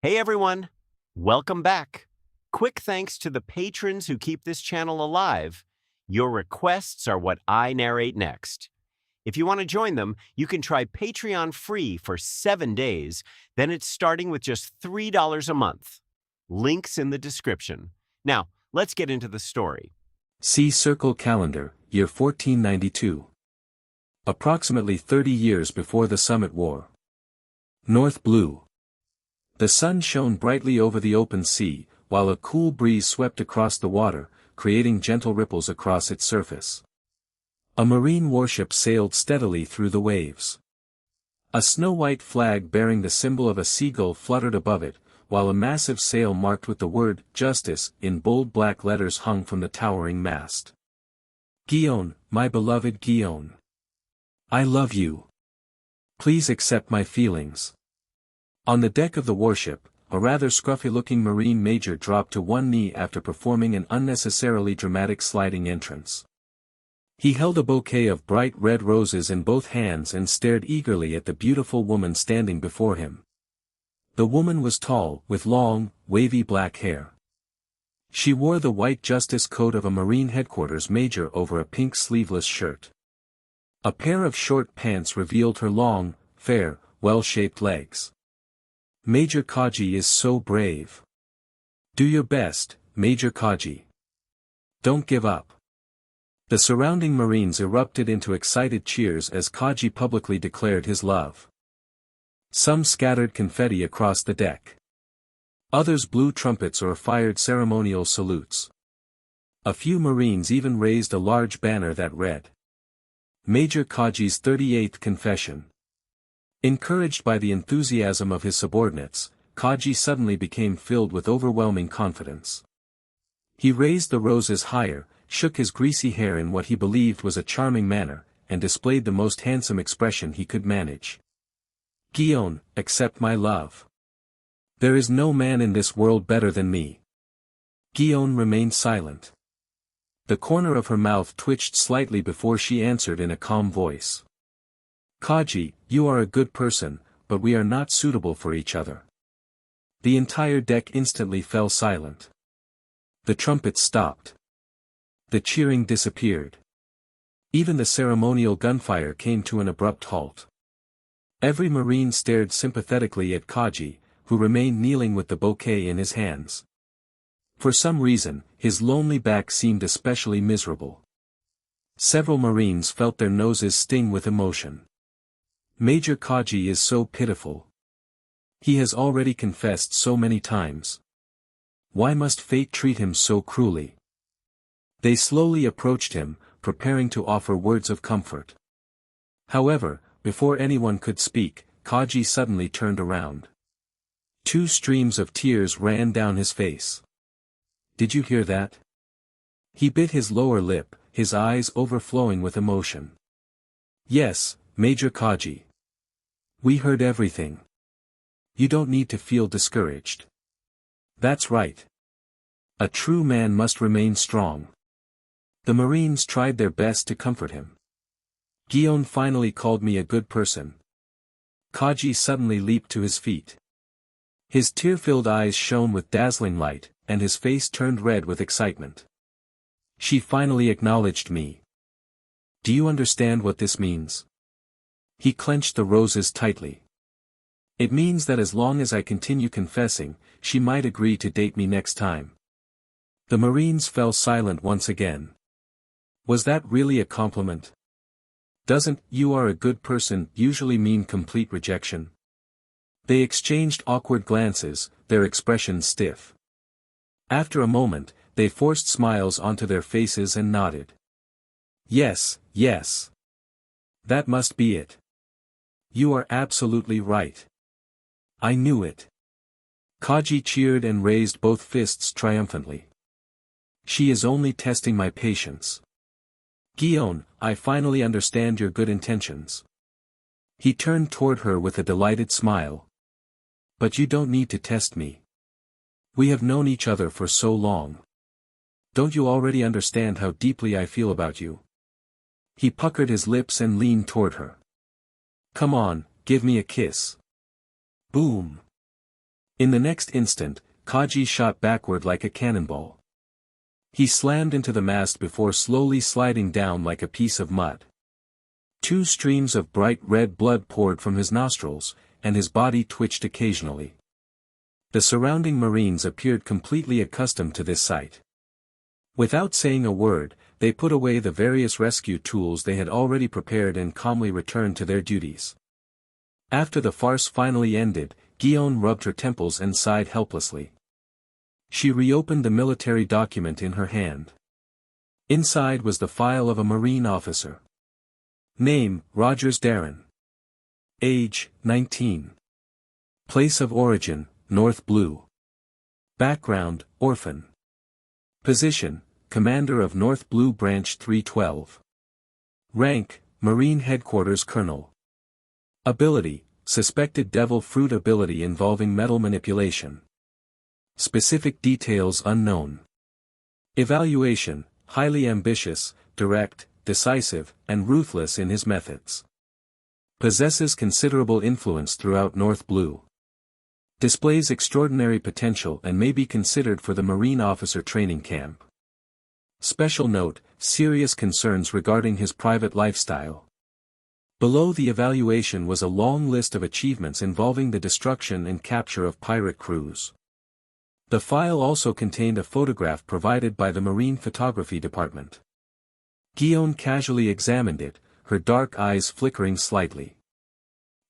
Hey everyone, welcome back. Quick thanks to the patrons who keep this channel alive. Your requests are what I narrate next. If you want to join them, you can try Patreon free for 7 days, then it's starting with just $3 a month. Links in the description. Now, let's get into the story. See Circle Calendar, year 1492. Approximately 30 years before the Summit War. North Blue. The sun shone brightly over the open sea, while a cool breeze swept across the water, creating gentle ripples across its surface. A marine warship sailed steadily through the waves. A snow-white flag bearing the symbol of a seagull fluttered above it, while a massive sail marked with the word "Justice" in bold black letters hung from the towering mast. Guion, my beloved Guion. I love you. Please accept my feelings. On the deck of the warship, a rather scruffy-looking Marine major dropped to one knee after performing an unnecessarily dramatic sliding entrance. He held a bouquet of bright red roses in both hands and stared eagerly at the beautiful woman standing before him. The woman was tall, with long, wavy black hair. She wore the white justice coat of a Marine headquarters major over a pink sleeveless shirt. A pair of short pants revealed her long, fair, well-shaped legs. Major Kaji is so brave. Do your best, Major Kaji. Don't give up. The surrounding Marines erupted into excited cheers as Kaji publicly declared his love. Some scattered confetti across the deck. Others blew trumpets or fired ceremonial salutes. A few Marines even raised a large banner that read, Major Kaji's 38th Confession. Encouraged by the enthusiasm of his subordinates, Kaji suddenly became filled with overwhelming confidence. He raised the roses higher, shook his greasy hair in what he believed was a charming manner, and displayed the most handsome expression he could manage. Guion, accept my love. There is no man in this world better than me. Guion remained silent. The corner of her mouth twitched slightly before she answered in a calm voice. Kaji, you are a good person, but we are not suitable for each other. The entire deck instantly fell silent. The trumpets stopped. The cheering disappeared. Even the ceremonial gunfire came to an abrupt halt. Every Marine stared sympathetically at Kaji, who remained kneeling with the bouquet in his hands. For some reason, his lonely back seemed especially miserable. Several Marines felt their noses sting with emotion. Major Kaji is so pitiful. He has already confessed so many times. Why must fate treat him so cruelly? They slowly approached him, preparing to offer words of comfort. However, before anyone could speak, Kaji suddenly turned around. 2 streams of tears ran down his face. Did you hear that? He bit his lower lip, his eyes overflowing with emotion. Yes, Major Kaji. We heard everything. You don't need to feel discouraged. That's right. A true man must remain strong. The Marines tried their best to comfort him. Guion finally called me a good person. Kaji suddenly leaped to his feet. His tear-filled eyes shone with dazzling light, and his face turned red with excitement. She finally acknowledged me. Do you understand what this means? He clenched the roses tightly. It means that as long as I continue confessing, she might agree to date me next time. The Marines fell silent once again. Was that really a compliment? Doesn't "you are a good person" usually mean complete rejection? They exchanged awkward glances, their expressions stiff. After a moment, they forced smiles onto their faces and nodded. Yes, yes. That must be it. You are absolutely right. I knew it. Kaji cheered and raised both fists triumphantly. She is only testing my patience. Guion, I finally understand your good intentions. He turned toward her with a delighted smile. But you don't need to test me. We have known each other for so long. Don't you already understand how deeply I feel about you? He puckered his lips and leaned toward her. Come on, give me a kiss. Boom. In the next instant, Kaji shot backward like a cannonball. He slammed into the mast before slowly sliding down like a piece of mud. 2 streams of bright red blood poured from his nostrils, and his body twitched occasionally. The surrounding Marines appeared completely accustomed to this sight. Without saying a word, they put away the various rescue tools they had already prepared and calmly returned to their duties. After the farce finally ended, Guillaume rubbed her temples and sighed helplessly. She reopened the military document in her hand. Inside was the file of a Marine officer. Name, Rogers Darren. Age, 19. Place of origin, North Blue. Background, orphan. Position, Commander of North Blue Branch 312. Rank, Marine Headquarters Colonel. Ability, suspected devil fruit ability involving metal manipulation. Specific details unknown. Evaluation, highly ambitious, direct, decisive, and ruthless in his methods. Possesses considerable influence throughout North Blue. Displays extraordinary potential and may be considered for the Marine Officer Training Camp. Special note, serious concerns regarding his private lifestyle. Below the evaluation was a long list of achievements involving the destruction and capture of pirate crews. The file also contained a photograph provided by the Marine Photography Department. Guillaume casually examined it, her dark eyes flickering slightly.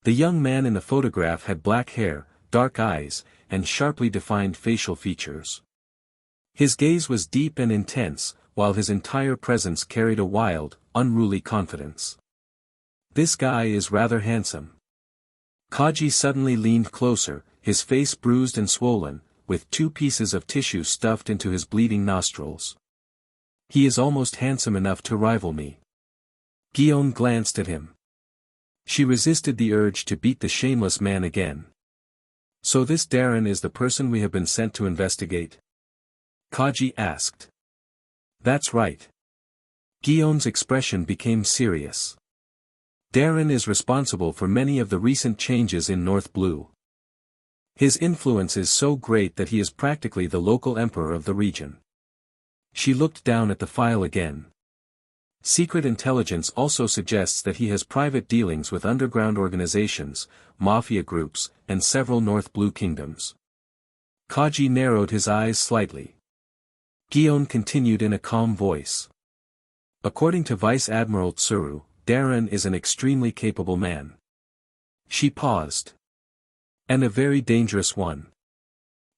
The young man in the photograph had black hair, dark eyes, and sharply defined facial features. His gaze was deep and intense, while his entire presence carried a wild, unruly confidence. This guy is rather handsome. Kaji suddenly leaned closer, his face bruised and swollen, with 2 pieces of tissue stuffed into his bleeding nostrils. He is almost handsome enough to rival me. Guillaume glanced at him. She resisted the urge to beat the shameless man again. So this Darren is the person we have been sent to investigate? Kaji asked. That's right. Guillaume's expression became serious. Darren is responsible for many of the recent changes in North Blue. His influence is so great that he is practically the local emperor of the region. She looked down at the file again. Secret intelligence also suggests that he has private dealings with underground organizations, mafia groups, and several North Blue kingdoms. Kaji narrowed his eyes slightly. Guillaume continued in a calm voice. According to Vice Admiral Tsuru, Darren is an extremely capable man. She paused. And a very dangerous one.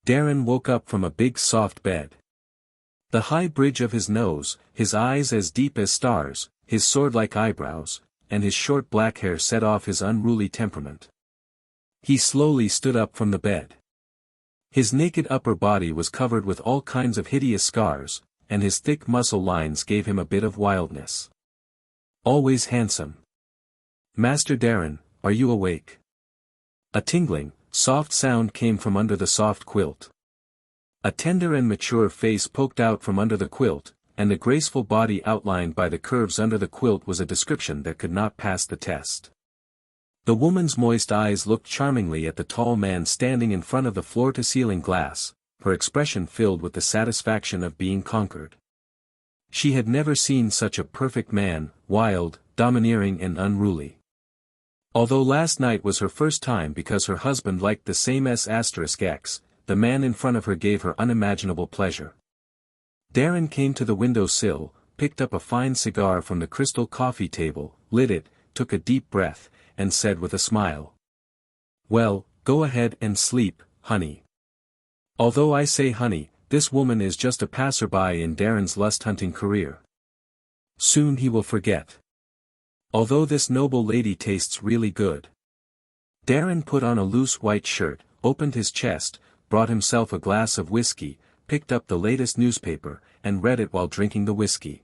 Darren woke up from a big soft bed. The high bridge of his nose, his eyes as deep as stars, his sword-like eyebrows, and his short black hair set off his unruly temperament. He slowly stood up from the bed. His naked upper body was covered with all kinds of hideous scars, and his thick muscle lines gave him a bit of wildness. Always handsome. Master Darren, are you awake? A tingling, soft sound came from under the soft quilt. A tender and mature face poked out from under the quilt, and the graceful body outlined by the curves under the quilt was a description that could not pass the test. The woman's moist eyes looked charmingly at the tall man standing in front of the floor-to-ceiling glass, her expression filled with the satisfaction of being conquered. She had never seen such a perfect man, wild, domineering and unruly. Although last night was her first time because her husband liked the same S**X, the man in front of her gave her unimaginable pleasure. Darren came to the window sill, picked up a fine cigar from the crystal coffee table, lit it, took a deep breath, and said with a smile. Well, go ahead and sleep, honey. Although I say honey, this woman is just a passerby in Darren's lust-hunting career. Soon he will forget. Although this noble lady tastes really good. Darren put on a loose white shirt, opened his chest, brought himself a glass of whiskey, picked up the latest newspaper, and read it while drinking the whiskey.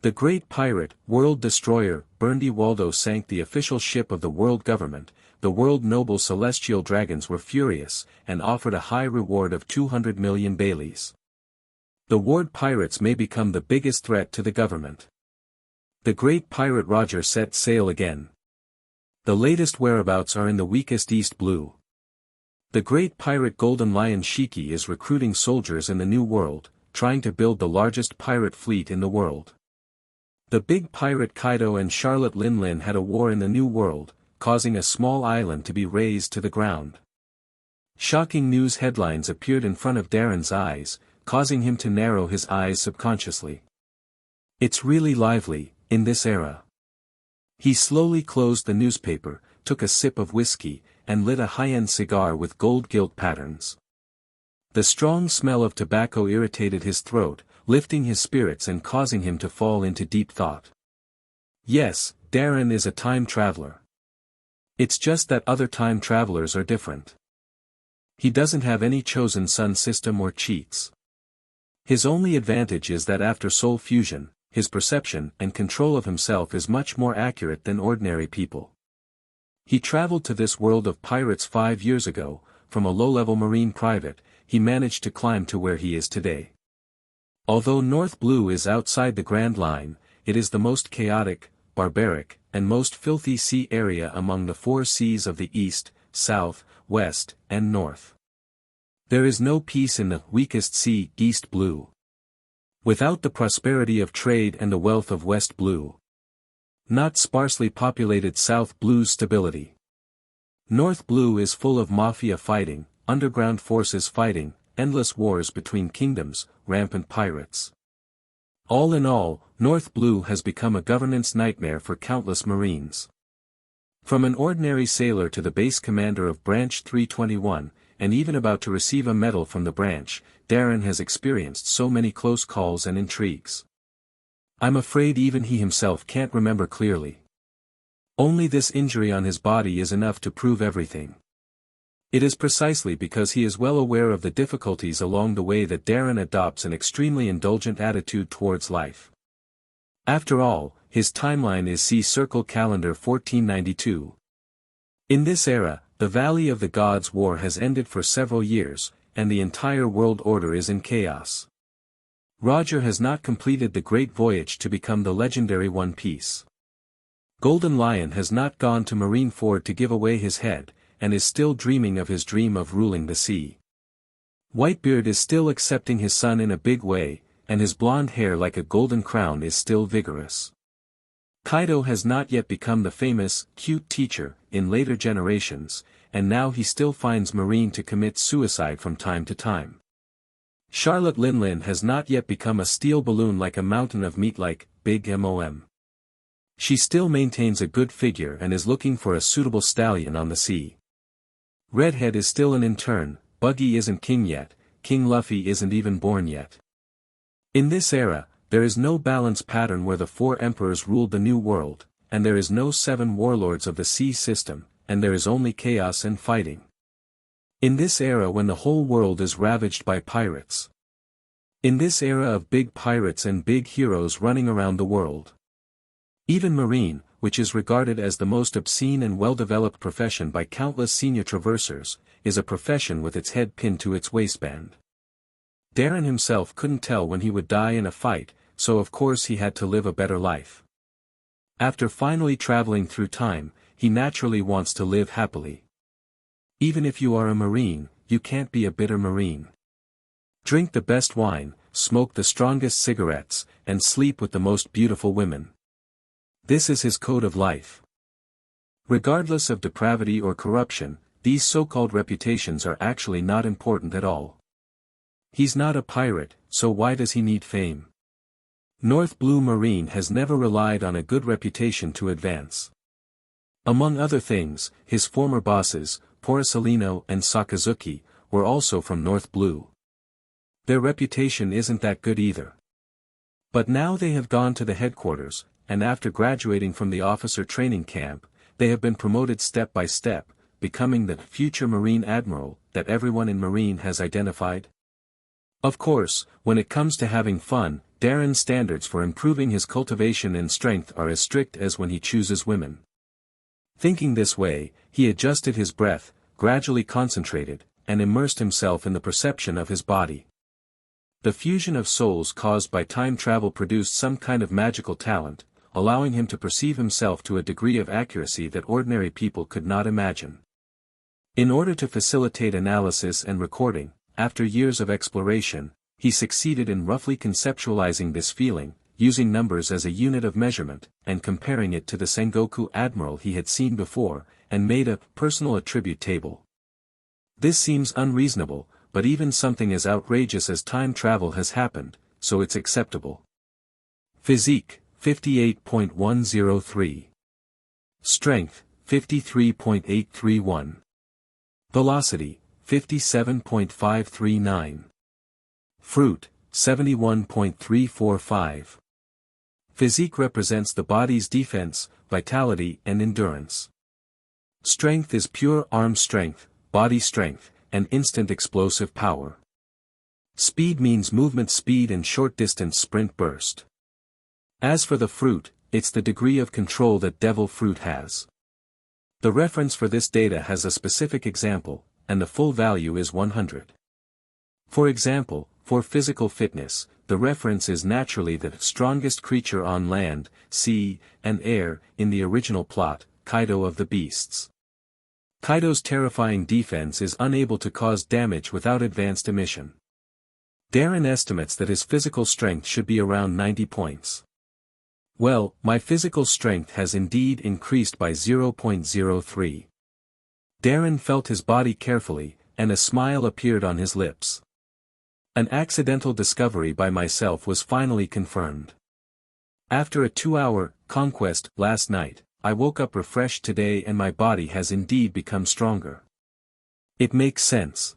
The great pirate, world destroyer, Berndy Waldo sank the official ship of the world government. The world noble celestial dragons were furious, and offered a high reward of 200 million Baileys. The ward pirates may become the biggest threat to the government. The great pirate Roger set sail again. The latest whereabouts are in the weakest East Blue. The great pirate Golden Lion Shiki is recruiting soldiers in the New World, trying to build the largest pirate fleet in the world. The big pirate Kaido and Charlotte Lin Lin had a war in the New World, causing a small island to be razed to the ground. Shocking news headlines appeared in front of Darren's eyes, causing him to narrow his eyes subconsciously. It's really lively, in this era. He slowly closed the newspaper, took a sip of whiskey, and lit a high-end cigar with gold gilt patterns. The strong smell of tobacco irritated his throat, lifting his spirits and causing him to fall into deep thought. Yes, Darren is a time traveler. It's just that other time travelers are different. He doesn't have any chosen sun system or cheats. His only advantage is that after soul fusion, his perception and control of himself is much more accurate than ordinary people. He traveled to this world of pirates 5 years ago. From a low-level marine private, he managed to climb to where he is today. Although North Blue is outside the Grand Line, it is the most chaotic, barbaric, and most filthy sea area among the 4 seas of the East, South, West, and North. There is no peace in the weakest sea, East Blue. Without the prosperity of trade and the wealth of West Blue. Not sparsely populated South Blue's stability. North Blue is full of mafia fighting, underground forces fighting, endless wars between kingdoms, rampant pirates. All in all, North Blue has become a governance nightmare for countless Marines. From an ordinary sailor to the base commander of Branch 321, and even about to receive a medal from the branch, Darren has experienced so many close calls and intrigues. I'm afraid even he himself can't remember clearly. Only this injury on his body is enough to prove everything. It is precisely because he is well aware of the difficulties along the way that Darren adopts an extremely indulgent attitude towards life. After all, his timeline is C-Circle Calendar 1492. In this era, the Valley of the Gods War has ended for several years, and the entire world order is in chaos. Roger has not completed the great voyage to become the legendary One Piece. Golden Lion has not gone to Marineford to give away his head, and is still dreaming of his dream of ruling the sea. Whitebeard is still accepting his son in a big way, and his blonde hair like a golden crown is still vigorous. Kaido has not yet become the famous, cute teacher, in later generations, and now he still finds Marine to commit suicide from time to time. Charlotte Lin Lin has not yet become a steel balloon like a mountain of meat like, Big Mom. She still maintains a good figure and is looking for a suitable stallion on the sea. Redhead is still an intern, Buggy isn't king yet, King Luffy isn't even born yet. In this era, there is no balance pattern where the 4 emperors ruled the New World, and there is no 7 warlords of the sea system, and there is only chaos and fighting. In this era when the whole world is ravaged by pirates. In this era of big pirates and big heroes running around the world. Even Marine, which is regarded as the most obscene and well-developed profession by countless senior traversers, is a profession with its head pinned to its waistband. Darren himself couldn't tell when he would die in a fight, so of course he had to live a better life. After finally traveling through time, he naturally wants to live happily. Even if you are a Marine, you can't be a bitter Marine. Drink the best wine, smoke the strongest cigarettes, and sleep with the most beautiful women. This is his code of life. Regardless of depravity or corruption, these so-called reputations are actually not important at all. He's not a pirate, so why does he need fame? North Blue Marine has never relied on a good reputation to advance. Among other things, his former bosses, Porcellino and Sakazuki, were also from North Blue. Their reputation isn't that good either. But now they have gone to the headquarters, and after graduating from the officer training camp, they have been promoted step by step, becoming the future Marine Admiral that everyone in Marine has identified. Of course, when it comes to having fun, Darren's standards for improving his cultivation and strength are as strict as when he chooses women. Thinking this way, he adjusted his breath, gradually concentrated, and immersed himself in the perception of his body. The fusion of souls caused by time travel produced some kind of magical talent, allowing him to perceive himself to a degree of accuracy that ordinary people could not imagine. In order to facilitate analysis and recording, after years of exploration, he succeeded in roughly conceptualizing this feeling, using numbers as a unit of measurement, and comparing it to the Sengoku Admiral he had seen before, and made a personal attribute table. This seems unreasonable, but even something as outrageous as time travel has happened, so it's acceptable. Physique, 58.103. Strength, 53.831. Velocity, 57.539. Fruit, 71.345. Physique represents the body's defense, vitality and endurance. Strength is pure arm strength, body strength, and instant explosive power. Speed means movement speed and short-distance sprint burst. As for the fruit, it's the degree of control that devil fruit has. The reference for this data has a specific example, and the full value is 100. For example, for physical fitness, the reference is naturally the strongest creature on land, sea, and air, in the original plot, Kaido of the Beasts. Kaido's terrifying defense is unable to cause damage without advanced emission. Darren estimates that his physical strength should be around 90 points. Well, my physical strength has indeed increased by 0.03. Darren felt his body carefully, and a smile appeared on his lips. An accidental discovery by myself was finally confirmed. After a 2-hour conquest last night, I woke up refreshed today and my body has indeed become stronger. It makes sense.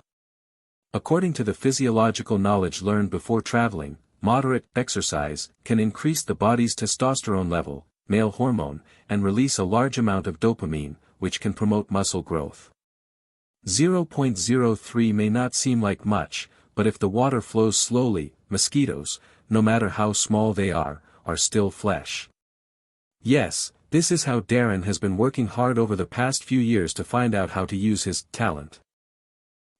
According to the physiological knowledge learned before traveling, moderate exercise can increase the body's testosterone level, male hormone, and release a large amount of dopamine, which can promote muscle growth. 0.03 may not seem like much, but if the water flows slowly, mosquitoes, no matter how small they are still flesh. Yes, this is how Darren has been working hard over the past few years to find out how to use his talent.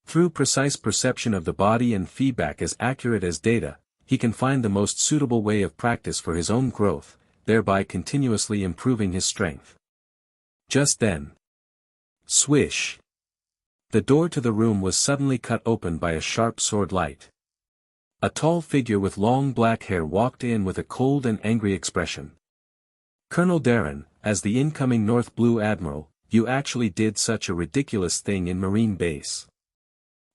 Through precise perception of the body and feedback as accurate as data, he can find the most suitable way of practice for his own growth, thereby continuously improving his strength. Just then. Swish. The door to the room was suddenly cut open by a sharp sword light. A tall figure with long black hair walked in with a cold and angry expression. Colonel Darren, as the incoming North Blue Admiral, you actually did such a ridiculous thing in Marine Base.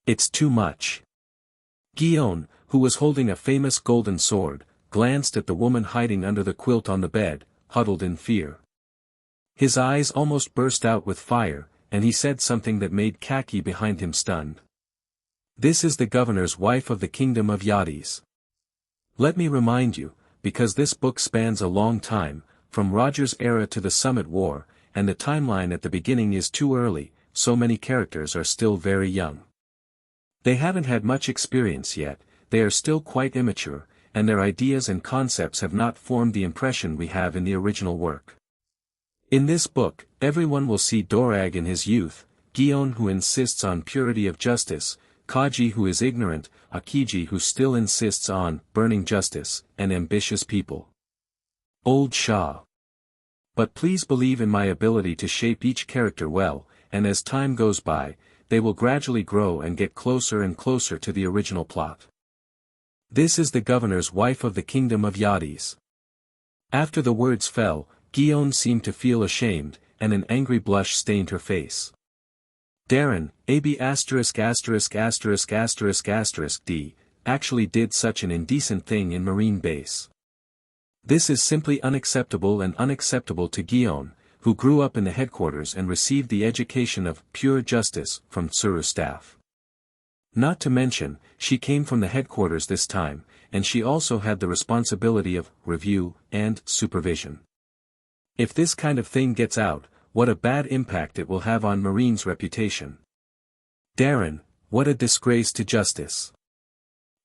It's too much. Guillaume, who was holding a famous golden sword, glanced at the woman hiding under the quilt on the bed, huddled in fear. His eyes almost burst out with fire, and he said something that made Kaki behind him stunned. This is the governor's wife of the Kingdom of Yadis. Let me remind you, because this book spans a long time, from Roger's era to the Summit War, and the timeline at the beginning is too early, so many characters are still very young. They haven't had much experience yet, they are still quite immature, and their ideas and concepts have not formed the impression we have in the original work. In this book, everyone will see Dorag in his youth, Guillaume who insists on purity of justice, Kaji who is ignorant, Akiji who still insists on burning justice, and ambitious people. Old Shah. But please believe in my ability to shape each character well, and as time goes by, they will gradually grow and get closer and closer to the original plot. This is the governor's wife of the Kingdom of Yadis. After the words fell, Guillaume seemed to feel ashamed, and an angry blush stained her face. Darren, AB**************************************************************************************************************************************************************************************************************************************************************************** thing in Marine Base. This is simply unacceptable and unacceptable to Guillaume, who grew up in the headquarters and received the education of pure justice from Tsuru's staff. Not to mention, she came from the headquarters this time, and she also had the responsibility of review and supervision. If this kind of thing gets out, what a bad impact it will have on Marine's reputation. Darren, what a disgrace to justice.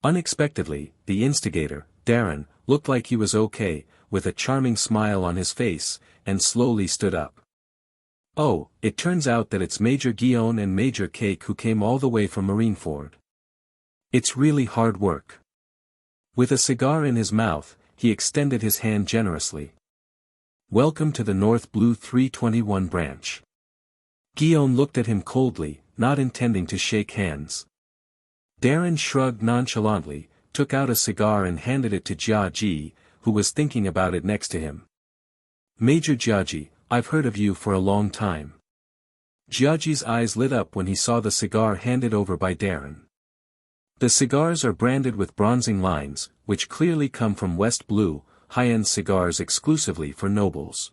Unexpectedly, the instigator, Darren, looked like he was okay, with a charming smile on his face, and slowly stood up. Oh, it turns out that it's Major Guillaume and Major Cake who came all the way from Marineford. It's really hard work. With a cigar in his mouth, he extended his hand generously. Welcome to the North Blue 321 branch. Guillaume looked at him coldly, not intending to shake hands. Darren shrugged nonchalantly, took out a cigar and handed it to Jiaji, who was thinking about it next to him. "Major Jiaji, I've heard of you for a long time." Jiaji's eyes lit up when he saw the cigar handed over by Darren. The cigars are branded with bronzing lines, which clearly come from West Blue, high-end cigars exclusively for nobles.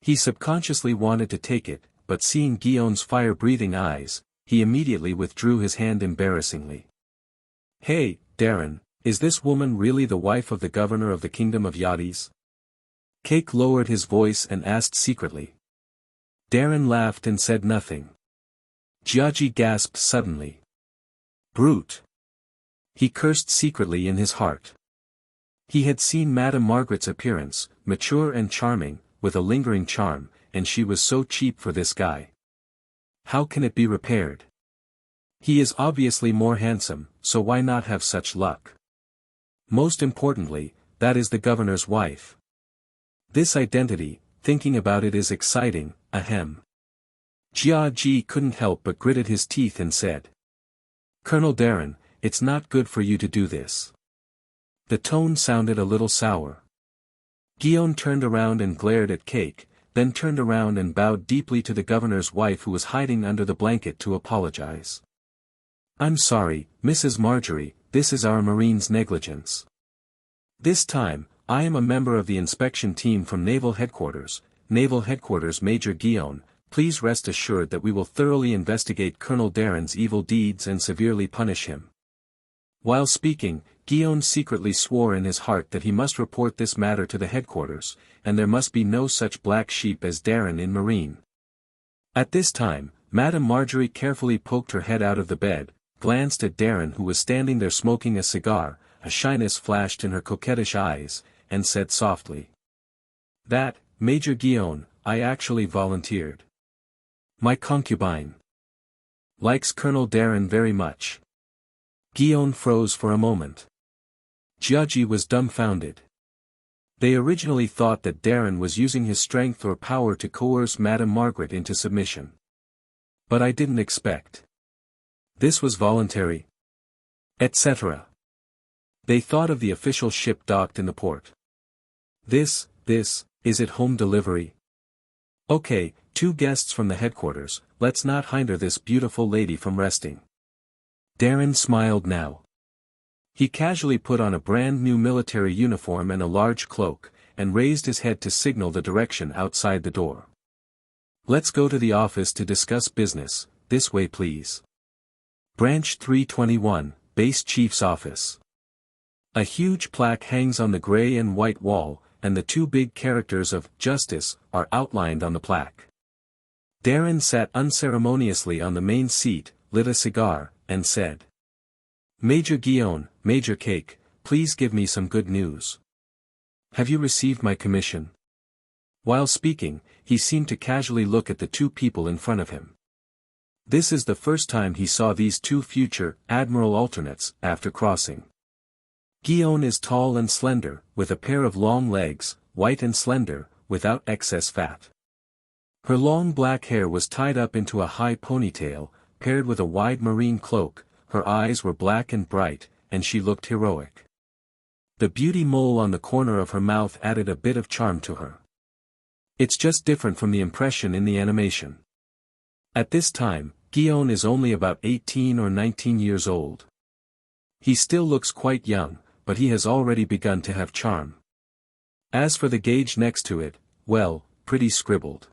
He subconsciously wanted to take it, but seeing Guillaume's fire-breathing eyes, he immediately withdrew his hand embarrassingly. "Hey, Darren, is this woman really the wife of the governor of the Kingdom of Yadis?" Cake lowered his voice and asked secretly. Darren laughed and said nothing. Jiaji gasped suddenly. "Brute!" He cursed secretly in his heart. He had seen Madame Margaret's appearance, mature and charming, with a lingering charm, and she was so cheap for this guy. How can it be repaired? He is obviously more handsome, so why not have such luck? Most importantly, that is the governor's wife. This identity, thinking about it is exciting, ahem. Jia Ji couldn't help but gritted his teeth and said. "Colonel Darren, it's not good for you to do this." The tone sounded a little sour. Guillaume turned around and glared at Cake, then turned around and bowed deeply to the governor's wife who was hiding under the blanket to apologize. "I'm sorry, Mrs. Marjorie, this is our Marine's negligence. This time, I am a member of the inspection team from Naval Headquarters, Major Guillaume. Please rest assured that we will thoroughly investigate Colonel Darren's evil deeds and severely punish him." While speaking, Guillaume secretly swore in his heart that he must report this matter to the headquarters, and there must be no such black sheep as Darren in Marine. At this time, Madame Marjorie carefully poked her head out of the bed, glanced at Darren who was standing there smoking a cigar, a shyness flashed in her coquettish eyes, and said softly. "That, Major Guillaume, I actually volunteered. My concubine likes Colonel Darren very much." Guillaume froze for a moment. Jiaji was dumbfounded. They originally thought that Darren was using his strength or power to coerce Madame Margaret into submission. "But I didn't expect. This was voluntary. Etc." They thought of the official ship docked in the port. This, is it home delivery? Okay, 2 guests from the headquarters, let's not hinder this beautiful lady from resting. Darren smiled now. He casually put on a brand new military uniform and a large cloak, and raised his head to signal the direction outside the door. "Let's go to the office to discuss business, this way please." Branch 321, Base Chief's Office. A huge plaque hangs on the gray and white wall, and the 2 big characters of Justice are outlined on the plaque. Darren sat unceremoniously on the main seat, lit a cigar, and said. "Major Guillaume, Major Cake, please give me some good news. Have you received my commission?" While speaking, he seemed to casually look at the 2 people in front of him. This is the first time he saw these 2 future admiral alternates after crossing. Guillaume is tall and slender, with a pair of long legs, white and slender, without excess fat. Her long black hair was tied up into a high ponytail, paired with a wide marine cloak. Her eyes were black and bright, and she looked heroic. The beauty mole on the corner of her mouth added a bit of charm to her. It's just different from the impression in the animation. At this time, Guillaume is only about 18 or 19 years old. He still looks quite young, but he has already begun to have charm. As for the gauge next to it, well, pretty scribbled.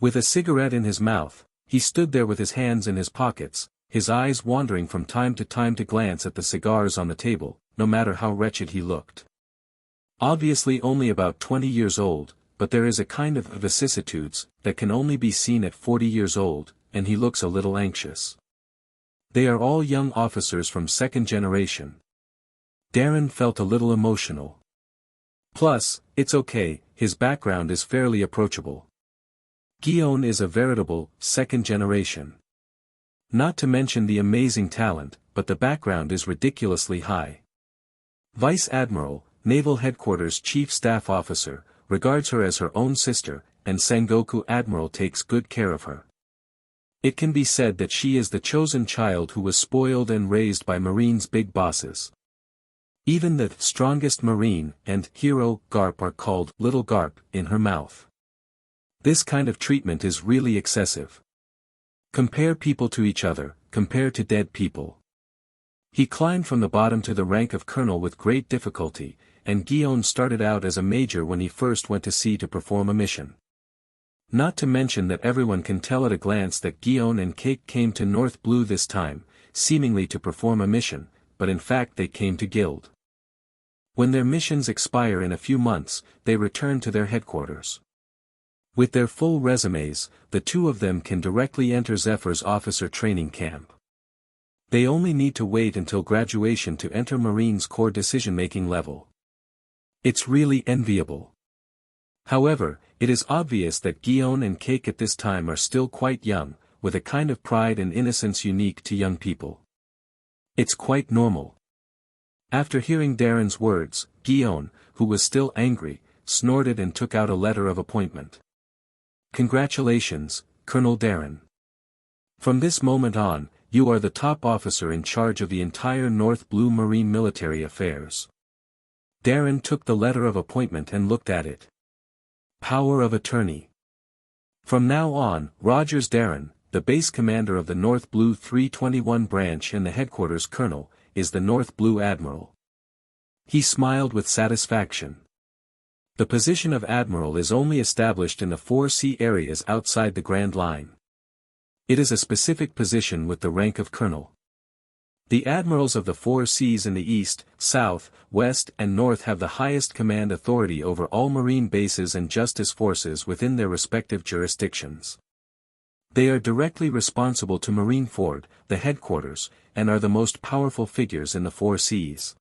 With a cigarette in his mouth, he stood there with his hands in his pockets, his eyes wandering from time to glance at the cigars on the table, no matter how wretched he looked. Obviously only about 20 years old, but there is a kind of vicissitudes that can only be seen at 40 years old, and he looks a little anxious. They are all young officers from 2nd generation. Darren felt a little emotional. Plus, it's okay, his background is fairly approachable. Guillaume is a veritable 2nd generation. Not to mention the amazing talent, but the background is ridiculously high. Vice Admiral, Naval Headquarters Chief Staff Officer, regards her as her own sister, and Sengoku Admiral takes good care of her. It can be said that she is the chosen child who was spoiled and raised by Marines' big bosses. Even the strongest Marine and hero Garp are called Little Garp in her mouth. This kind of treatment is really excessive. Compare people to each other, compare to dead people. He climbed from the bottom to the rank of colonel with great difficulty, and Guillaume started out as a major when he first went to sea to perform a mission. Not to mention that everyone can tell at a glance that Guillaume and Cake came to North Blue this time, seemingly to perform a mission, but in fact they came to gild. When their missions expire in a few months, they return to their headquarters. With their full resumes, the two of them can directly enter Zephyr's officer training camp. They only need to wait until graduation to enter Marines' core decision-making level. It's really enviable. However, it is obvious that Guillaume and Cake at this time are still quite young, with a kind of pride and innocence unique to young people. It's quite normal. After hearing Darren's words, Guillaume, who was still angry, snorted and took out a letter of appointment. Congratulations, Colonel Darren. From this moment on, you are the top officer in charge of the entire North Blue Marine military affairs. Darren took the letter of appointment and looked at it. Power of attorney. From now on, Rogers Darren, the base commander of the North Blue 321 branch and the headquarters colonel, is the North Blue Admiral. He smiled with satisfaction. The position of Admiral is only established in the 4 sea areas outside the Grand Line. It is a specific position with the rank of Colonel. The admirals of the 4 seas in the east, south, west and north have the highest command authority over all marine bases and justice forces within their respective jurisdictions. They are directly responsible to Marineford, the headquarters, and are the most powerful figures in the 4 seas.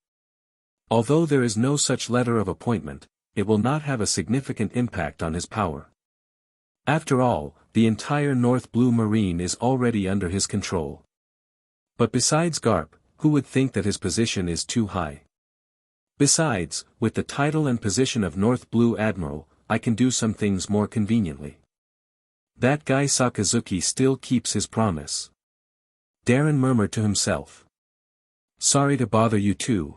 Although there is no such letter of appointment, it will not have a significant impact on his power. After all, the entire North Blue Marine is already under his control. But besides Garp, who would think that his position is too high? Besides, with the title and position of North Blue Admiral, I can do some things more conveniently. That guy Sakazuki still keeps his promise. Darren murmured to himself. Sorry to bother you too.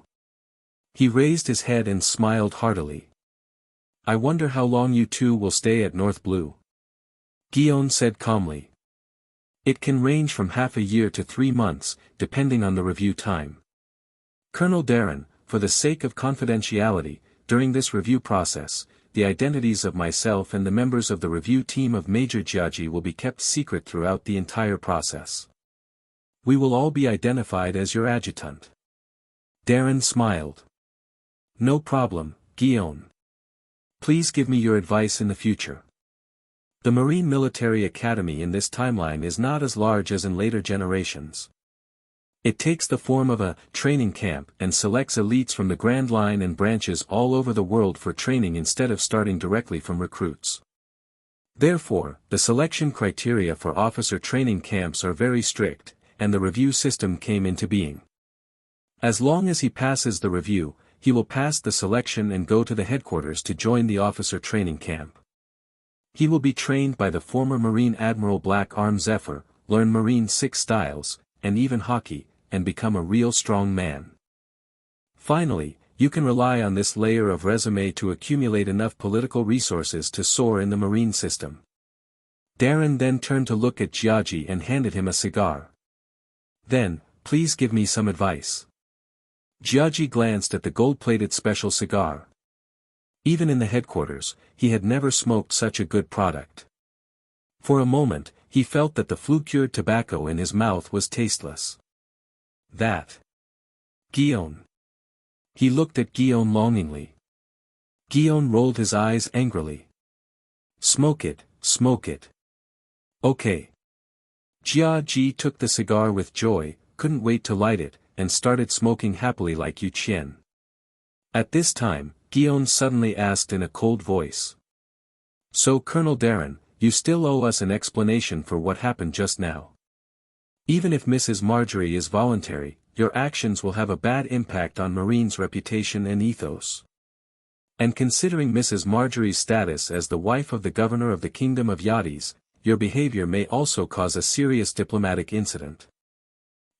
He raised his head and smiled heartily. I wonder how long you two will stay at North Blue. Guillaume said calmly. It can range from half a year to 3 months, depending on the review time. Colonel Darren, for the sake of confidentiality, during this review process, the identities of myself and the members of the review team of Major Giaggi will be kept secret throughout the entire process. We will all be identified as your adjutant. Darren smiled. No problem, Guillaume. Please give me your advice in the future. The Marine Military Academy in this timeline is not as large as in later generations. It takes the form of a training camp and selects elites from the Grand Line and branches all over the world for training instead of starting directly from recruits. Therefore, the selection criteria for officer training camps are very strict, and the review system came into being. As long as he passes the review, he will pass the selection and go to the headquarters to join the officer training camp. He will be trained by the former Marine Admiral Black Arm Zephyr, learn Marine 6 styles, and even hockey, and become a real strong man. Finally, you can rely on this layer of resume to accumulate enough political resources to soar in the Marine system. Darren then turned to look at Giaggi and handed him a cigar. Then, please give me some advice. Giaggi glanced at the gold-plated special cigar. Even in the headquarters, he had never smoked such a good product. For a moment, he felt that the flue-cured tobacco in his mouth was tasteless. That. Guillaume. He looked at Guillaume longingly. Guillaume rolled his eyes angrily. Smoke it, smoke it. Okay. Giaggi took the cigar with joy, couldn't wait to light it, and started smoking happily like Yu Qian. At this time, Guillaume suddenly asked in a cold voice. So Colonel Darren, you still owe us an explanation for what happened just now. Even if Mrs. Marjorie is voluntary, your actions will have a bad impact on Marine's reputation and ethos. And considering Mrs. Marjorie's status as the wife of the governor of the Kingdom of Yachties, your behavior may also cause a serious diplomatic incident.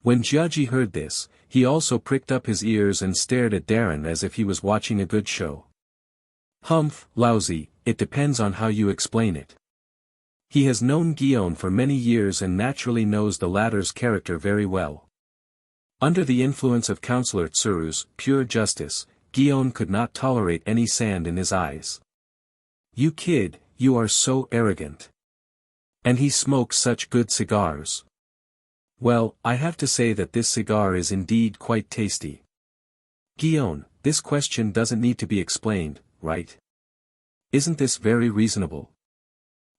When Jiaji heard this, he also pricked up his ears and stared at Darren as if he was watching a good show. Humph, lousy, it depends on how you explain it. He has known Guillaume for many years and naturally knows the latter's character very well. Under the influence of Councillor Tsuru's pure justice, Guillaume could not tolerate any sand in his eyes. You kid, you are so arrogant. And he smokes such good cigars. Well, I have to say that this cigar is indeed quite tasty. Guillaume, this question doesn't need to be explained, right? Isn't this very reasonable?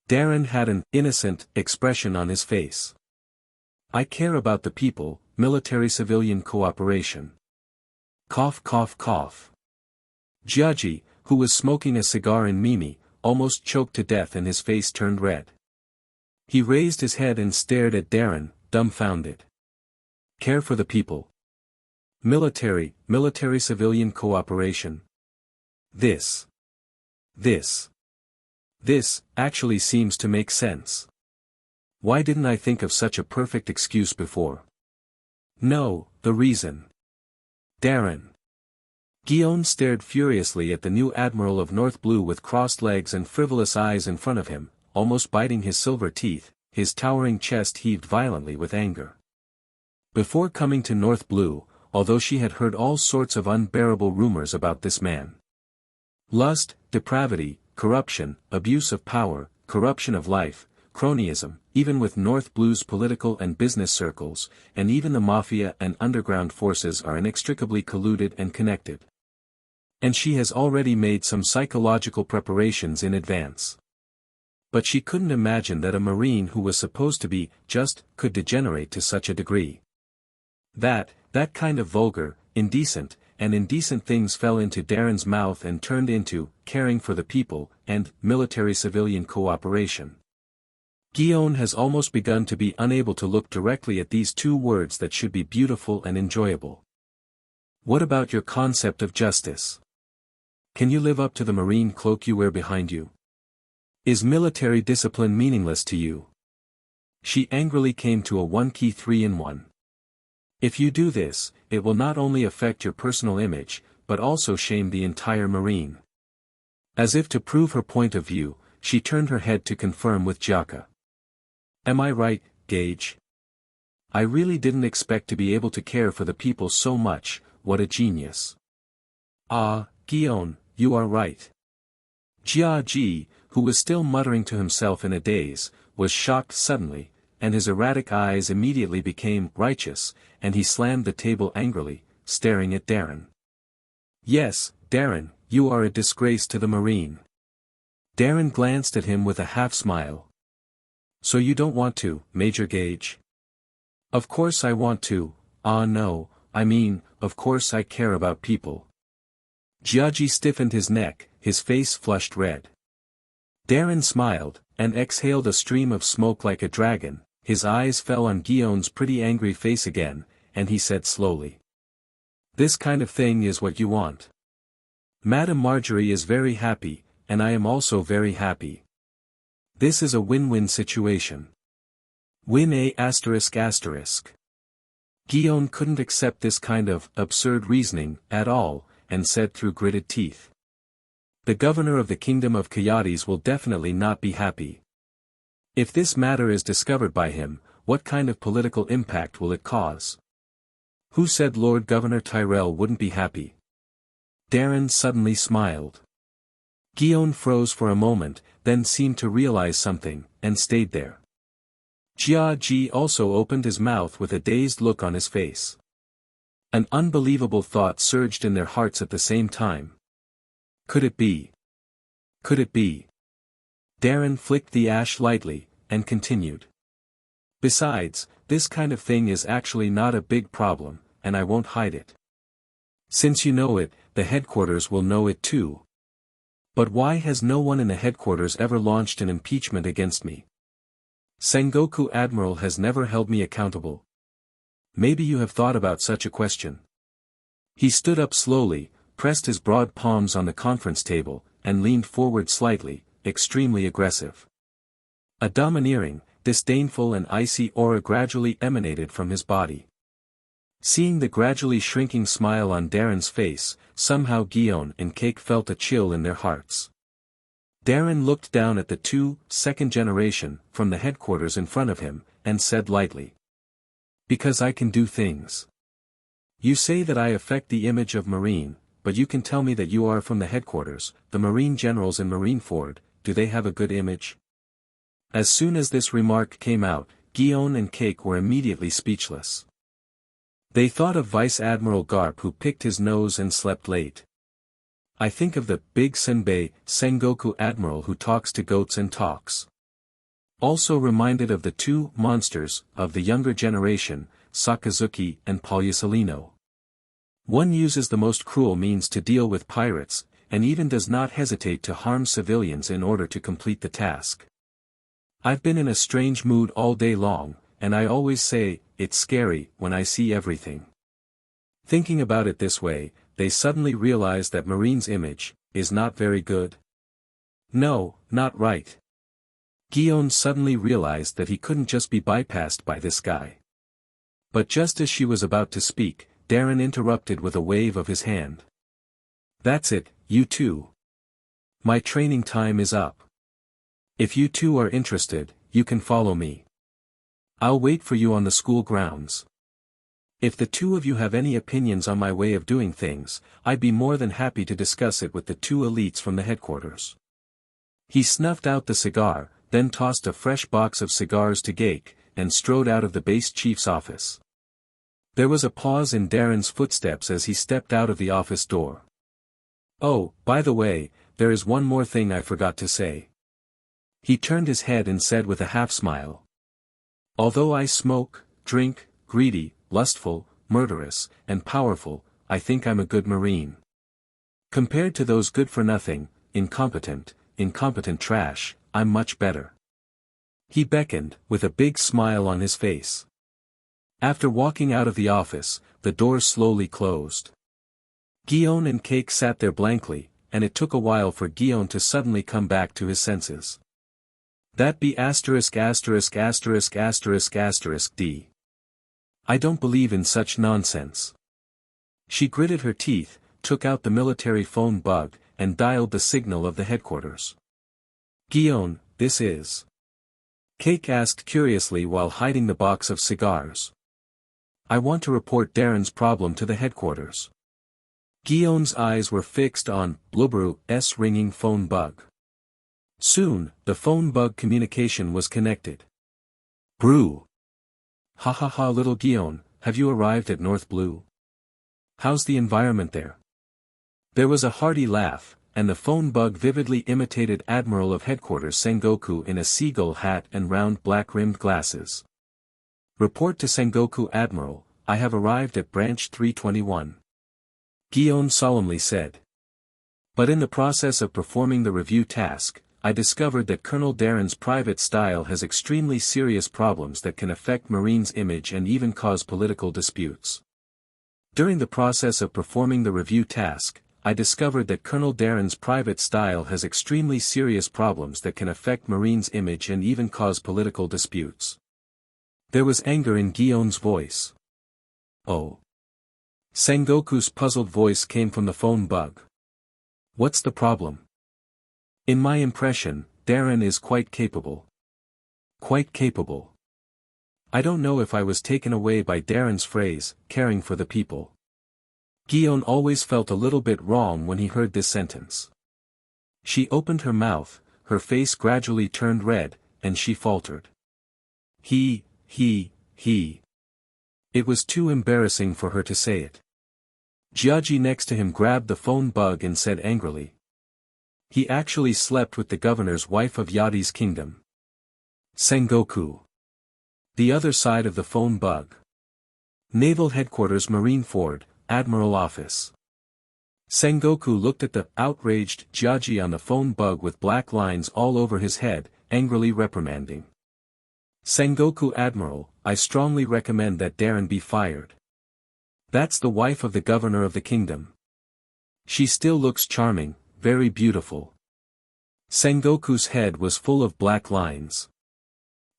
Darren had an innocent expression on his face. I care about the people, military-civilian cooperation. Cough cough cough. Jiaji, who was smoking a cigar in Mimi, almost choked to death and his face turned red. He raised his head and stared at Darren, dumbfounded. Care for the people. Military-civilian cooperation. This actually seems to make sense. Why didn't I think of such a perfect excuse before? No, the reason. Darren. Guillaume stared furiously at the new Admiral of North Blue with crossed legs and frivolous eyes in front of him, almost biting his silver teeth, his towering chest heaved violently with anger. Before coming to North Blue, although she had heard all sorts of unbearable rumors about this man. Lust, depravity, corruption, abuse of power, corruption of life, cronyism, even with North Blue's political and business circles, and even the mafia and underground forces are inextricably colluded and connected. And she has already made some psychological preparations in advance. But she couldn't imagine that a Marine who was supposed to be just could degenerate to such a degree. That kind of vulgar, indecent things fell into Darren's mouth and turned into caring for the people and military-civilian cooperation. Guillaume has almost begun to be unable to look directly at these two words that should be beautiful and enjoyable. What about your concept of justice? Can you live up to the Marine cloak you wear behind you? Is military discipline meaningless to you? She angrily came to a one-key 3-in-1. If you do this, it will not only affect your personal image, but also shame the entire Marine. As if to prove her point of view, she turned her head to confirm with Jaka. Am I right, Gage? I really didn't expect to be able to care for the people so much, what a genius. Ah, Guillaume, you are right. Jia Ji, who was still muttering to himself in a daze, was shocked suddenly, and his erratic eyes immediately became righteous, and he slammed the table angrily, staring at Darren. Yes, Darren, you are a disgrace to the Marine. Darren glanced at him with a half-smile. So you don't want to, Major Gage? Of course I want to, no, I mean, of course I care about people. Jiaji stiffened his neck, his face flushed red. Darren smiled, and exhaled a stream of smoke like a dragon, his eyes fell on Guillaume's pretty angry face again, and he said slowly. This kind of thing is what you want. Madame Marjorie is very happy, and I am also very happy. This is a win-win situation. Win ****. Guillaume couldn't accept this kind of absurd reasoning at all, and said through gritted teeth. The governor of the Kingdom of Coyotes will definitely not be happy. If this matter is discovered by him, what kind of political impact will it cause? Who said Lord Governor Tyrell wouldn't be happy? Darren suddenly smiled. Guillaume froze for a moment, then seemed to realize something, and stayed there. Jia Ji also opened his mouth with a dazed look on his face. An unbelievable thought surged in their hearts at the same time. Could it be? Could it be? Darren flicked the ash lightly, and continued. Besides, this kind of thing is actually not a big problem, and I won't hide it. Since you know it, the headquarters will know it too. But why has no one in the headquarters ever launched an impeachment against me? Sengoku Admiral has never held me accountable. Maybe you have thought about such a question. He stood up slowly, pressed his broad palms on the conference table, and leaned forward slightly, extremely aggressive. A domineering, disdainful and icy aura gradually emanated from his body. Seeing the gradually shrinking smile on Darren's face, somehow Guillaume and Cake felt a chill in their hearts. Darren looked down at the two, second generation, from the headquarters in front of him, and said lightly. Because I can do things. You say that I affect the image of Marine, but you can tell me that you are from the headquarters, the Marine generals in Marineford, do they have a good image? As soon as this remark came out, Guillaume and Cake were immediately speechless. They thought of Vice Admiral Garp who picked his nose and slept late. I think of the big Senbei, Sengoku Admiral who talks to goats and talks. Also reminded of the two monsters of the younger generation, Sakazuki and Pagliusolino. One uses the most cruel means to deal with pirates, and even does not hesitate to harm civilians in order to complete the task. I've been in a strange mood all day long, and I always say, it's scary when I see everything. Thinking about it this way, they suddenly realized that Marine's image is not very good. No, not right. Guillaume suddenly realized that he couldn't just be bypassed by this guy. But just as she was about to speak, Darren interrupted with a wave of his hand. That's it, you two. My training time is up. If you two are interested, you can follow me. I'll wait for you on the school grounds. If the two of you have any opinions on my way of doing things, I'd be more than happy to discuss it with the two elites from the headquarters. He snuffed out the cigar, then tossed a fresh box of cigars to Gake, and strode out of the base chief's office. There was a pause in Darren's footsteps as he stepped out of the office door. Oh, by the way, there is one more thing I forgot to say. He turned his head and said with a half-smile. Although I smoke, drink, greedy, lustful, murderous, and powerful, I think I'm a good Marine. Compared to those good-for-nothing, incompetent trash, I'm much better. He beckoned, with a big smile on his face. After walking out of the office, the door slowly closed. Guillaume and Cake sat there blankly, and it took a while for Guillaume to suddenly come back to his senses. That be ************* D. I don't believe in such nonsense. She gritted her teeth, took out the military phone bug, and dialed the signal of the headquarters. Guillaume, this is. Cake asked curiously while hiding the box of cigars. I want to report Darren's problem to the headquarters. Guillaume's eyes were fixed on Blubber's ringing phone bug. Soon, the phone bug communication was connected. Brew. Ha ha ha little Guillaume, have you arrived at North Blue? How's the environment there? There was a hearty laugh, and the phone bug vividly imitated Admiral of Headquarters Sengoku in a seagull hat and round black-rimmed glasses. Report to Sengoku Admiral, I have arrived at Branch 321. Guillaume solemnly said. But in the process of performing the review task, I discovered that Colonel Darren's private style has extremely serious problems that can affect Marine's image and even cause political disputes. During the process of performing the review task, I discovered that Colonel Darren's private style has extremely serious problems that can affect Marine's image and even cause political disputes. There was anger in Guillaume's voice. Oh. Sengoku's puzzled voice came from the phone bug. What's the problem? In my impression, Darren is quite capable. Quite capable. I don't know if I was taken away by Darren's phrase, caring for the people. Guillaume always felt a little bit wrong when he heard this sentence. She opened her mouth, her face gradually turned red, and she faltered. He. It was too embarrassing for her to say it. Jiaji next to him grabbed the phone bug and said angrily. He actually slept with the governor's wife of Yadi's kingdom. Sengoku. The other side of the phone bug. Naval Headquarters Marineford, Admiral Office. Sengoku looked at the outraged Jiaji on the phone bug with black lines all over his head, angrily reprimanding. Sengoku Admiral, I strongly recommend that Darren be fired. That's the wife of the governor of the kingdom. She still looks charming, very beautiful. Sengoku's head was full of black lines.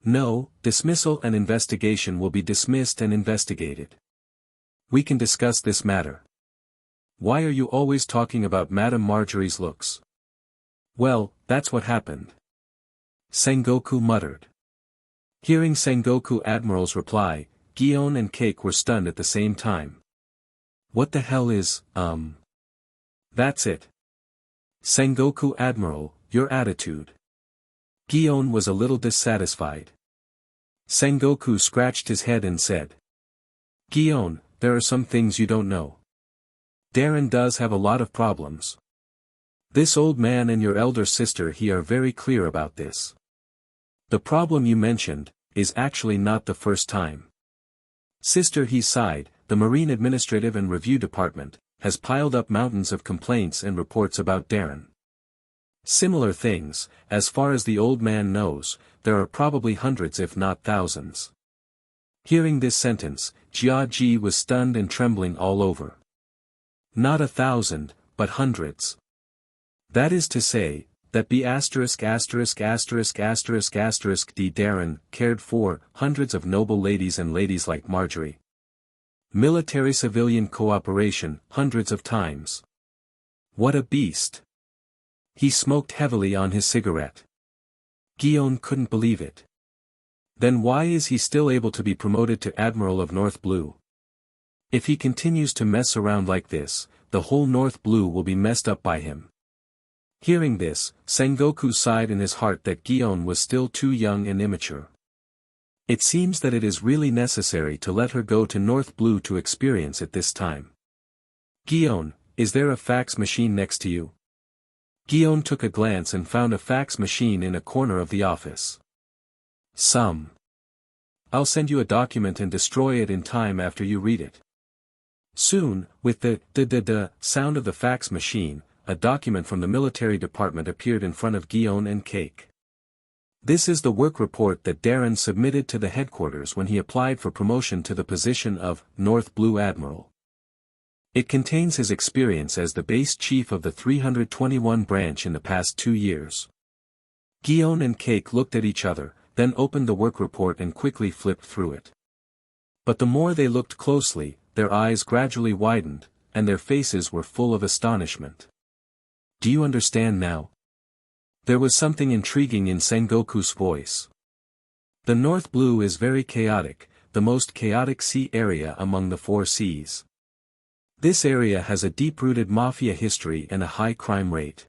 No, dismissal and investigation will be dismissed and investigated. We can discuss this matter. Why are you always talking about Madame Marjorie's looks? Well, that's what happened. Sengoku muttered. Hearing Sengoku Admiral's reply, Gion and Cake were stunned at the same time. What the hell is, That's it. Sengoku Admiral, your attitude. Gion was a little dissatisfied. Sengoku scratched his head and said. Gion, there are some things you don't know. Darren does have a lot of problems. This old man and your elder sister he are very clear about this. The problem you mentioned, is actually not the first time. Sister he sighed, the Marine Administrative and Review Department, has piled up mountains of complaints and reports about Darren. Similar things, as far as the old man knows, there are probably hundreds if not thousands. Hearing this sentence, Jia Ji was stunned and trembling all over. Not 1,000, but hundreds. That is to say, that B************************** D. Darren cared for hundreds of noble ladies and ladies like Marjorie. Military-civilian cooperation hundreds of times. What a beast. He smoked heavily on his cigarette. Gion couldn't believe it. Then why is he still able to be promoted to Admiral of North Blue? If he continues to mess around like this, the whole North Blue will be messed up by him. Hearing this, Sengoku sighed in his heart that Gion was still too young and immature. It seems that it is really necessary to let her go to North Blue to experience it this time. Gion, is there a fax machine next to you? Gion took a glance and found a fax machine in a corner of the office. Some. I'll send you a document and destroy it in time after you read it. Soon, with the sound of the fax machine, a document from the military department appeared in front of Gion and Cake. This is the work report that Darren submitted to the headquarters when he applied for promotion to the position of North Blue Admiral. It contains his experience as the base chief of the 321 branch in the past 2 years. Gion and Cake looked at each other, then opened the work report and quickly flipped through it. But the more they looked closely, their eyes gradually widened, and their faces were full of astonishment. Do you understand now? There was something intriguing in Sengoku's voice. The North Blue is very chaotic, the most chaotic sea area among the 4 seas. This area has a deep-rooted mafia history and a high crime rate.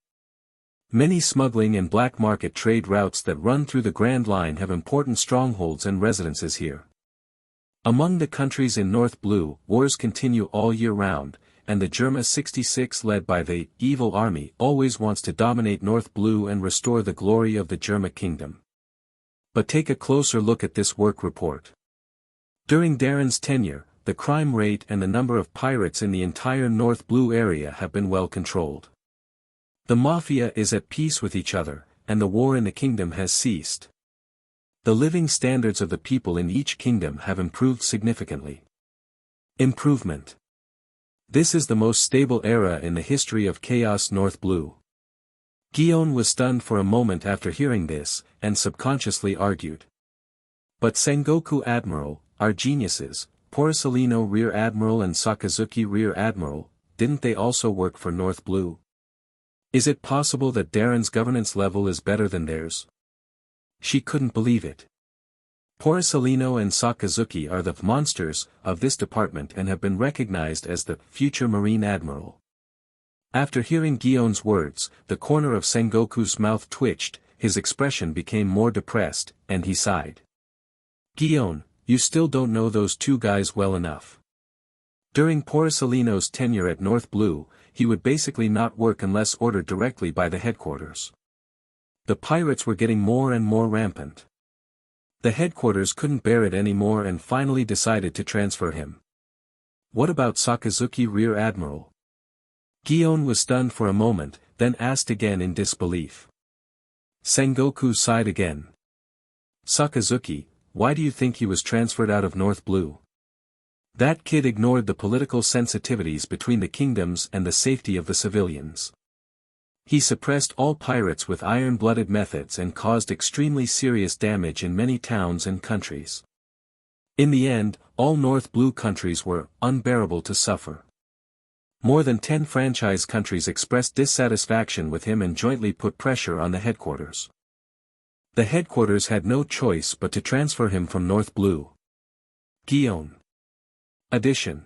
Many smuggling and black market trade routes that run through the Grand Line have important strongholds and residences here. Among the countries in North Blue, wars continue all year round, and the Germa 66 led by the Evil Army always wants to dominate North Blue and restore the glory of the Germa Kingdom. But take a closer look at this work report. During Darren's tenure, the crime rate and the number of pirates in the entire North Blue area have been well controlled. The Mafia is at peace with each other, and the war in the kingdom has ceased. The living standards of the people in each kingdom have improved significantly. Improvement. This is the most stable era in the history of Chaos North Blue. Gion was stunned for a moment after hearing this, and subconsciously argued. But Sengoku Admiral, our geniuses, Porcellino Rear Admiral and Sakazuki Rear Admiral, didn't they also work for North Blue? Is it possible that Darren's governance level is better than theirs? She couldn't believe it. Porcellino and Sakazuki are the monsters of this department and have been recognized as the future Marine Admiral. After hearing Gion's words, the corner of Sengoku's mouth twitched, his expression became more depressed, and he sighed. Gion, you still don't know those 2 guys well enough. During Porcellino's tenure at North Blue, he would basically not work unless ordered directly by the headquarters. The pirates were getting more and more rampant. The headquarters couldn't bear it anymore and finally decided to transfer him. What about Sakazuki Rear Admiral? Gion was stunned for a moment, then asked again in disbelief. Sengoku sighed again. Sakazuki, why do you think he was transferred out of North Blue? That kid ignored the political sensitivities between the kingdoms and the safety of the civilians. He suppressed all pirates with iron-blooded methods and caused extremely serious damage in many towns and countries. In the end, all North Blue countries were unbearable to suffer. More than 10 franchise countries expressed dissatisfaction with him and jointly put pressure on the headquarters. The headquarters had no choice but to transfer him from North Blue. Gion. Addition.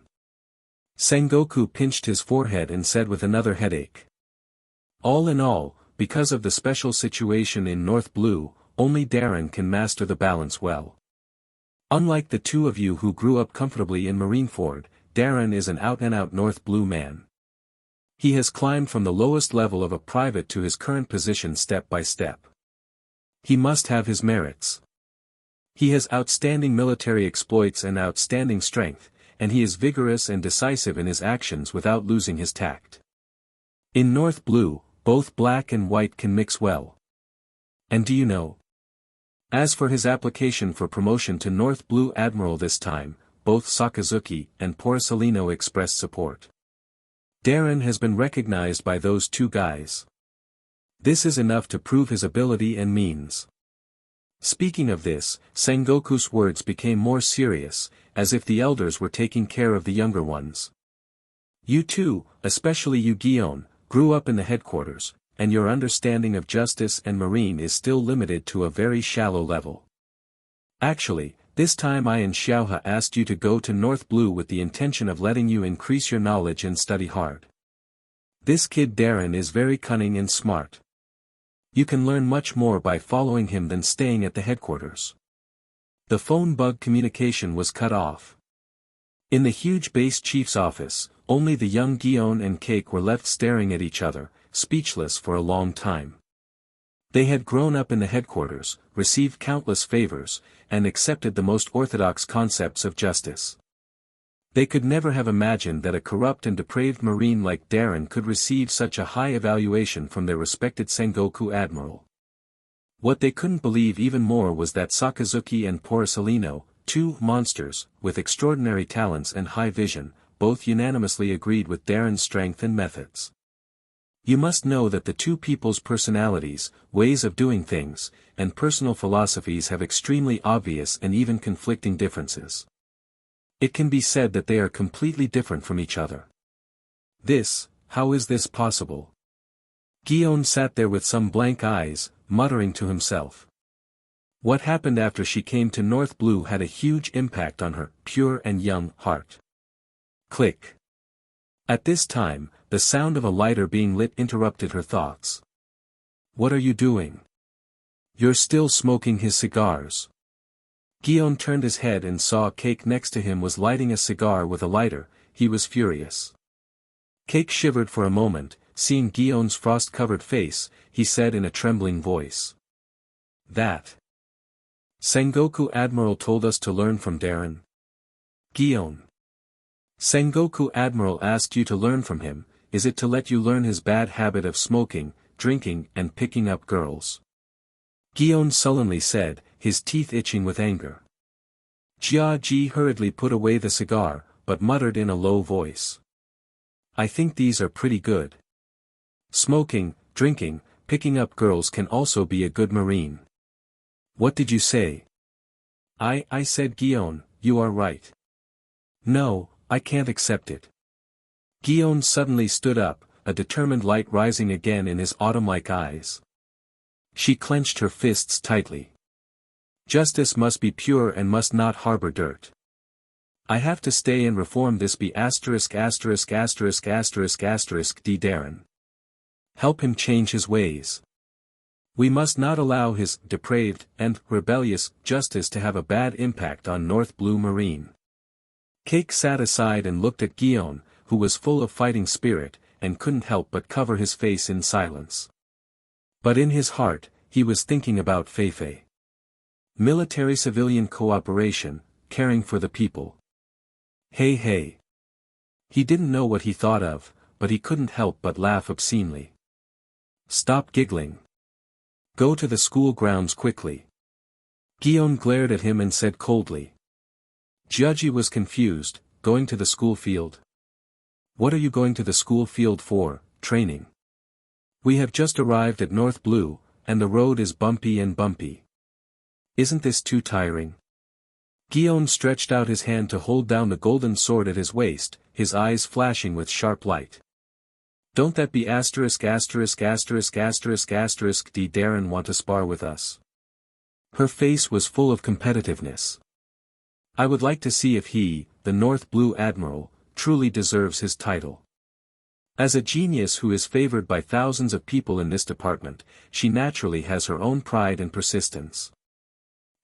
Sengoku pinched his forehead and said with another headache. All in all, because of the special situation in North Blue, only Darren can master the balance well. Unlike the two of you who grew up comfortably in Marineford, Darren is an out-and-out North Blue man. He has climbed from the lowest level of a private to his current position step by step. He must have his merits. He has outstanding military exploits and outstanding strength, and he is vigorous and decisive in his actions without losing his tact. In North Blue, both black and white can mix well. And do you know? As for his application for promotion to North Blue Admiral this time, both Sakazuki and Porcelino expressed support. Darren has been recognized by those two guys. This is enough to prove his ability and means. Speaking of this, Sengoku's words became more serious, as if the elders were taking care of the younger ones. You two, especially you Gion, grew up in the headquarters, and your understanding of justice and marine is still limited to a very shallow level. Actually, this time I and Xiaohe asked you to go to North Blue with the intention of letting you increase your knowledge and study hard. This kid Darren is very cunning and smart. You can learn much more by following him than staying at the headquarters. The phone bug communication was cut off. In the huge base chief's office, only the young Gion and Cake were left staring at each other, speechless for a long time. They had grown up in the headquarters, received countless favors, and accepted the most orthodox concepts of justice. They could never have imagined that a corrupt and depraved marine like Darren could receive such a high evaluation from their respected Sengoku Admiral. What they couldn't believe even more was that Sakazuki and Porcelino, two monsters, with extraordinary talents and high vision, both unanimously agreed with Darren's strength and methods. You must know that the two people's personalities, ways of doing things, and personal philosophies have extremely obvious and even conflicting differences. It can be said that they are completely different from each other. How is this possible? Gion sat there with some blank eyes, muttering to himself. What happened after she came to North Blue had a huge impact on her pure and young heart. Click. At this time, the sound of a lighter being lit interrupted her thoughts. What are you doing? You're still smoking his cigars. Gion turned his head and saw Cake next to him was lighting a cigar with a lighter. He was furious. Cake shivered for a moment, seeing Gion's frost-covered face. He said in a trembling voice. That Sengoku Admiral told us to learn from Darren. Gion. Sengoku Admiral asked you to learn from him. Is it to let you learn his bad habit of smoking, drinking and picking up girls? Gion sullenly said, his teeth itching with anger. Jia Ji hurriedly put away the cigar, but muttered in a low voice. I think these are pretty good. Smoking, drinking, picking up girls can also be a good marine. What did you say? I said Gion, you are right. No, I can't accept it. Gion suddenly stood up, a determined light rising again in his autumn-like eyes. She clenched her fists tightly. Justice must be pure and must not harbor dirt. I have to stay and reform this D. Darren. Help him change his ways. We must not allow his depraved and rebellious justice to have a bad impact on North Blue Marine. Cake sat aside and looked at Gion, who was full of fighting spirit, and couldn't help but cover his face in silence. But in his heart, he was thinking about Feifei. Military-civilian cooperation, caring for the people. Hey. He didn't know what he thought of, but he couldn't help but laugh obscenely. Stop giggling. Go to the school grounds quickly. Gion glared at him and said coldly. Jiaji was confused. Going to the school field? What are you going to the school field for? Training. We have just arrived at North Blue, and the road is bumpy and bumpy. Isn't this too tiring? Guillaume stretched out his hand to hold down the golden sword at his waist, his eyes flashing with sharp light. Don't that be ************* D Darren want to spar with us? Her face was full of competitiveness. I would like to see if he, the North Blue Admiral, truly deserves his title. As a genius who is favored by thousands of people in this department, she naturally has her own pride and persistence.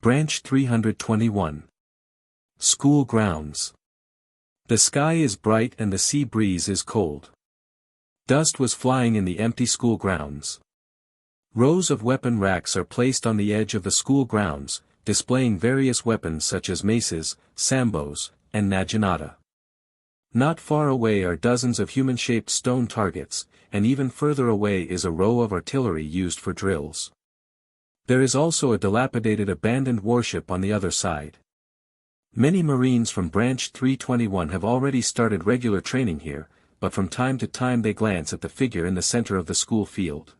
Branch 321. School grounds. The sky is bright and the sea breeze is cold. Dust was flying in the empty school grounds. Rows of weapon racks are placed on the edge of the school grounds, displaying various weapons such as maces, sambos, and naginata. Not far away are dozens of human-shaped stone targets, and even further away is a row of artillery used for drills. There is also a dilapidated abandoned warship on the other side. Many Marines from Branch 321 have already started regular training here, but from time to time they glance at the figure in the center of the school field.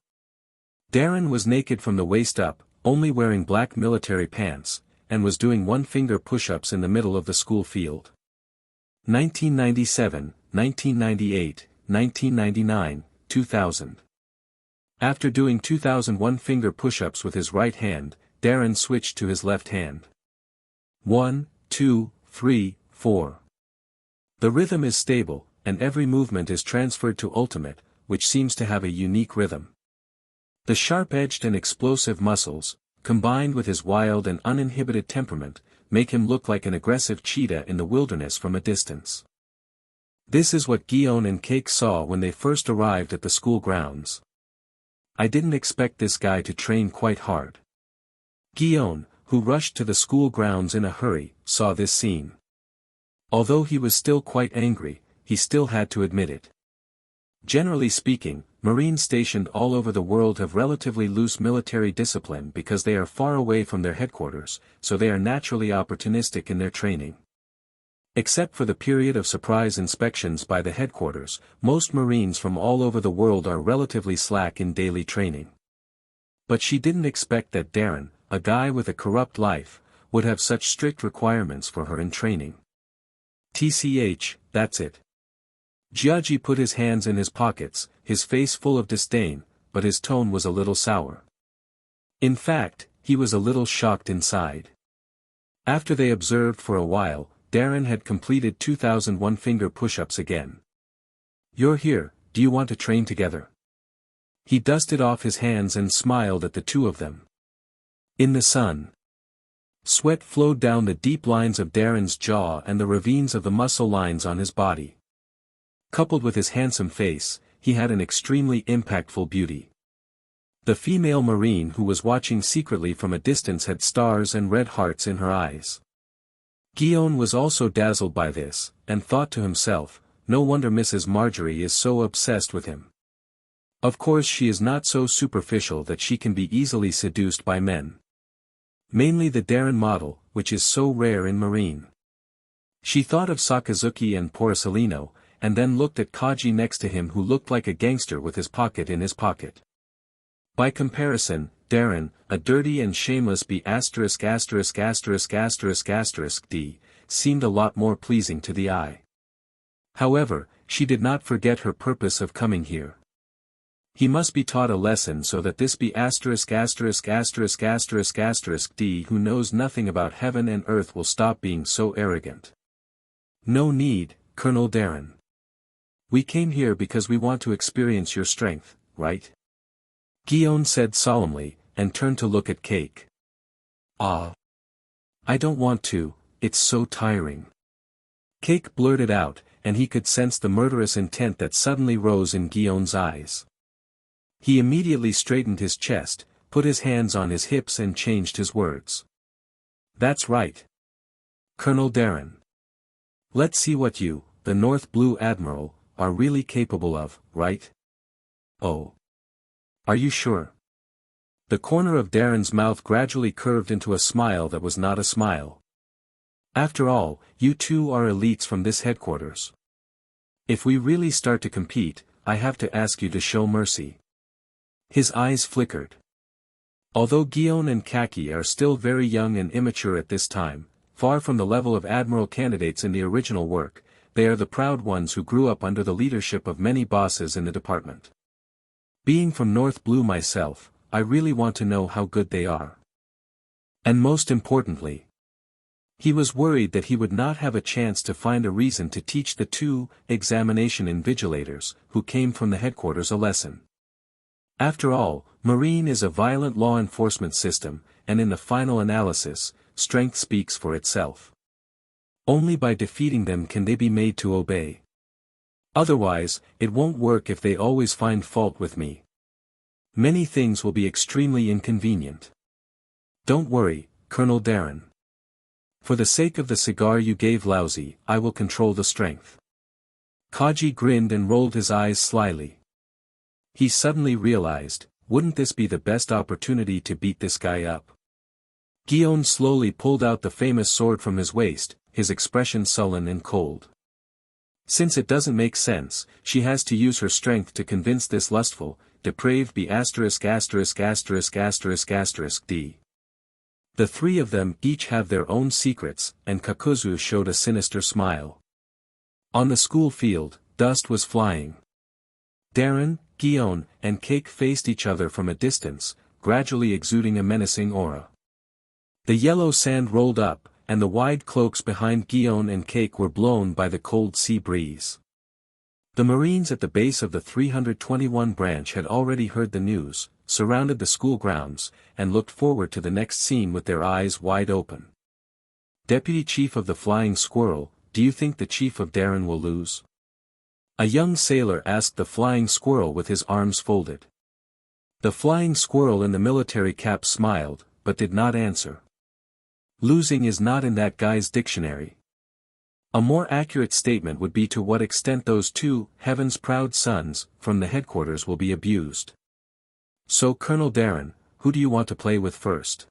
Darren was naked from the waist up, only wearing black military pants, and was doing one-finger push-ups in the middle of the school field. 1997, 1998, 1999, 2000. After doing 2,000 one-finger push-ups with his right hand, Darren switched to his left hand. 1, 2, 3, 4. The rhythm is stable, and every movement is transferred to ultimate, which seems to have a unique rhythm. The sharp-edged and explosive muscles, combined with his wild and uninhibited temperament, make him look like an aggressive cheetah in the wilderness from a distance. This is what Guillaume and Cake saw when they first arrived at the school grounds. I didn't expect this guy to train quite hard. Guillaume, who rushed to the school grounds in a hurry, saw this scene. Although he was still quite angry, he still had to admit it. Generally speaking, Marines stationed all over the world have relatively loose military discipline because they are far away from their headquarters, so they are naturally opportunistic in their training. Except for the period of surprise inspections by the headquarters, most Marines from all over the world are relatively slack in daily training. But she didn't expect that Darren, a guy with a corrupt life, would have such strict requirements for her in training. TCH, that's it. Giaggi put his hands in his pockets, his face full of disdain, but his tone was a little sour. In fact, he was a little shocked inside. After they observed for a while, Darren had completed 2,000 one-finger push-ups again. You're here, do you want to train together? He dusted off his hands and smiled at the two of them. In the sun. Sweat flowed down the deep lines of Darren's jaw and the ravines of the muscle lines on his body. Coupled with his handsome face, he had an extremely impactful beauty. The female Marine who was watching secretly from a distance had stars and red hearts in her eyes. Guillaume was also dazzled by this, and thought to himself, no wonder Mrs. Marjorie is so obsessed with him. Of course she is not so superficial that she can be easily seduced by men. Mainly the Darren model, which is so rare in Marine. She thought of Sakazuki and Porcelino, and then looked at Kaji next to him who looked like a gangster with his pocket in his pocket. By comparison, Darren, a dirty and shameless B******************, seemed a lot more pleasing to the eye. However, she did not forget her purpose of coming here. He must be taught a lesson so that this B****************** who knows nothing about heaven and earth will stop being so arrogant. No need, Colonel Darren. We came here because we want to experience your strength, right? Guillaume said solemnly, and turned to look at Cake. Ah. I don't want to, it's so tiring. Cake blurted out, and he could sense the murderous intent that suddenly rose in Guillaume's eyes. He immediately straightened his chest, put his hands on his hips and changed his words. That's right. Colonel Darren. Let's see what you, the North Blue Admiral, are really capable of, right? Oh. Are you sure? The corner of Darren's mouth gradually curved into a smile that was not a smile. After all, you two are elites from this headquarters. If we really start to compete, I have to ask you to show mercy. His eyes flickered. Although Guion and Kaki are still very young and immature at this time, far from the level of admiral candidates in the original work, they are the proud ones who grew up under the leadership of many bosses in the department. Being from North Blue myself, I really want to know how good they are. And most importantly, he was worried that he would not have a chance to find a reason to teach the two examination invigilators who came from the headquarters a lesson. After all, Marine is a violent law enforcement system, and in the final analysis, strength speaks for itself. Only by defeating them can they be made to obey. Otherwise, it won't work if they always find fault with me. Many things will be extremely inconvenient. Don't worry, Colonel Darren. For the sake of the cigar you gave Lousy, I will control the strength. Kaji grinned and rolled his eyes slyly. He suddenly realized, wouldn't this be the best opportunity to beat this guy up? Guion slowly pulled out the famous sword from his waist, his expression sullen and cold. Since it doesn't make sense, she has to use her strength to convince this lustful, depraved be ***************************** D. The three of them each have their own secrets, and Kakuzu showed a sinister smile. On the school field, dust was flying. Darren, Guion, and Cake faced each other from a distance, gradually exuding a menacing aura. The yellow sand rolled up, and the wide cloaks behind Guion and Cake were blown by the cold sea breeze. The Marines at the base of the 321 branch had already heard the news, surrounded the school grounds, and looked forward to the next scene with their eyes wide open. Deputy Chief of the Flying Squirrel, do you think the Chief of Darren will lose? A young sailor asked the Flying Squirrel with his arms folded. The Flying Squirrel in the military cap smiled, but did not answer. Losing is not in that guy's dictionary. A more accurate statement would be to what extent those two, heaven's proud sons, from the headquarters will be abused. So Colonel Darren, who do you want to play with first?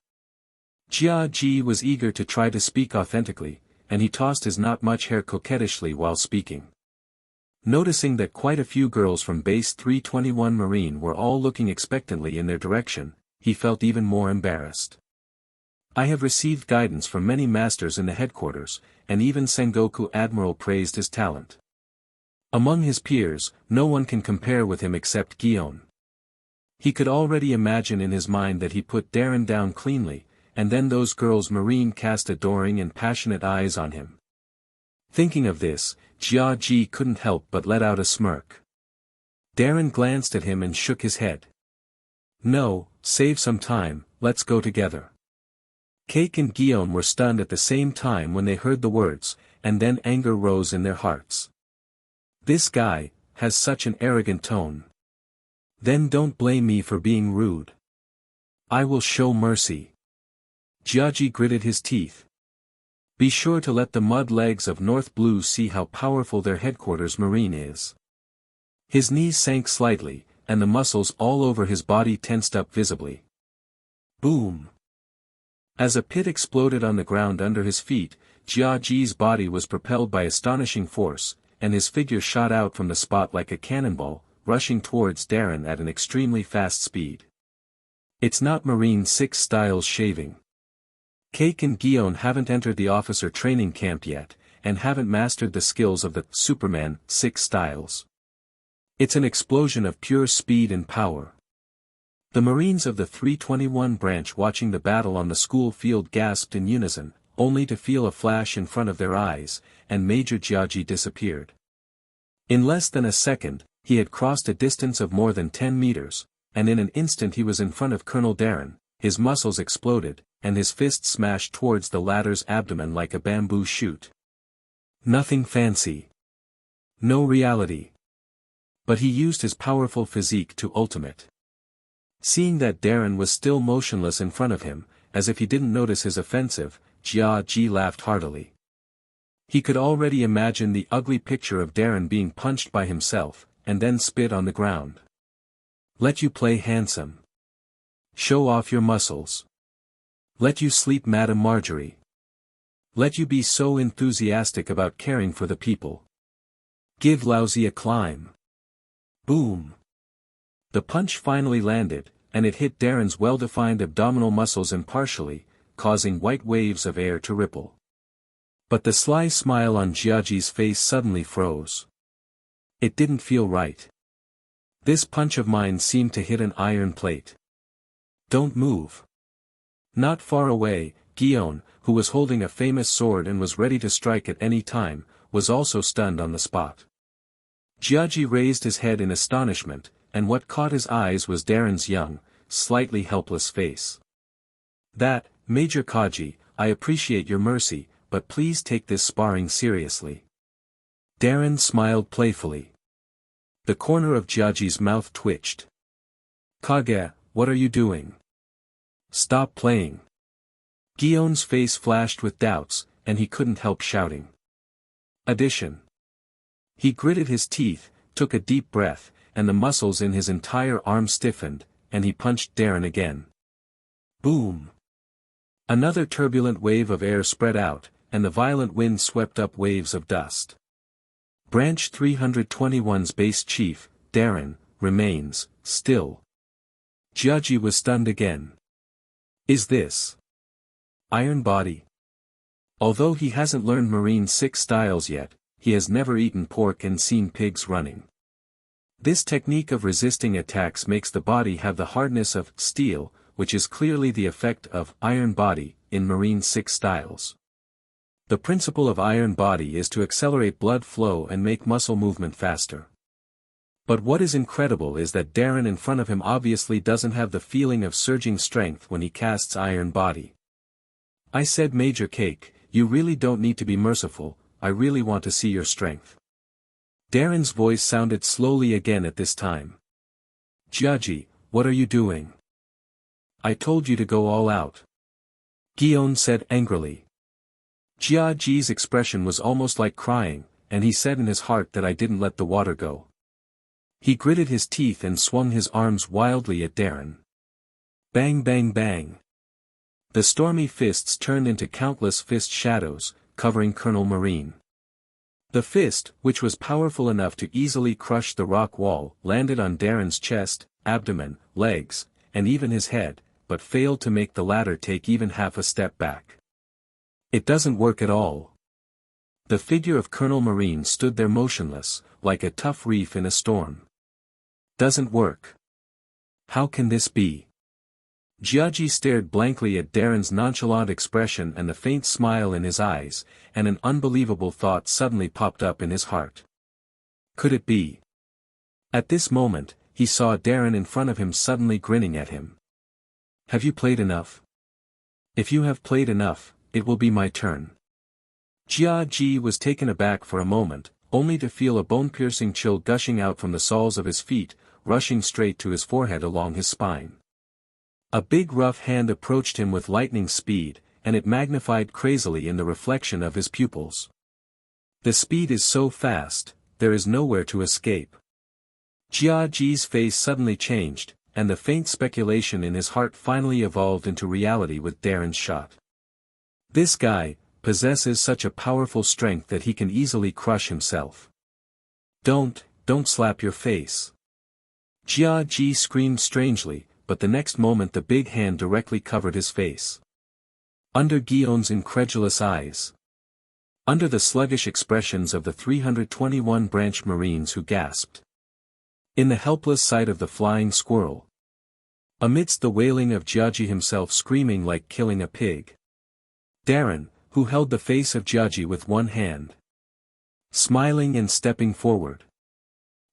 Jia Ji was eager to try to speak authentically, and he tossed his not much hair coquettishly while speaking. Noticing that quite a few girls from Base 321 Marine were all looking expectantly in their direction, he felt even more embarrassed. I have received guidance from many masters in the headquarters, and even Sengoku Admiral praised his talent. Among his peers, no one can compare with him except Guion. He could already imagine in his mind that he put Darren down cleanly, and then those girls Marine cast adoring and passionate eyes on him. Thinking of this, Jia Ji couldn't help but let out a smirk. Darren glanced at him and shook his head. No, save some time, let's go together. Cake and Guion were stunned at the same time when they heard the words, and then anger rose in their hearts. This guy has such an arrogant tone. Then don't blame me for being rude. I will show mercy. Jiaji gritted his teeth. Be sure to let the mud legs of North Blue see how powerful their headquarters Marine is. His knees sank slightly, and the muscles all over his body tensed up visibly. Boom! As a pit exploded on the ground under his feet, Jia Ji's body was propelled by astonishing force, and his figure shot out from the spot like a cannonball, rushing towards Darren at an extremely fast speed. It's not Marine 6 styles shaving. Cake and Guion haven't entered the officer training camp yet, and haven't mastered the skills of the Superman 6 styles. It's an explosion of pure speed and power. The Marines of the 321 branch watching the battle on the school field gasped in unison, only to feel a flash in front of their eyes, and Major Jiaji disappeared. In less than a second, he had crossed a distance of more than 10 meters, and in an instant he was in front of Colonel Darren. His muscles exploded, and his fist smashed towards the latter's abdomen like a bamboo shoot. Nothing fancy. No reality. But he used his powerful physique to ultimate. Seeing that Darren was still motionless in front of him, as if he didn't notice his offensive, Jia Ji laughed heartily. He could already imagine the ugly picture of Darren being punched by himself, and then spit on the ground. Let you play handsome. Show off your muscles. Let you sleep Madame Marjorie. Let you be so enthusiastic about caring for the people. Give Lousy a climb. Boom. The punch finally landed, and it hit Darren's well-defined abdominal muscles impartially, causing white waves of air to ripple. But the sly smile on Jiaji's face suddenly froze. It didn't feel right. This punch of mine seemed to hit an iron plate. Don't move. Not far away, Guillaume, who was holding a famous sword and was ready to strike at any time, was also stunned on the spot. Jiaji raised his head in astonishment, and what caught his eyes was Darren's young, slightly helpless face. That, Major Kaji, I appreciate your mercy, but please take this sparring seriously. Darren smiled playfully. The corner of Jiaji's mouth twitched. Kage, what are you doing? Stop playing. Guillaume's face flashed with doubts, and he couldn't help shouting. Addition. He gritted his teeth, took a deep breath, and the muscles in his entire arm stiffened, and he punched Darren again. Boom! Another turbulent wave of air spread out, and the violent wind swept up waves of dust. Branch 321's base chief, Darren, remains, still. Jiaji was stunned again. Is this Iron Body? Although he hasn't learned Marine 6 styles yet, he has never eaten pork and seen pigs running. This technique of resisting attacks makes the body have the hardness of steel, which is clearly the effect of Iron Body in Marine 6 styles. The principle of Iron Body is to accelerate blood flow and make muscle movement faster. But what is incredible is that Darren in front of him obviously doesn't have the feeling of surging strength when he casts Iron Body. I said, Major Cake, you really don't need to be merciful, I really want to see your strength. Darren's voice sounded slowly again at this time. Jiaji, what are you doing? I told you to go all out. Guillaume said angrily. Jiaji's expression was almost like crying, and he said in his heart that I didn't let the water go. He gritted his teeth and swung his arms wildly at Darren. Bang bang bang. The stormy fists turned into countless fist shadows, covering Colonel Marine. The fist, which was powerful enough to easily crush the rock wall, landed on Darren's chest, abdomen, legs, and even his head, but failed to make the latter take even half a step back. It doesn't work at all. The figure of Colonel Marine stood there motionless, like a tough reef in a storm. Doesn't work. How can this be? Jiaji stared blankly at Darren's nonchalant expression and the faint smile in his eyes, and an unbelievable thought suddenly popped up in his heart. Could it be? At this moment, he saw Darren in front of him suddenly grinning at him. Have you played enough? If you have played enough, it will be my turn. Jiaji was taken aback for a moment, only to feel a bone-piercing chill gushing out from the soles of his feet, rushing straight to his forehead along his spine. A big rough hand approached him with lightning speed, and it magnified crazily in the reflection of his pupils. The speed is so fast, there is nowhere to escape. Jiaji's face suddenly changed, and the faint speculation in his heart finally evolved into reality with Darren's shot. This guy possesses such a powerful strength that he can easily crush himself. Don't slap your face. Jiaji screamed strangely, but the next moment the big hand directly covered his face. Under Guillaume's incredulous eyes. Under the sluggish expressions of the 321 branch Marines who gasped. In the helpless sight of the flying squirrel. Amidst the wailing of Jiaji himself screaming like killing a pig. Darren, who held the face of Jiaji with one hand. Smiling and stepping forward.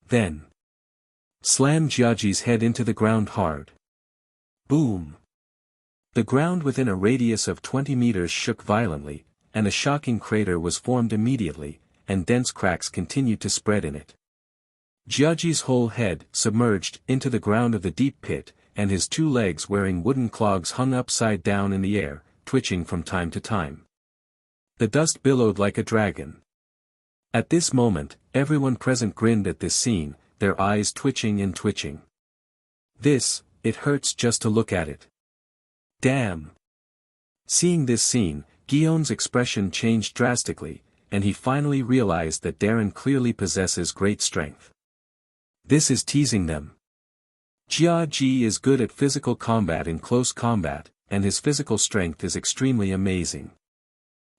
Then. Slammed Jiaji's head into the ground hard. Boom. The ground within a radius of 20 meters shook violently, and a shocking crater was formed immediately, and dense cracks continued to spread in it. Jiaji's whole head submerged into the ground of the deep pit, and his 2 legs wearing wooden clogs hung upside down in the air, twitching from time to time. The dust billowed like a dragon. At this moment, everyone present grinned at this scene, their eyes twitching and twitching. It hurts just to look at it. Damn. Seeing this scene, Guillaume's expression changed drastically, and he finally realized that Darren clearly possesses great strength. This is teasing them. Jia Ji is good at physical combat in close combat, and his physical strength is extremely amazing.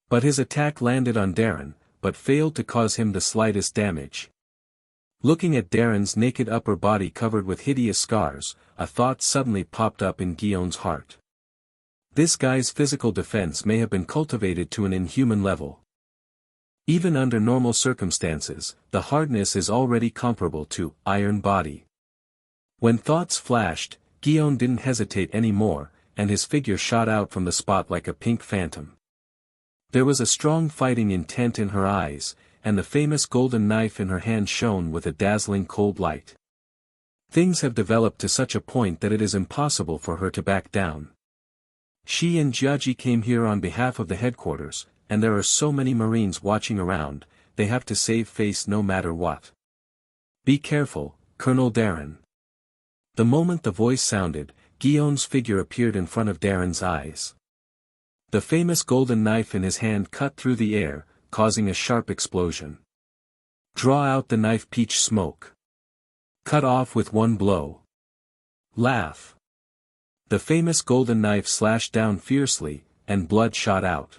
But his attack landed on Darren, but failed to cause him the slightest damage. Looking at Darren's naked upper body covered with hideous scars, a thought suddenly popped up in Guillaume's heart. This guy's physical defense may have been cultivated to an inhuman level. Even under normal circumstances, the hardness is already comparable to iron body. When thoughts flashed, Guillaume didn't hesitate anymore, and his figure shot out from the spot like a pink phantom. There was a strong fighting intent in her eyes, and the famous golden knife in her hand shone with a dazzling cold light. Things have developed to such a point that it is impossible for her to back down. She and Jiaji came here on behalf of the headquarters, and there are so many Marines watching around, they have to save face no matter what. Be careful, Colonel Darren. The moment the voice sounded, Guillaume's figure appeared in front of Darren's eyes. The famous golden knife in his hand cut through the air, causing a sharp explosion. Draw out the knife, peach smoke. Cut off with one blow. Laugh. The famous golden knife slashed down fiercely, and blood shot out.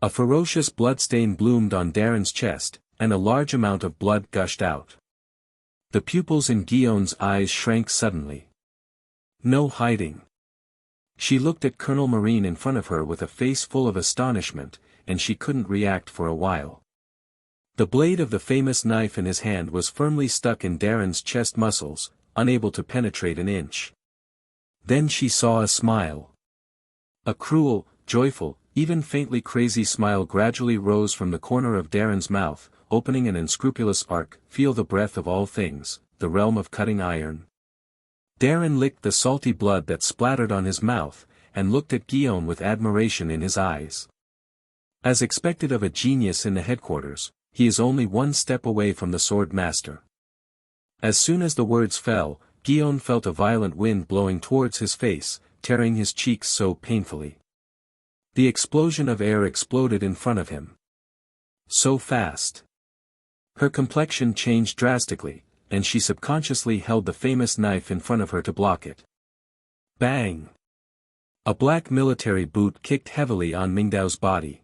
A ferocious bloodstain bloomed on Darren's chest, and a large amount of blood gushed out. The pupils in Guillaume's eyes shrank suddenly. No hiding. She looked at Colonel Marine in front of her with a face full of astonishment, and she couldn't react for a while. The blade of the famous knife in his hand was firmly stuck in Darren's chest muscles, unable to penetrate an inch. Then she saw a smile. A cruel, joyful, even faintly crazy smile gradually rose from the corner of Darren's mouth, opening an unscrupulous arc. Feel the breath of all things, the realm of cutting iron. Darren licked the salty blood that splattered on his mouth, and looked at Guillaume with admiration in his eyes. As expected of a genius in the headquarters, he is only one step away from the sword master. As soon as the words fell, Guillaume felt a violent wind blowing towards his face, tearing his cheeks so painfully. The explosion of air exploded in front of him. So fast. Her complexion changed drastically, and she subconsciously held the famous knife in front of her to block it. Bang! A black military boot kicked heavily on Mingdao's body.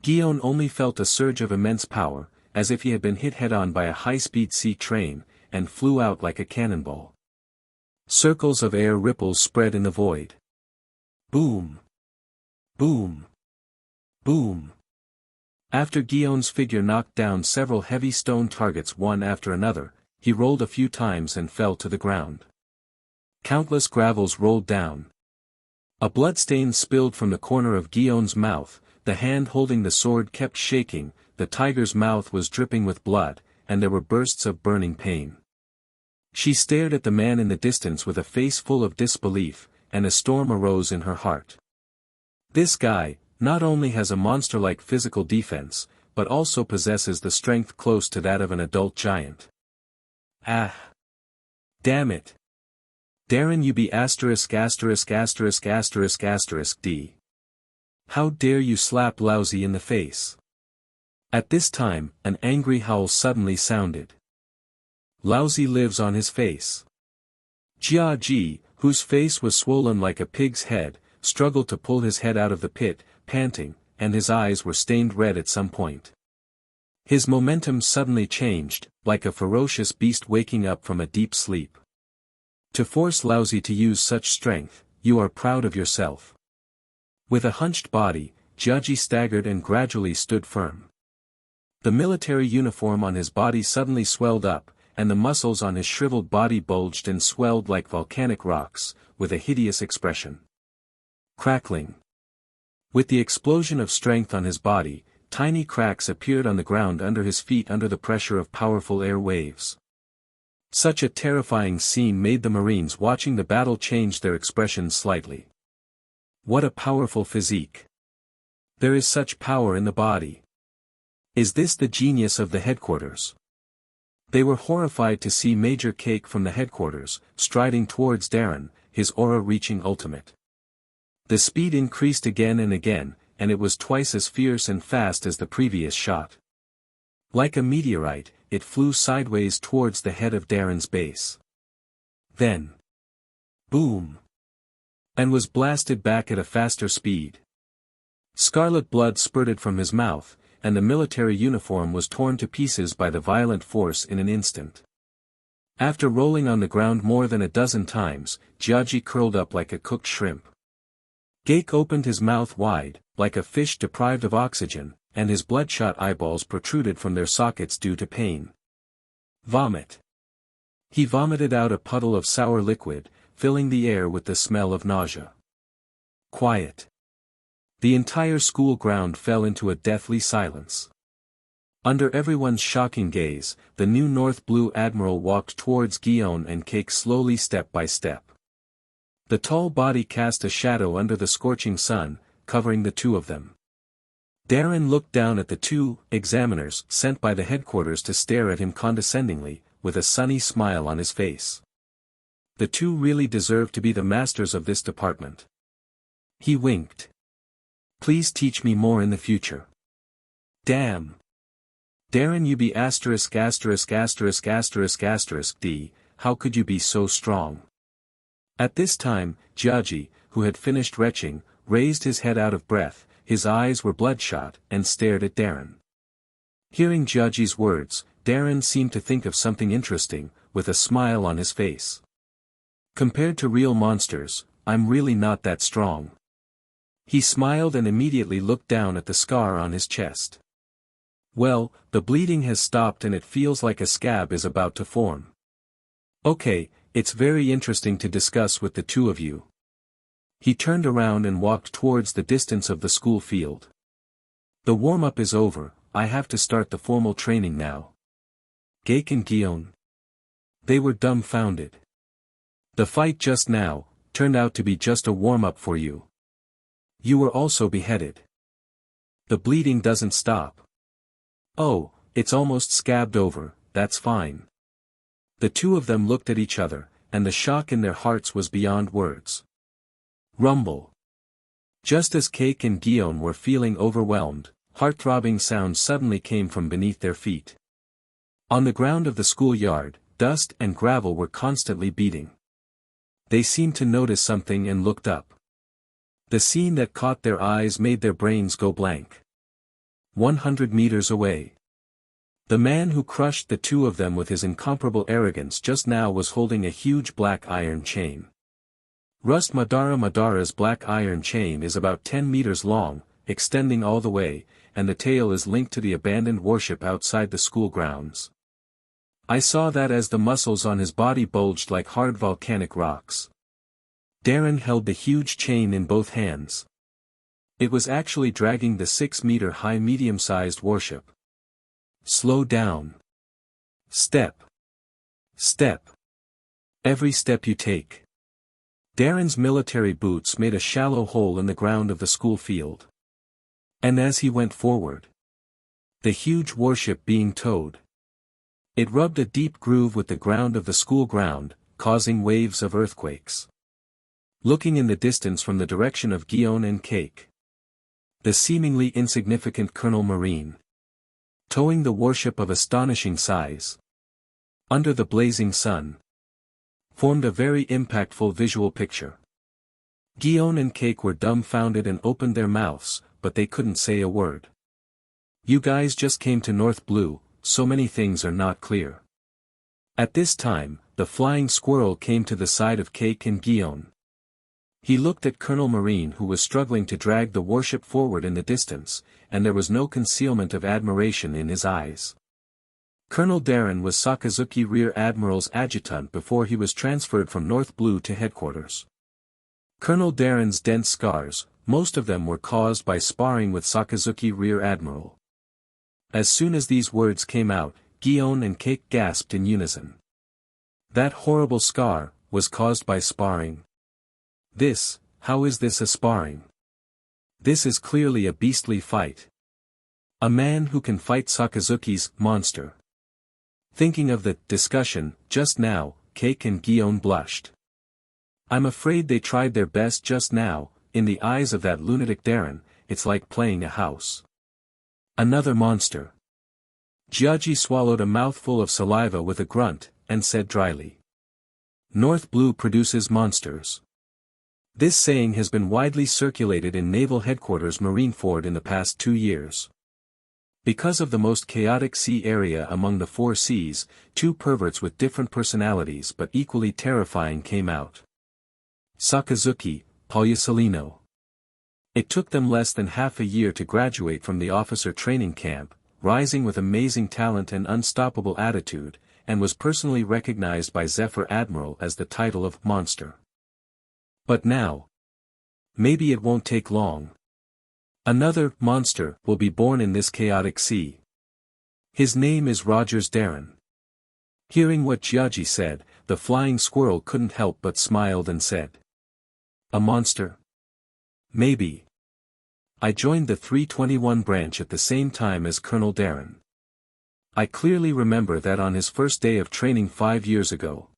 Guillaume only felt a surge of immense power, as if he had been hit head-on by a high-speed sea train, and flew out like a cannonball. Circles of air ripples spread in the void. Boom! Boom! Boom! After Guillaume's figure knocked down several heavy stone targets one after another, he rolled a few times and fell to the ground. Countless gravels rolled down. A bloodstain spilled from the corner of Guillaume's mouth, the hand holding the sword kept shaking, the tiger's mouth was dripping with blood, and there were bursts of burning pain. She stared at the man in the distance with a face full of disbelief, and a storm arose in her heart. This guy, not only has a monster-like physical defense, but also possesses the strength close to that of an adult giant. Ah! Damn it! Darren, you be ********D. How dare you slap Lousy in the face? At this time, an angry howl suddenly sounded. Lousy lives on his face. Jia Ji, whose face was swollen like a pig's head, struggled to pull his head out of the pit, panting, and his eyes were stained red at some point. His momentum suddenly changed, like a ferocious beast waking up from a deep sleep. To force Lousy to use such strength, you are proud of yourself. With a hunched body, Jiaji staggered and gradually stood firm. The military uniform on his body suddenly swelled up, and the muscles on his shriveled body bulged and swelled like volcanic rocks, with a hideous expression. Crackling. With the explosion of strength on his body, tiny cracks appeared on the ground under his feet under the pressure of powerful air waves. Such a terrifying scene made the Marines watching the battle change their expressions slightly. What a powerful physique. There is such power in the body. Is this the genius of the headquarters? They were horrified to see Major Cake from the headquarters, striding towards Darren, his aura reaching ultimate. The speed increased again and again, and it was twice as fierce and fast as the previous shot. Like a meteorite, it flew sideways towards the head of Darren's base. then boom! And was blasted back at a faster speed. Scarlet blood spurted from his mouth, and the military uniform was torn to pieces by the violent force in an instant. After rolling on the ground more than a dozen times, Jiaji curled up like a cooked shrimp. Gake opened his mouth wide, like a fish deprived of oxygen, and his bloodshot eyeballs protruded from their sockets due to pain. Vomit. He vomited out a puddle of sour liquid, filling the air with the smell of nausea. Quiet. The entire school ground fell into a deathly silence. Under everyone's shocking gaze, the new North Blue Admiral walked towards Guillaume and Cake slowly step by step. The tall body cast a shadow under the scorching sun, covering the two of them. Darren looked down at the two examiners sent by the headquarters to stare at him condescendingly, with a sunny smile on his face. The two really deserve to be the masters of this department. He winked. Please teach me more in the future. Damn. Darren, you be asterisk asterisk asterisk asterisk asterisk D, how could you be so strong? At this time, Jiaji, who had finished retching, raised his head out of breath, his eyes were bloodshot, and stared at Darren. Hearing Jiaji's words, Darren seemed to think of something interesting, with a smile on his face. Compared to real monsters, I'm really not that strong. He smiled and immediately looked down at the scar on his chest. Well, the bleeding has stopped and it feels like a scab is about to form. Okay, it's very interesting to discuss with the two of you. He turned around and walked towards the distance of the school field. The warm-up is over, I have to start the formal training now. Gake and Guillaume. They were dumbfounded. The fight just now turned out to be just a warm-up for you. You were also beheaded. The bleeding doesn't stop. Oh, it's almost scabbed over, that's fine. The two of them looked at each other, and the shock in their hearts was beyond words. Rumble. Just as Cake and Guillaume were feeling overwhelmed, heart-throbbing sounds suddenly came from beneath their feet. On the ground of the schoolyard, dust and gravel were constantly beating. They seemed to notice something and looked up. The scene that caught their eyes made their brains go blank. 100 meters away. The man who crushed the two of them with his incomparable arrogance just now was holding a huge black iron chain. Rust Madara's black iron chain is about 10 meters long, extending all the way, and the tail is linked to the abandoned warship outside the school grounds. I saw that as the muscles on his body bulged like hard volcanic rocks. Darren held the huge chain in both hands. It was actually dragging the 6-meter-high medium-sized warship. Slow down. Step. Step. Every step you take. Darren's military boots made a shallow hole in the ground of the school field. And as he went forward, the huge warship being towed, it rubbed a deep groove with the ground of the school ground, causing waves of earthquakes. Looking in the distance from the direction of Guillaume and Cake, the seemingly insignificant Colonel Marine, towing the warship of astonishing size, under the blazing sun, formed a very impactful visual picture. Guillaume and Cake were dumbfounded and opened their mouths, but they couldn't say a word. You guys just came to North Blue, so many things are not clear. At this time, the flying squirrel came to the side of Cake and Guillaume. He looked at Colonel Marine, who was struggling to drag the warship forward in the distance, and there was no concealment of admiration in his eyes. Colonel Darren was Sakazuki Rear Admiral's adjutant before he was transferred from North Blue to headquarters. Colonel Darren's dense scars, most of them were caused by sparring with Sakazuki Rear Admiral. As soon as these words came out, Guillaume and Cake gasped in unison. That horrible scar was caused by sparring. How is this a sparring? This is clearly a beastly fight. A man who can fight Sakazuki's monster. Thinking of the discussion just now, Cake and Guillaume blushed. I'm afraid they tried their best just now. In the eyes of that lunatic Darren, it's like playing a house. Another monster. Jiaji swallowed a mouthful of saliva with a grunt, and said dryly. North Blue produces monsters. This saying has been widely circulated in Naval Headquarters Marineford in the past 2 years. Because of the most chaotic sea area among the 4 seas, 2 perverts with different personalities but equally terrifying came out. Sakazuki, Pagliusolino. It took them less than half a year to graduate from the officer training camp, rising with amazing talent and unstoppable attitude, and was personally recognized by Zephyr Admiral as the title of Monster. But now, maybe it won't take long. Another monster will be born in this chaotic sea. His name is Rogers Darren. Hearing what Jiaji said, the flying squirrel couldn't help but smiled and said, "A monster? Maybe." I joined the 321 branch at the same time as Colonel Darren. I clearly remember that on his first day of training 5 years ago.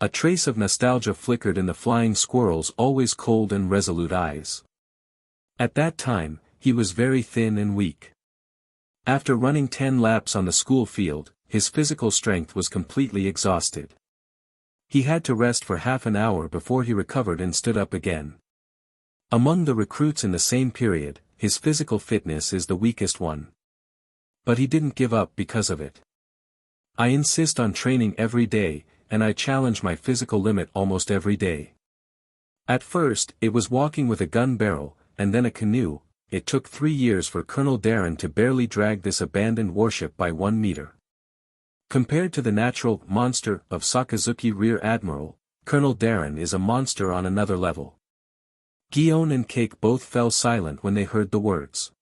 A trace of nostalgia flickered in the flying squirrel's always cold and resolute eyes. At that time, he was very thin and weak. After running 10 laps on the school field, his physical strength was completely exhausted. He had to rest for half an hour before he recovered and stood up again. Among the recruits in the same period, his physical fitness is the weakest one. But he didn't give up because of it. I insist on training every day, and I challenge my physical limit almost every day. At first, it was walking with a gun barrel, and then a canoe. It took 3 years for Colonel Darren to barely drag this abandoned warship by 1 meter. Compared to the natural monster of Sakazuki Rear Admiral, Colonel Darren is a monster on another level. Guion and Cake both fell silent when they heard the words.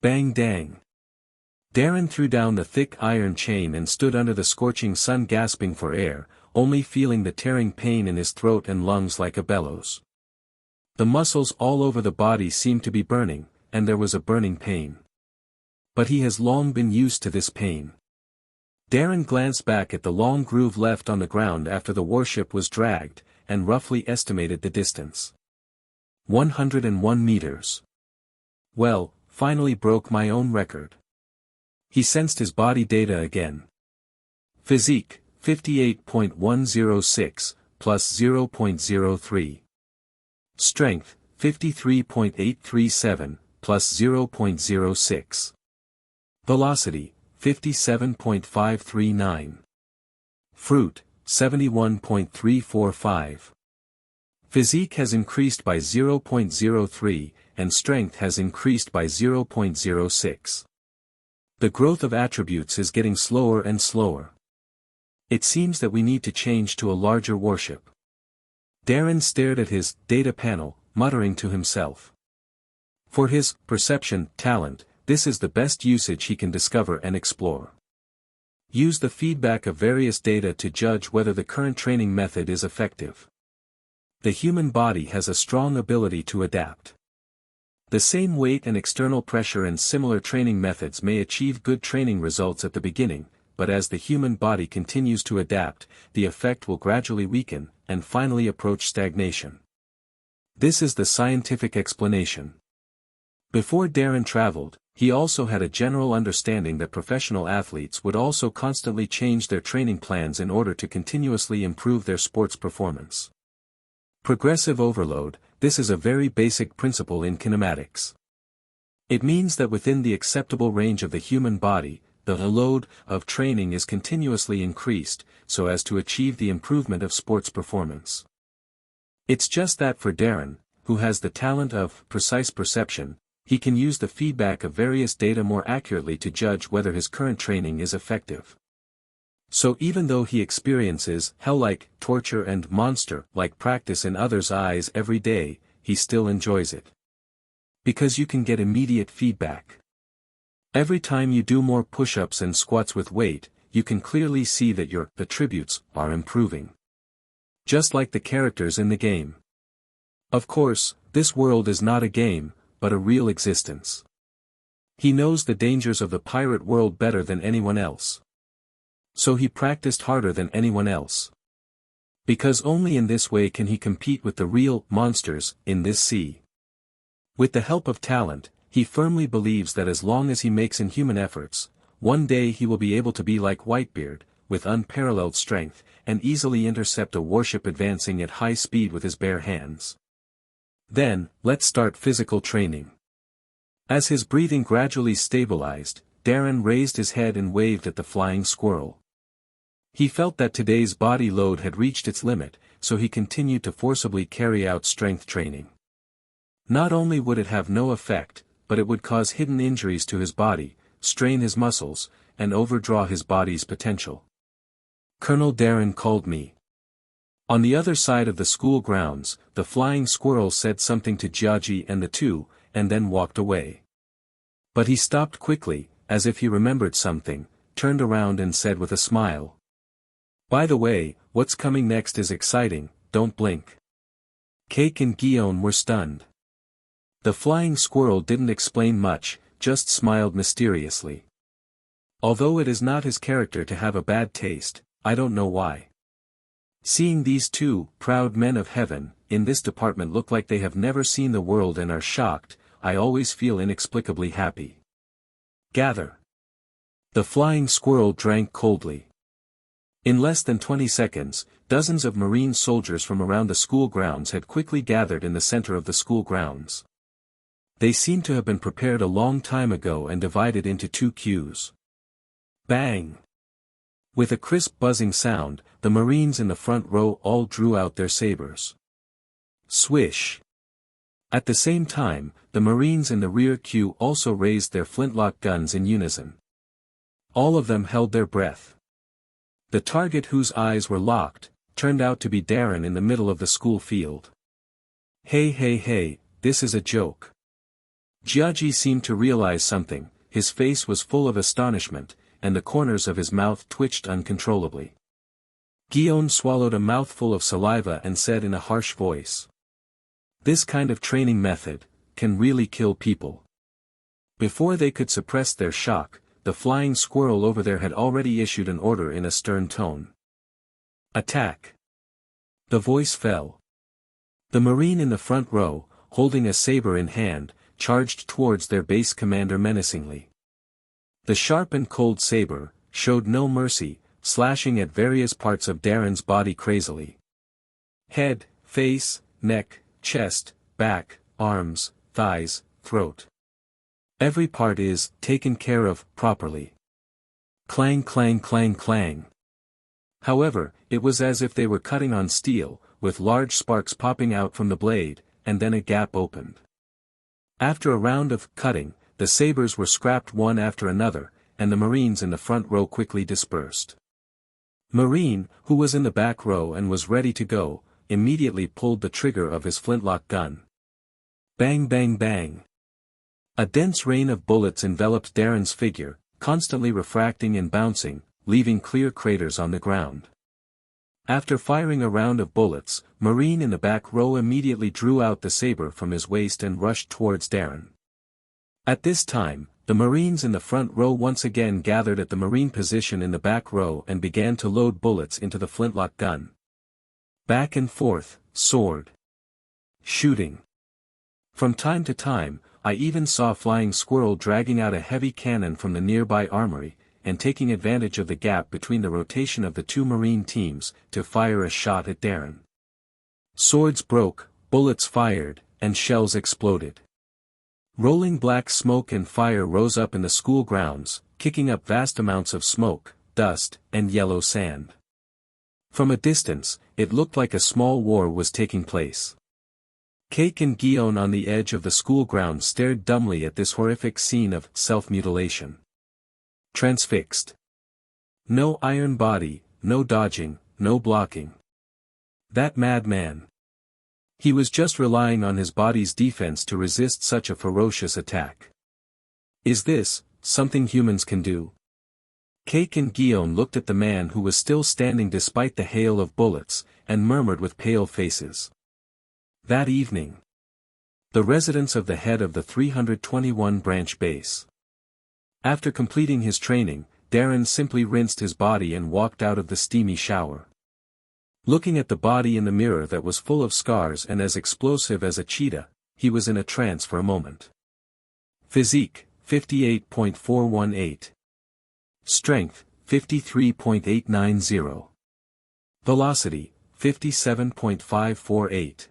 Bang dang. Darren threw down the thick iron chain and stood under the scorching sun gasping for air, only feeling the tearing pain in his throat and lungs like a bellows. The muscles all over the body seemed to be burning, and there was a burning pain. But he has long been used to this pain. Darren glanced back at the long groove left on the ground after the warship was dragged, and roughly estimated the distance. 101 meters. Well, finally broke my own record. He sensed his body data again. Physique, 58.106, plus 0.03. Strength, 53.837, plus 0.06. Velocity, 57.539. Fruit, 71.345. Physique has increased by 0.03, and strength has increased by 0.06. The growth of attributes is getting slower and slower. It seems that we need to change to a larger warship. Darren stared at his data panel, muttering to himself. For his perception talent, this is the best usage he can discover and explore. Use the feedback of various data to judge whether the current training method is effective. The human body has a strong ability to adapt. The same weight and external pressure and similar training methods may achieve good training results at the beginning, but as the human body continues to adapt, the effect will gradually weaken, and finally approach stagnation. This is the scientific explanation. Before Darren traveled, he also had a general understanding that professional athletes would also constantly change their training plans in order to continuously improve their sports performance. Progressive overload, this is a very basic principle in kinematics. It means that within the acceptable range of the human body, the load of training is continuously increased, so as to achieve the improvement of sports performance. It's just that for Darren, who has the talent of precise perception, he can use the feedback of various data more accurately to judge whether his current training is effective. So even though he experiences hell-like torture and monster-like practice in others' eyes every day, he still enjoys it. Because you can get immediate feedback. Every time you do more push-ups and squats with weight, you can clearly see that your attributes are improving. Just like the characters in the game. Of course, this world is not a game, but a real existence. He knows the dangers of the pirate world better than anyone else. So he practiced harder than anyone else. Because only in this way can he compete with the real monsters in this sea. With the help of talent, he firmly believes that as long as he makes inhuman efforts, one day he will be able to be like Whitebeard, with unparalleled strength, and easily intercept a warship advancing at high speed with his bare hands. Then, let's start physical training. As his breathing gradually stabilized, Darren raised his head and waved at the flying squirrel. He felt that today's body load had reached its limit, so he continued to forcibly carry out strength training. Not only would it have no effect, but it would cause hidden injuries to his body, strain his muscles, and overdraw his body's potential. Colonel Darren called me. On the other side of the school grounds, the flying squirrel said something to Jiaji and the two, and then walked away. But he stopped quickly, as if he remembered something, turned around and said with a smile. "By the way, what's coming next is exciting, don't blink." Cake and Guillaume were stunned. The flying squirrel didn't explain much, just smiled mysteriously. Although it is not his character to have a bad taste, I don't know why. Seeing these two proud men of heaven in this department look like they have never seen the world and are shocked, I always feel inexplicably happy. Gather. The flying squirrel drank coldly. In less than 20 seconds, dozens of Marine soldiers from around the school grounds had quickly gathered in the center of the school grounds. They seemed to have been prepared a long time ago and divided into two queues. Bang! With a crisp buzzing sound, the Marines in the front row all drew out their sabers. Swish! At the same time, the Marines in the rear queue also raised their flintlock guns in unison. All of them held their breath. The target, whose eyes were locked, turned out to be Darren in the middle of the school field. Hey, this is a joke. Jiaji seemed to realize something, his face was full of astonishment, and the corners of his mouth twitched uncontrollably. Guillaume swallowed a mouthful of saliva and said in a harsh voice. "This kind of training method can really kill people." Before they could suppress their shock, the flying squirrel over there had already issued an order in a stern tone. "Attack!" The voice fell. The Marine in the front row, holding a saber in hand, charged towards their base commander menacingly. The sharp and cold saber showed no mercy, slashing at various parts of Darren's body crazily. Head, face, neck, chest, back, arms, thighs, throat. Every part is taken care of properly. Clang, clang, clang, clang. However, it was as if they were cutting on steel, with large sparks popping out from the blade, and then a gap opened. After a round of cutting, the sabers were scrapped one after another, and the Marines in the front row quickly dispersed. Marine, who was in the back row and was ready to go, immediately pulled the trigger of his flintlock gun. Bang, bang, bang. A dense rain of bullets enveloped Darren's figure, constantly refracting and bouncing, leaving clear craters on the ground. After firing a round of bullets, Marine in the back row immediately drew out the saber from his waist and rushed towards Darren. At this time, the Marines in the front row once again gathered at the Marine position in the back row and began to load bullets into the flintlock gun. Back and forth, sword. Shooting. From time to time, I even saw Flying Squirrel dragging out a heavy cannon from the nearby armory, and taking advantage of the gap between the rotation of the two Marine teams, to fire a shot at Darren. Swords broke, bullets fired, and shells exploded. Rolling black smoke and fire rose up in the school grounds, kicking up vast amounts of smoke, dust, and yellow sand. From a distance, it looked like a small war was taking place. Cake and Guillaume on the edge of the school grounds stared dumbly at this horrific scene of self-mutilation. Transfixed. No iron body, no dodging, no blocking. That madman. He was just relying on his body's defense to resist such a ferocious attack. Is this something humans can do? Cake and Guillaume looked at the man who was still standing despite the hail of bullets, and murmured with pale faces. That evening. The residence of the head of the 321 branch base. After completing his training, Darren simply rinsed his body and walked out of the steamy shower. Looking at the body in the mirror that was full of scars and as explosive as a cheetah, he was in a trance for a moment. Physique, 58.418. Strength, 53.890. Velocity, 57.548.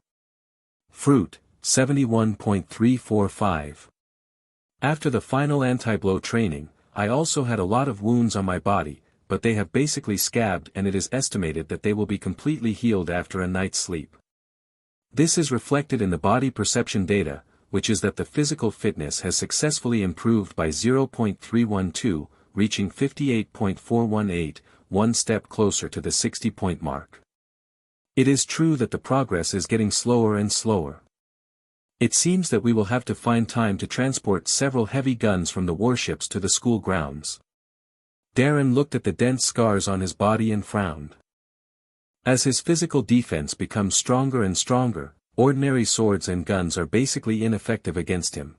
Fruit, 71.345. After the final anti-blow training, I also had a lot of wounds on my body, but they have basically scabbed and it is estimated that they will be completely healed after a night's sleep. This is reflected in the body perception data, which is that the physical fitness has successfully improved by 0.312, reaching 58.418, one step closer to the 60-point mark. It is true that the progress is getting slower and slower. It seems that we will have to find time to transport several heavy guns from the warships to the school grounds. Darren looked at the dense scars on his body and frowned. As his physical defense becomes stronger and stronger, ordinary swords and guns are basically ineffective against him.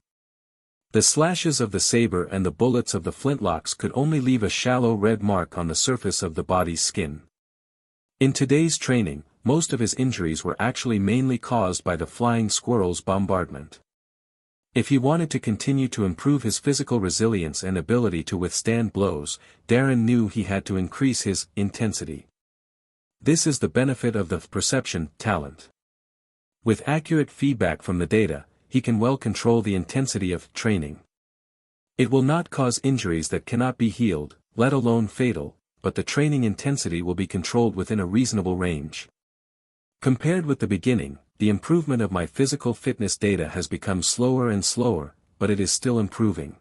The slashes of the saber and the bullets of the flintlocks could only leave a shallow red mark on the surface of the body's skin. In today's training, most of his injuries were actually mainly caused by the flying squirrel's bombardment. If he wanted to continue to improve his physical resilience and ability to withstand blows, Darren knew he had to increase his intensity. This is the benefit of the perception talent. With accurate feedback from the data, he can well control the intensity of training. It will not cause injuries that cannot be healed, let alone fatal, but the training intensity will be controlled within a reasonable range. Compared with the beginning, the improvement of my physical fitness data has become slower and slower, but it is still improving.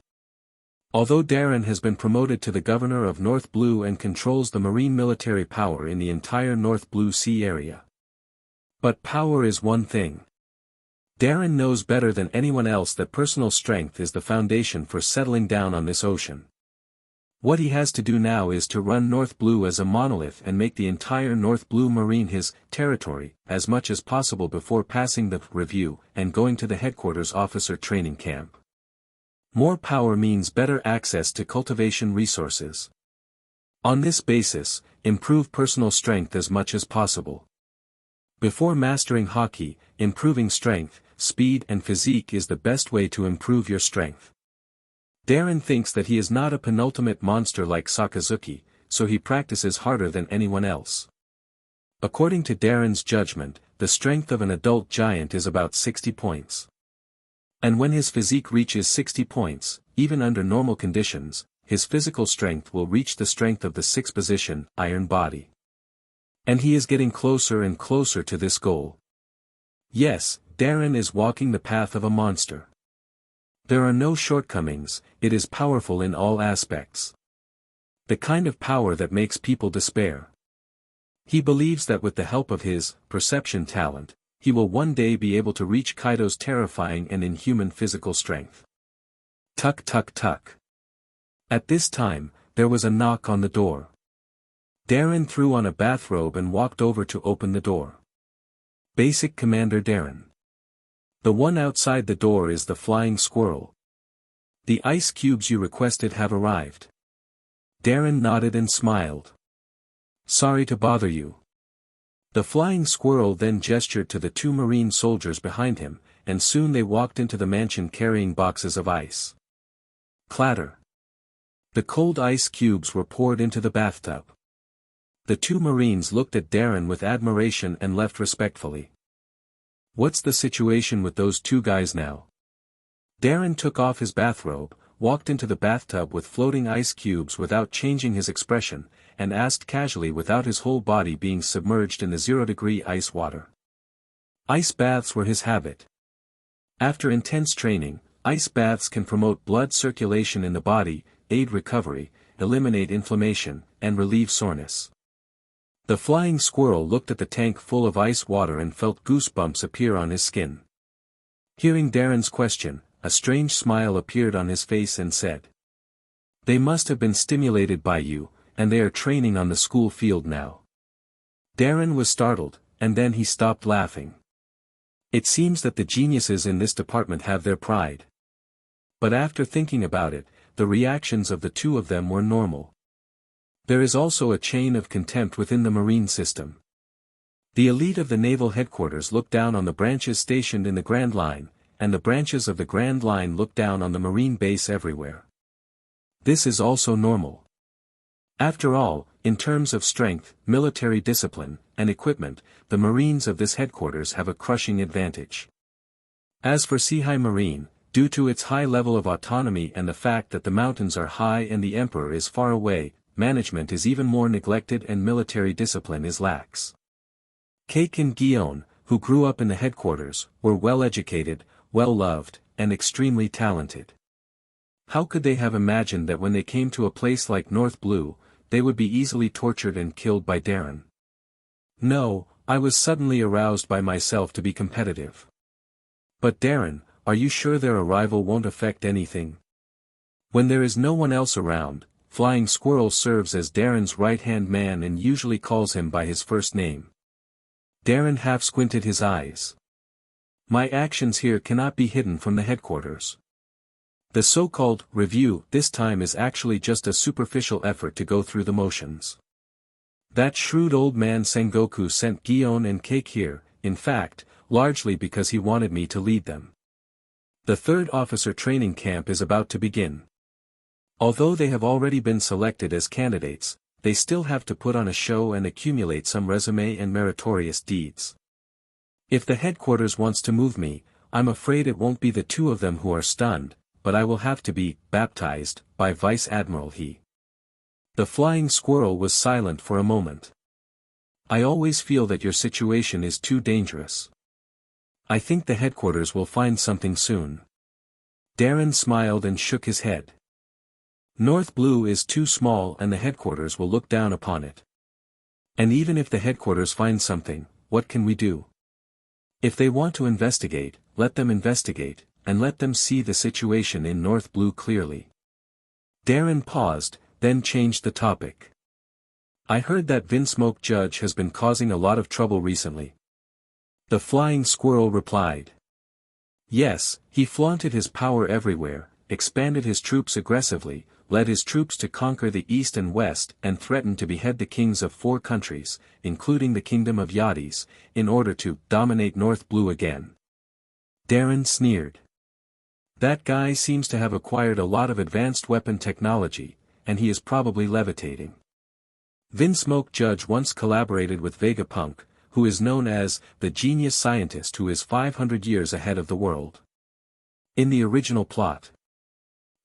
Although Darren has been promoted to the governor of North Blue and controls the marine military power in the entire North Blue Sea area. But power is one thing. Darren knows better than anyone else that personal strength is the foundation for settling down on this ocean. What he has to do now is to run North Blue as a monolith and make the entire North Blue Marine his territory as much as possible before passing the review and going to the headquarters officer training camp. More power means better access to cultivation resources. On this basis, improve personal strength as much as possible. Before mastering hockey, improving strength, speed and physique is the best way to improve your strength. Darren thinks that he is not a penultimate monster like Sakazuki, so he practices harder than anyone else. According to Darren's judgment, the strength of an adult giant is about 60 points. And when his physique reaches 60 points, even under normal conditions, his physical strength will reach the strength of the 6th position, iron body. And he is getting closer and closer to this goal. Yes, Darren is walking the path of a monster. There are no shortcomings, it is powerful in all aspects. The kind of power that makes people despair. He believes that with the help of his perception talent, he will one day be able to reach Kaido's terrifying and inhuman physical strength. Tuck tuck tuck. At this time, there was a knock on the door. Darren threw on a bathrobe and walked over to open the door. Basic Commander Darren. The one outside the door is the flying squirrel. The ice cubes you requested have arrived. Darren nodded and smiled. Sorry to bother you. The flying squirrel then gestured to the 2 marine soldiers behind him, and soon they walked into the mansion carrying boxes of ice. Clatter. The cold ice cubes were poured into the bathtub. The 2 marines looked at Darren with admiration and left respectfully. What's the situation with those 2 guys now? Darren took off his bathrobe, walked into the bathtub with floating ice cubes without changing his expression, and asked casually without his whole body being submerged in the 0-degree ice water. Ice baths were his habit. After intense training, ice baths can promote blood circulation in the body, aid recovery, eliminate inflammation, and relieve soreness. The flying squirrel looked at the tank full of ice water and felt goosebumps appear on his skin. Hearing Darren's question, a strange smile appeared on his face and said, "They must have been stimulated by you, and they are training on the school field now." Darren was startled, and then he stopped laughing. It seems that the geniuses in this department have their pride. But after thinking about it, the reactions of the 2 of them were normal. There is also a chain of contempt within the marine system. The elite of the naval headquarters look down on the branches stationed in the Grand Line, and the branches of the Grand Line look down on the marine base everywhere. This is also normal. After all, in terms of strength, military discipline, and equipment, the Marines of this headquarters have a crushing advantage. As for Seahai Marine, due to its high level of autonomy and the fact that the mountains are high and the Emperor is far away, management is even more neglected and military discipline is lax. Cake and Guillaume, who grew up in the headquarters, were well-educated, well-loved, and extremely talented. How could they have imagined that when they came to a place like North Blue, they would be easily tortured and killed by Darren? No, I was suddenly aroused by myself to be competitive. But Darren, are you sure their arrival won't affect anything? When there is no one else around, Flying Squirrel serves as Darren's right-hand man and usually calls him by his first name. Darren half squinted his eyes. My actions here cannot be hidden from the headquarters. The so-called review this time is actually just a superficial effort to go through the motions. That shrewd old man Sengoku sent Guillaume and Cake here, in fact, largely because he wanted me to lead them. The third officer training camp is about to begin. Although they have already been selected as candidates, they still have to put on a show and accumulate some resume and meritorious deeds. If the headquarters wants to move me, I'm afraid it won't be the two of them who are stunned, but I will have to be baptized by Vice Admiral He. The Flying Squirrel was silent for a moment. I always feel that your situation is too dangerous. I think the headquarters will find something soon. Darren smiled and shook his head. North Blue is too small and the headquarters will look down upon it. And even if the headquarters find something, what can we do? If they want to investigate, let them investigate, and let them see the situation in North Blue clearly. Darren paused, then changed the topic. I heard that Vinsmoke Judge has been causing a lot of trouble recently. The Flying Squirrel replied. Yes, he flaunted his power everywhere, expanded his troops aggressively, led his troops to conquer the east and west and threatened to behead the kings of 4 countries, including the kingdom of Yadis, in order to dominate North Blue again. Darren sneered. That guy seems to have acquired a lot of advanced weapon technology, and he is probably levitating. Vinsmoke Judge once collaborated with Vegapunk, who is known as the genius scientist who is 500 years ahead of the world. In the original plot,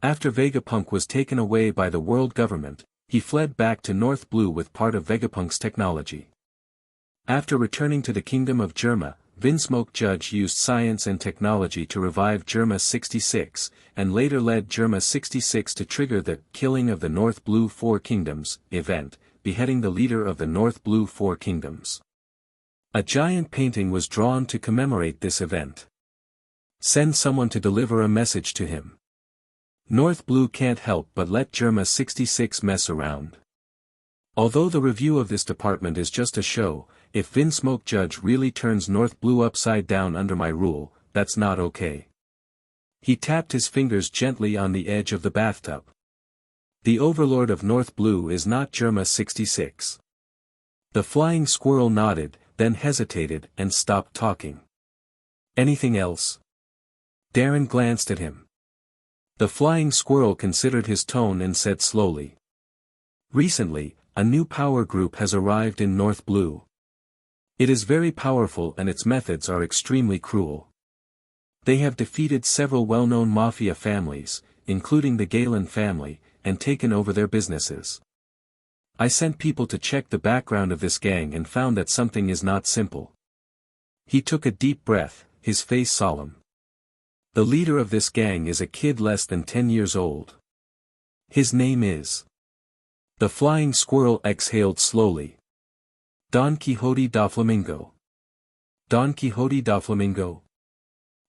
after Vegapunk was taken away by the world government, he fled back to North Blue with part of Vegapunk's technology. After returning to the kingdom of Germa, Vinsmoke Judge used science and technology to revive Germa 66, and later led Germa 66 to trigger the Killing of the North Blue 4 Kingdoms event, beheading the leader of the North Blue 4 Kingdoms. A giant painting was drawn to commemorate this event. Send someone to deliver a message to him. North Blue can't help but let Germa 66 mess around. Although the review of this department is just a show, if Vinsmoke Judge really turns North Blue upside down under my rule, that's not okay. He tapped his fingers gently on the edge of the bathtub. The overlord of North Blue is not Germa 66. The Flying Squirrel nodded, then hesitated and stopped talking. Anything else? Darren glanced at him. The Flying Squirrel considered his tone and said slowly. Recently, a new power group has arrived in North Blue. It is very powerful and its methods are extremely cruel. They have defeated several well-known mafia families, including the Galen family, and taken over their businesses. I sent people to check the background of this gang and found that something is not simple. He took a deep breath, his face solemn. The leader of this gang is a kid less than 10 years old. His name is... The Flying Squirrel exhaled slowly. Don Quixote da Flamingo. Don Quixote da Flamingo.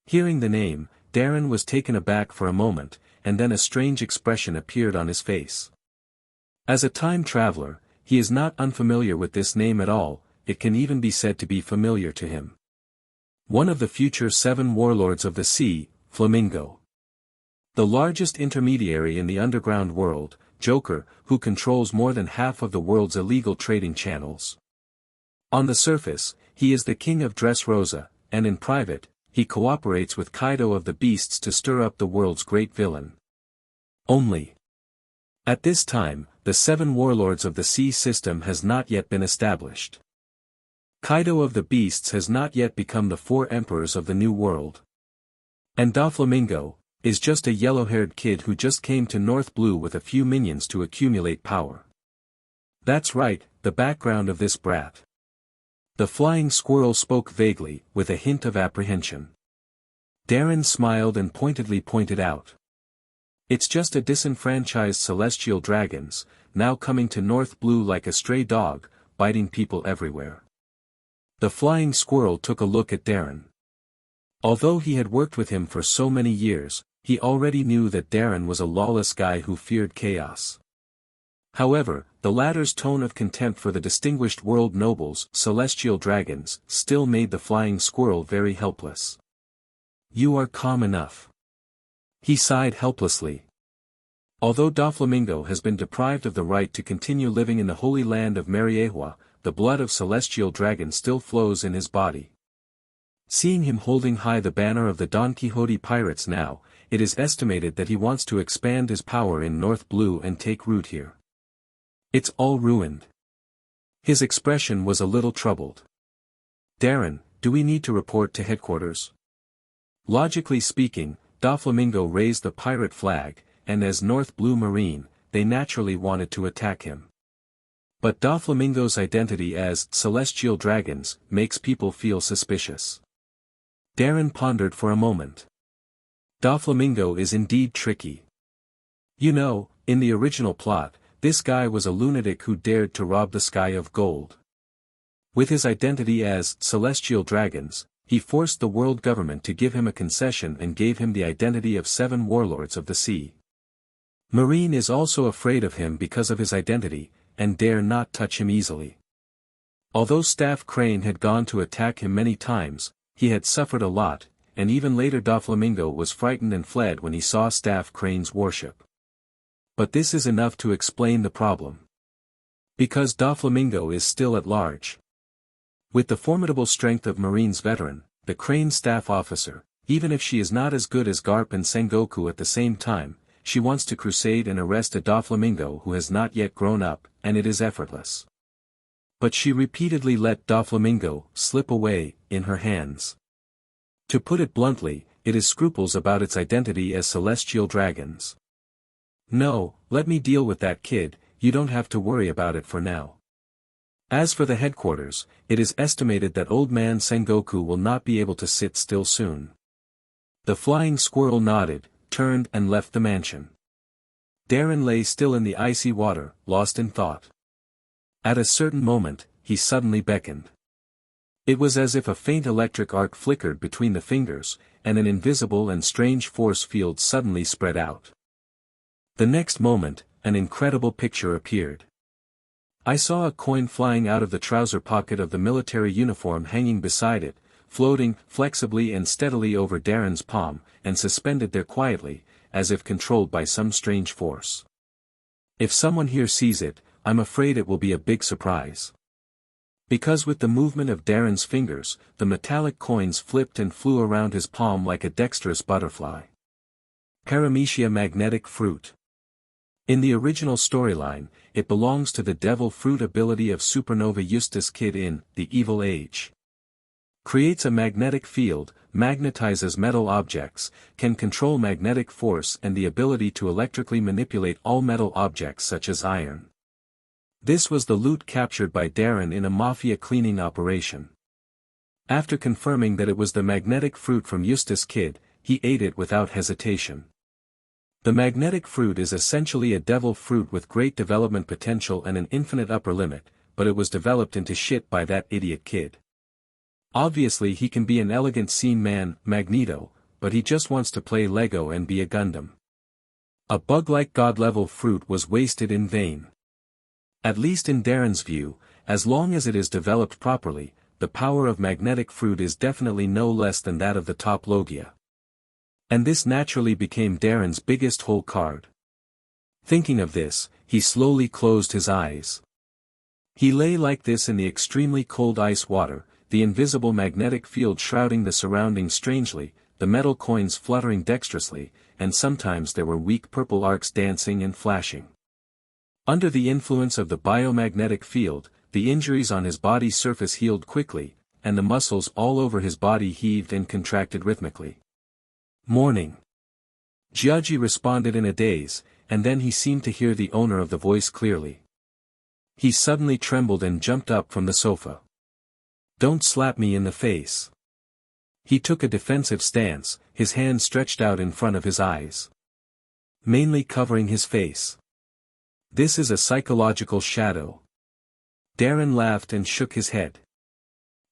Hearing the name, Darren was taken aback for a moment, and then a strange expression appeared on his face. As a time traveler, he is not unfamiliar with this name at all, it can even be said to be familiar to him. One of the future 7 warlords of the sea, Flamingo. The largest intermediary in the underground world, Joker, who controls more than half of the world's illegal trading channels. On the surface, he is the king of Dressrosa, and in private, he cooperates with Kaido of the Beasts to stir up the world's great villain. Only. At this time, the 7 warlords of the sea system has not yet been established. Kaido of the Beasts has not yet become the 4 emperors of the New World. And Doflamingo is just a yellow-haired kid who just came to North Blue with a few minions to accumulate power. That's right, the background of this brat. The flying squirrel spoke vaguely, with a hint of apprehension. Darren smiled and pointedly pointed out. It's just a disenfranchised celestial dragons, now coming to North Blue like a stray dog, biting people everywhere. The flying squirrel took a look at Darren. Although he had worked with him for so many years, he already knew that Darren was a lawless guy who feared chaos. However, the latter's tone of contempt for the distinguished world nobles, celestial dragons, still made the flying squirrel very helpless. You are calm enough. He sighed helplessly. Although Doflamingo has been deprived of the right to continue living in the holy land of Mariehua, the blood of celestial dragon still flows in his body. Seeing him holding high the banner of the Don Quixote pirates now, it is estimated that he wants to expand his power in North Blue and take root here. It's all ruined. His expression was a little troubled. Darren, do we need to report to headquarters? Logically speaking, Doflamingo raised the pirate flag, and as North Blue Marine, they naturally wanted to attack him. But Doflamingo's identity as celestial dragons makes people feel suspicious. Darren pondered for a moment. Doflamingo is indeed tricky. You know, in the original plot, this guy was a lunatic who dared to rob the sky of gold. With his identity as celestial dragons, he forced the world government to give him a concession and gave him the identity of 7 warlords of the sea. Marine is also afraid of him because of his identity, and dare not touch him easily. Although Staff Crane had gone to attack him many times, he had suffered a lot, and even later Doflamingo was frightened and fled when he saw Staff Crane's warship. But this is enough to explain the problem. Because Doflamingo is still at large. With the formidable strength of Marine's veteran, the Crane staff officer, even if she is not as good as Garp and Sengoku at the same time, she wants to crusade and arrest a Doflamingo who has not yet grown up, and it is effortless. But she repeatedly let Doflamingo slip away in her hands. To put it bluntly, it is scruples about its identity as celestial dragons. No, let me deal with that kid, you don't have to worry about it for now. As for the headquarters, it is estimated that old man Sengoku will not be able to sit still soon. The flying squirrel nodded, turned and left the mansion. Darren lay still in the icy water, lost in thought. At a certain moment, he suddenly beckoned. It was as if a faint electric arc flickered between the fingers, and an invisible and strange force field suddenly spread out. The next moment, an incredible picture appeared. I saw a coin flying out of the trouser pocket of the military uniform hanging beside it, floating flexibly and steadily over Darren's palm, and suspended there quietly, as if controlled by some strange force. If someone here sees it, I'm afraid it will be a big surprise. Because with the movement of Darren's fingers, the metallic coins flipped and flew around his palm like a dexterous butterfly. Paramecia magnetic fruit. In the original storyline, it belongs to the devil fruit ability of Supernova Eustace Kid in The Evil Age. Creates a magnetic field, magnetizes metal objects, can control magnetic force and the ability to electrically manipulate all metal objects such as iron. This was the loot captured by Darren in a mafia cleaning operation. After confirming that it was the magnetic fruit from Eustace Kid, he ate it without hesitation. The magnetic fruit is essentially a devil fruit with great development potential and an infinite upper limit, but it was developed into shit by that idiot kid. Obviously he can be an elegant scene man, Magneto, but he just wants to play Lego and be a Gundam. A bug-like god-level fruit was wasted in vain. At least in Darren's view, as long as it is developed properly, the power of magnetic fruit is definitely no less than that of the top Logia. And this naturally became Darren's biggest hole card. Thinking of this, he slowly closed his eyes. He lay like this in the extremely cold ice water, the invisible magnetic field shrouding the surroundings strangely, the metal coins fluttering dexterously, and sometimes there were weak purple arcs dancing and flashing. Under the influence of the biomagnetic field, the injuries on his body's surface healed quickly, and the muscles all over his body heaved and contracted rhythmically. "Morning." Giaggi responded in a daze, and then he seemed to hear the owner of the voice clearly. He suddenly trembled and jumped up from the sofa. "Don't slap me in the face." He took a defensive stance, his hand stretched out in front of his eyes, mainly covering his face. "This is a psychological shadow." Darren laughed and shook his head.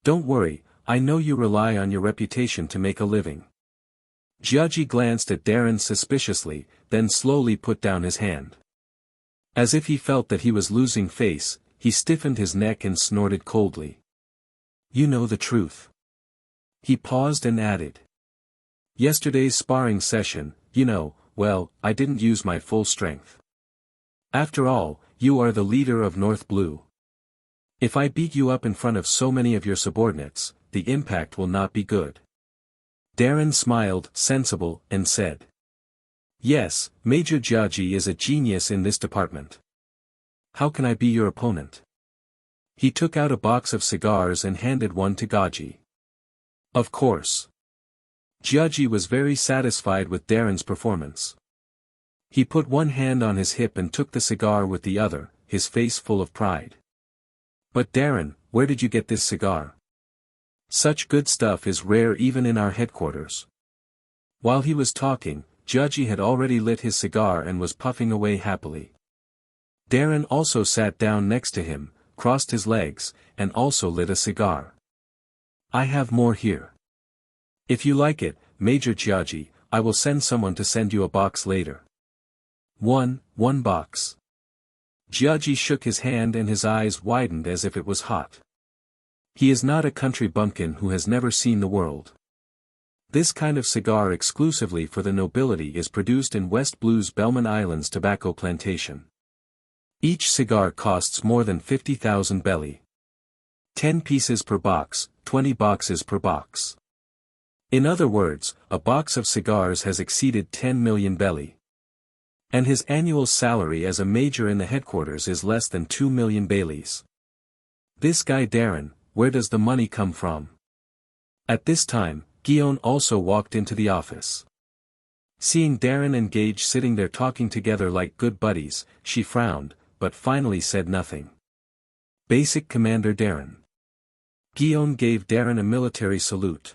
"Don't worry, I know you rely on your reputation to make a living." Giaggi glanced at Darren suspiciously, then slowly put down his hand. As if he felt that he was losing face, he stiffened his neck and snorted coldly. "You know the truth." He paused and added. "Yesterday's sparring session, well, I didn't use my full strength. After all, you are the leader of North Blue. If I beat you up in front of so many of your subordinates, the impact will not be good." Darren smiled, sensible, and said. "Yes, Major Giaggi is a genius in this department. How can I be your opponent?" He took out a box of cigars and handed one to Giaggi. "Of course." Giaggi was very satisfied with Darren's performance. He put one hand on his hip and took the cigar with the other, his face full of pride. "But Darren, where did you get this cigar? Such good stuff is rare even in our headquarters." While he was talking, Giaggi had already lit his cigar and was puffing away happily. Darren also sat down next to him, crossed his legs, and also lit a cigar. "I have more here. If you like it, Major Giaggi, I will send someone to send you a box later." One box." Giaggi shook his hand and his eyes widened as if it was hot. He is not a country bumpkin who has never seen the world. This kind of cigar exclusively for the nobility is produced in West Blue's Bellman Islands tobacco plantation. Each cigar costs more than 50,000 belly. 10 pieces per box, 20 boxes per box. In other words, a box of cigars has exceeded 10 million belly. And his annual salary as a major in the headquarters is less than 2 million baileys. This guy Darren, where does the money come from? At this time, Guillaume also walked into the office. Seeing Darren and Gage sitting there talking together like good buddies, she frowned, but finally said nothing. "Basic Commander Darren." Guillaume gave Darren a military salute.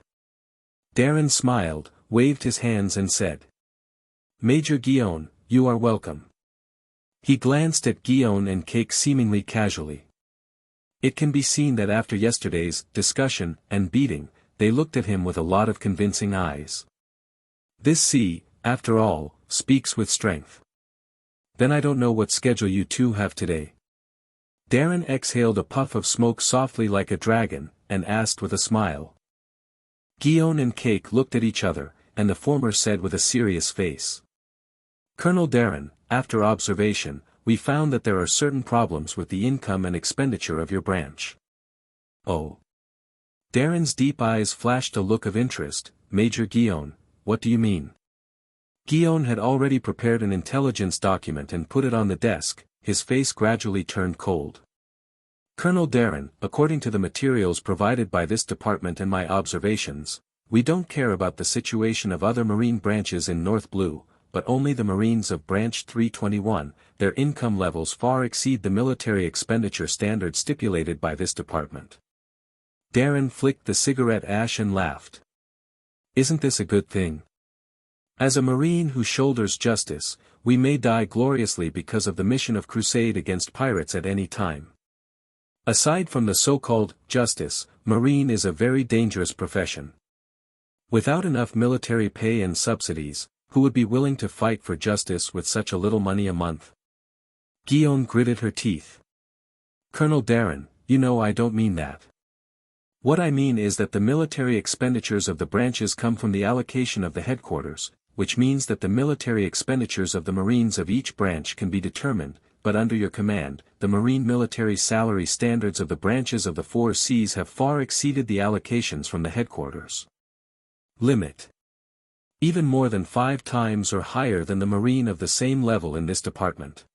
Darren smiled, waved his hands and said, "Major Guillaume, you are welcome." He glanced at Guillaume and Cake seemingly casually. It can be seen that after yesterday's discussion and beating, they looked at him with a lot of convincing eyes. This sea, after all, speaks with strength. "Then I don't know what schedule you two have today." Darren exhaled a puff of smoke softly like a dragon, and asked with a smile. Guillaume and Cake looked at each other, and the former said with a serious face. "Colonel Darren, after observation, we found that there are certain problems with the income and expenditure of your branch." "Oh." Darren's deep eyes flashed a look of interest. "Major Guillaume, what do you mean?" Guillaume had already prepared an intelligence document and put it on the desk, his face gradually turned cold. "Colonel Darren, according to the materials provided by this department and my observations, we don't care about the situation of other Marine branches in North Blue, but only the Marines of Branch 321, their income levels far exceed the military expenditure standard stipulated by this department." Darren flicked the cigarette ash and laughed. "Isn't this a good thing? As a Marine who shoulders justice, we may die gloriously because of the mission of crusade against pirates at any time. Aside from the so-called justice, Marine is a very dangerous profession. Without enough military pay and subsidies, who would be willing to fight for justice with such a little money a month?" Guillaume gritted her teeth. "Colonel Darren, I don't mean that. What I mean is that the military expenditures of the branches come from the allocation of the headquarters, which means that the military expenditures of the Marines of each branch can be determined, but under your command, the Marine military salary standards of the branches of the 4 Cs have far exceeded the allocations from the headquarters limit. Even more than 5 times or higher than the Marine of the same level in this department.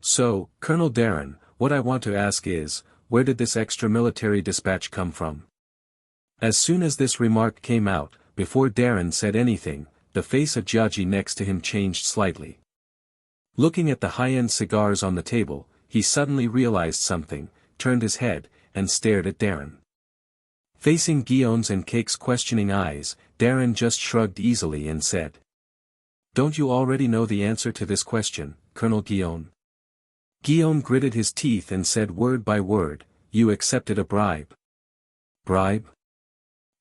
So, Colonel Darren, what I want to ask is, where did this extra military dispatch come from? As soon as this remark came out, before Darren said anything, the face of Jiaji next to him changed slightly. Looking at the high-end cigars on the table, he suddenly realized something, turned his head, and stared at Darren. Facing Guillaume's and Cake's questioning eyes, Darren just shrugged easily and said, "Don't you already know the answer to this question, Colonel Guillaume?" Guillaume gritted his teeth and said word by word, "You accepted a bribe." "Bribe?"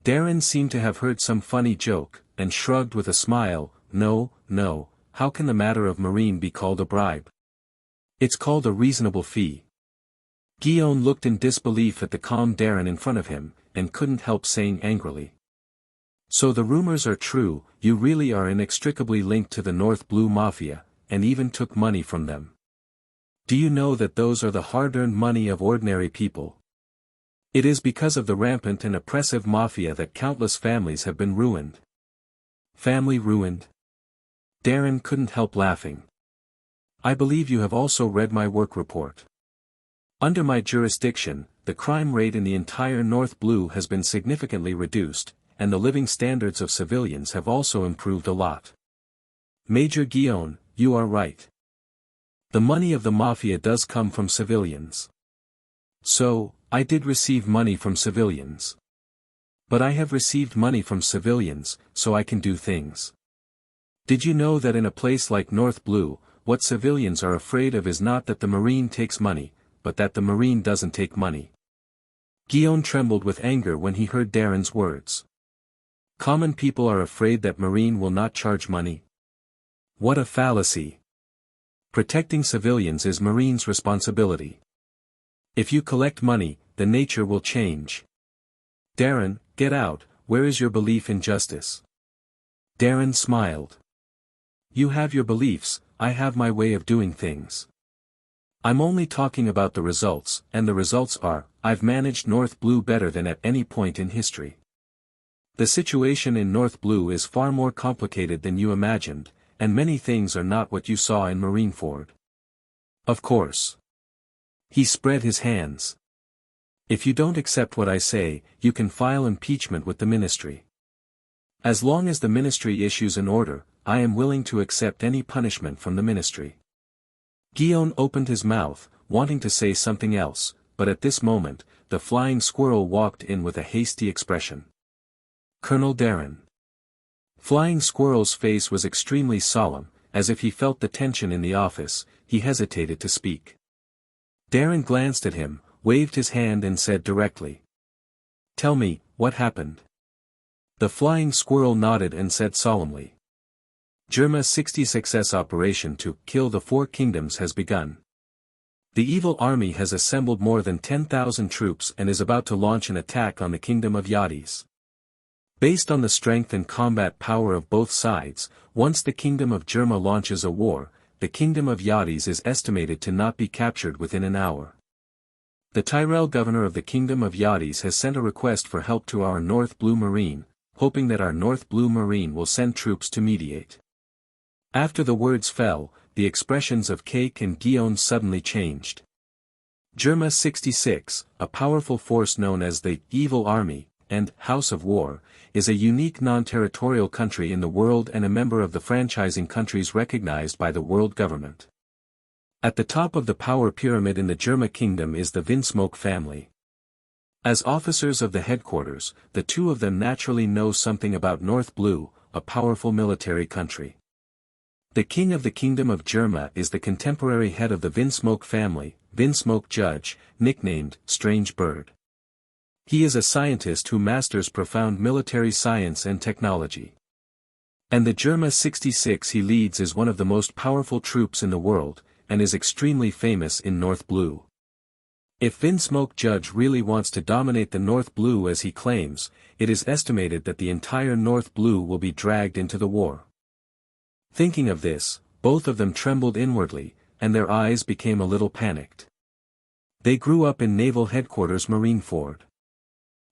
Darren seemed to have heard some funny joke, and shrugged with a smile, "No, no, how can the matter of marine be called a bribe? It's called a reasonable fee." Guillaume looked in disbelief at the calm Darren in front of him, and couldn't help saying angrily, "So the rumors are true, you really are inextricably linked to the North Blue Mafia, and even took money from them. Do you know that those are the hard-earned money of ordinary people? It is because of the rampant and oppressive mafia that countless families have been ruined." "Family ruined?" Darren couldn't help laughing. "I believe you have also read my work report. Under my jurisdiction, the crime rate in the entire North Blue has been significantly reduced, and the living standards of civilians have also improved a lot. Major Guillaume, you are right. The money of the mafia does come from civilians. So, I did receive money from civilians. But I have received money from civilians, so I can do things. Did you know that in a place like North Blue, what civilians are afraid of is not that the Marine takes money, but that the Marine doesn't take money?" Guillaume trembled with anger when he heard Darren's words. Common people are afraid that Marine will not charge money? What a fallacy. Protecting civilians is Marine's responsibility. If you collect money, the nature will change. Darren, get out, where is your belief in justice? Darren smiled. You have your beliefs, I have my way of doing things. I'm only talking about the results, and the results are, I've managed North Blue better than at any point in history. The situation in North Blue is far more complicated than you imagined, and many things are not what you saw in Marineford. Of course. He spread his hands. If you don't accept what I say, you can file impeachment with the ministry. As long as the ministry issues an order, I am willing to accept any punishment from the ministry. Guillaume opened his mouth, wanting to say something else, but at this moment, the flying squirrel walked in with a hasty expression. Colonel Darren. Flying Squirrel's face was extremely solemn, as if he felt the tension in the office. He hesitated to speak. Darren glanced at him, waved his hand and said directly, "Tell me, what happened?" The Flying Squirrel nodded and said solemnly, Germa 66's operation to kill the Four Kingdoms has begun. The evil army has assembled more than 10,000 troops and is about to launch an attack on the Kingdom of Yadis. Based on the strength and combat power of both sides, once the Kingdom of Germa launches a war, the Kingdom of Yadis is estimated to not be captured within an hour. The Tyrell governor of the Kingdom of Yadis has sent a request for help to our North Blue Marine, hoping that our North Blue Marine will send troops to mediate. After the words fell, the expressions of Cake and Guillaume suddenly changed. Germa 66, a powerful force known as the Evil Army, and House of War, is a unique non-territorial country in the world and a member of the franchising countries recognized by the world government. At the top of the power pyramid in the Germa Kingdom is the Vinsmoke family. As officers of the headquarters, the two of them naturally know something about North Blue, a powerful military country. The king of the Kingdom of Germa is the contemporary head of the Vinsmoke family, Vinsmoke Judge, nicknamed Strange Bird. He is a scientist who masters profound military science and technology. And the Germa 66 he leads is one of the most powerful troops in the world, and is extremely famous in North Blue. If Vinsmoke Judge really wants to dominate the North Blue as he claims, it is estimated that the entire North Blue will be dragged into the war. Thinking of this, both of them trembled inwardly, and their eyes became a little panicked. They grew up in Naval Headquarters Marineford.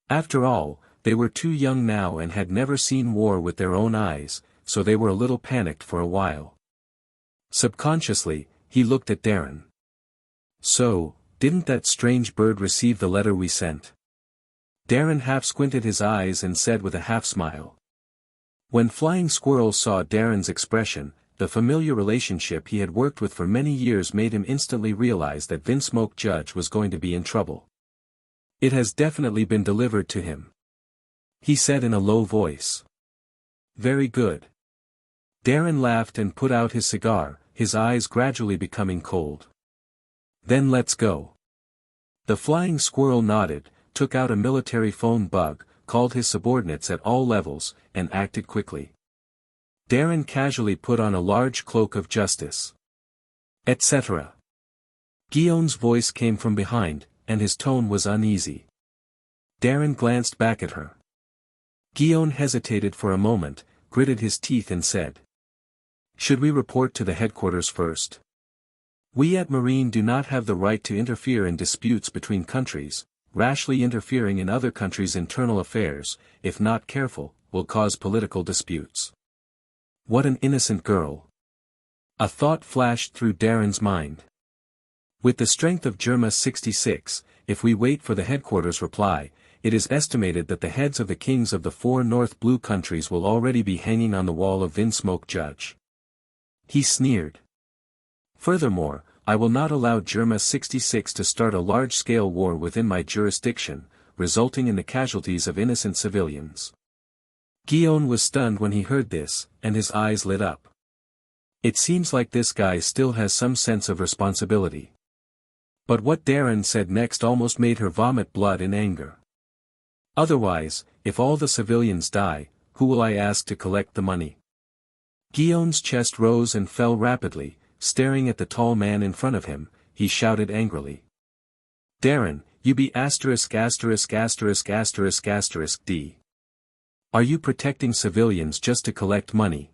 After all, they were too young now and had never seen war with their own eyes, so they were a little panicked for a while. Subconsciously, he looked at Darren. So, didn't that strange bird receive the letter we sent? Darren half squinted his eyes and said with a half smile. When Flying Squirrel saw Darren's expression, the familiar relationship he had worked with for many years made him instantly realize that Vinsmoke Judge was going to be in trouble. It has definitely been delivered to him, he said in a low voice. Very good. Darren laughed and put out his cigar, his eyes gradually becoming cold. Then let's go. The Flying Squirrel nodded, took out a military phone bug, called his subordinates at all levels, and acted quickly. Darren casually put on a large cloak of justice. Etc. Guillaume's voice came from behind, and his tone was uneasy. Darren glanced back at her. Guillaume hesitated for a moment, gritted his teeth and said, "Should we report to the headquarters first? We at Marine do not have the right to interfere in disputes between countries. Rashly interfering in other countries' internal affairs, if not careful, will cause political disputes." What an innocent girl. A thought flashed through Darren's mind. With the strength of Germa 66, if we wait for the headquarters reply, it is estimated that the heads of the kings of the 4 North Blue countries will already be hanging on the wall of Vinsmoke Judge. He sneered. Furthermore, I will not allow Germa 66 to start a large-scale war within my jurisdiction, resulting in the casualties of innocent civilians. Guillaume was stunned when he heard this, and his eyes lit up. It seems like this guy still has some sense of responsibility. But what Darren said next almost made her vomit blood in anger. Otherwise, if all the civilians die, who will I ask to collect the money? Guillaume's chest rose and fell rapidly, staring at the tall man in front of him, he shouted angrily. Darren, you be ********D. Are you protecting civilians just to collect money?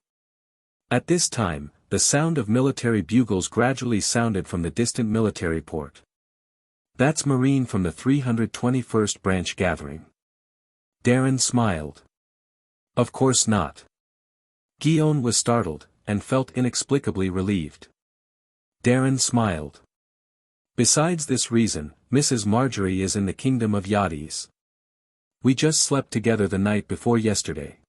At this time, the sound of military bugles gradually sounded from the distant military port. That's Marine from the 321st branch gathering. Darren smiled. Of course not. Guillaume was startled, and felt inexplicably relieved. Darren smiled. Besides this reason, Mrs. Marjorie is in the kingdom of Yachties. We just slept together the night before yesterday.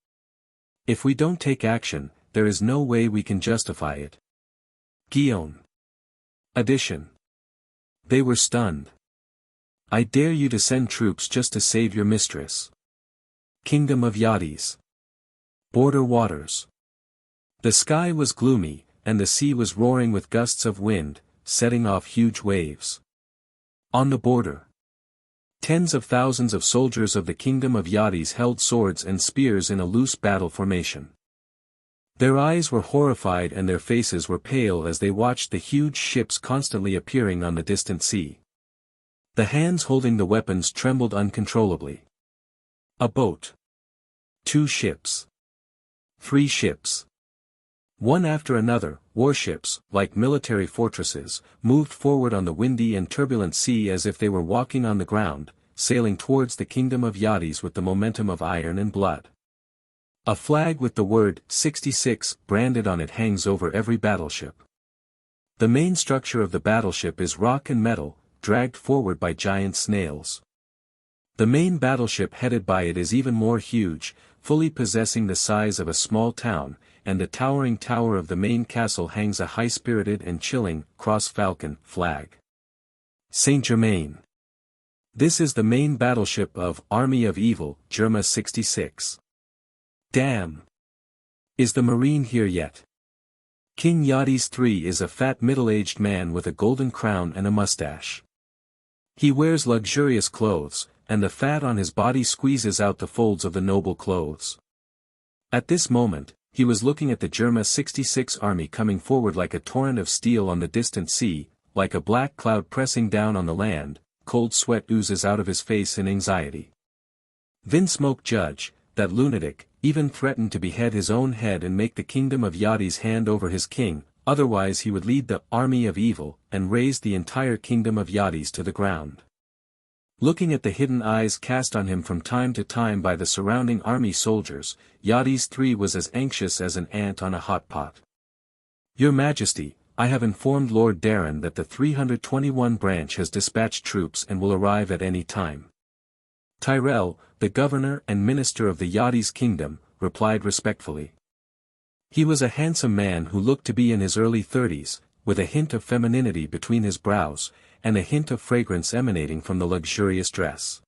If we don't take action, there is no way we can justify it. Guillaume. Addition. They were stunned. I dare you to send troops just to save your mistress. Kingdom of Yachties. Border waters. The sky was gloomy, and the sea was roaring with gusts of wind, setting off huge waves. On the border, tens of thousands of soldiers of the Kingdom of Yachties held swords and spears in a loose battle formation. Their eyes were horrified and their faces were pale as they watched the huge ships constantly appearing on the distant sea. The hands holding the weapons trembled uncontrollably. A boat. 2 ships. 3 ships. One after another, warships, like military fortresses, moved forward on the windy and turbulent sea as if they were walking on the ground, sailing towards the Kingdom of Yachties with the momentum of iron and blood. A flag with the word 66 branded on it hangs over every battleship. The main structure of the battleship is rock and metal, dragged forward by giant snails. The main battleship headed by it is even more huge, fully possessing the size of a small town, and the towering tower of the main castle hangs a high-spirited and chilling, cross-falcon, flag. Saint-Germain. This is the main battleship of Army of Evil, Germa 66. Damn! Is the Marine here yet? King Yachties III is a fat middle-aged man with a golden crown and a mustache. He wears luxurious clothes, and the fat on his body squeezes out the folds of the noble clothes. At this moment, he was looking at the Germa 66 army coming forward like a torrent of steel on the distant sea, like a black cloud pressing down on the land. Cold sweat oozes out of his face in anxiety. Vinsmoke Judge, that lunatic, even threatened to behead his own head and make the Kingdom of Yachties hand over his king, otherwise he would lead the Army of Evil and raze the entire Kingdom of Yachties to the ground. Looking at the hidden eyes cast on him from time to time by the surrounding army soldiers, Yachties III was as anxious as an ant on a hot pot. Your Majesty, I have informed Lord Darren that the 321 branch has dispatched troops and will arrive at any time. Tyrell, the governor and minister of the Yachty's kingdom, replied respectfully. He was a handsome man who looked to be in his early 30s, with a hint of femininity between his brows, and a hint of fragrance emanating from the luxurious dress.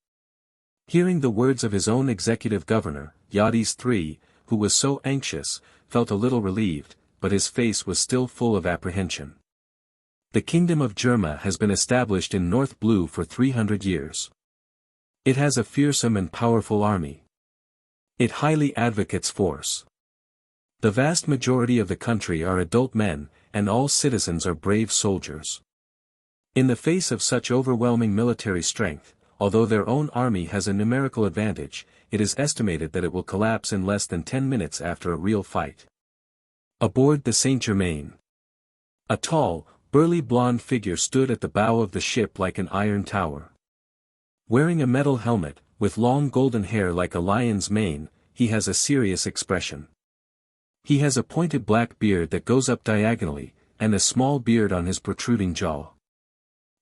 Hearing the words of his own executive governor, Yachty's III, who was so anxious, felt a little relieved, but his face was still full of apprehension. The kingdom of Germa has been established in North Blue for 300 years. It has a fearsome and powerful army. It highly advocates force. The vast majority of the country are adult men, and all citizens are brave soldiers. In the face of such overwhelming military strength, although their own army has a numerical advantage, it is estimated that it will collapse in less than 10 minutes after a real fight. Aboard the Saint-Germain. A tall, burly blonde figure stood at the bow of the ship like an iron tower. Wearing a metal helmet, with long golden hair like a lion's mane, he has a serious expression. He has a pointed black beard that goes up diagonally, and a small beard on his protruding jaw.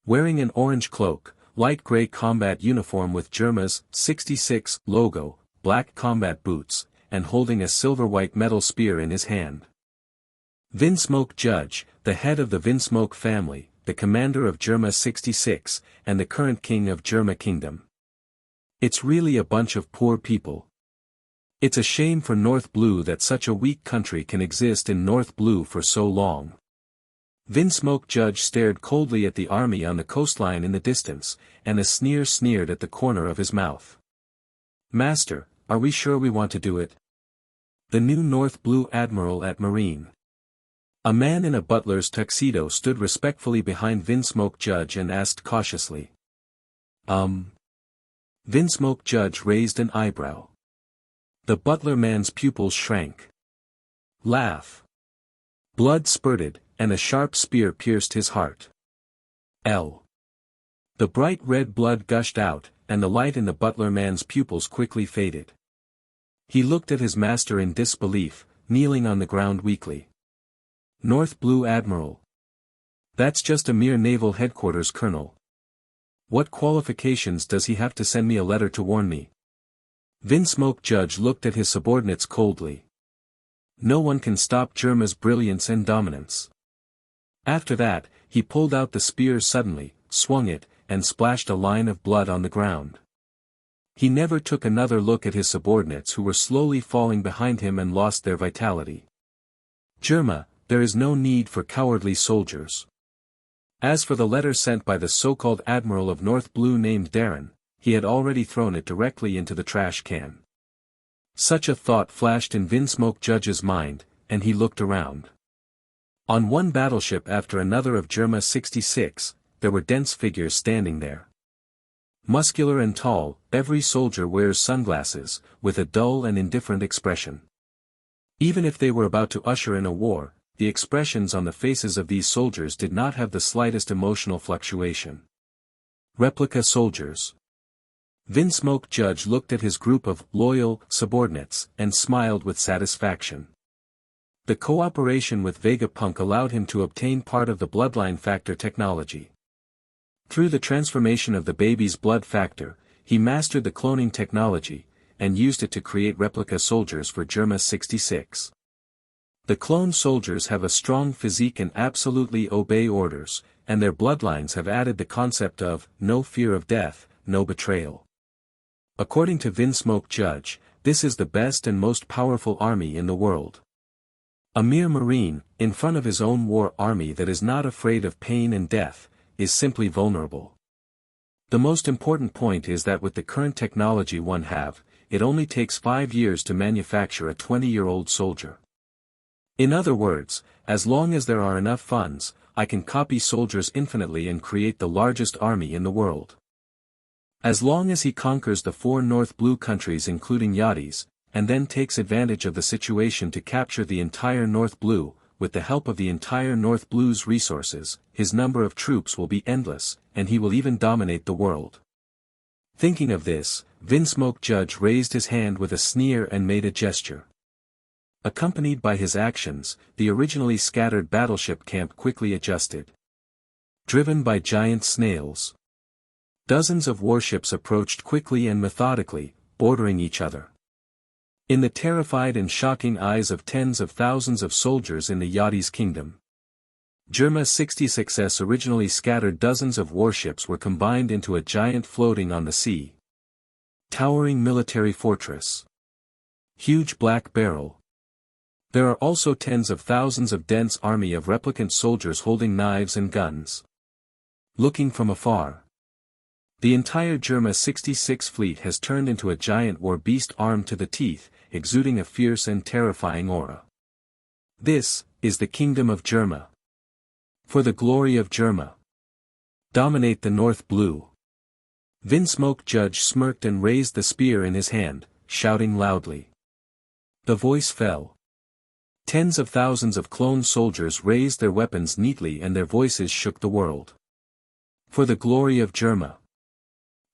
Wearing an orange cloak, light gray combat uniform with Germa's 66 logo, black combat boots, and holding a silver-white metal spear in his hand. Vinsmoke Judge, the head of the Vinsmoke family, the commander of Germa 66, and the current king of Germa Kingdom. It's really a bunch of poor people. It's a shame for North Blue that such a weak country can exist in North Blue for so long. Vinsmoke Judge stared coldly at the army on the coastline in the distance, and a sneer sneered at the corner of his mouth. Master, are we sure we want to do it? The new North Blue Admiral at Marine. A man in a butler's tuxedo stood respectfully behind Vinsmoke Judge and asked cautiously. Vinsmoke Judge raised an eyebrow. The butler man's pupils shrank. Laugh. Blood spurted, and a sharp spear pierced his heart. The bright red blood gushed out, and the light in the butler man's pupils quickly faded. He looked at his master in disbelief, kneeling on the ground weakly. North Blue Admiral. That's just a mere naval headquarters colonel. What qualifications does he have to send me a letter to warn me? Vinsmoke Judge looked at his subordinates coldly. No one can stop Germa's brilliance and dominance. After that, he pulled out the spear suddenly, swung it, and splashed a line of blood on the ground. He never took another look at his subordinates who were slowly falling behind him and lost their vitality. Germa, there is no need for cowardly soldiers. As for the letter sent by the so-called Admiral of North Blue named Darren, he had already thrown it directly into the trash can. Such a thought flashed in Vinsmoke Judge's mind, and he looked around. On one battleship after another of Germa 66, there were dense figures standing there. Muscular and tall, every soldier wears sunglasses, with a dull and indifferent expression. Even if they were about to usher in a war, the expressions on the faces of these soldiers did not have the slightest emotional fluctuation. Replica soldiers. Vinsmoke Judge looked at his group of loyal subordinates and smiled with satisfaction. The cooperation with Vegapunk allowed him to obtain part of the bloodline factor technology. Through the transformation of the baby's blood factor, he mastered the cloning technology, and used it to create replica soldiers for Germa 66. The clone soldiers have a strong physique and absolutely obey orders, and their bloodlines have added the concept of no fear of death, no betrayal. According to Vinsmoke Judge, this is the best and most powerful army in the world. A mere marine, in front of his own war army that is not afraid of pain and death, is simply vulnerable. The most important point is that with the current technology one have, it only takes 5 years to manufacture a 20-year-old soldier. In other words, as long as there are enough funds, I can copy soldiers infinitely and create the largest army in the world. As long as he conquers the 4 North Blue countries including Yachty's, and then takes advantage of the situation to capture the entire North Blue, with the help of the entire North Blue's resources, his number of troops will be endless, and he will even dominate the world. Thinking of this, Vinsmoke Judge raised his hand with a sneer and made a gesture. Accompanied by his actions, the originally scattered battleship camp quickly adjusted. Driven by giant snails. Dozens of warships approached quickly and methodically, bordering each other. In the terrified and shocking eyes of tens of thousands of soldiers in the Yadi's kingdom, Germa 66's originally scattered dozens of warships were combined into a giant floating on the sea. Towering military fortress. Huge black barrel. There are also tens of thousands of dense army of replicant soldiers holding knives and guns. Looking from afar, the entire Germa 66 fleet has turned into a giant war beast armed to the teeth, exuding a fierce and terrifying aura. This is the kingdom of Germa. For the glory of Germa. Dominate the North Blue. Vinsmoke Judge smirked and raised the spear in his hand, shouting loudly. The voice fell. Tens of thousands of clone soldiers raised their weapons neatly and their voices shook the world. For the glory of Germa.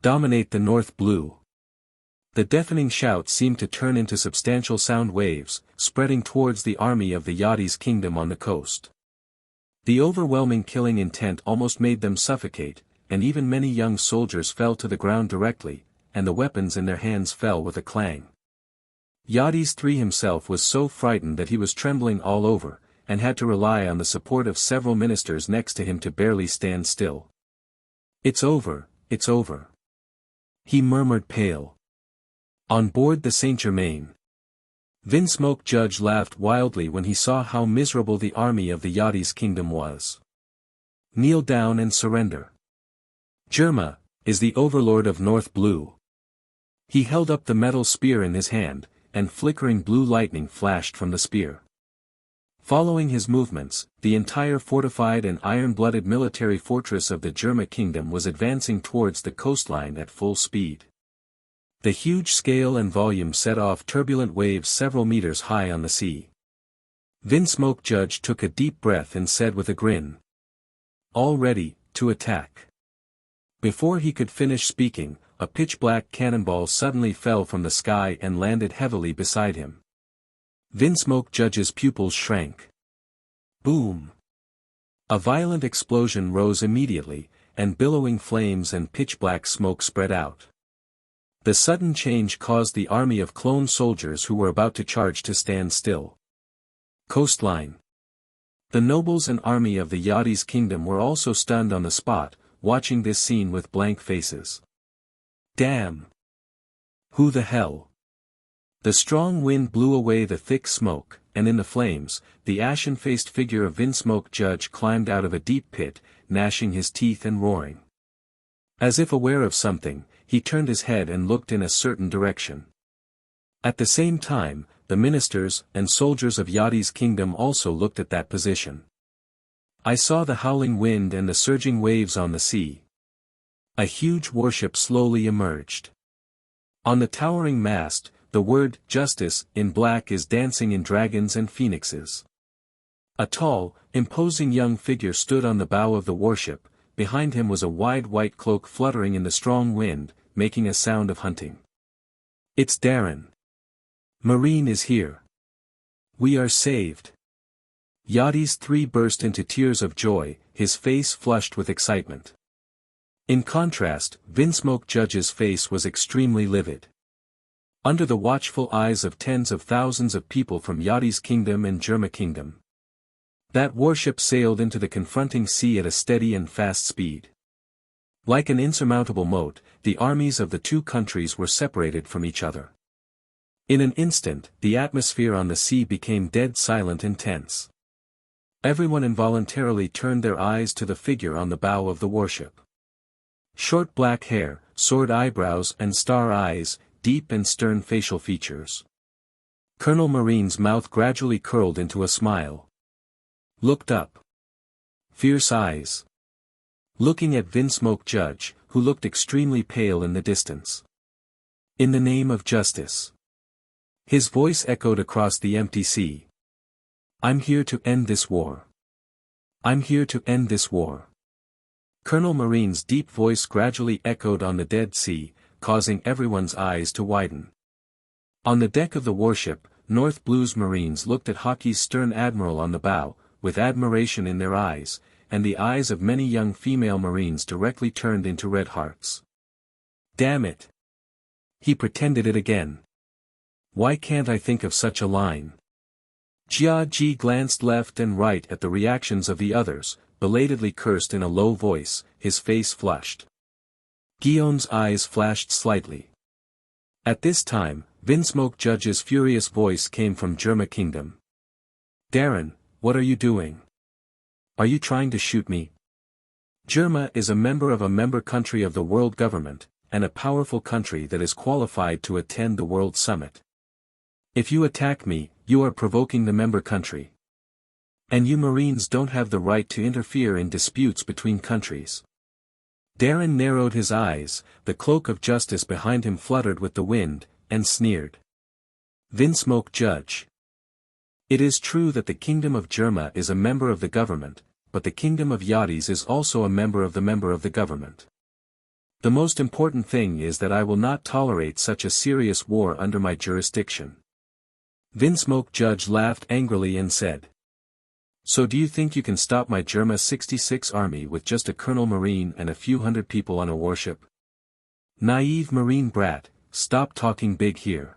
Dominate the North Blue. The deafening shout seemed to turn into substantial sound waves, spreading towards the army of the Yadi's kingdom on the coast. The overwhelming killing intent almost made them suffocate, and even many young soldiers fell to the ground directly, and the weapons in their hands fell with a clang. Yadi's III himself was so frightened that he was trembling all over, and had to rely on the support of several ministers next to him to barely stand still. It's over, it's over. He murmured pale. On board the Saint-Germain. Vinsmoke Judge laughed wildly when he saw how miserable the army of the Yadi's kingdom was. Kneel down and surrender. Germa is the overlord of North Blue. He held up the metal spear in his hand, and flickering blue lightning flashed from the spear. Following his movements, the entire fortified and iron-blooded military fortress of the Germa kingdom was advancing towards the coastline at full speed. The huge scale and volume set off turbulent waves several meters high on the sea. Vinsmoke Judge took a deep breath and said with a grin. All ready, to attack. Before he could finish speaking, a pitch-black cannonball suddenly fell from the sky and landed heavily beside him. Vinsmoke Judge's pupils shrank. Boom! A violent explosion rose immediately, and billowing flames and pitch-black smoke spread out. The sudden change caused the army of clone soldiers who were about to charge to stand still. Coastline. The nobles and army of the Yadi's kingdom were also stunned on the spot, watching this scene with blank faces. Damn! Who the hell? The strong wind blew away the thick smoke, and in the flames, the ashen-faced figure of Vinsmoke Judge climbed out of a deep pit, gnashing his teeth and roaring. As if aware of something, he turned his head and looked in a certain direction. At the same time, the ministers and soldiers of Yadi's kingdom also looked at that position. I saw the howling wind and the surging waves on the sea. A huge warship slowly emerged. On the towering mast, the word "Justice" in black is dancing in dragons and phoenixes. A tall, imposing young figure stood on the bow of the warship. Behind him was a wide white cloak fluttering in the strong wind, making a sound of hunting. It's Darren. Marine is here. We are saved. Yadi's III burst into tears of joy, his face flushed with excitement. In contrast, Vinsmoke Judge's face was extremely livid. Under the watchful eyes of tens of thousands of people from Yadi's kingdom and Germa kingdom, that warship sailed into the confronting sea at a steady and fast speed. Like an insurmountable moat, the armies of the two countries were separated from each other. In an instant, the atmosphere on the sea became dead silent and tense. Everyone involuntarily turned their eyes to the figure on the bow of the warship. Short black hair, sword eyebrows and star eyes, deep and stern facial features. Colonel Marine's mouth gradually curled into a smile. Looked up. Fierce eyes. Looking at Vinsmoke Judge, who looked extremely pale in the distance. In the name of justice. His voice echoed across the empty sea. I'm here to end this war. I'm here to end this war. Colonel Marine's deep voice gradually echoed on the dead sea, causing everyone's eyes to widen. On the deck of the warship, North Blue's Marines looked at Hockey's stern admiral on the bow, with admiration in their eyes, and the eyes of many young female Marines directly turned into red hearts. Damn it! He pretended it again. Why can't I think of such a line? Jia Ji glanced left and right at the reactions of the others, belatedly cursed in a low voice, his face flushed. Guillaume's eyes flashed slightly. At this time, Vinsmoke Judge's furious voice came from Germa Kingdom. Darren, what are you doing? Are you trying to shoot me? Germa is a member country of the world government, and a powerful country that is qualified to attend the World Summit. If you attack me, you are provoking the member country. And you Marines don't have the right to interfere in disputes between countries. Darren narrowed his eyes, the cloak of justice behind him fluttered with the wind, and sneered. Vinsmoke Judge. It is true that the Kingdom of Germa is a member of the government, but the Kingdom of Yachties is also a member of the government. The most important thing is that I will not tolerate such a serious war under my jurisdiction. Vinsmoke Judge laughed angrily and said. So do you think you can stop my Germa 66 army with just a colonel marine and a few hundred people on a warship? Naive marine brat, stop talking big here.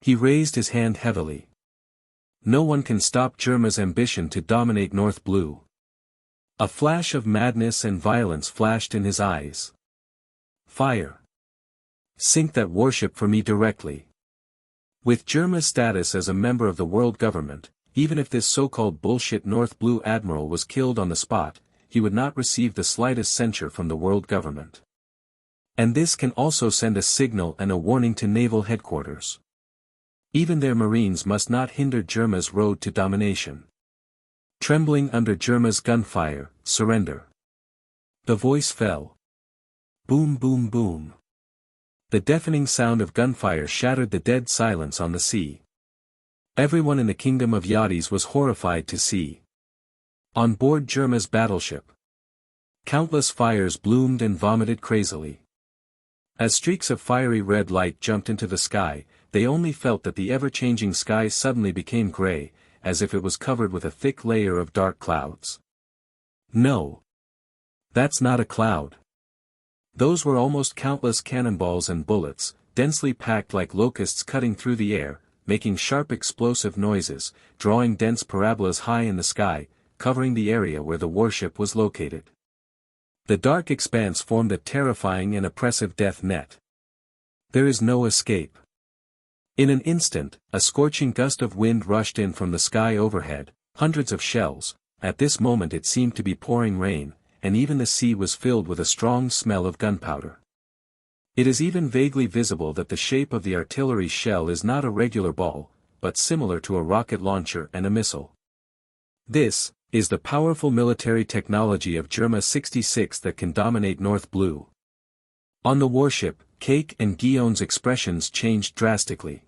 He raised his hand heavily. No one can stop Germa's ambition to dominate North Blue. A flash of madness and violence flashed in his eyes. Fire. Sink that warship for me directly. With Germa's status as a member of the world government, even if this so-called bullshit North Blue Admiral was killed on the spot, he would not receive the slightest censure from the world government. And this can also send a signal and a warning to naval headquarters. Even their Marines must not hinder Germa's road to domination. Trembling under Germa's gunfire, surrender. The voice fell. Boom boom boom. The deafening sound of gunfire shattered the dead silence on the sea. Everyone in the Kingdom of Yachties was horrified to see. On board Germa's battleship, countless fires bloomed and vomited crazily. As streaks of fiery red light jumped into the sky, they only felt that the ever-changing sky suddenly became gray, as if it was covered with a thick layer of dark clouds. No. That's not a cloud. Those were almost countless cannonballs and bullets, densely packed like locusts cutting through the air, making sharp explosive noises, drawing dense parabolas high in the sky, covering the area where the warship was located. The dark expanse formed a terrifying and oppressive death net. There is no escape. In an instant, a scorching gust of wind rushed in from the sky overhead, hundreds of shells. At this moment it seemed to be pouring rain, and even the sea was filled with a strong smell of gunpowder. It is even vaguely visible that the shape of the artillery shell is not a regular ball, but similar to a rocket launcher and a missile. This is the powerful military technology of Germa 66 that can dominate North Blue. On the warship, Cake and Guillaume's expressions changed drastically.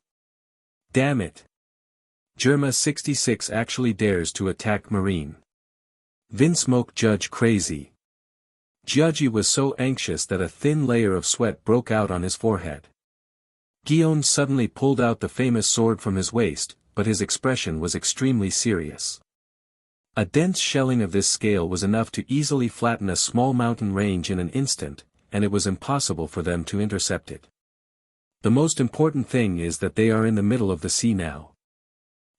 Damn it! Germa 66 actually dares to attack Marine. Vinsmoke Judge crazy. Judgy was so anxious that a thin layer of sweat broke out on his forehead. Guillaume suddenly pulled out the famous sword from his waist, but his expression was extremely serious. A dense shelling of this scale was enough to easily flatten a small mountain range in an instant, and it was impossible for them to intercept it. The most important thing is that they are in the middle of the sea now.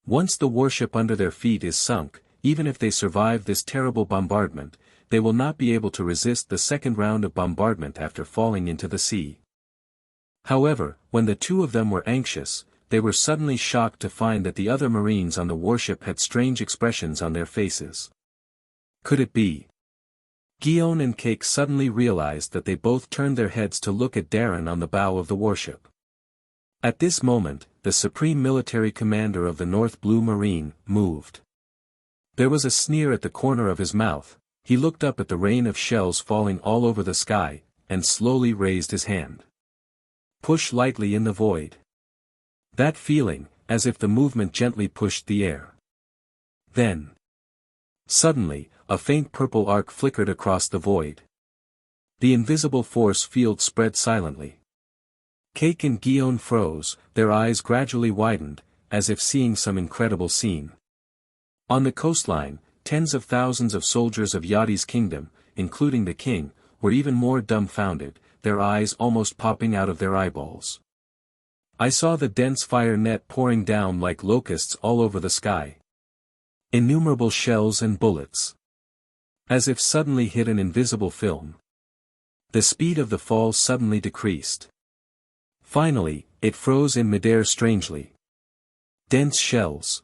Once the warship under their feet is sunk, even if they survive this terrible bombardment, they will not be able to resist the second round of bombardment after falling into the sea. However, when the two of them were anxious, they were suddenly shocked to find that the other Marines on the warship had strange expressions on their faces. Could it be? Guillaume and Cake suddenly realized that they both turned their heads to look at Darren on the bow of the warship. At this moment, the Supreme Military Commander of the North Blue Marine moved. There was a sneer at the corner of his mouth. He looked up at the rain of shells falling all over the sky, and slowly raised his hand. Push lightly in the void. That feeling, as if the movement gently pushed the air. Then, suddenly, a faint purple arc flickered across the void. The invisible force field spread silently. Cake and Guillaume froze, their eyes gradually widened, as if seeing some incredible scene. On the coastline, tens of thousands of soldiers of Yadi's kingdom, including the king, were even more dumbfounded, their eyes almost popping out of their eyeballs. I saw the dense fire net pouring down like locusts all over the sky. Innumerable shells and bullets. As if suddenly hit an invisible film. The speed of the fall suddenly decreased. Finally, it froze in midair strangely. Dense shells.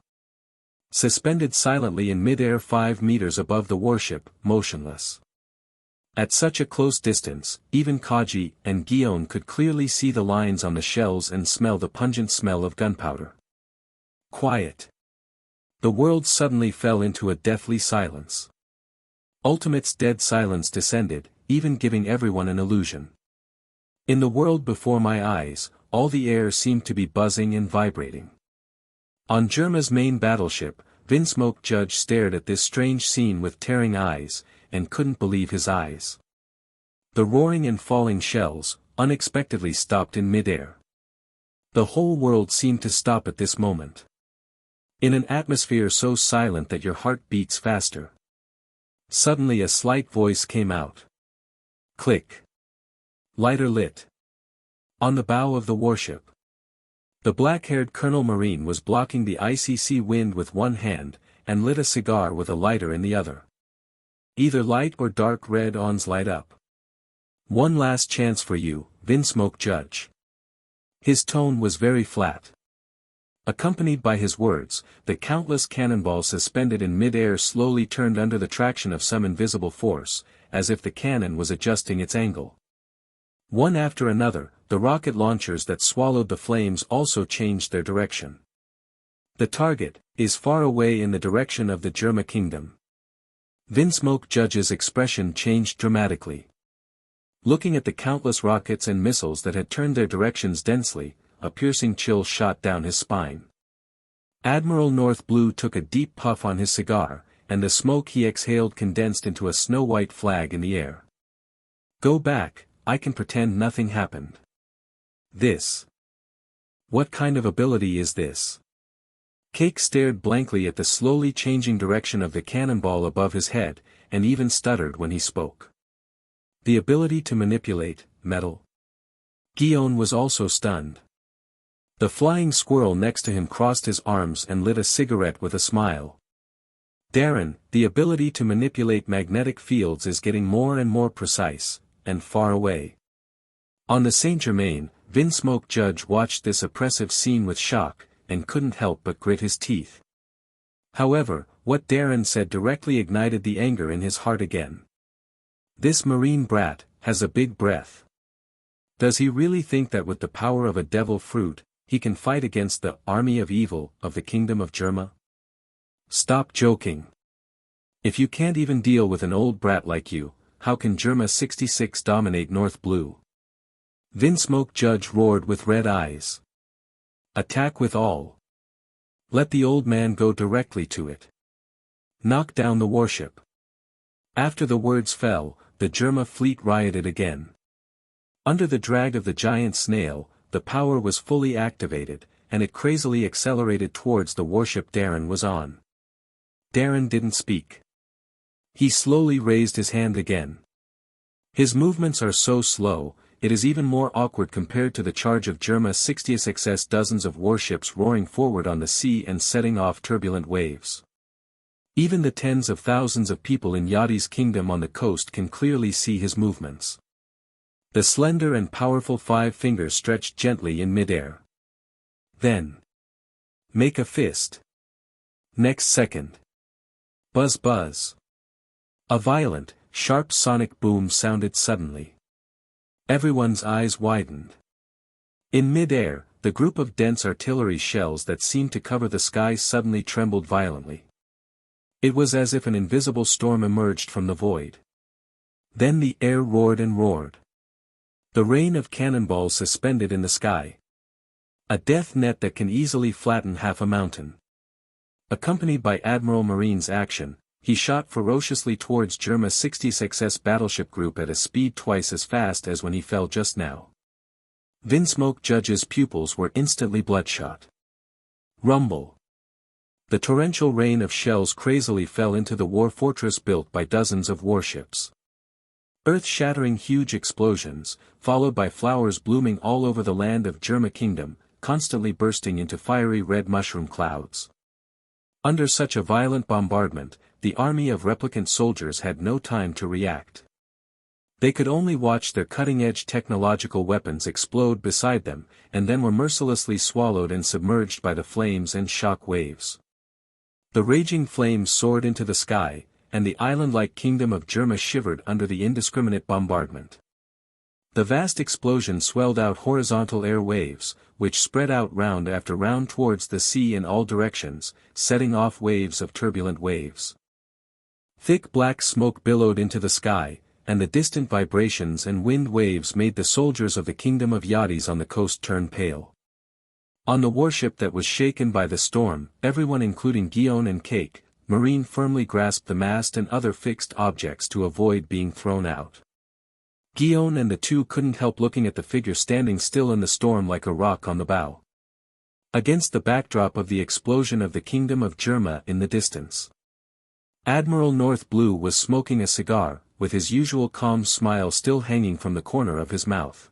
Suspended silently in midair 5 meters above the warship, motionless. At such a close distance, even Kaji and Guillaume could clearly see the lines on the shells and smell the pungent smell of gunpowder. Quiet. The world suddenly fell into a deathly silence. Ultimate's dead silence descended, even giving everyone an illusion. In the world before my eyes, all the air seemed to be buzzing and vibrating. On Germa's main battleship, Vinsmoke Judge stared at this strange scene with tearing eyes, and couldn't believe his eyes. The roaring and falling shells, unexpectedly stopped in midair. The whole world seemed to stop at this moment. In an atmosphere so silent that your heart beats faster. Suddenly a slight voice came out. Click. Lighter lit. On the bow of the warship. The black-haired Colonel Marine was blocking the icy sea wind with one hand, and lit a cigar with a lighter in the other. Either light or dark red ons light up. One last chance for you, Vinsmoke Judge. His tone was very flat. Accompanied by his words, the countless cannonballs suspended in mid-air slowly turned under the traction of some invisible force, as if the cannon was adjusting its angle. One after another, the rocket launchers that swallowed the flames also changed their direction. The target is far away in the direction of the Germa kingdom. Vinsmoke Judge's expression changed dramatically. Looking at the countless rockets and missiles that had turned their directions densely, a piercing chill shot down his spine. Admiral North Blue took a deep puff on his cigar, and the smoke he exhaled condensed into a snow-white flag in the air. Go back, I can pretend nothing happened. This. What kind of ability is this? Cake stared blankly at the slowly changing direction of the cannonball above his head, and even stuttered when he spoke. The ability to manipulate metal. Guillaume was also stunned. The flying squirrel next to him crossed his arms and lit a cigarette with a smile. Darren, the ability to manipulate magnetic fields is getting more and more precise, and far away. On the Saint-Germain, Vinsmoke Judge watched this oppressive scene with shock, and couldn't help but grit his teeth. However, what Darren said directly ignited the anger in his heart again. This marine brat has a big breath. Does he really think that with the power of a devil fruit, he can fight against the army of evil of the kingdom of Germa? Stop joking. If you can't even deal with an old brat like you, how can Germa 66 dominate North Blue? Vinsmoke Judge roared with red eyes. Attack with all. Let the old man go directly to it. Knock down the warship. After the words fell, the Germa fleet rioted again. Under the drag of the giant snail, the power was fully activated, and it crazily accelerated towards the warship Darren was on. Darren didn't speak. He slowly raised his hand again. His movements are so slow, it is even more awkward compared to the charge of Germa 66's dozens of warships roaring forward on the sea and setting off turbulent waves. Even the tens of thousands of people in Yadi's kingdom on the coast can clearly see his movements. The slender and powerful 5 fingers stretched gently in midair. Then. Make a fist. Next second. Buzz buzz. A violent, sharp sonic boom sounded suddenly. Everyone's eyes widened. In mid-air, the group of dense artillery shells that seemed to cover the sky suddenly trembled violently. It was as if an invisible storm emerged from the void. Then the air roared and roared. The rain of cannonballs suspended in the sky. A death net that can easily flatten half a mountain. Accompanied by Admiral Marine's action, he shot ferociously towards Germa 66's battleship group at a speed twice as fast as when he fell just now. Vinsmoke Judge's pupils were instantly bloodshot. Rumble. The torrential rain of shells crazily fell into the war fortress built by dozens of warships. Earth-shattering huge explosions, followed by flowers blooming all over the land of Germa Kingdom, constantly bursting into fiery red mushroom clouds. Under such a violent bombardment, the army of replicant soldiers had no time to react. They could only watch their cutting-edge technological weapons explode beside them, and then were mercilessly swallowed and submerged by the flames and shock waves. The raging flames soared into the sky, and the island-like kingdom of Germa shivered under the indiscriminate bombardment. The vast explosion swelled out horizontal air waves, which spread out round after round towards the sea in all directions, setting off waves of turbulent waves. Thick black smoke billowed into the sky, and the distant vibrations and wind waves made the soldiers of the kingdom of Yachties on the coast turn pale. On the warship that was shaken by the storm, everyone including Guion and Cake, Marine firmly grasped the mast and other fixed objects to avoid being thrown out. Guion and the two couldn't help looking at the figure standing still in the storm like a rock on the bow. Against the backdrop of the explosion of the kingdom of Germa in the distance. Admiral North Blue was smoking a cigar, with his usual calm smile still hanging from the corner of his mouth.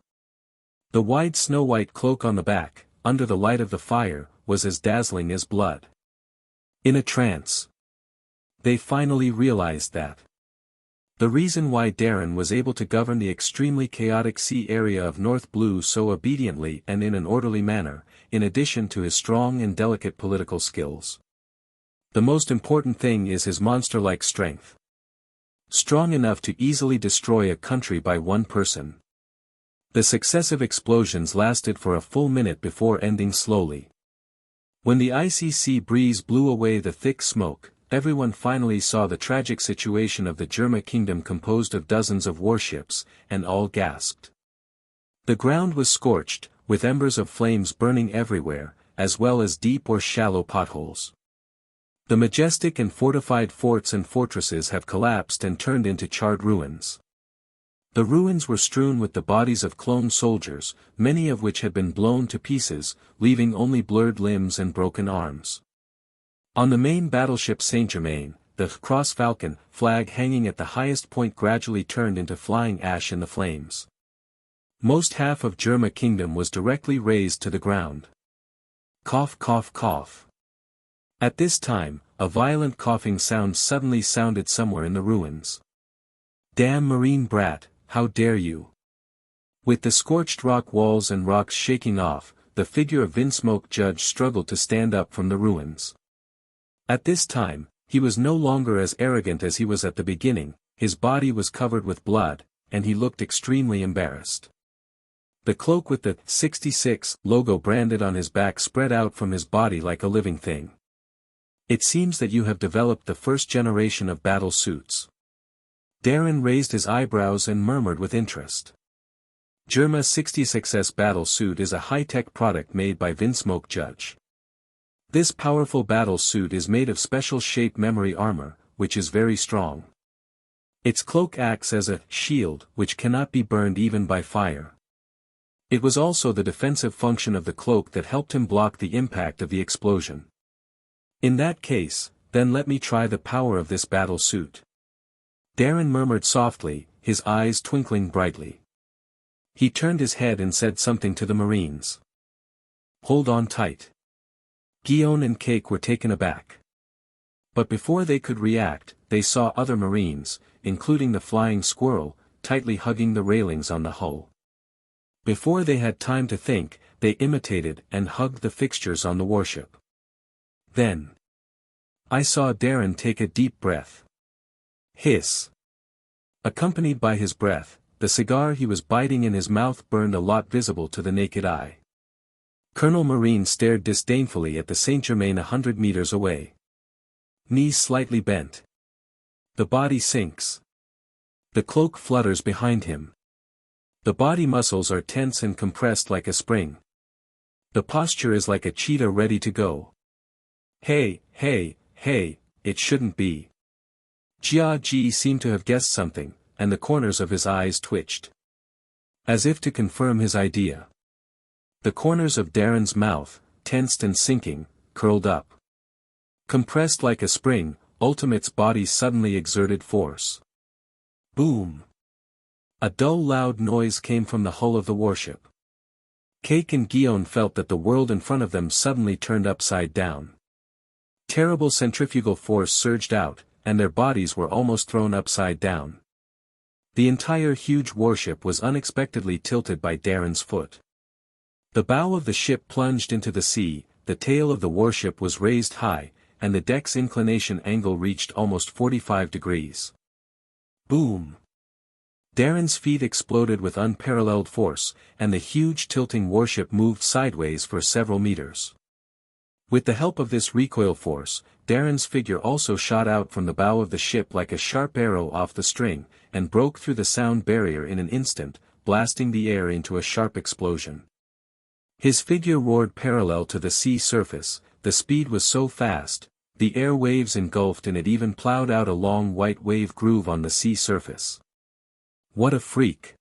The wide snow-white cloak on the back, under the light of the fire, was as dazzling as blood. In a trance. They finally realized that. The reason why Darren was able to govern the extremely chaotic sea area of North Blue so obediently and in an orderly manner, in addition to his strong and delicate political skills. The most important thing is his monster-like strength. Strong enough to easily destroy a country by one person. The successive explosions lasted for a full minute before ending slowly. When the icy sea breeze blew away the thick smoke, everyone finally saw the tragic situation of the Germa kingdom composed of dozens of warships, and all gasped. The ground was scorched, with embers of flames burning everywhere, as well as deep or shallow potholes. The majestic and fortified forts and fortresses have collapsed and turned into charred ruins. The ruins were strewn with the bodies of clone soldiers, many of which had been blown to pieces, leaving only blurred limbs and broken arms. On the main battleship Saint-Germain, the Cross Falcon flag hanging at the highest point gradually turned into flying ash in the flames. Most half of Germa Kingdom was directly razed to the ground. Cough, cough, cough. At this time, a violent coughing sound suddenly sounded somewhere in the ruins. Damn marine brat, how dare you! With the scorched rock walls and rocks shaking off, the figure of Vinsmoke Judge struggled to stand up from the ruins. At this time, he was no longer as arrogant as he was at the beginning, his body was covered with blood, and he looked extremely embarrassed. The cloak with the 66 logo branded on his back spread out from his body like a living thing. It seems that you have developed the first generation of battle suits. Darren raised his eyebrows and murmured with interest. Germa 66S battle suit is a high-tech product made by Vinsmoke Judge. This powerful battle suit is made of special shape memory armor, which is very strong. Its cloak acts as a shield which cannot be burned even by fire. It was also the defensive function of the cloak that helped him block the impact of the explosion. In that case, then let me try the power of this battle suit. Darren murmured softly, his eyes twinkling brightly. He turned his head and said something to the Marines. Hold on tight. Guion and Cake were taken aback. But before they could react, they saw other Marines, including the flying squirrel, tightly hugging the railings on the hull. Before they had time to think, they imitated and hugged the fixtures on the warship. Then I saw Darren take a deep breath. Hiss. Accompanied by his breath, the cigar he was biting in his mouth burned a lot visible to the naked eye. Colonel Marine stared disdainfully at the Saint-Germain 100 meters away. Knees slightly bent. The body sinks. The cloak flutters behind him. The body muscles are tense and compressed like a spring. The posture is like a cheetah ready to go. Hey, hey, hey, it shouldn't be. Jia Ji seemed to have guessed something, and the corners of his eyes twitched. As if to confirm his idea. The corners of Darren's mouth, tensed and sinking, curled up. Compressed like a spring, Ultimate's body suddenly exerted force. Boom! A dull loud noise came from the hull of the warship. Cake and Guillaume felt that the world in front of them suddenly turned upside down. Terrible centrifugal force surged out, and their bodies were almost thrown upside down. The entire huge warship was unexpectedly tilted by Darren's foot. The bow of the ship plunged into the sea, the tail of the warship was raised high, and the deck's inclination angle reached almost 45 degrees. Boom! Darren's feet exploded with unparalleled force, and the huge tilting warship moved sideways for several meters. With the help of this recoil force, Darren's figure also shot out from the bow of the ship like a sharp arrow off the string, and broke through the sound barrier in an instant, blasting the air into a sharp explosion. His figure roared parallel to the sea surface, the speed was so fast, the air waves engulfed and it even plowed out a long white wave groove on the sea surface. What a freak!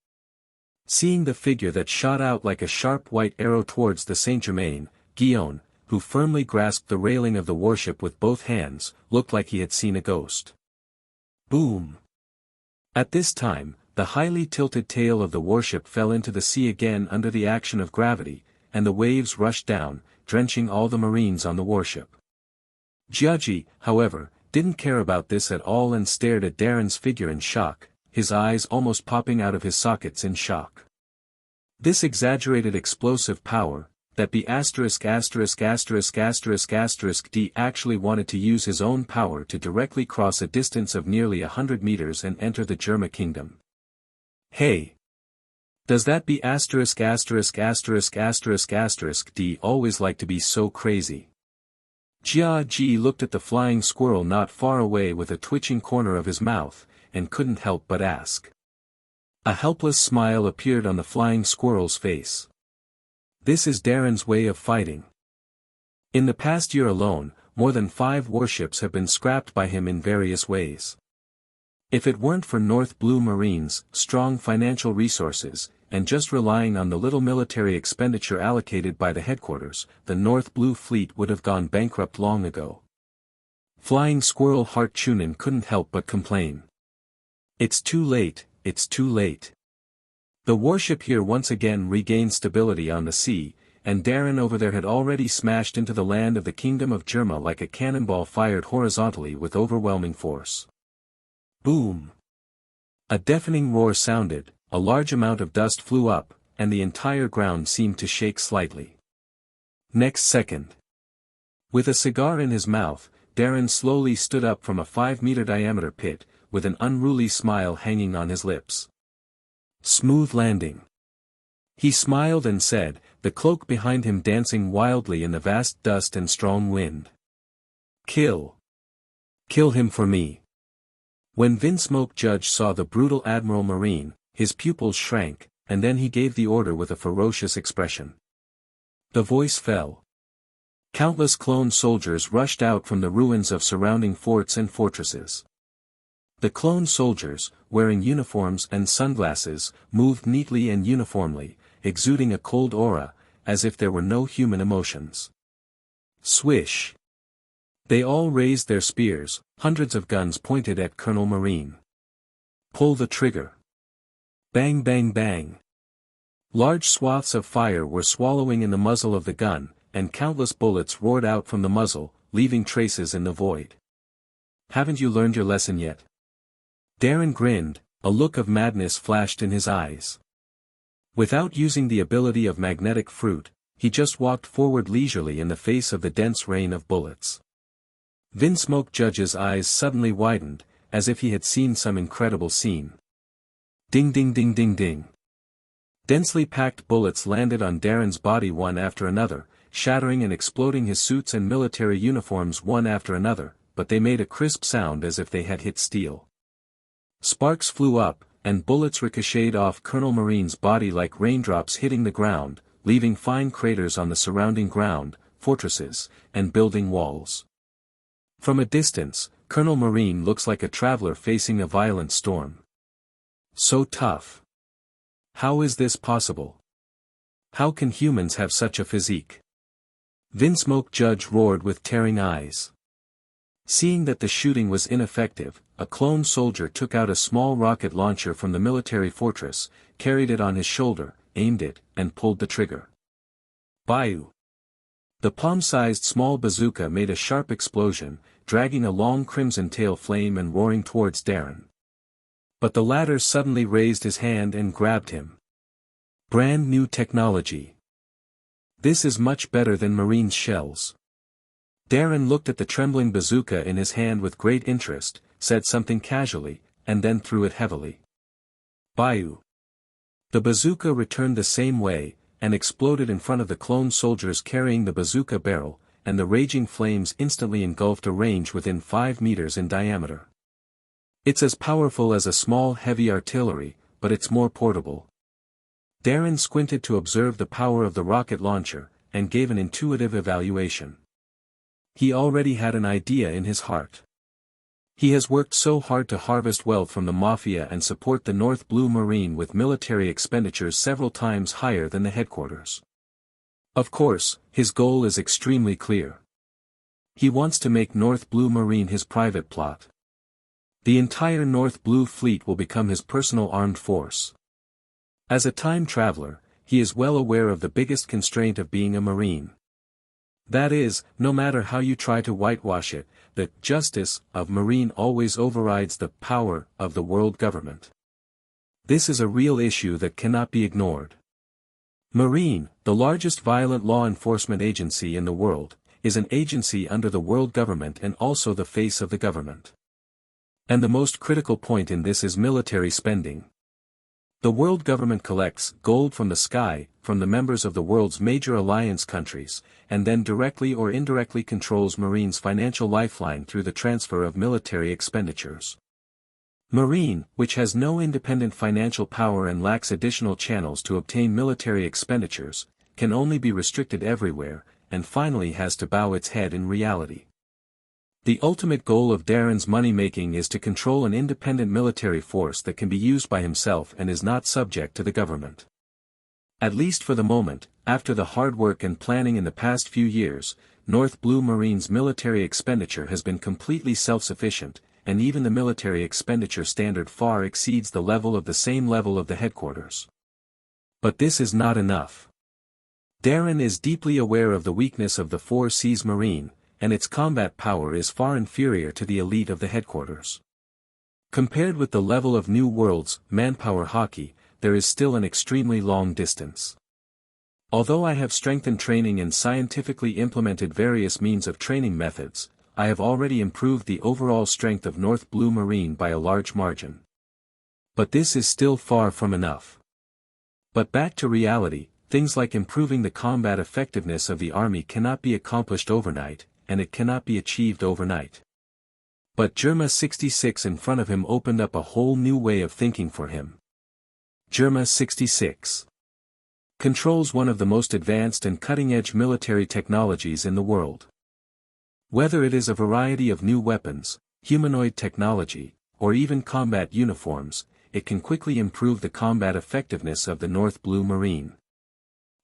Seeing the figure that shot out like a sharp white arrow towards the Saint-Germain, Guillaume, who firmly grasped the railing of the warship with both hands, looked like he had seen a ghost. Boom! At this time, the highly tilted tail of the warship fell into the sea again under the action of gravity, and the waves rushed down, drenching all the Marines on the warship. Giaggi, however, didn't care about this at all and stared at Darren's figure in shock, his eyes almost popping out of his sockets in shock. This exaggerated explosive power, that B****************** D actually wanted to use his own power to directly cross a distance of nearly 100 meters and enter the Germa kingdom. Hey! Does that B*********** D always like to be so crazy? Giaggi looked at the flying squirrel not far away with a twitching corner of his mouth, and couldn't help but ask. A helpless smile appeared on the flying squirrel's face. This is Darren's way of fighting. In the past year alone, more than 5 warships have been scrapped by him in various ways. If it weren't for North Blue Marines' strong financial resources, and just relying on the little military expenditure allocated by the headquarters, the North Blue Fleet would have gone bankrupt long ago. Flying Squirrel Harttunen couldn't help but complain. It's too late, it's too late. The warship here once again regained stability on the sea, and Darren over there had already smashed into the land of the Kingdom of Germa like a cannonball fired horizontally with overwhelming force. Boom! A deafening roar sounded, a large amount of dust flew up, and the entire ground seemed to shake slightly. Next second. With a cigar in his mouth, Darren slowly stood up from a 5-meter diameter pit, with an unruly smile hanging on his lips. Smooth landing. He smiled and said, the cloak behind him dancing wildly in the vast dust and strong wind. Kill. Kill him for me. When Vinsmoke Judge saw the brutal Admiral Marine, his pupils shrank, and then he gave the order with a ferocious expression. The voice fell. Countless clone soldiers rushed out from the ruins of surrounding forts and fortresses. The clone soldiers, wearing uniforms and sunglasses, moved neatly and uniformly, exuding a cold aura, as if there were no human emotions. Swish! They all raised their spears, hundreds of guns pointed at Colonel Marine. Pull the trigger. Bang bang bang. Large swaths of fire were swallowing in the muzzle of the gun, and countless bullets roared out from the muzzle, leaving traces in the void. Haven't you learned your lesson yet? Darren grinned, a look of madness flashed in his eyes. Without using the ability of magnetic fruit, he just walked forward leisurely in the face of the dense rain of bullets. Vinsmoke Judge's eyes suddenly widened, as if he had seen some incredible scene. Ding ding ding ding ding. Densely packed bullets landed on Darren's body one after another, shattering and exploding his suits and military uniforms one after another, but they made a crisp sound as if they had hit steel. Sparks flew up, and bullets ricocheted off Colonel Marine's body like raindrops hitting the ground, leaving fine craters on the surrounding ground, fortresses, and building walls. From a distance, Colonel Marine looks like a traveler facing a violent storm. So tough. How is this possible? How can humans have such a physique? Vinsmoke Judge roared with tearing eyes. Seeing that the shooting was ineffective, a clone soldier took out a small rocket launcher from the military fortress, carried it on his shoulder, aimed it, and pulled the trigger. Bayou. The palm-sized small bazooka made a sharp explosion, dragging a long crimson tail flame and roaring towards Darren. But the latter suddenly raised his hand and grabbed him. Brand new technology. This is much better than Marine's shells. Darren looked at the trembling bazooka in his hand with great interest, said something casually, and then threw it heavily. Bayou. The bazooka returned the same way, and exploded in front of the clone soldiers carrying the bazooka barrel, and the raging flames instantly engulfed a range within 5 meters in diameter. It's as powerful as a small heavy artillery, but it's more portable. Darren squinted to observe the power of the rocket launcher, and gave an intuitive evaluation. He already had an idea in his heart. He has worked so hard to harvest wealth from the mafia and support the North Blue Marine with military expenditures several times higher than the headquarters. Of course, his goal is extremely clear. He wants to make North Blue Marine his private plot. The entire North Blue fleet will become his personal armed force. As a time traveler, he is well aware of the biggest constraint of being a Marine. That is, no matter how you try to whitewash it, the justice of Marine always overrides the power of the world government. This is a real issue that cannot be ignored. Marine, the largest violent law enforcement agency in the world, is an agency under the world government and also the face of the government. And the most critical point in this is military spending. The world government collects gold from the sky, from the members of the world's major alliance countries, and then directly or indirectly controls Marine's financial lifeline through the transfer of military expenditures. Marine, which has no independent financial power and lacks additional channels to obtain military expenditures, can only be restricted everywhere, and finally has to bow its head in reality. The ultimate goal of Darren's money-making is to control an independent military force that can be used by himself and is not subject to the government. At least for the moment, after the hard work and planning in the past few years, North Blue Marine's military expenditure has been completely self-sufficient, and even the military expenditure standard far exceeds the level of the headquarters. But this is not enough. Darren is deeply aware of the weakness of the 4 Seas Marine, and its combat power is far inferior to the elite of the headquarters. Compared with the level of New World's manpower hockey, there is still an extremely long distance. Although I have strengthened training and scientifically implemented various means of training methods, I have already improved the overall strength of North Blue Marine by a large margin. But this is still far from enough. But back to reality, things like improving the combat effectiveness of the army cannot be accomplished overnight, and it cannot be achieved overnight. But Germa 66 in front of him opened up a whole new way of thinking for him. Germa 66 controls one of the most advanced and cutting-edge military technologies in the world. Whether it is a variety of new weapons, humanoid technology, or even combat uniforms, it can quickly improve the combat effectiveness of the North Blue Marine.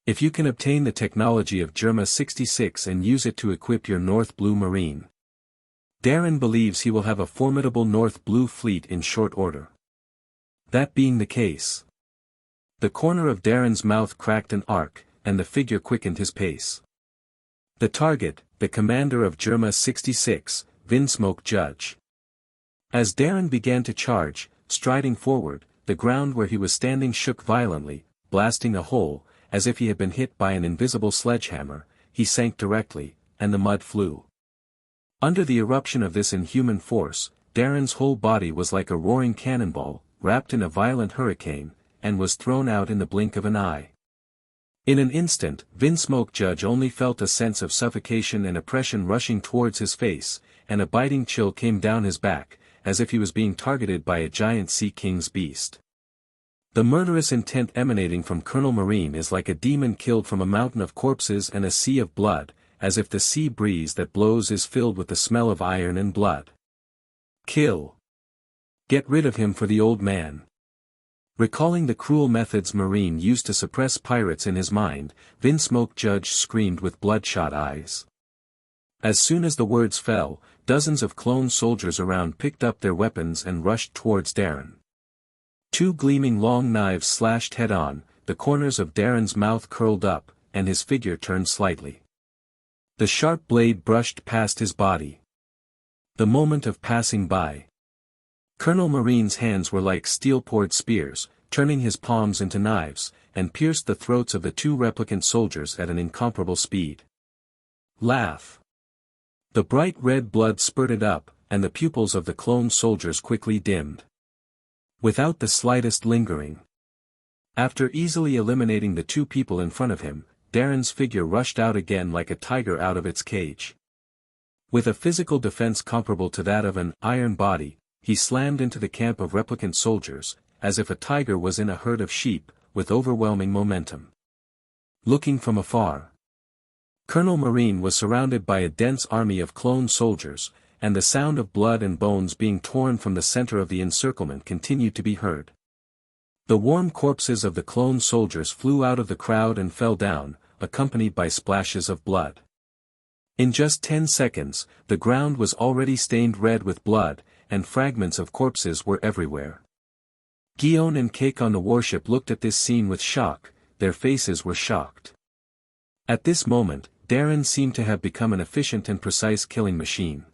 If you can obtain the technology of Germa 66 and use it to equip your North Blue Marine, Darren believes he will have a formidable North Blue fleet in short order. That being the case, the corner of Darren's mouth cracked an arc, and the figure quickened his pace. The target, the commander of Germa 66, Vinsmoke Judge. As Darren began to charge, striding forward, the ground where he was standing shook violently, blasting a hole, as if he had been hit by an invisible sledgehammer. He sank directly, and the mud flew. Under the eruption of this inhuman force, Darren's whole body was like a roaring cannonball, wrapped in a violent hurricane, and was thrown out in the blink of an eye. In an instant, Vinsmoke Judge only felt a sense of suffocation and oppression rushing towards his face, and a biting chill came down his back, as if he was being targeted by a giant Sea King's beast. The murderous intent emanating from Colonel Marine is like a demon killed from a mountain of corpses and a sea of blood, as if the sea breeze that blows is filled with the smell of iron and blood. Kill. Get rid of him for the old man. Recalling the cruel methods Marine used to suppress pirates in his mind, Vinsmoke Judge screamed with bloodshot eyes. As soon as the words fell, dozens of clone soldiers around picked up their weapons and rushed towards Darren. Two gleaming long knives slashed head-on, the corners of Darren's mouth curled up, and his figure turned slightly. The sharp blade brushed past his body. The moment of passing by. Colonel Marine's hands were like steel-poured spears, turning his palms into knives, and pierced the throats of the two replicant soldiers at an incomparable speed. Laugh. The bright red blood spurted up, and the pupils of the clone soldiers quickly dimmed. Without the slightest lingering. After easily eliminating the two people in front of him, Darren's figure rushed out again like a tiger out of its cage. With a physical defense comparable to that of an iron body, he slammed into the camp of replicant soldiers, as if a tiger was in a herd of sheep, with overwhelming momentum. Looking from afar, Colonel Marine was surrounded by a dense army of clone soldiers, and the sound of blood and bones being torn from the center of the encirclement continued to be heard. The warm corpses of the clone soldiers flew out of the crowd and fell down, accompanied by splashes of blood. In just 10 seconds, the ground was already stained red with blood, and fragments of corpses were everywhere. Guion and Cake on the warship looked at this scene with shock, their faces were shocked. At this moment, Darren seemed to have become an efficient and precise killing machine.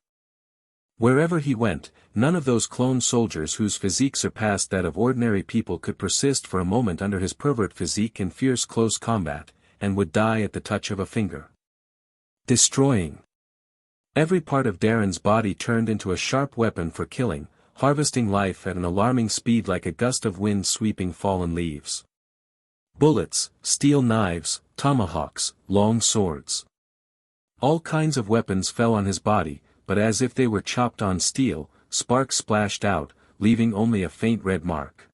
Wherever he went, none of those clone soldiers whose physique surpassed that of ordinary people could persist for a moment under his pervert physique in fierce close combat, and would die at the touch of a finger. Destroying. Every part of Darren's body turned into a sharp weapon for killing, harvesting life at an alarming speed like a gust of wind sweeping fallen leaves. Bullets, steel knives, tomahawks, long swords. All kinds of weapons fell on his body, but as if they were chopped on steel, sparks splashed out, leaving only a faint red mark.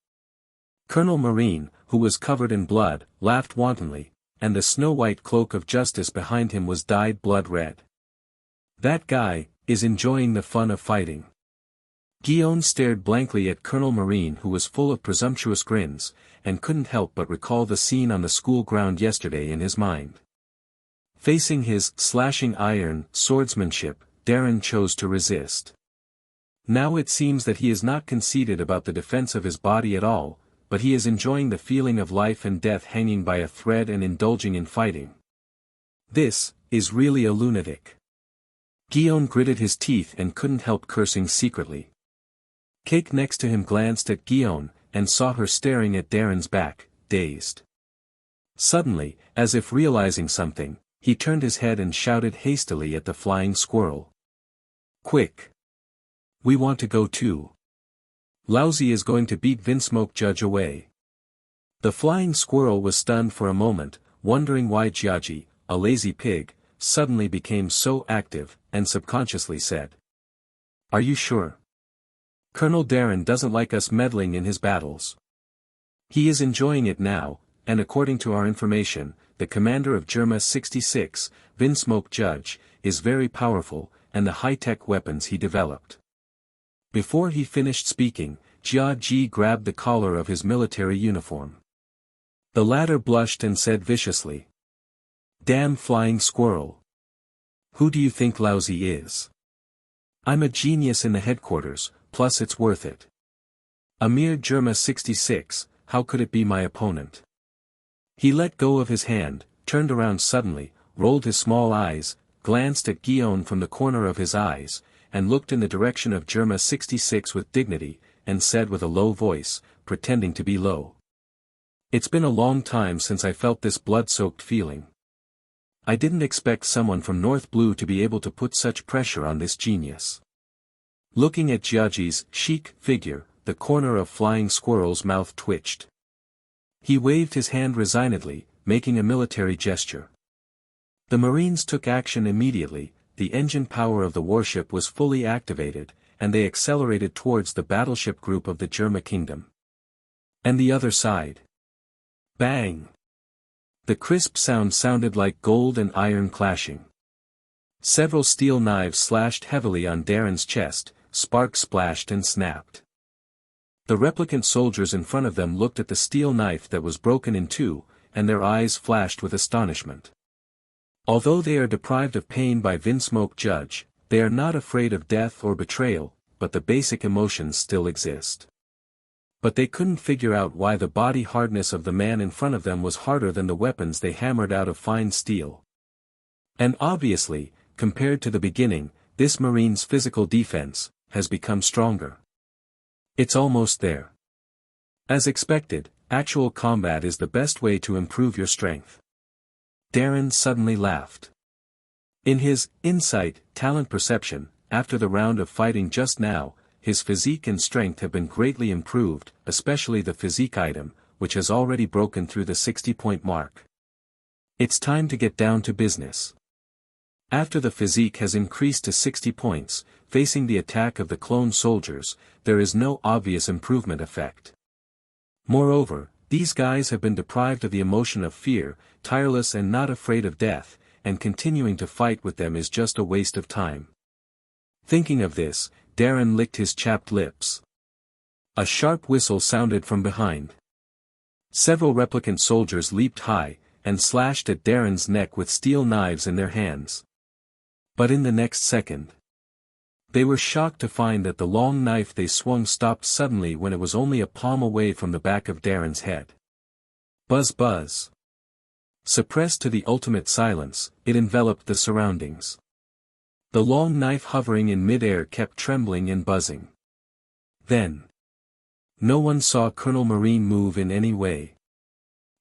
Colonel Marine, who was covered in blood, laughed wantonly, and the snow-white cloak of justice behind him was dyed blood red. That guy is enjoying the fun of fighting. Guion stared blankly at Colonel Marine, who was full of presumptuous grins, and couldn't help but recall the scene on the school ground yesterday in his mind. Facing his slashing iron swordsmanship, Darren chose to resist. Now it seems that he is not conceited about the defense of his body at all, but he is enjoying the feeling of life and death hanging by a thread and indulging in fighting. This is really a lunatic. Guion gritted his teeth and couldn't help cursing secretly. Cake next to him glanced at Guion, and saw her staring at Darren's back, dazed. Suddenly, as if realizing something, he turned his head and shouted hastily at the flying squirrel. Quick! We want to go too. Lousy is going to beat Vinsmoke Judge away. The flying squirrel was stunned for a moment, wondering why Jiaji, a lazy pig, suddenly became so active, and subconsciously said. Are you sure? Colonel Darren doesn't like us meddling in his battles. He is enjoying it now, and according to our information, the commander of Germa 66, Vinsmoke Judge, is very powerful, and the high-tech weapons he developed. Before he finished speaking, Jia Ji grabbed the collar of his military uniform. The latter blushed and said viciously. Damn flying squirrel. Who do you think Lousy is? I'm a genius in the headquarters, plus it's worth it. A mere Germa 66, how could it be my opponent? He let go of his hand, turned around suddenly, rolled his small eyes, glanced at Guion from the corner of his eyes, and looked in the direction of Germa 66 with dignity, and said with a low voice, pretending to be low. It's been a long time since I felt this blood-soaked feeling. I didn't expect someone from North Blue to be able to put such pressure on this genius. Looking at Jiaji's chic figure, the corner of Flying Squirrel's mouth twitched. He waved his hand resignedly, making a military gesture. The Marines took action immediately, the engine power of the warship was fully activated, and they accelerated towards the battleship group of the Germa Kingdom. And the other side. Bang! The crisp sound sounded like gold and iron clashing. Several steel knives slashed heavily on Darren's chest, sparks splashed and snapped. The replicant soldiers in front of them looked at the steel knife that was broken in two, and their eyes flashed with astonishment. Although they are deprived of pain by Vinsmoke Judge, they are not afraid of death or betrayal, but the basic emotions still exist. But they couldn't figure out why the body hardness of the man in front of them was harder than the weapons they hammered out of fine steel. And obviously, compared to the beginning, this Marine's physical defense has become stronger. It's almost there. As expected, actual combat is the best way to improve your strength. Darren suddenly laughed. In his insight, talent perception, after the round of fighting just now, his physique and strength have been greatly improved, especially the physique item, which has already broken through the 60-point mark. It's time to get down to business. After the physique has increased to 60 points, facing the attack of the clone soldiers, there is no obvious improvement effect. Moreover, these guys have been deprived of the emotion of fear, tireless and not afraid of death, and continuing to fight with them is just a waste of time. Thinking of this, Darren licked his chapped lips. A sharp whistle sounded from behind. Several replicant soldiers leaped high, and slashed at Darren's neck with steel knives in their hands. But in the next second, they were shocked to find that the long knife they swung stopped suddenly when it was only a palm away from the back of Darren's head. Buzz buzz. Suppressed to the ultimate silence, it enveloped the surroundings. The long knife hovering in mid-air kept trembling and buzzing. Then, no one saw Colonel Marine move in any way.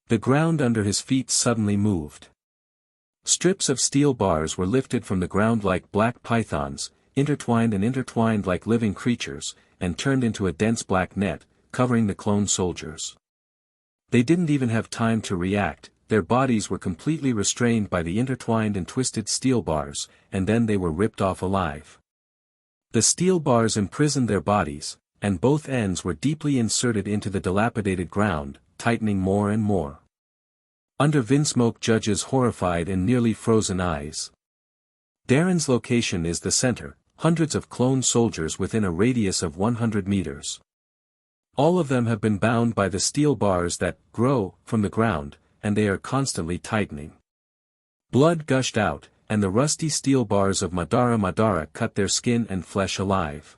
The ground under his feet suddenly moved. Strips of steel bars were lifted from the ground like black pythons, intertwined like living creatures, and turned into a dense black net, covering the clone soldiers. They didn't even have time to react. Their bodies were completely restrained by the intertwined and twisted steel bars, and then they were ripped off alive. The steel bars imprisoned their bodies, and both ends were deeply inserted into the dilapidated ground, tightening more and more. Under Vinsmoke Judge's horrified and nearly frozen eyes. Darren's location is the center, hundreds of clone soldiers within a radius of 100 meters. All of them have been bound by the steel bars that grow from the ground, and they are constantly tightening. Blood gushed out, and the rusty steel bars of Madara cut their skin and flesh alive.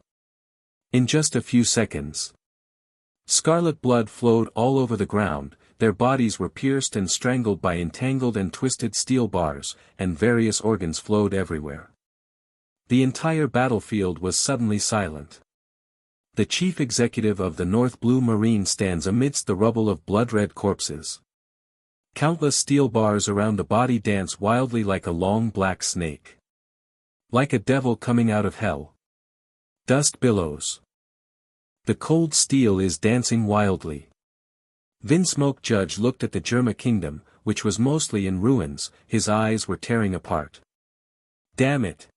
In just a few seconds, scarlet blood flowed all over the ground, their bodies were pierced and strangled by entangled and twisted steel bars, and various organs flowed everywhere. The entire battlefield was suddenly silent. The chief executive of the North Blue Marine stands amidst the rubble of blood-red corpses. Countless steel bars around the body dance wildly like a long black snake. Like a devil coming out of hell. Dust billows. The cold steel is dancing wildly. Vinsmoke Judge looked at the Germa kingdom, which was mostly in ruins, his eyes were tearing apart. Damn it!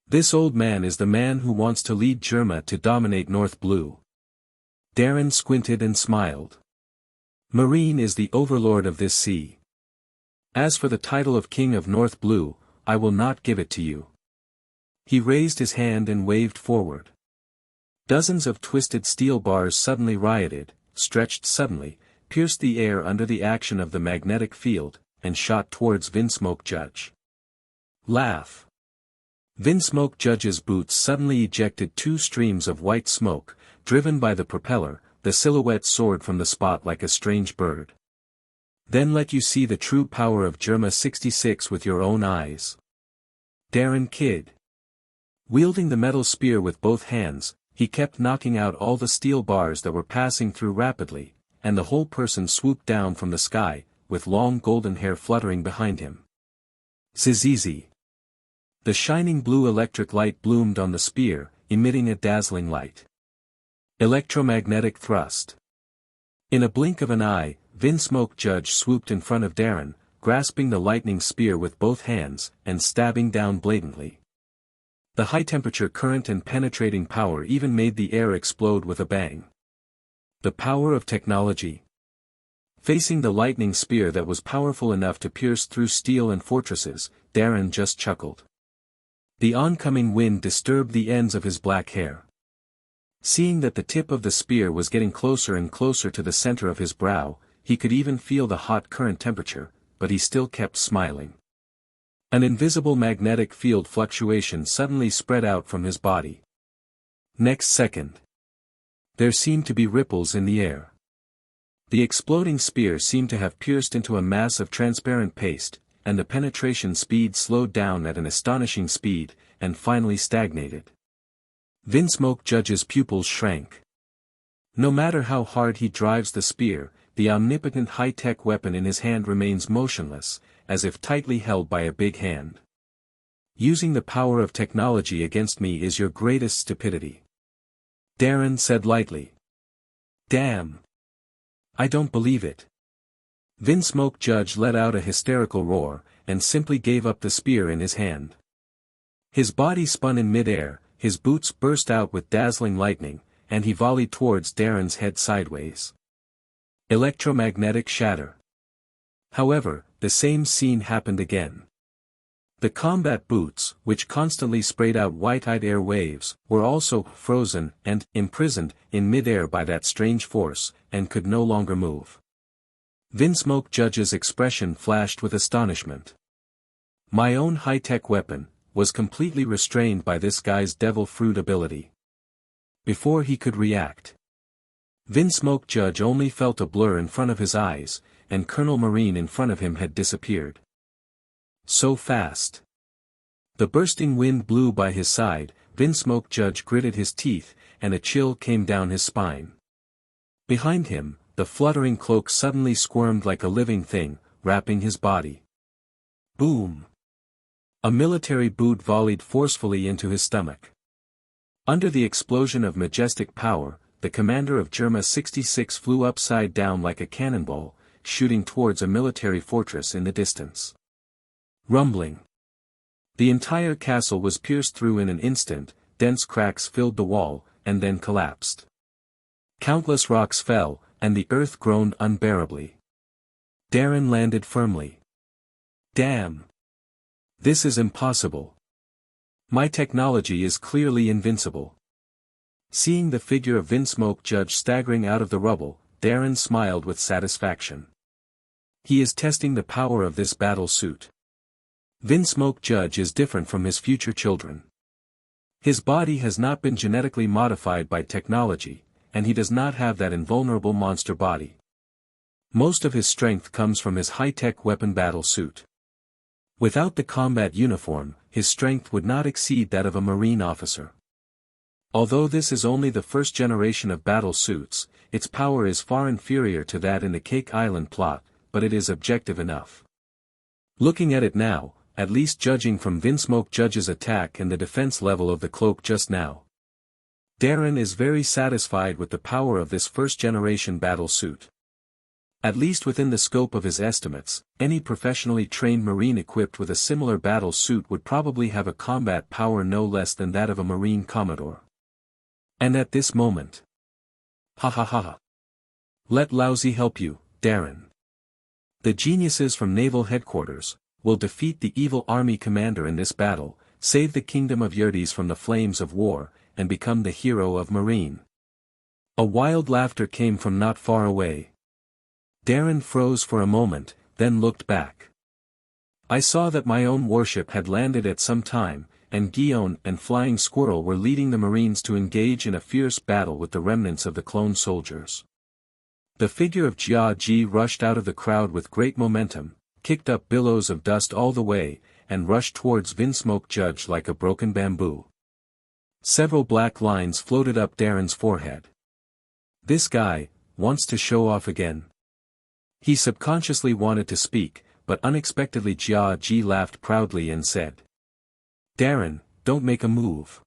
This old man is the man who wants to lead Germa to dominate North Blue. Darren squinted and smiled. Marine is the overlord of this sea. As for the title of King of North Blue, I will not give it to you. He raised his hand and waved forward. Dozens of twisted steel bars suddenly rioted, stretched suddenly, pierced the air under the action of the magnetic field, and shot towards Vinsmoke Judge. Laugh. Vinsmoke Judge's boots suddenly ejected two streams of white smoke, driven by the propeller. The silhouette soared from the spot like a strange bird. Then let you see the true power of Germa 66 with your own eyes. Darren Kidd. Wielding the metal spear with both hands, he kept knocking out all the steel bars that were passing through rapidly, and the whole person swooped down from the sky, with long golden hair fluttering behind him. Zizizi. The shining blue electric light bloomed on the spear, emitting a dazzling light. Electromagnetic thrust. In a blink of an eye, Vinsmoke Judge swooped in front of Darren, grasping the lightning spear with both hands, and stabbing down blatantly. The high-temperature current and penetrating power even made the air explode with a bang. The power of technology. Facing the lightning spear that was powerful enough to pierce through steel and fortresses, Darren just chuckled. The oncoming wind disturbed the ends of his black hair. Seeing that the tip of the spear was getting closer and closer to the center of his brow, he could even feel the hot current temperature, but he still kept smiling. An invisible magnetic field fluctuation suddenly spread out from his body. Next second, there seemed to be ripples in the air. The exploding spear seemed to have pierced into a mass of transparent paste, and the penetration speed slowed down at an astonishing speed, and finally stagnated. Vinsmoke Judge's pupils shrank. No matter how hard he drives the spear, the omnipotent high-tech weapon in his hand remains motionless, as if tightly held by a big hand. Using the power of technology against me is your greatest stupidity. Darren said lightly. Damn. I don't believe it. Vinsmoke Judge let out a hysterical roar, and simply gave up the spear in his hand. His body spun in mid-air, his boots burst out with dazzling lightning, and he volleyed towards Darren's head sideways. Electromagnetic shatter. However, the same scene happened again. The combat boots, which constantly sprayed out white-eyed air waves, were also frozen and imprisoned in mid-air by that strange force, and could no longer move. Vinsmoke Judge's expression flashed with astonishment. My own high-tech weapon was completely restrained by this guy's devil fruit ability. Before he could react, Vinsmoke Judge only felt a blur in front of his eyes, and Colonel Marine in front of him had disappeared. So fast. The bursting wind blew by his side, Vinsmoke Judge gritted his teeth, and a chill came down his spine. Behind him, the fluttering cloak suddenly squirmed like a living thing, wrapping his body. Boom! A military boot volleyed forcefully into his stomach. Under the explosion of majestic power, the commander of Germa 66 flew upside down like a cannonball, shooting towards a military fortress in the distance. Rumbling. The entire castle was pierced through in an instant, dense cracks filled the wall, and then collapsed. Countless rocks fell, and the earth groaned unbearably. Darren landed firmly. Damn! This is impossible. My technology is clearly invincible. Seeing the figure of Vinsmoke Judge staggering out of the rubble, Darren smiled with satisfaction. He is testing the power of this battle suit. Vinsmoke Judge is different from his future children. His body has not been genetically modified by technology, and he does not have that invulnerable monster body. Most of his strength comes from his high-tech weapon battle suit. Without the combat uniform, his strength would not exceed that of a Marine officer. Although this is only the first generation of battle suits, its power is far inferior to that in the Cake Island plot, but it is objective enough. Looking at it now, at least judging from Vinsmoke Judge's attack and the defense level of the cloak just now, Darren is very satisfied with the power of this first-generation battle suit. At least within the scope of his estimates, any professionally trained Marine equipped with a similar battle suit would probably have a combat power no less than that of a Marine Commodore. And at this moment, ha ha ha ha. Let Lousy help you, Darren. The geniuses from Naval Headquarters will defeat the evil army commander in this battle, save the kingdom of Yerdes from the flames of war, and become the hero of Marine. A wild laughter came from not far away. Darren froze for a moment, then looked back. I saw that my own warship had landed at some time, and Guion and Flying Squirrel were leading the Marines to engage in a fierce battle with the remnants of the clone soldiers. The figure of Jia Ji rushed out of the crowd with great momentum, kicked up billows of dust all the way, and rushed towards Vinsmoke Judge like a broken bamboo. Several black lines floated up Darren's forehead. This guy wants to show off again. He subconsciously wanted to speak, but unexpectedly Jia Ji laughed proudly and said, Darren, don't make a move.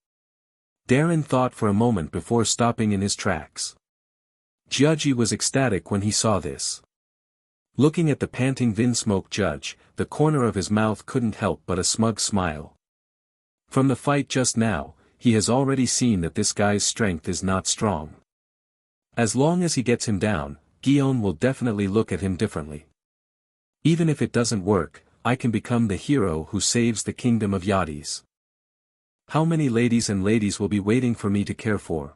Darren thought for a moment before stopping in his tracks. Jia Ji was ecstatic when he saw this. Looking at the panting Vinsmoke Judge, the corner of his mouth couldn't help but a smug smile. From the fight just now, he has already seen that this guy's strength is not strong. As long as he gets him down, Guion will definitely look at him differently. Even if it doesn't work, I can become the hero who saves the kingdom of Yerdes. How many ladies and ladies will be waiting for me to care for?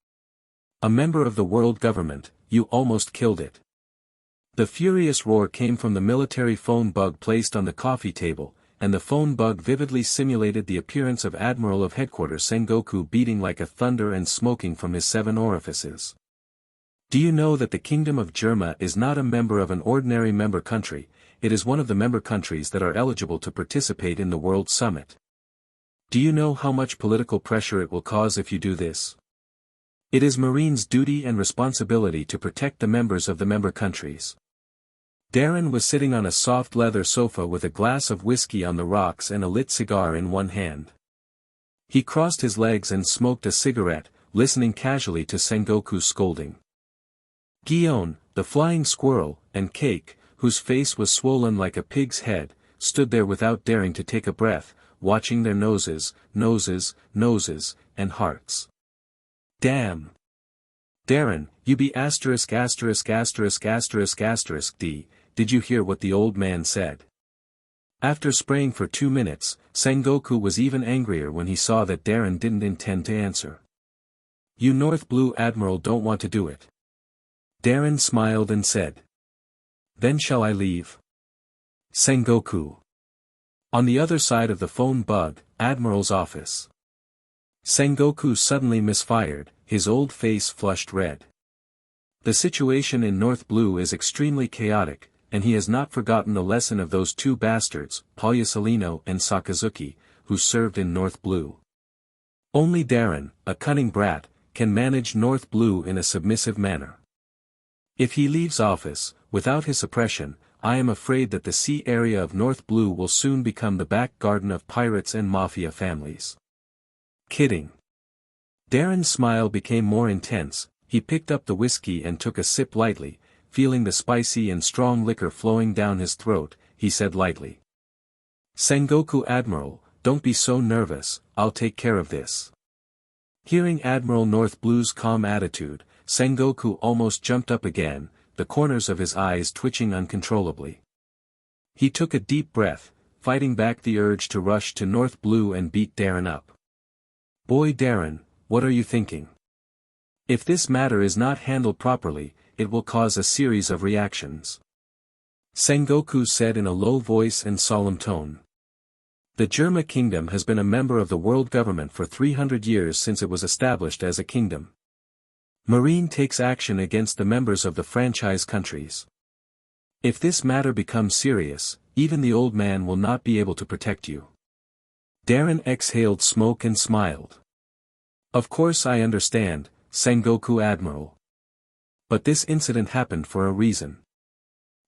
A member of the world government, you almost killed it. The furious roar came from the military phone bug placed on the coffee table, and the phone bug vividly simulated the appearance of Admiral of Headquarters Sengoku beating like a thunder and smoking from his 7 orifices. Do you know that the Kingdom of Germa is not a member of an ordinary member country, it is one of the member countries that are eligible to participate in the World Summit? Do you know how much political pressure it will cause if you do this? It is Marines' duty and responsibility to protect the members of the member countries. Darren was sitting on a soft leather sofa with a glass of whiskey on the rocks and a lit cigar in one hand. He crossed his legs and smoked a cigarette, listening casually to Sengoku's scolding. Guion, the flying squirrel, and Cake, whose face was swollen like a pig's head, stood there without daring to take a breath, watching their noses, and hearts. Damn! Darren, you be *********D, did you hear what the old man said? After spraying for 2 minutes, Sengoku was even angrier when he saw that Darren didn't intend to answer. You North Blue Admiral don't want to do it. Darren smiled and said. Then shall I leave? Sengoku. On the other side of the phone bug, Admiral's office. Sengoku suddenly misfired, his old face flushed red. The situation in North Blue is extremely chaotic, and he has not forgotten the lesson of those 2 bastards, Pagliusolino and Sakazuki, who served in North Blue. Only Darren, a cunning brat, can manage North Blue in a submissive manner. If he leaves office, without his suppression, I am afraid that the sea area of North Blue will soon become the back garden of pirates and mafia families. Kidding. Darren's smile became more intense, he picked up the whiskey and took a sip lightly, feeling the spicy and strong liquor flowing down his throat, he said lightly. Sengoku Admiral, don't be so nervous, I'll take care of this. Hearing Admiral North Blue's calm attitude, Sengoku almost jumped up again, the corners of his eyes twitching uncontrollably. He took a deep breath, fighting back the urge to rush to North Blue and beat Darren up. "Boy Darren, what are you thinking? If this matter is not handled properly, it will cause a series of reactions," Sengoku said in a low voice and solemn tone. The Germa kingdom has been a member of the world government for 300 years since it was established as a kingdom. Marine takes action against the members of the franchise countries. If this matter becomes serious, even the old man will not be able to protect you. Darren exhaled smoke and smiled. "Of course I understand, Sengoku Admiral. But this incident happened for a reason.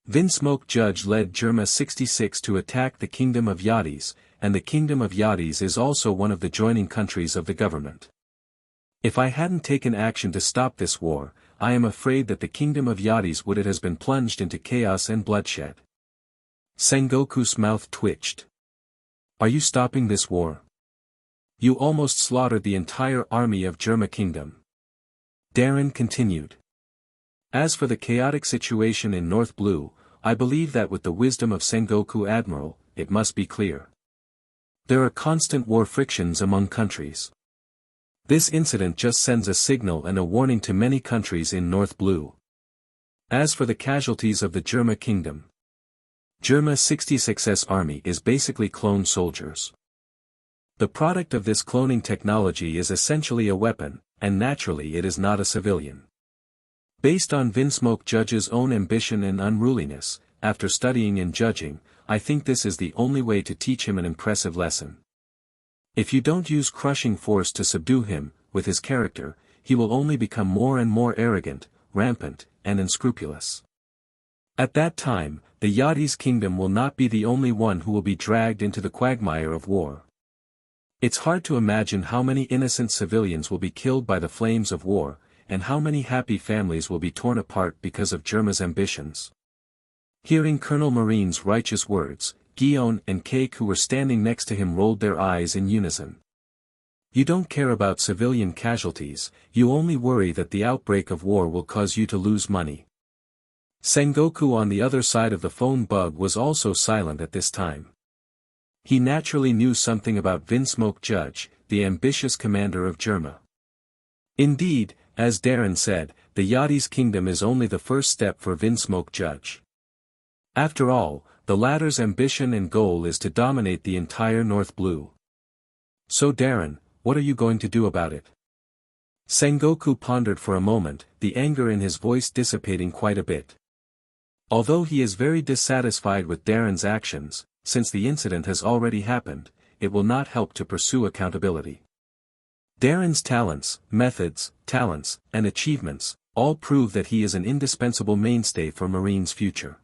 Vinsmoke Judge led Germa 66 to attack the Kingdom of Yadis, and the Kingdom of Yadis is also one of the joining countries of the government. If I hadn't taken action to stop this war, I am afraid that the Kingdom of Yadis would have been plunged into chaos and bloodshed." Sengoku's mouth twitched. "Are you stopping this war? You almost slaughtered the entire army of Germa Kingdom." Darren continued. "As for the chaotic situation in North Blue, I believe that with the wisdom of Sengoku Admiral, it must be clear. There are constant war frictions among countries. This incident just sends a signal and a warning to many countries in North Blue. As for the casualties of the Germa Kingdom, Germa 66's army is basically clone soldiers. The product of this cloning technology is essentially a weapon, and naturally it is not a civilian. Based on Vinsmoke Judge's own ambition and unruliness, after studying and judging, I think this is the only way to teach him an impressive lesson. If you don't use crushing force to subdue him, with his character, he will only become more and more arrogant, rampant, and unscrupulous. At that time, the Yadis kingdom will not be the only one who will be dragged into the quagmire of war. It's hard to imagine how many innocent civilians will be killed by the flames of war, and how many happy families will be torn apart because of Germa's ambitions." Hearing Colonel Marine's righteous words, Gion and Cake who were standing next to him rolled their eyes in unison. "You don't care about civilian casualties, you only worry that the outbreak of war will cause you to lose money." Sengoku on the other side of the phone bug was also silent at this time. He naturally knew something about Vinsmoke Judge, the ambitious commander of Germa. Indeed, as Darren said, the Yadis kingdom is only the first step for Vinsmoke Judge. After all, the latter's ambition and goal is to dominate the entire North Blue. "So Darren, what are you going to do about it?" Sengoku pondered for a moment, the anger in his voice dissipating quite a bit. Although he is very dissatisfied with Darren's actions, since the incident has already happened, it will not help to pursue accountability. Darren's talents, and achievements, all prove that he is an indispensable mainstay for Marine's future.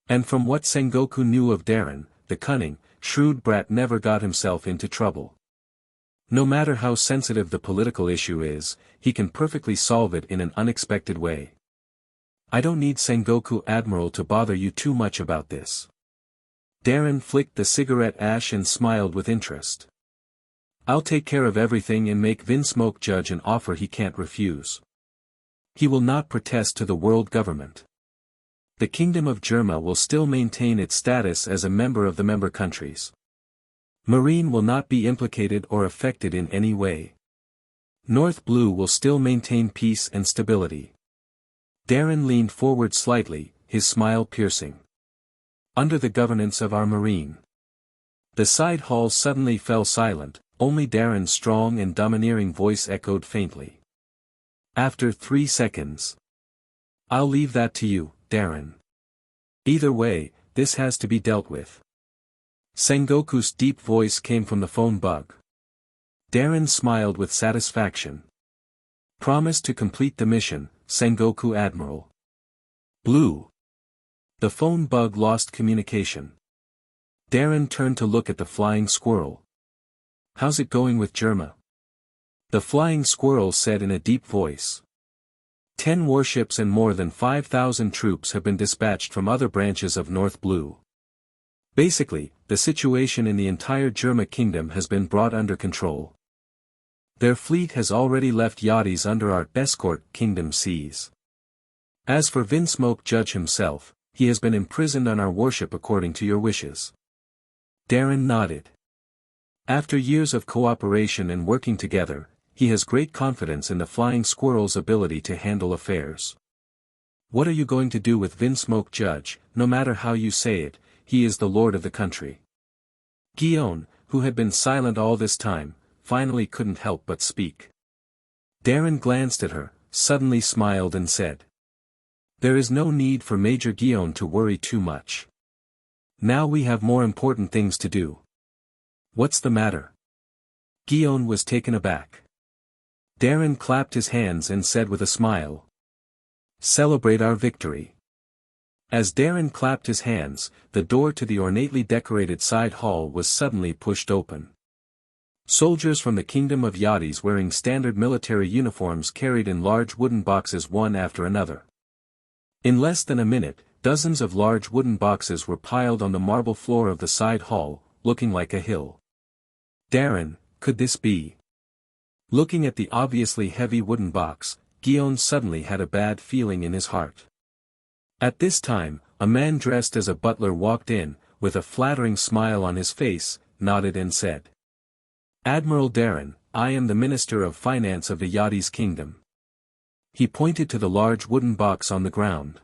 And from what Sengoku knew of Darren, the cunning, shrewd brat never got himself into trouble. No matter how sensitive the political issue is, he can perfectly solve it in an unexpected way. "I don't need Sengoku Admiral to bother you too much about this." Darren flicked the cigarette ash and smiled with interest. "I'll take care of everything and make Vinsmoke Judge an offer he can't refuse. He will not protest to the world government. The Kingdom of Germa will still maintain its status as a member of the member countries. Marine will not be implicated or affected in any way. North Blue will still maintain peace and stability." Darren leaned forward slightly, his smile piercing. "Under the governance of our Marine." The side hall suddenly fell silent, only Darren's strong and domineering voice echoed faintly. After 3 seconds. "I'll leave that to you, Darren. Either way, this has to be dealt with." Sengoku's deep voice came from the phone bug. Darren smiled with satisfaction. "Promise to complete the mission, Sengoku Admiral." Blue. The phone bug lost communication. Darren turned to look at the flying squirrel. "How's it going with Germa?" The flying squirrel said in a deep voice. 10 warships and more than 5,000 troops have been dispatched from other branches of North Blue. Basically, the situation in the entire Germa kingdom has been brought under control. Their fleet has already left Yadis under our escort kingdom seas. As for Vinsmoke Judge himself, he has been imprisoned on our warship according to your wishes. Darren nodded. After years of cooperation and working together, he has great confidence in the flying squirrel's ability to handle affairs. What are you going to do with Vinsmoke Judge? No matter how you say it, he is the lord of the country. Guillaume, who had been silent all this time, finally couldn't help but speak. Darren glanced at her, suddenly smiled and said, "There is no need for Major Guillaume to worry too much. Now we have more important things to do." "What's the matter?" Guillaume was taken aback. Darren clapped his hands and said with a smile, "Celebrate our victory." As Darren clapped his hands, the door to the ornately decorated side hall was suddenly pushed open. Soldiers from the Kingdom of Yachties wearing standard military uniforms carried in large wooden boxes one after another. In less than a minute, dozens of large wooden boxes were piled on the marble floor of the side hall, looking like a hill. Darren, could this be? Looking at the obviously heavy wooden box, Guillaume suddenly had a bad feeling in his heart. At this time, a man dressed as a butler walked in, with a flattering smile on his face, nodded and said, "Admiral Darren, I am the Minister of Finance of the Yachties Kingdom." He pointed to the large wooden box on the ground.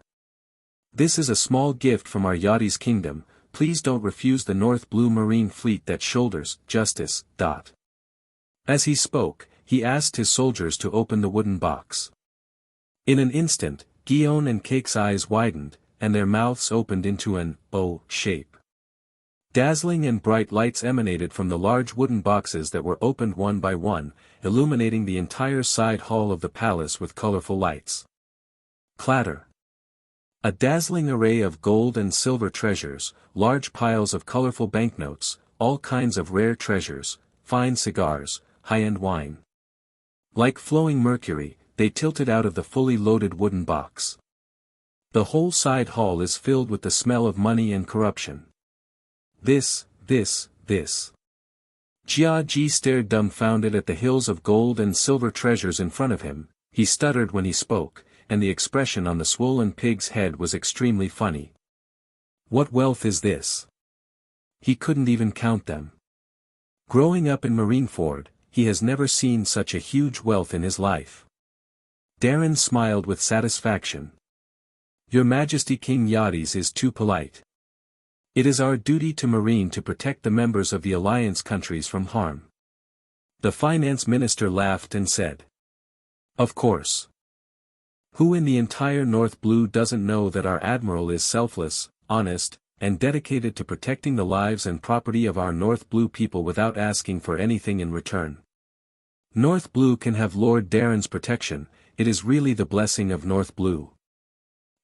"This is a small gift from our Yachties Kingdom, please don't refuse the North Blue Marine Fleet that shoulders justice. As he spoke, he asked his soldiers to open the wooden box. In an instant, Guillaume and Cake's eyes widened, and their mouths opened into an O shape. Dazzling and bright lights emanated from the large wooden boxes that were opened one by one, illuminating the entire side hall of the palace with colorful lights. Clatter. A dazzling array of gold and silver treasures, large piles of colorful banknotes, all kinds of rare treasures, fine cigars, high-end wine. Like flowing mercury, they tilted out of the fully loaded wooden box. The whole side hall is filled with the smell of money and corruption. This. Jia Ji stared dumbfounded at the hills of gold and silver treasures in front of him. He stuttered when he spoke, and the expression on the swollen pig's head was extremely funny. What wealth is this? He couldn't even count them. Growing up in Marineford, he has never seen such a huge wealth in his life. Darren smiled with satisfaction. Your Majesty King Yachties is too polite. It is our duty to Marine to protect the members of the alliance countries from harm. The finance minister laughed and said, "Of course. Who in the entire North Blue doesn't know that our admiral is selfless, honest, and dedicated to protecting the lives and property of our North Blue people without asking for anything in return? North Blue can have Lord Darren's protection, it is really the blessing of North Blue.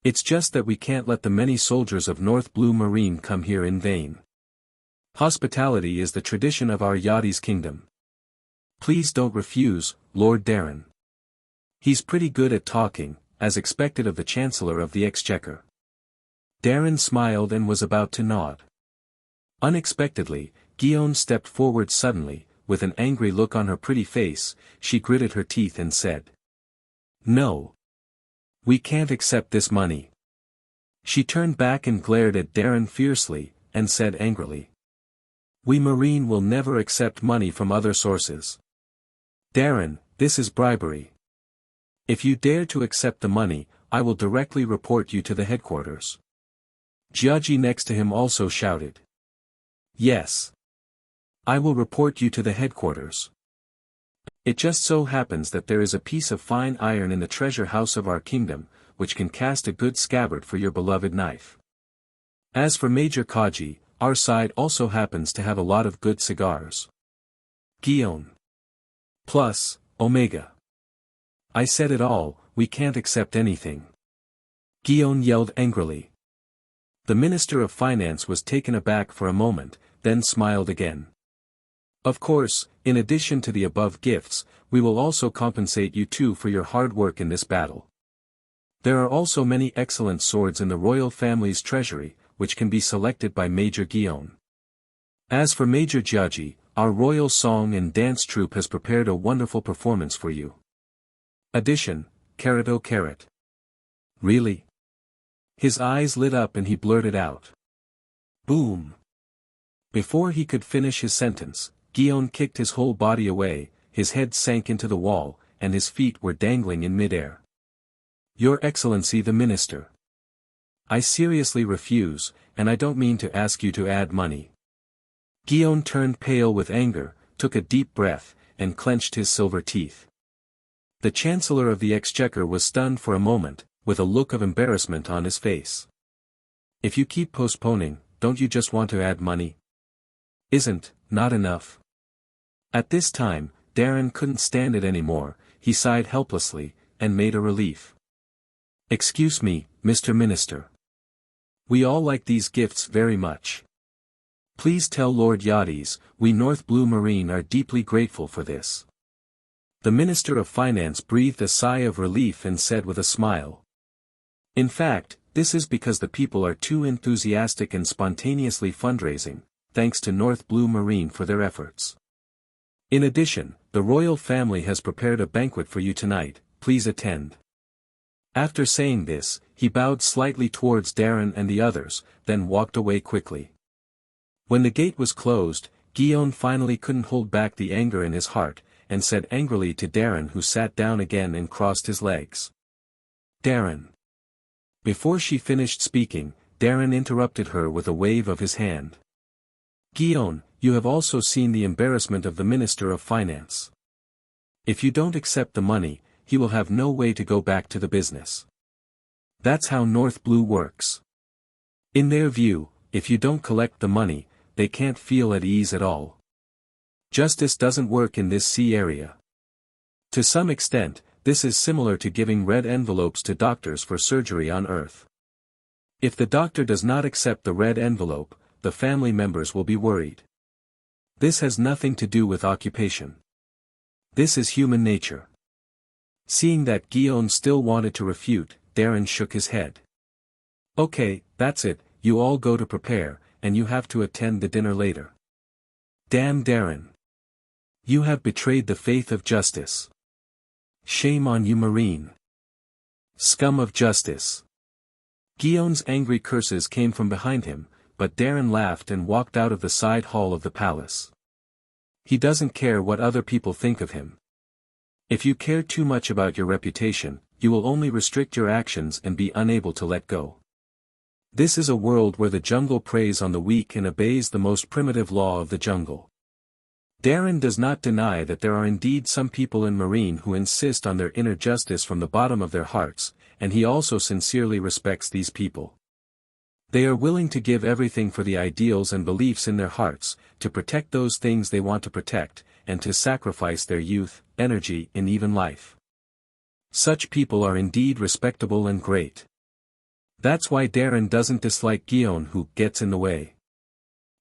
It's just that we can't let the many soldiers of North Blue Marine come here in vain. Hospitality is the tradition of our Yachties Kingdom. Please don't refuse, Lord Darren. He's pretty good at talking, as expected of the Chancellor of the Exchequer." Darren smiled and was about to nod. Unexpectedly, Guillaume stepped forward suddenly, with an angry look on her pretty face. She gritted her teeth and said, "No. We can't accept this money." She turned back and glared at Darren fiercely, and said angrily, "We Marine will never accept money from other sources. Darren, this is bribery. If you dare to accept the money, I will directly report you to the headquarters." Jiaji next to him also shouted, "Yes. I will report you to the headquarters. It just so happens that there is a piece of fine iron in the treasure house of our kingdom, which can cast a good scabbard for your beloved knife. As for Major Kaji, our side also happens to have a lot of good cigars. Guillaume. Plus, Omega. I said it all, we can't accept anything." Guillaume yelled angrily. The Minister of Finance was taken aback for a moment, then smiled again. "Of course, in addition to the above gifts, we will also compensate you too for your hard work in this battle. There are also many excellent swords in the royal family's treasury, which can be selected by Major Guillaume. As for Major Jiaji, our royal song and dance troupe has prepared a wonderful performance for you. Addition, carrot o carrot." Really? His eyes lit up and he blurted out, "Boom! Before he could finish his sentence, Guillaume kicked his whole body away, his head sank into the wall, and his feet were dangling in midair. Your Excellency the Minister. I seriously refuse, and I don't mean to ask you to add money. Guillaume turned pale with anger, took a deep breath, and clenched his silver teeth. The Chancellor of the Exchequer was stunned for a moment, with a look of embarrassment on his face. If you keep postponing, don't you just want to add money? Isn't not enough? At this time, Darren couldn't stand it anymore, he sighed helplessly, and made a relief. Excuse me, Mr. Minister. We all like these gifts very much. Please tell Lord Yachties, we North Blue Marine are deeply grateful for this. The Minister of Finance breathed a sigh of relief and said with a smile. In fact, this is because the people are too enthusiastic and spontaneously fundraising, thanks to North Blue Marine for their efforts. In addition, the royal family has prepared a banquet for you tonight, please attend. After saying this, he bowed slightly towards Darren and the others, then walked away quickly. When the gate was closed, Guillaume finally couldn't hold back the anger in his heart, and said angrily to Darren, who sat down again and crossed his legs. Darren. Before she finished speaking, Darren interrupted her with a wave of his hand. Guillaume, you have also seen the embarrassment of the Minister of Finance. If you don't accept the money, he will have no way to go back to the business. That's how North Blue works. In their view, if you don't collect the money, they can't feel at ease at all. Justice doesn't work in this sea area. To some extent, this is similar to giving red envelopes to doctors for surgery on Earth. If the doctor does not accept the red envelope, the family members will be worried. This has nothing to do with occupation. This is human nature. Seeing that Guillaume still wanted to refute, Darren shook his head. Okay, that's it, you all go to prepare, and you have to attend the dinner later. Damn Darren. You have betrayed the faith of justice. Shame on you, Marine. Scum of justice. Guillaume's angry curses came from behind him, but Darren laughed and walked out of the side hall of the palace. He doesn't care what other people think of him. If you care too much about your reputation, you will only restrict your actions and be unable to let go. This is a world where the jungle preys on the weak and obeys the most primitive law of the jungle. Darren does not deny that there are indeed some people in Marine who insist on their inner justice from the bottom of their hearts, and he also sincerely respects these people. They are willing to give everything for the ideals and beliefs in their hearts, to protect those things they want to protect, and to sacrifice their youth, energy, and even life. Such people are indeed respectable and great. That's why Darren doesn't dislike Guillaume who gets in the way.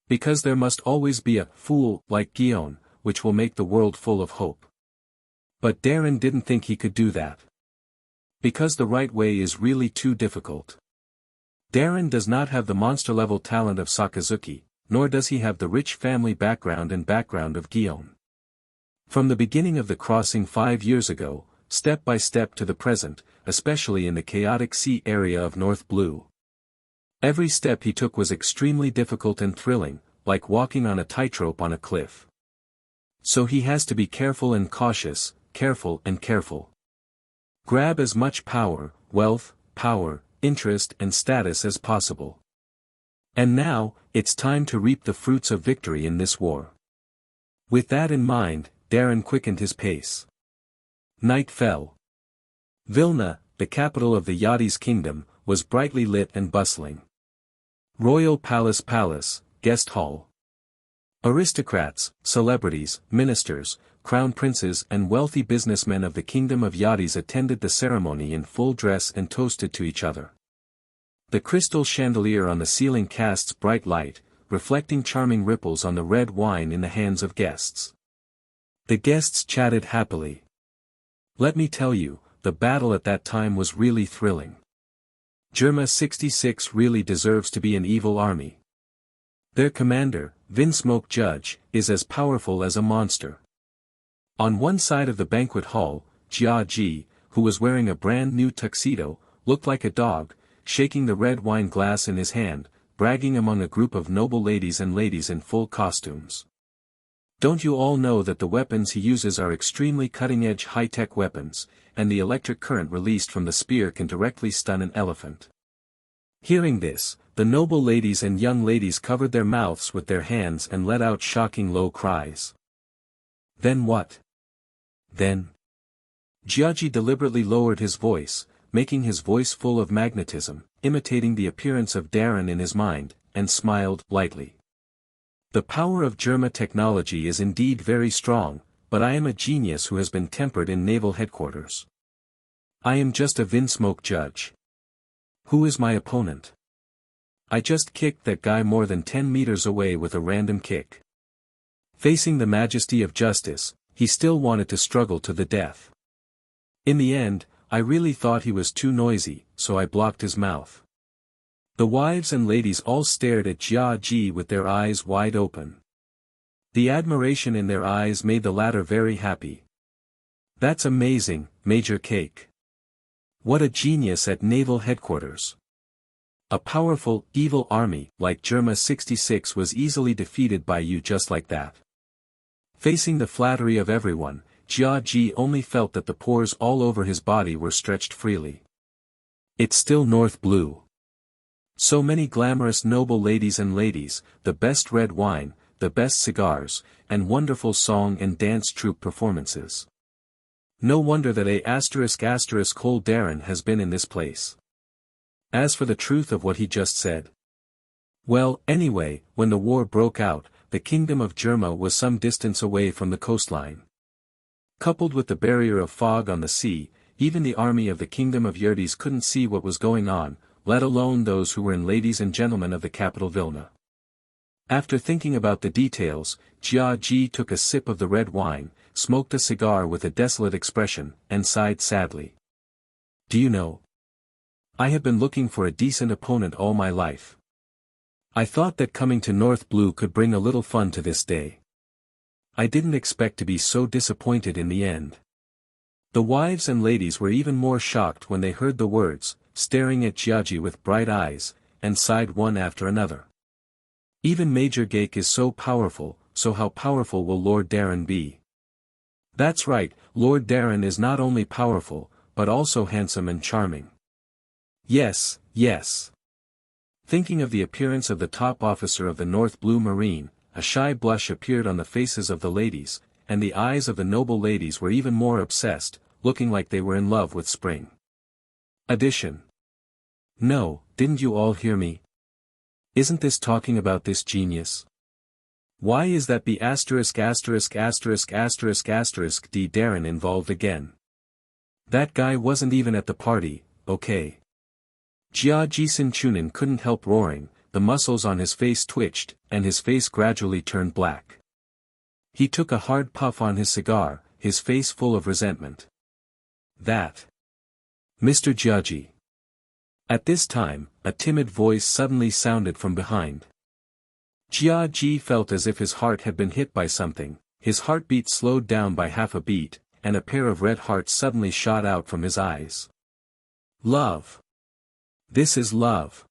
Because there must always be a fool like Guillaume, which will make the world full of hope. But Darren didn't think he could do that. Because the right way is really too difficult. Darren does not have the monster-level talent of Sakazuki, nor does he have the rich family background of Guillaume. From the beginning of the crossing 5 years ago, step by step to the present, especially in the chaotic sea area of North Blue. Every step he took was extremely difficult and thrilling, like walking on a tightrope on a cliff. So he has to be careful and cautious, careful and careful. Grab as much power, wealth, interest and status as possible. And now, it's time to reap the fruits of victory in this war. With that in mind, Darren quickened his pace. Night fell. Vilna, the capital of the Yachties kingdom, was brightly lit and bustling. Royal Palace, guest hall. Aristocrats, celebrities, ministers, crown princes and wealthy businessmen of the kingdom of Yachties attended the ceremony in full dress and toasted to each other. The crystal chandelier on the ceiling casts bright light, reflecting charming ripples on the red wine in the hands of guests. The guests chatted happily. Let me tell you, the battle at that time was really thrilling. Germa 66 really deserves to be an evil army. Their commander, Vinsmoke Judge, is as powerful as a monster. On one side of the banquet hall, Jia Ji, who was wearing a brand new tuxedo, looked like a dog, shaking the red wine glass in his hand, bragging among a group of noble ladies and ladies in full costumes. Don't you all know that the weapons he uses are extremely cutting-edge high-tech weapons, and the electric current released from the spear can directly stun an elephant? Hearing this, the noble ladies and young ladies covered their mouths with their hands and let out shocking low cries. Then what? Then? Jiaji deliberately lowered his voice, making his voice full of magnetism, imitating the appearance of Darren in his mind, and smiled lightly. The power of Germa technology is indeed very strong, but I am a genius who has been tempered in naval headquarters. I am just a Vinsmoke judge. Who is my opponent? I just kicked that guy more than 10 meters away with a random kick. Facing the majesty of justice, he still wanted to struggle to the death. In the end, I really thought he was too noisy, so I blocked his mouth. The wives and ladies all stared at Jia Ji with their eyes wide open. The admiration in their eyes made the latter very happy. That's amazing, Major Cake. What a genius at naval headquarters. A powerful, evil army like Germa 66 was easily defeated by you just like that. Facing the flattery of everyone, Jia Ji only felt that the pores all over his body were stretched freely. It's still North Blue. So many glamorous noble ladies and ladies, the best red wine, the best cigars, and wonderful song and dance troupe performances. No wonder that Cole Darren has been in this place. As for the truth of what he just said. Well, anyway, when the war broke out, the kingdom of Germa was some distance away from the coastline. Coupled with the barrier of fog on the sea, even the army of the kingdom of Yerdes couldn't see what was going on, let alone those who were in ladies and gentlemen of the capital Vilna. After thinking about the details, Jia Ji took a sip of the red wine, smoked a cigar with a desolate expression, and sighed sadly. Do you know? I have been looking for a decent opponent all my life. I thought that coming to North Blue could bring a little fun to this day. I didn't expect to be so disappointed in the end. The wives and ladies were even more shocked when they heard the words, staring at Jiaji with bright eyes, and sighed one after another. Even Major Gake is so powerful, so how powerful will Lord Darren be? That's right, Lord Darren is not only powerful, but also handsome and charming. Yes, yes. Thinking of the appearance of the top officer of the North Blue Marine, a shy blush appeared on the faces of the ladies, and the eyes of the noble ladies were even more obsessed, looking like they were in love with spring. Addition. No, didn't you all hear me? Isn't this talking about this genius? Why is that the ******** D Darren involved again? That guy wasn't even at the party, okay? Jia Jisun Chunin couldn't help roaring, the muscles on his face twitched, and his face gradually turned black. He took a hard puff on his cigar, his face full of resentment. That. Mr. Jiaji. At this time, a timid voice suddenly sounded from behind. Jia Ji felt as if his heart had been hit by something, his heartbeat slowed down by half a beat, and a pair of red hearts suddenly shot out from his eyes. Love. This is love.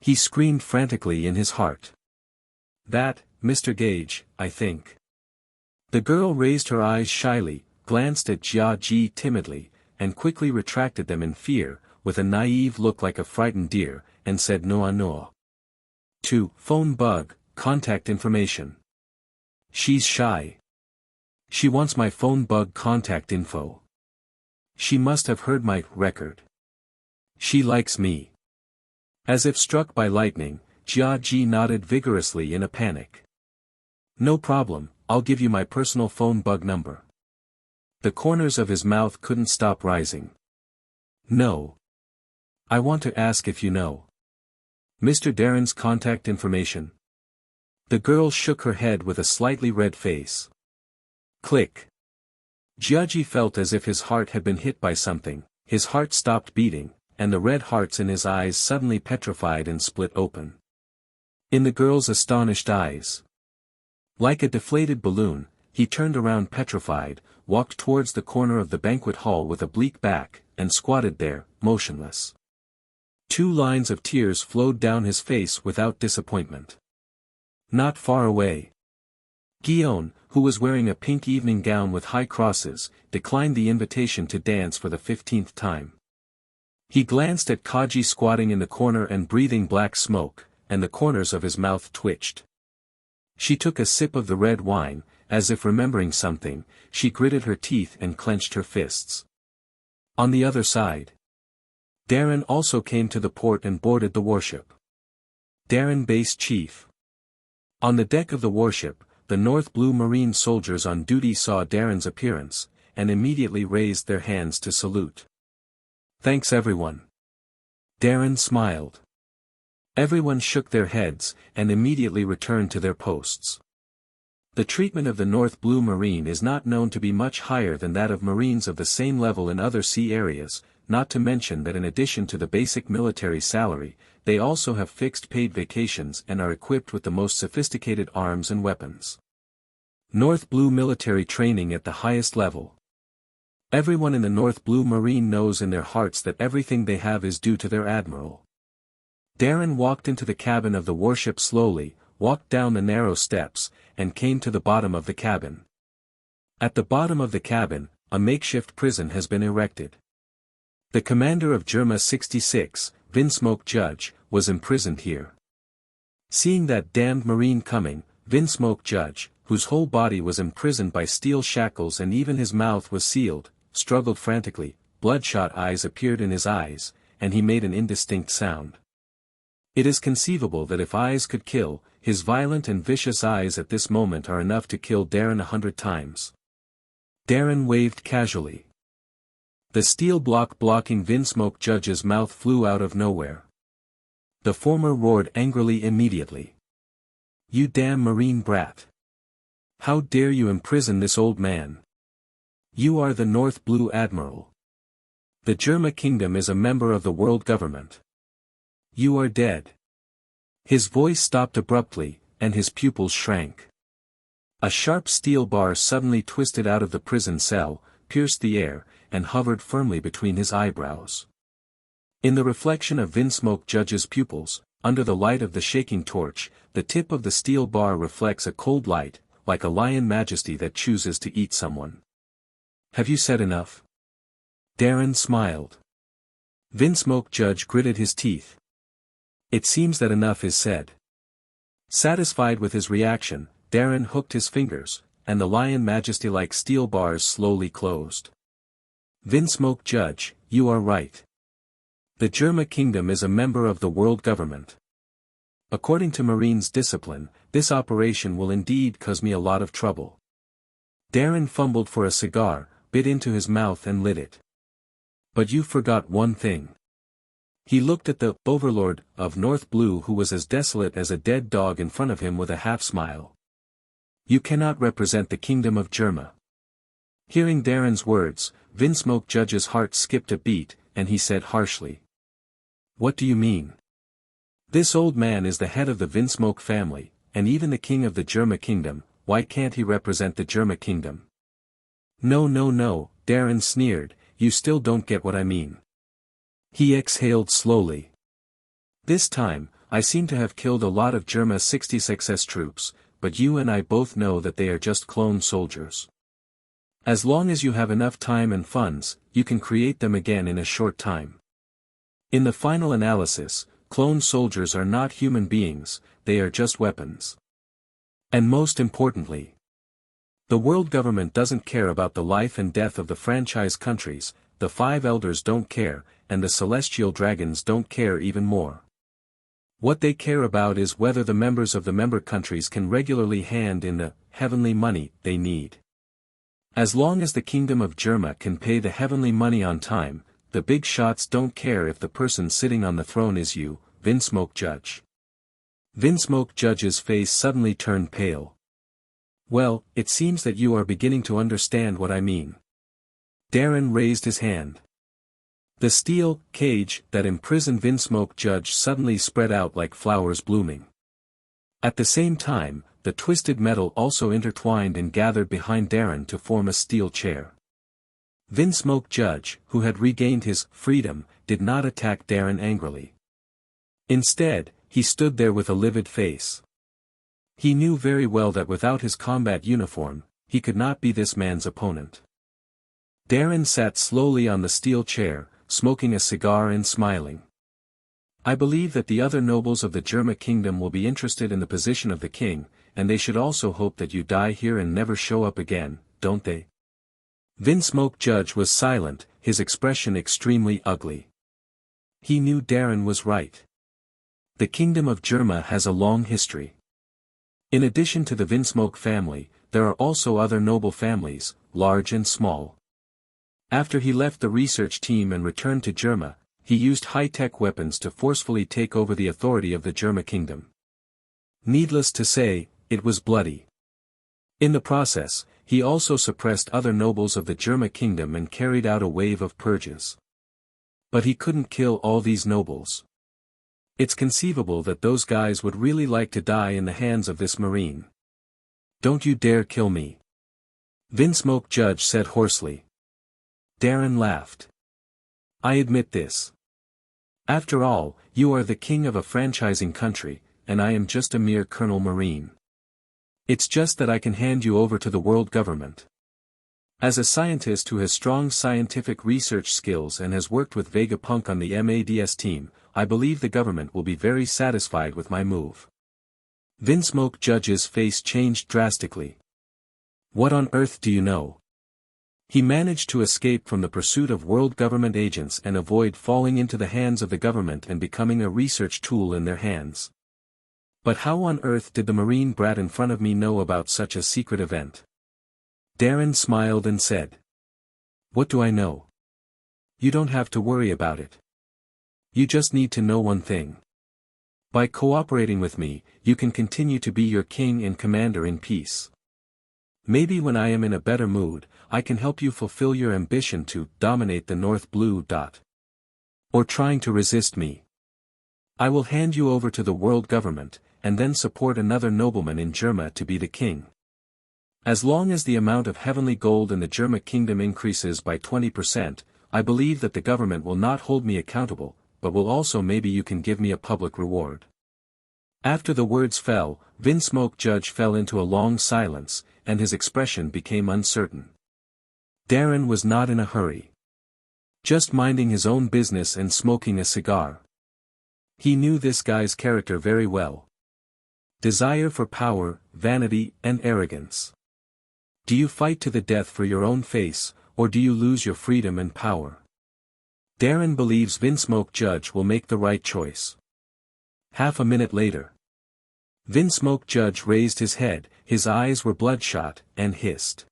He screamed frantically in his heart. That, Mr. Gage, I think. The girl raised her eyes shyly, glanced at Jia Ji timidly, and quickly retracted them in fear, with a naive look like a frightened deer, and said Noa Noa. 2. Phone bug, contact information. She's shy. She wants my phone bug contact info. She must have heard my record. She likes me. As if struck by lightning, Jia Ji nodded vigorously in a panic. No problem, I'll give you my personal phone bug number. The corners of his mouth couldn't stop rising. No. I want to ask if you know Mr. Darren's contact information. The girl shook her head with a slightly red face. Click. Jiaji felt as if his heart had been hit by something, his heart stopped beating, and the red hearts in his eyes suddenly petrified and split open. In the girl's astonished eyes. Like a deflated balloon, he turned around petrified, walked towards the corner of the banquet hall with a bleak back, and squatted there, motionless. 2 lines of tears flowed down his face without disappointment. Not far away, Guillaume, who was wearing a pink evening gown with high crosses, declined the invitation to dance for the 15th time. He glanced at Kaji squatting in the corner and breathing black smoke, and the corners of his mouth twitched. She took a sip of the red wine, as if remembering something. She gritted her teeth and clenched her fists. On the other side, Darren also came to the port and boarded the warship. Darren, base chief. On the deck of the warship, the North Blue Marine soldiers on duty saw Darren's appearance, and immediately raised their hands to salute. Thanks everyone. Darren smiled. Everyone shook their heads, and immediately returned to their posts. The treatment of the North Blue Marine is not known to be much higher than that of Marines of the same level in other sea areas, not to mention that in addition to the basic military salary, they also have fixed paid vacations and are equipped with the most sophisticated arms and weapons. North Blue military training at the highest level. Everyone in the North Blue Marine knows in their hearts that everything they have is due to their admiral. Darren walked into the cabin of the warship slowly, walked down the narrow steps, and came to the bottom of the cabin. At the bottom of the cabin, a makeshift prison has been erected. The commander of Germa 66, Vinsmoke Judge, was imprisoned here. Seeing that damned Marine coming, Vinsmoke Judge, whose whole body was imprisoned by steel shackles and even his mouth was sealed, struggled frantically. Bloodshot eyes appeared in his eyes, and he made an indistinct sound. It is conceivable that if eyes could kill, his violent and vicious eyes at this moment are enough to kill Darren 100 times. Darren waved casually. The steel block blocking Vinsmoke Judge's mouth flew out of nowhere. The former roared angrily immediately. You damn Marine brat! How dare you imprison this old man? You are the North Blue Admiral. The Germa Kingdom is a member of the world government. You are dead. His voice stopped abruptly, and his pupils shrank. A sharp steel bar suddenly twisted out of the prison cell, pierced the air, and hovered firmly between his eyebrows. In the reflection of Vinsmoke Judge's pupils, under the light of the shaking torch, the tip of the steel bar reflects a cold light, like a lion majesty that chooses to eat someone. Have you said enough? Darren smiled. Vinsmoke Judge gritted his teeth. It seems that enough is said. Satisfied with his reaction, Darren hooked his fingers, and the lion majesty-like steel bars slowly closed. Vinsmoke Judge, you are right. The Germa Kingdom is a member of the world government. According to Marines' discipline, this operation will indeed cause me a lot of trouble. Darren fumbled for a cigar, bit into his mouth and lit it. But you forgot one thing. He looked at the overlord of North Blue, who was as desolate as a dead dog in front of him, with a half-smile. You cannot represent the kingdom of Germa. Hearing Darren's words, Vinsmoke Judge's heart skipped a beat, and he said harshly. What do you mean? This old man is the head of the Vinsmoke family, and even the king of the Germa Kingdom. Why can't he represent the Germa Kingdom? No, Darren sneered, you still don't get what I mean. He exhaled slowly. This time, I seem to have killed a lot of Germa 66's troops, but you and I both know that they are just clone soldiers. As long as you have enough time and funds, you can create them again in a short time. In the final analysis, clone soldiers are not human beings, they are just weapons. And most importantly, the world government doesn't care about the life and death of the franchise countries, the 5 elders don't care, and the celestial dragons don't care even more. What they care about is whether the members of the member countries can regularly hand in the heavenly money they need. As long as the kingdom of Germa can pay the heavenly money on time, the big shots don't care if the person sitting on the throne is you, Vinsmoke Judge. Vinsmoke Judge's face suddenly turned pale. Well, it seems that you are beginning to understand what I mean. Darren raised his hand. The steel cage that imprisoned Vinsmoke Judge suddenly spread out like flowers blooming. At the same time, the twisted metal also intertwined and gathered behind Darren to form a steel chair. Vinsmoke Judge, who had regained his freedom, did not attack Darren angrily. Instead, he stood there with a livid face. He knew very well that without his combat uniform, he could not be this man's opponent. Darren sat slowly on the steel chair, smoking a cigar and smiling. I believe that the other nobles of the German kingdom will be interested in the position of the king, and they should also hope that you die here and never show up again, don't they? Vinsmoke Judge was silent, his expression extremely ugly. He knew Darren was right. The kingdom of Germa has a long history. In addition to the Vinsmoke family, there are also other noble families, large and small. After he left the research team and returned to Germa, he used high-tech weapons to forcefully take over the authority of the Germa kingdom. Needless to say, it was bloody. In the process, he also suppressed other nobles of the Germa kingdom and carried out a wave of purges. But he couldn't kill all these nobles. It's conceivable that those guys would really like to die in the hands of this marine. Don't you dare kill me. Vinsmoke Judge said hoarsely. Darren laughed. I admit this. After all, you are the king of a franchising country, and I am just a mere colonel marine. It's just that I can hand you over to the world government. As a scientist who has strong scientific research skills and has worked with Vegapunk on the MADS team, I believe the government will be very satisfied with my move. Vinsmoke Judge's face changed drastically. What on earth do you know? He managed to escape from the pursuit of world government agents and avoid falling into the hands of the government and becoming a research tool in their hands. But how on earth did the marine brat in front of me know about such a secret event? Darren smiled and said. What do I know? You don't have to worry about it. You just need to know one thing. By cooperating with me, you can continue to be your king and commander in peace. Maybe when I am in a better mood, I can help you fulfill your ambition to dominate the North Blue. Or trying to resist me. I will hand you over to the world government, and then support another nobleman in Germa to be the king. As long as the amount of heavenly gold in the Germa kingdom increases by 20%, I believe that the government will not hold me accountable, but will also maybe you can give me a public reward. After the words fell, Vinsmoke Judge fell into a long silence, and his expression became uncertain. Darren was not in a hurry. Just minding his own business and smoking a cigar. He knew this guy's character very well. Desire for power, vanity, and arrogance. Do you fight to the death for your own face, or do you lose your freedom and power? Darren believes Vinsmoke Judge will make the right choice. Half a minute later. Vinsmoke Judge raised his head, his eyes were bloodshot, and hissed.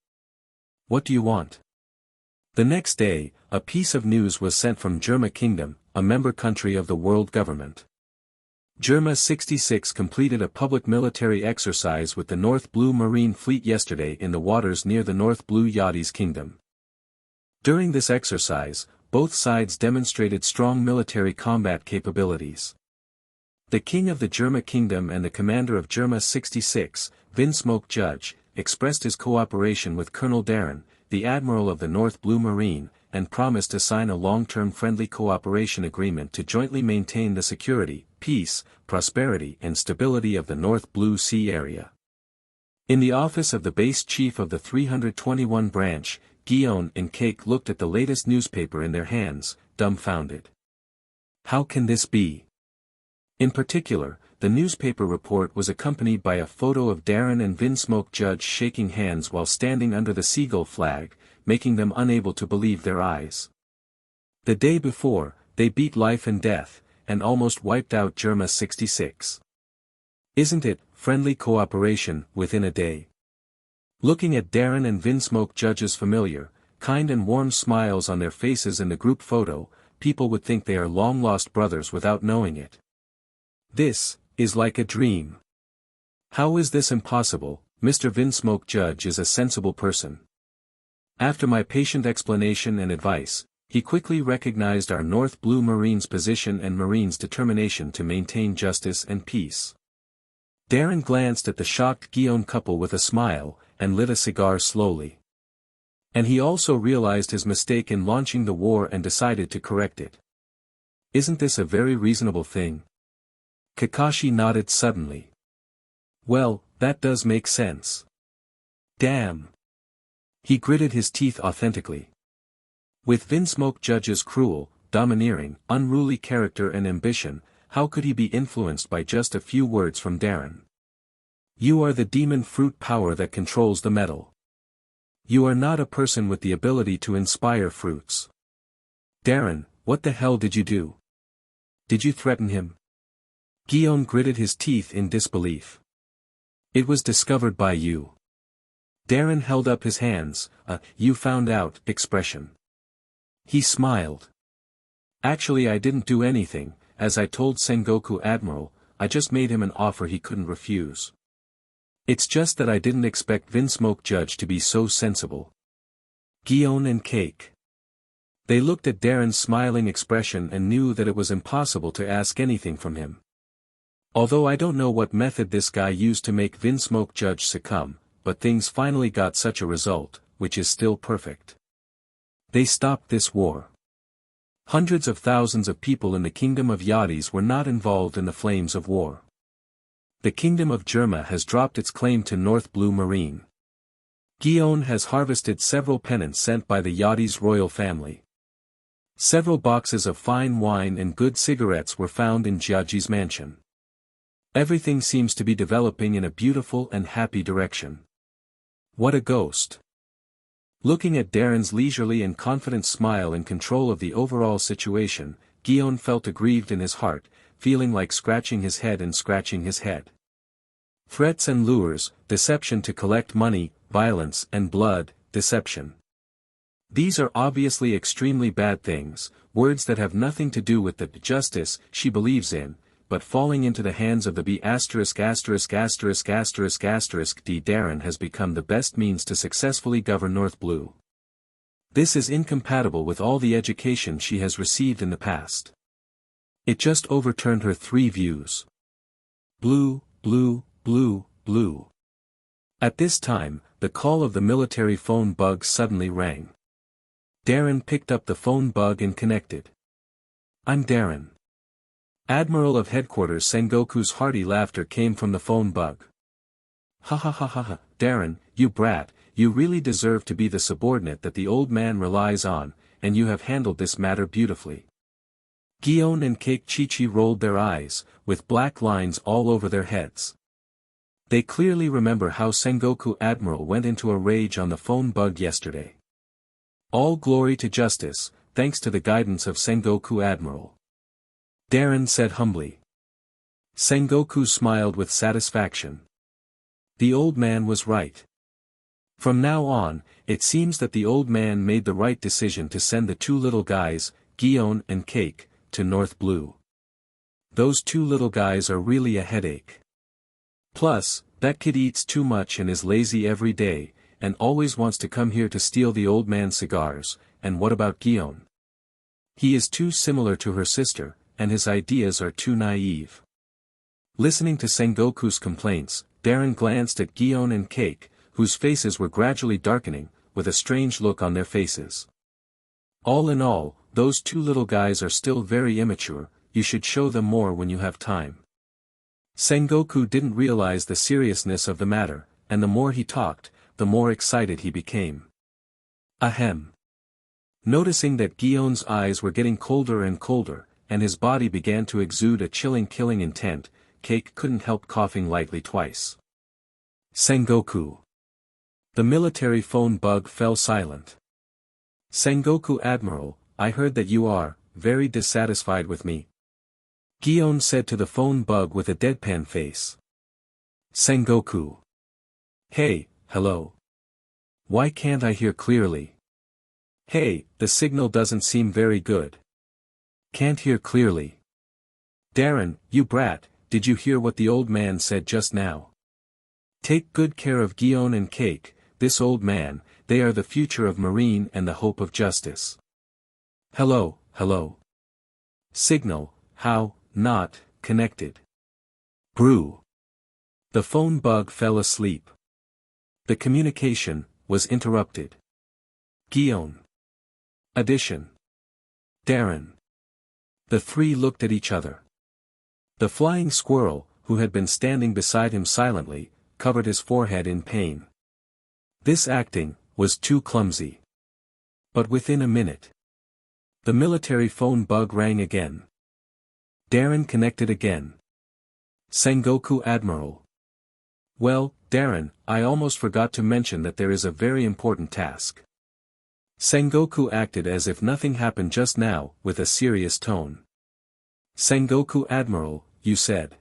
What do you want? The next day, a piece of news was sent from Germa Kingdom, a member country of the world government. Germa 66 completed a public military exercise with the North Blue Marine Fleet yesterday in the waters near the North Blue Yachties Kingdom. During this exercise, both sides demonstrated strong military combat capabilities. The king of the Germa Kingdom and the commander of Germa 66, Vinsmoke Judge, expressed his cooperation with Colonel Darren, the admiral of the North Blue Marine, and promised to sign a long-term friendly cooperation agreement to jointly maintain the security, peace, prosperity and stability of the North Blue Sea area. In the office of the base chief of the 321 branch, Guillaume and Cake looked at the latest newspaper in their hands, dumbfounded. How can this be? In particular, the newspaper report was accompanied by a photo of Darren and Vinsmoke Judge shaking hands while standing under the seagull flag, making them unable to believe their eyes. The day before, they beat life and death, and almost wiped out Germa 66. Isn't it, friendly cooperation, within a day? Looking at Darren and Vinsmoke Judge's familiar, kind and warm smiles on their faces in the group photo, people would think they are long-lost brothers without knowing it. This is like a dream. How is this impossible? Mr. Vinsmoke Judge is a sensible person. After my patient explanation and advice, he quickly recognized our North Blue Marine's position and Marine's determination to maintain justice and peace. Darren glanced at the shocked Guillaume couple with a smile, and lit a cigar slowly. And he also realized his mistake in launching the war and decided to correct it. Isn't this a very reasonable thing? Kakashi nodded suddenly. Well, that does make sense. Damn. He gritted his teeth authentically. With Vinsmoke Judge's cruel, domineering, unruly character and ambition, how could he be influenced by just a few words from Darren? You are the demon fruit power that controls the metal. You are not a person with the ability to inspire fruits. Darren, what the hell did you do? Did you threaten him? Guion gritted his teeth in disbelief. It was discovered by you. Darren held up his hands, you found out expression. He smiled. Actually, I didn't do anything, as I told Sengoku Admiral, I just made him an offer he couldn't refuse. It's just that I didn't expect Vinsmoke Judge to be so sensible. Guion and Cake. They looked at Darren's smiling expression and knew that it was impossible to ask anything from him. Although I don't know what method this guy used to make Vinsmoke Judge succumb, but things finally got such a result, which is still perfect. They stopped this war. Hundreds of thousands of people in the kingdom of Yadis were not involved in the flames of war. The kingdom of Germa has dropped its claim to North Blue Marine. Guion has harvested several pennants sent by the Yadis royal family. Several boxes of fine wine and good cigarettes were found in Jiaji's mansion. Everything seems to be developing in a beautiful and happy direction. What a ghost. Looking at Darren's leisurely and confident smile in control of the overall situation, Guion felt aggrieved in his heart, feeling like scratching his head and scratching his head. Threats and lures, deception to collect money, violence and blood, deception. These are obviously extremely bad things, words that have nothing to do with the justice she believes in, but falling into the hands of the D. Darren has become the best means to successfully govern North Blue. This is incompatible with all the education she has received in the past. It just overturned her 3 views. Blue, blue, blue, blue. At this time, the call of the military phone bug suddenly rang. Darren picked up the phone bug and connected. I'm Darren. Admiral of Headquarters. Sengoku's hearty laughter came from the phone bug. Ha ha ha ha ha, Darren, you brat, you really deserve to be the subordinate that the old man relies on, and you have handled this matter beautifully. Guion and Cake Chi-Chi rolled their eyes, with black lines all over their heads. They clearly remember how Sengoku Admiral went into a rage on the phone bug yesterday. All glory to justice, thanks to the guidance of Sengoku Admiral. Darren said humbly. Sengoku smiled with satisfaction. The old man was right. From now on, it seems that the old man made the right decision to send the 2 little guys, Guion and Cake, to North Blue. Those 2 little guys are really a headache. Plus, that kid eats too much and is lazy every day, and always wants to come here to steal the old man's cigars, and what about Guion? He is too similar to her sister, and his ideas are too naive. Listening to Sengoku's complaints, Darren glanced at Guion and Cake, whose faces were gradually darkening, with a strange look on their faces. All in all, those 2 little guys are still very immature, you should show them more when you have time. Sengoku didn't realize the seriousness of the matter, and the more he talked, the more excited he became. Ahem. Noticing that Guion's eyes were getting colder and colder, and his body began to exude a chilling killing intent, Cake couldn't help coughing lightly twice. Sengoku. The military phone bug fell silent. Sengoku Admiral, I heard that you are very dissatisfied with me. Guion said to the phone bug with a deadpan face. Sengoku. Hey, hello. Why can't I hear clearly? Hey, the signal doesn't seem very good. Can't hear clearly. Darren, you brat, did you hear what the old man said just now? Take good care of Guion and Cake, this old man, they are the future of Marine and the hope of justice. Hello, hello. Signal, how, not, connected. Brew. The phone bug fell asleep. The communication was interrupted. Guion. Addition. Darren. The 3 looked at each other. The flying squirrel, who had been standing beside him silently, covered his forehead in pain. This acting was too clumsy. But within a minute, the military phone bug rang again. Darren connected again. Sengoku Admiral. Well, Darren, I almost forgot to mention that there is a very important task. Sengoku acted as if nothing happened just now, with a serious tone. Sengoku Admiral, you said.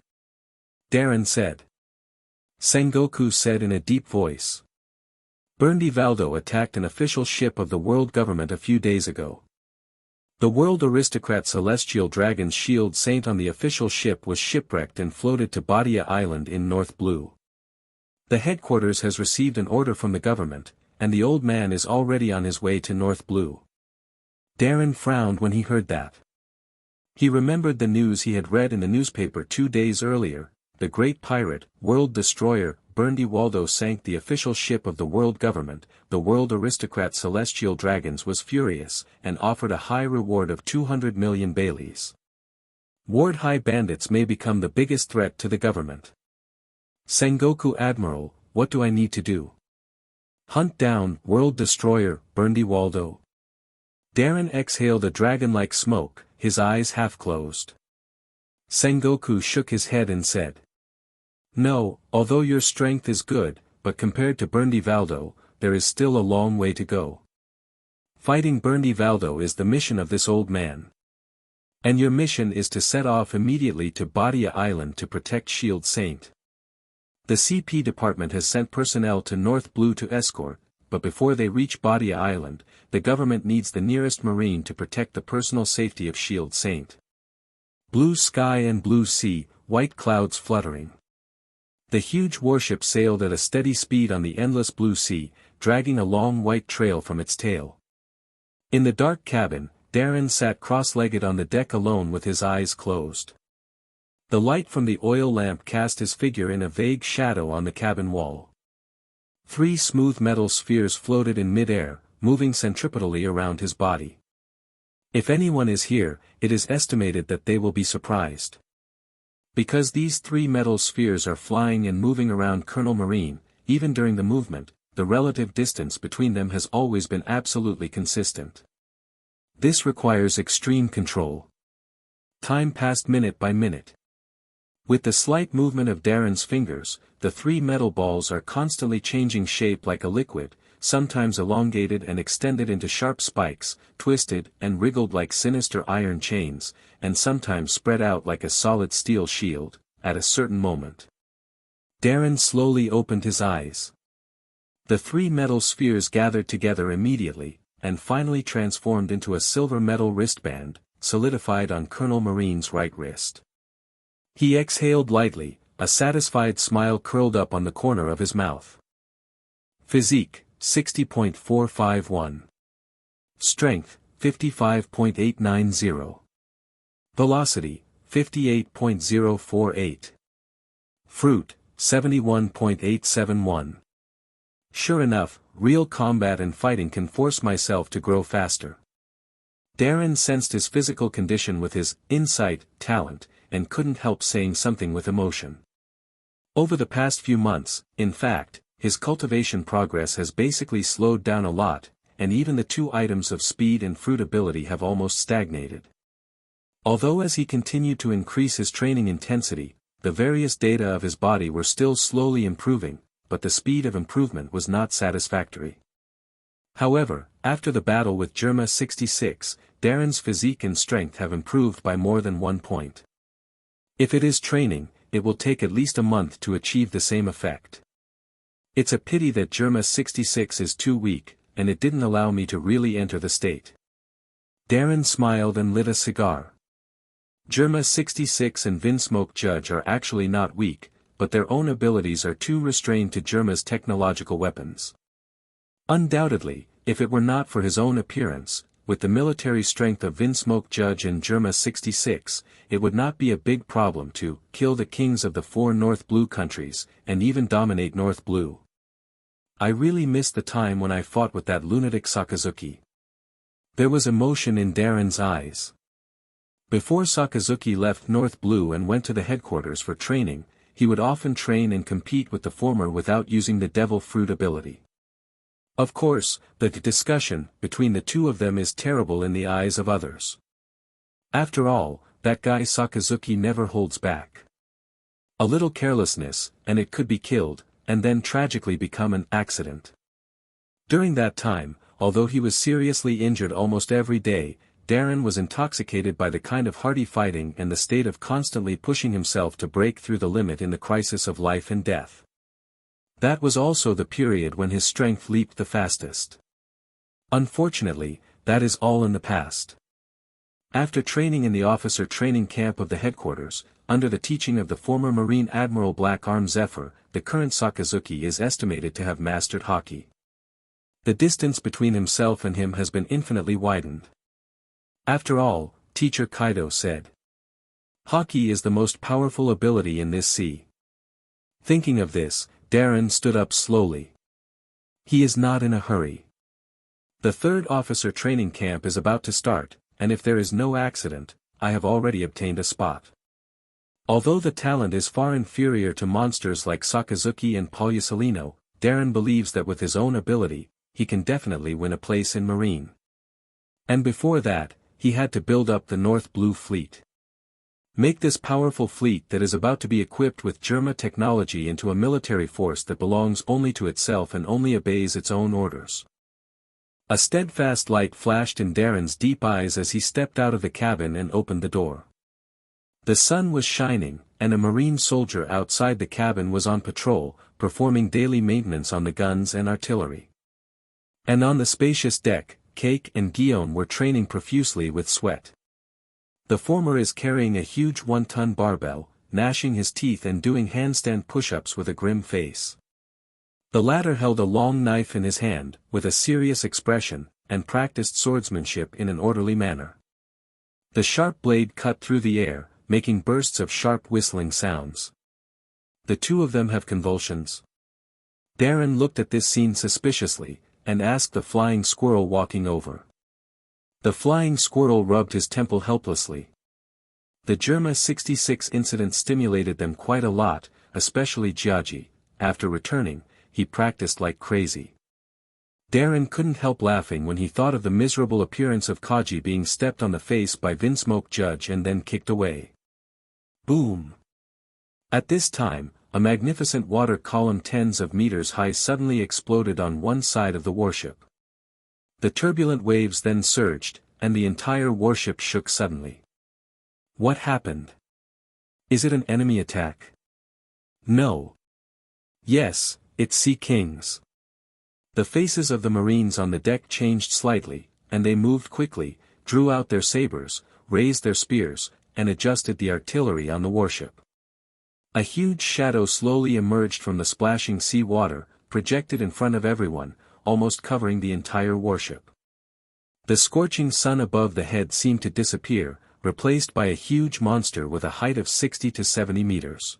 Darren said. Sengoku said in a deep voice. Berndi Valdo attacked an official ship of the world government a few days ago. The world aristocrat Celestial Dragon's shield saint on the official ship was shipwrecked and floated to Badia Island in North Blue. The headquarters has received an order from the government, and the old man is already on his way to North Blue. Darren frowned when he heard that. He remembered the news he had read in the newspaper 2 days earlier. The great pirate, world destroyer, Berndi Waldo sank the official ship of the world government. The world aristocrat Celestial Dragons was furious, and offered a high reward of 200 million Baileys. Ward High bandits may become the biggest threat to the government. Sengoku Admiral, what do I need to do? Hunt down, world destroyer, Berndi Waldo. Darren exhaled a dragon-like smoke, his eyes half closed. Sengoku shook his head and said. No, although your strength is good, but compared to Berndi Valdo, there is still a long way to go. Fighting Berndi Valdo is the mission of this old man. And your mission is to set off immediately to Badia Island to protect Shield Saint. The CP department has sent personnel to North Blue to escort, but before they reach Badia Island, the government needs the nearest marine to protect the personal safety of Shield Saint. Blue sky and blue sea, white clouds fluttering. The huge warship sailed at a steady speed on the endless blue sea, dragging a long white trail from its tail. In the dark cabin, Darren sat cross-legged on the deck alone with his eyes closed. The light from the oil lamp cast his figure in a vague shadow on the cabin wall. 3 smooth metal spheres floated in mid-air, moving centripetally around his body. If anyone is here, it is estimated that they will be surprised. Because these 3 metal spheres are flying and moving around Colonel Marine, even during the movement, the relative distance between them has always been absolutely consistent. This requires extreme control. Time passed minute by minute. With the slight movement of Darren's fingers, the 3 metal balls are constantly changing shape like a liquid, sometimes elongated and extended into sharp spikes, twisted and wriggled like sinister iron chains, and sometimes spread out like a solid steel shield. At a certain moment, Darren slowly opened his eyes. The 3 metal spheres gathered together immediately, and finally transformed into a silver metal wristband, solidified on Colonel Marine's right wrist. He exhaled lightly, a satisfied smile curled up on the corner of his mouth. Physique, 60.451. Strength, 55.890. Velocity, 58.048. Fruit, 71.871. Sure enough, real combat and fighting can force myself to grow faster. Darren sensed his physical condition with his insight, talent, and couldn't help saying something with emotion. Over the past few months, in fact, his cultivation progress has basically slowed down a lot, and even the 2 items of speed and fruit ability have almost stagnated. Although as he continued to increase his training intensity, the various data of his body were still slowly improving, but the speed of improvement was not satisfactory. However, after the battle with Germa 66, Darren's physique and strength have improved by more than 1 point. If it is training, it will take at least a month to achieve the same effect. It's a pity that Germa 66 is too weak, and it didn't allow me to really enter the state. Darren smiled and lit a cigar. Germa 66 and Vinsmoke Judge are actually not weak, but their own abilities are too restrained to Germa's technological weapons. Undoubtedly, if it were not for his own appearance, with the military strength of Vinsmoke Judge and Germa 66, it would not be a big problem to kill the kings of the 4 North Blue countries, and even dominate North Blue. I really miss the time when I fought with that lunatic Sakazuki. There was emotion in Darren's eyes. Before Sakazuki left North Blue and went to the headquarters for training, he would often train and compete with the former without using the devil fruit ability. Of course, the discussion between the two of them is terrible in the eyes of others. After all, that guy Sakazuki never holds back. A little carelessness, and it could be killed, and then tragically become an accident. During that time, although he was seriously injured almost every day, Darren was intoxicated by the kind of hearty fighting and the state of constantly pushing himself to break through the limit in the crisis of life and death. That was also the period when his strength leaped the fastest. Unfortunately, that is all in the past. After training in the officer training camp of the headquarters, under the teaching of the former Marine Admiral Black Arm Zephyr, the current Sakazuki is estimated to have mastered hockey. The distance between himself and him has been infinitely widened. After all, Teacher Kaido said, "Hockey is the most powerful ability in this sea." Thinking of this, Darren stood up slowly. He is not in a hurry. The third officer training camp is about to start, and if there is no accident, I have already obtained a spot. Although the talent is far inferior to monsters like Sakazuki and Pagliusolino, Darren believes that with his own ability, he can definitely win a place in Marine. And before that, he had to build up the North Blue Fleet. Make this powerful fleet that is about to be equipped with Germa technology into a military force that belongs only to itself and only obeys its own orders. A steadfast light flashed in Darren's deep eyes as he stepped out of the cabin and opened the door. The sun was shining, and a Marine soldier outside the cabin was on patrol, performing daily maintenance on the guns and artillery. And on the spacious deck, Cake and Guillaume were training profusely with sweat. The former is carrying a huge 1-ton barbell, gnashing his teeth and doing handstand push-ups with a grim face. The latter held a long knife in his hand, with a serious expression, and practiced swordsmanship in an orderly manner. The sharp blade cut through the air, making bursts of sharp whistling sounds. The two of them have convulsions. Darren looked at this scene suspiciously, and asked the flying squirrel walking over. The flying squirrel rubbed his temple helplessly. The Germa 66 incident stimulated them quite a lot, especially Jiaji. After returning, he practiced like crazy. Darren couldn't help laughing when he thought of the miserable appearance of Kaji being stepped on the face by Vinsmoke Judge and then kicked away. Boom! At this time, a magnificent water column tens of meters high suddenly exploded on one side of the warship. The turbulent waves then surged, and the entire warship shook suddenly. What happened? Is it an enemy attack? No. Yes, it's Sea Kings. The faces of the Marines on the deck changed slightly, and they moved quickly, drew out their sabers, raised their spears, and adjusted the artillery on the warship. A huge shadow slowly emerged from the splashing sea water, projected in front of everyone, almost covering the entire warship. The scorching sun above the head seemed to disappear, replaced by a huge monster with a height of 60 to 70 meters.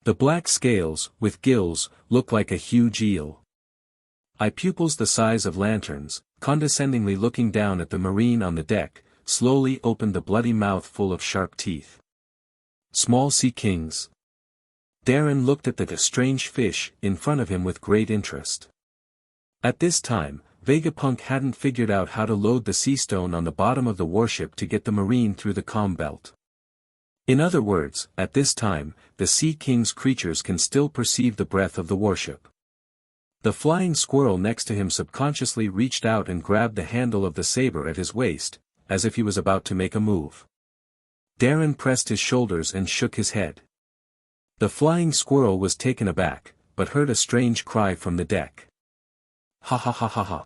The black scales, with gills, looked like a huge eel. Eye pupils the size of lanterns, condescendingly looking down at the Marine on the deck, slowly opened the bloody mouth full of sharp teeth. Small Sea Kings. Darren looked at the strange fish in front of him with great interest. At this time, Vegapunk hadn't figured out how to load the sea stone on the bottom of the warship to get the Marine through the comm belt. In other words, at this time, the Sea King's creatures can still perceive the breath of the warship. The flying squirrel next to him subconsciously reached out and grabbed the handle of the saber at his waist, as if he was about to make a move. Darren pressed his shoulders and shook his head. The flying squirrel was taken aback, but heard a strange cry from the deck. Ha ha ha ha ha.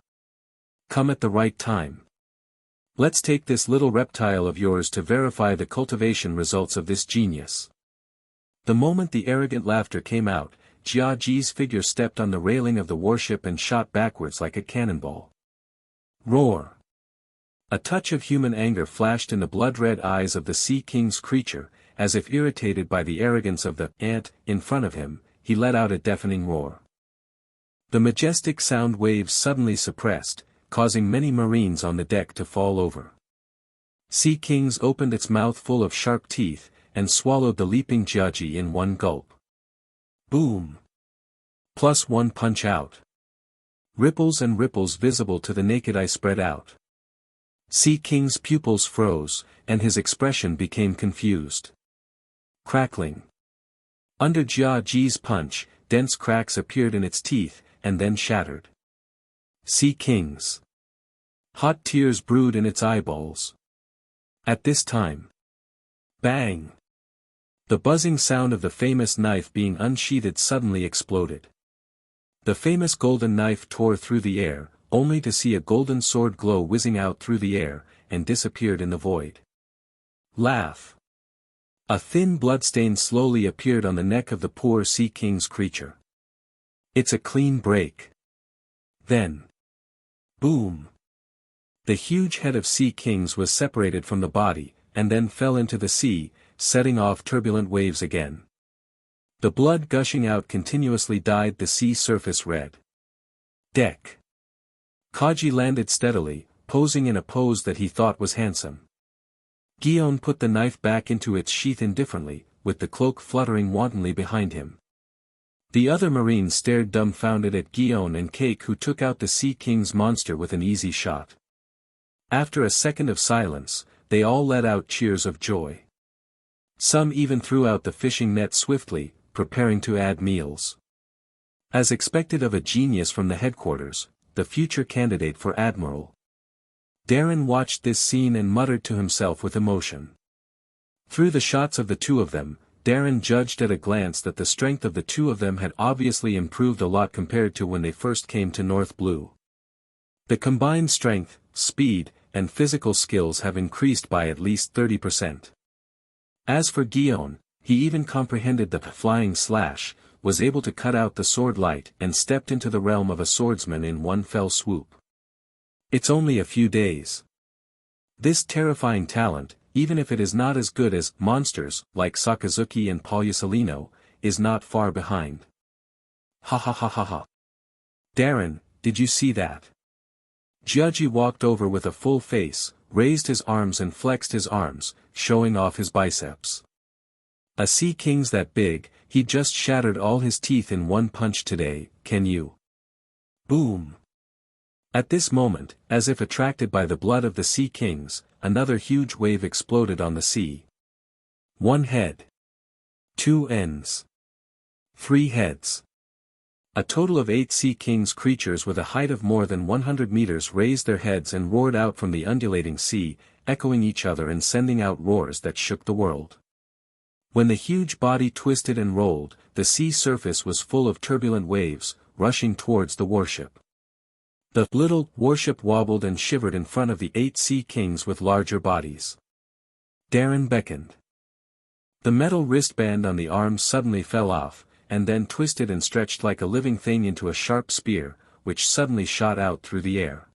Come at the right time. Let's take this little reptile of yours to verify the cultivation results of this genius. The moment the arrogant laughter came out, Jiaji's figure stepped on the railing of the warship and shot backwards like a cannonball. Roar! A touch of human anger flashed in the blood-red eyes of the Sea King's creature, as if irritated by the arrogance of the ant in front of him, he let out a deafening roar. The majestic sound waves suddenly suppressed, causing many Marines on the deck to fall over. Sea Kings opened its mouth full of sharp teeth, and swallowed the leaping Jiaji in one gulp. Boom! +1 punch out. Ripples and ripples visible to the naked eye spread out. Sea King's pupils froze, and his expression became confused. Crackling. Under Jiaji's punch, dense cracks appeared in its teeth, and then shattered. Sea King's hot tears brewed in its eyeballs. At this time. Bang! The buzzing sound of the famous knife being unsheathed suddenly exploded. The famous golden knife tore through the air, only to see a golden sword glow whizzing out through the air, and disappeared in the void. Laugh! A thin bloodstain slowly appeared on the neck of the poor Sea King's creature. It's a clean break. Then. Boom! The huge head of Sea King's was separated from the body, and then fell into the sea, setting off turbulent waves again. The blood gushing out continuously dyed the sea surface red. Deck. Kaji landed steadily, posing in a pose that he thought was handsome. Guion put the knife back into its sheath indifferently, with the cloak fluttering wantonly behind him. The other marines stared dumbfounded at Guion and Cake, who took out the Sea King's monster with an easy shot. After a second of silence, they all let out cheers of joy. Some even threw out the fishing net swiftly, preparing to add meals. As expected of a genius from the headquarters, the future candidate for admiral. Darren watched this scene and muttered to himself with emotion. Through the shots of the two of them, Darren judged at a glance that the strength of the two of them had obviously improved a lot compared to when they first came to North Blue. The combined strength, speed, and physical skills have increased by at least 30%. As for Guion, he even comprehended the flying slash, was able to cut out the sword light and stepped into the realm of a swordsman in one fell swoop. It's only a few days. This terrifying talent, even if it is not as good as monsters like Sakazuki and Paulusalino, is not far behind. Ha ha ha ha ha. Darren, did you see that? Jiaji walked over with a full face, raised his arms and flexed his arms, showing off his biceps. A Sea King's that big, he just shattered all his teeth in one punch today, can you? Boom! At this moment, as if attracted by the blood of the Sea Kings, another huge wave exploded on the sea. 1 head. 2 ends. 3 heads. A total of 8 Sea King's creatures with a height of more than 100 meters raised their heads and roared out from the undulating sea, echoing each other and sending out roars that shook the world. When the huge body twisted and rolled, the sea surface was full of turbulent waves, rushing towards the warship. The little warship wobbled and shivered in front of the 8 Sea Kings with larger bodies. Darren beckoned. The metal wristband on the arm suddenly fell off, and then twisted and stretched like a living thing into a sharp spear, which suddenly shot out through the air.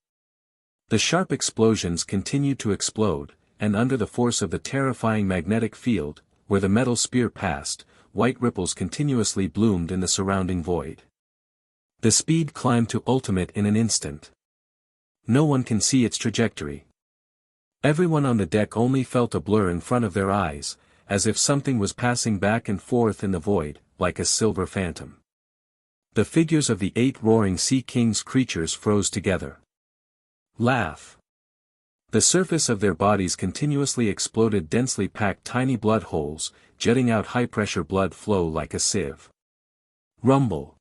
The sharp explosions continued to explode, and under the force of the terrifying magnetic field, where the metal spear passed, white ripples continuously bloomed in the surrounding void. The speed climbed to ultimate in an instant. No one can see its trajectory. Everyone on the deck only felt a blur in front of their eyes, as if something was passing back and forth in the void, like a silver phantom. The figures of the 8 roaring Sea King's creatures froze together. Laugh. The surface of their bodies continuously exploded densely packed tiny blood holes, jetting out high-pressure blood flow like a sieve. Rumble.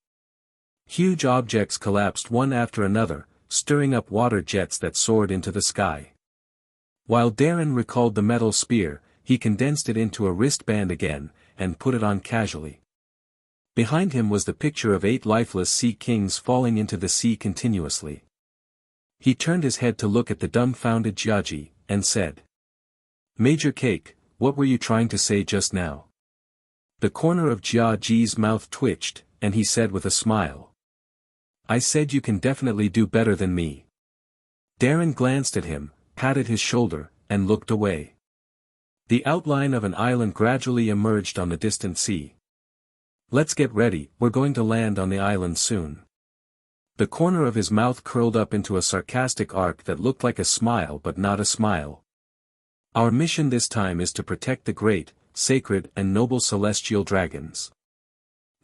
Huge objects collapsed one after another, stirring up water jets that soared into the sky. While Darren recalled the metal spear, he condensed it into a wristband again, and put it on casually. Behind him was the picture of 8 lifeless Sea Kings falling into the sea continuously. He turned his head to look at the dumbfounded Jiaji, and said, "Major Cake, what were you trying to say just now?" The corner of Jiaji's mouth twitched, and he said with a smile, "I said you can definitely do better than me." Darren glanced at him, patted his shoulder, and looked away. The outline of an island gradually emerged on the distant sea. "Let's get ready, we're going to land on the island soon." The corner of his mouth curled up into a sarcastic arc that looked like a smile but not a smile. Our mission this time is to protect the great, sacred and noble celestial dragons.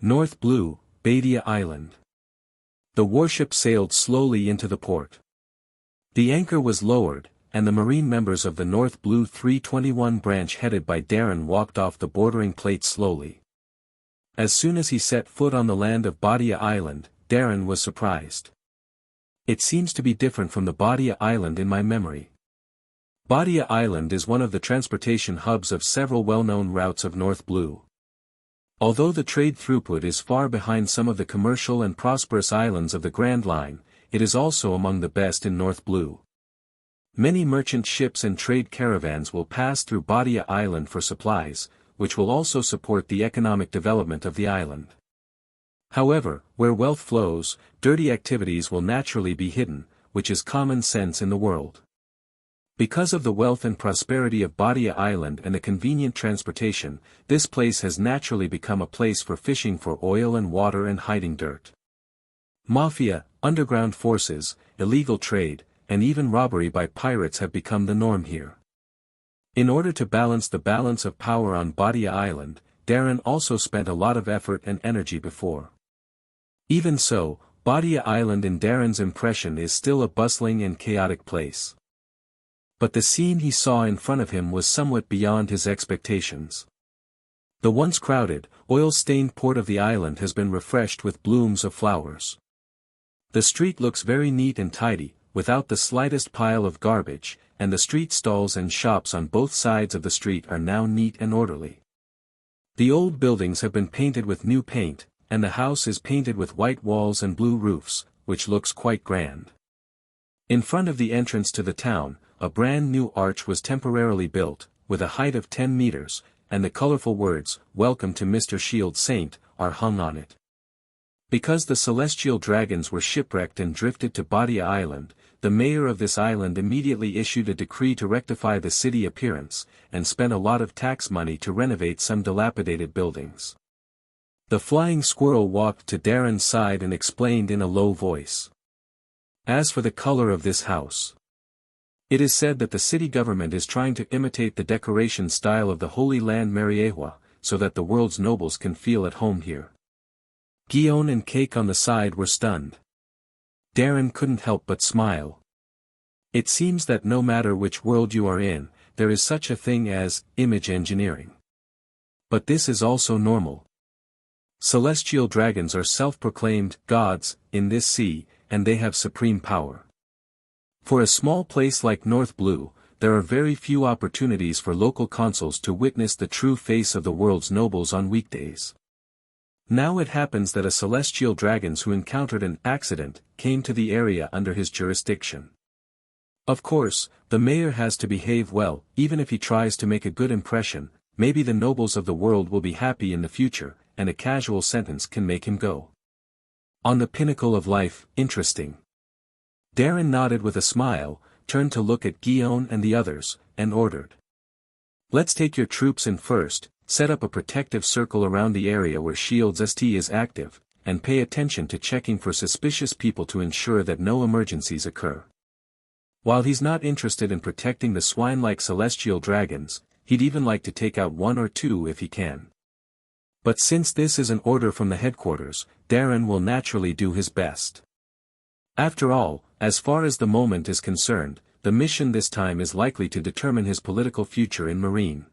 North Blue, Badia Island. The warship sailed slowly into the port. The anchor was lowered, and the Marine members of the North Blue 321 branch headed by Darren walked off the bordering plate slowly. As soon as he set foot on the land of Badia Island, Darren was surprised. It seems to be different from the Badia Island in my memory. Badia Island is one of the transportation hubs of several well-known routes of North Blue. Although the trade throughput is far behind some of the commercial and prosperous islands of the Grand Line, it is also among the best in North Blue. Many merchant ships and trade caravans will pass through Badia Island for supplies, which will also support the economic development of the island. However, where wealth flows, dirty activities will naturally be hidden, which is common sense in the world. Because of the wealth and prosperity of Badia Island and the convenient transportation, this place has naturally become a place for fishing for oil and water and hiding dirt. Mafia, underground forces, illegal trade, and even robbery by pirates have become the norm here. In order to balance the balance of power on Badia Island, Darren also spent a lot of effort and energy before. Even so, Badia Island in Darren's impression is still a bustling and chaotic place. But the scene he saw in front of him was somewhat beyond his expectations. The once crowded, oil-stained port of the island has been refreshed with blooms of flowers. The street looks very neat and tidy, without the slightest pile of garbage, and the street stalls and shops on both sides of the street are now neat and orderly. The old buildings have been painted with new paint, and the house is painted with white walls and blue roofs, which looks quite grand. In front of the entrance to the town, a brand new arch was temporarily built, with a height of 10 meters, and the colorful words, "Welcome to Mr. Shield Saint," are hung on it. Because the celestial dragons were shipwrecked and drifted to Badia Island, the mayor of this island immediately issued a decree to rectify the city appearance, and spent a lot of tax money to renovate some dilapidated buildings. The flying squirrel walked to Darren's side and explained in a low voice. As for the color of this house, it is said that the city government is trying to imitate the decoration style of the Holy Land Mariehua, so that the world's nobles can feel at home here. Guion and Cake on the side were stunned. Darren couldn't help but smile. It seems that no matter which world you are in, there is such a thing as image engineering. But this is also normal. Celestial dragons are self-proclaimed gods in this sea, and they have supreme power. For a small place like North Blue, there are very few opportunities for local consuls to witness the true face of the world's nobles on weekdays. Now it happens that a celestial dragon who encountered an accident came to the area under his jurisdiction. Of course, the mayor has to behave well, even if he tries to make a good impression. Maybe the nobles of the world will be happy in the future, and a casual sentence can make him go. On the pinnacle of life, interesting. Darren nodded with a smile, turned to look at Guion and the others, and ordered. Let's take your troops in first, set up a protective circle around the area where Shields ST is active, and pay attention to checking for suspicious people to ensure that no emergencies occur. While he's not interested in protecting the swine-like celestial dragons, he'd even like to take out one or two if he can. But since this is an order from the headquarters, Darren will naturally do his best. After all, as far as the moment is concerned, the mission this time is likely to determine his political future in Marine.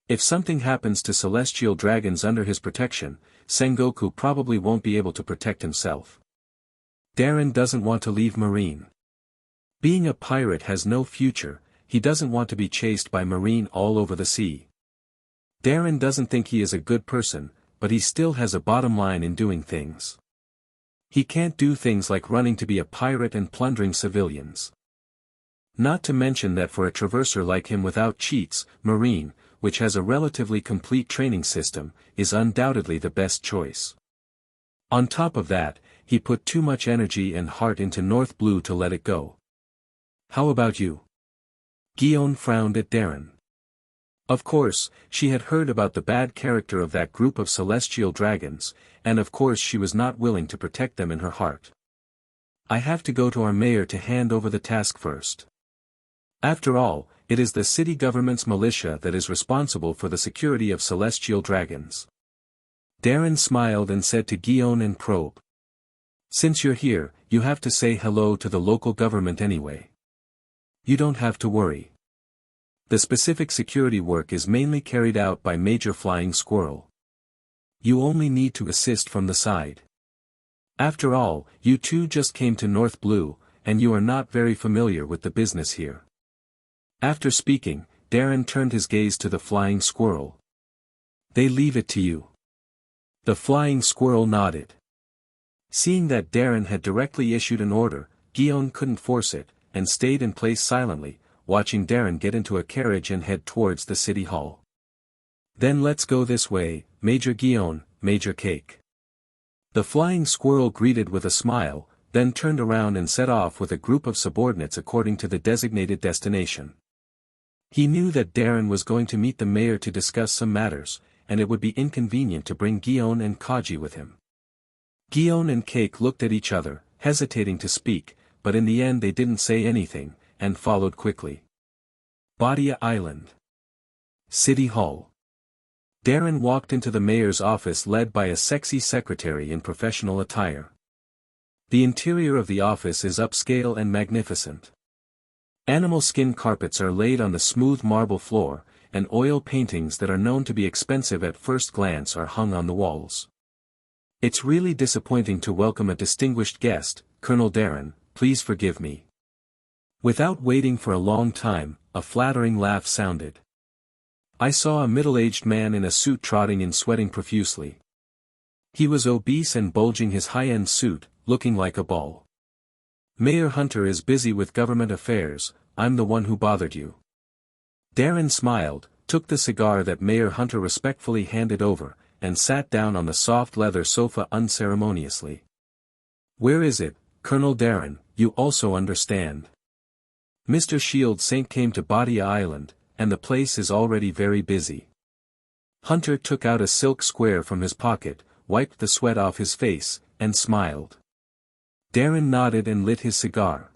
If something happens to celestial dragons under his protection, Sengoku probably won't be able to protect himself. Darren doesn't want to leave Marine. Being a pirate has no future, he doesn't want to be chased by Marine all over the sea. Darren doesn't think he is a good person, but he still has a bottom line in doing things. He can't do things like running to be a pirate and plundering civilians. Not to mention that for a traverser like him without cheats, Marine, which has a relatively complete training system, is undoubtedly the best choice. On top of that, he put too much energy and heart into North Blue to let it go. How about you? Guion frowned at Darren. Of course, she had heard about the bad character of that group of celestial dragons, and of course she was not willing to protect them in her heart. I have to go to our mayor to hand over the task first. After all, it is the city government's militia that is responsible for the security of celestial dragons. Darren smiled and said to Guion and Probe. Since you're here, you have to say hello to the local government anyway. You don't have to worry. The specific security work is mainly carried out by Major Flying Squirrel. You only need to assist from the side. After all, you two just came to North Blue, and you are not very familiar with the business here. After speaking, Darren turned his gaze to the Flying Squirrel. They leave it to you. The Flying Squirrel nodded. Seeing that Darren had directly issued an order, Guion couldn't force it, and stayed in place silently, watching Darren get into a carriage and head towards the city hall. Then let's go this way, Major Guion, Major Cake. The Flying Squirrel greeted with a smile, then turned around and set off with a group of subordinates according to the designated destination. He knew that Darren was going to meet the mayor to discuss some matters, and it would be inconvenient to bring Guion and Kaji with him. Guion and Cake looked at each other, hesitating to speak, but in the end they didn't say anything, and followed quickly. Badia Island. City Hall. Darren walked into the mayor's office led by a sexy secretary in professional attire. The interior of the office is upscale and magnificent. Animal skin carpets are laid on the smooth marble floor, and oil paintings that are known to be expensive at first glance are hung on the walls. It's really disappointing to welcome a distinguished guest, Colonel Darren, please forgive me. Without waiting for a long time, a flattering laugh sounded. I saw a middle-aged man in a suit trotting in sweating profusely. He was obese and bulging his high-end suit, looking like a ball. Mayor Hunter is busy with government affairs, I'm the one who bothered you. Darren smiled, took the cigar that Mayor Hunter respectfully handed over, and sat down on the soft leather sofa unceremoniously. Where is it, Colonel Darren, you also understand. Mr. Shield Saint came to Badia Island, and the place is already very busy. Hunter took out a silk square from his pocket, wiped the sweat off his face, and smiled. Darren nodded and lit his cigar.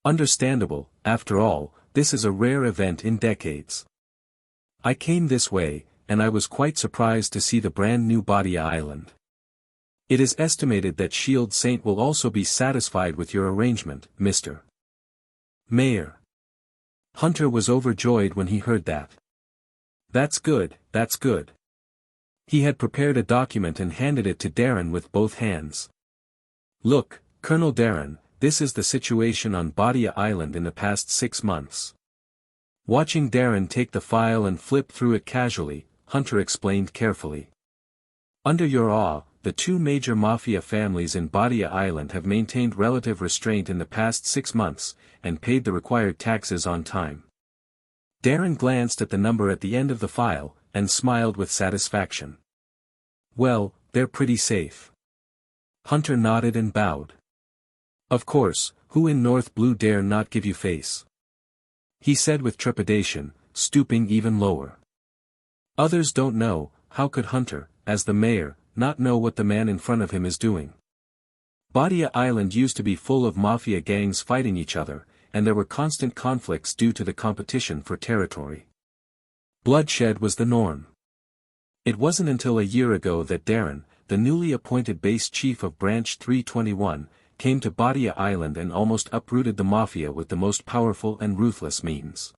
Understandable, after all, this is a rare event in decades. I came this way, and I was quite surprised to see the brand new Badia Island. It is estimated that Shield Saint will also be satisfied with your arrangement, Mr. Mayor. Hunter was overjoyed when he heard that. That's good, that's good. He had prepared a document and handed it to Darren with both hands. Look, Colonel Darren, this is the situation on Badia Island in the past 6 months. Watching Darren take the file and flip through it casually, Hunter explained carefully. Under your awe, the 2 major mafia families in Badia Island have maintained relative restraint in the past 6 months, and paid the required taxes on time. Darren glanced at the number at the end of the file, and smiled with satisfaction. Well, they're pretty safe. Hunter nodded and bowed. Of course, who in North Blue dare not give you face? He said with trepidation, stooping even lower. Others don't know, how could Hunter, as the mayor, not know what the man in front of him is doing? Badia Island used to be full of mafia gangs fighting each other, and there were constant conflicts due to the competition for territory. Bloodshed was the norm. It wasn't until a year ago that Darren, the newly appointed base chief of Branch 321, came to Badia Island and almost uprooted the mafia with the most powerful and ruthless means.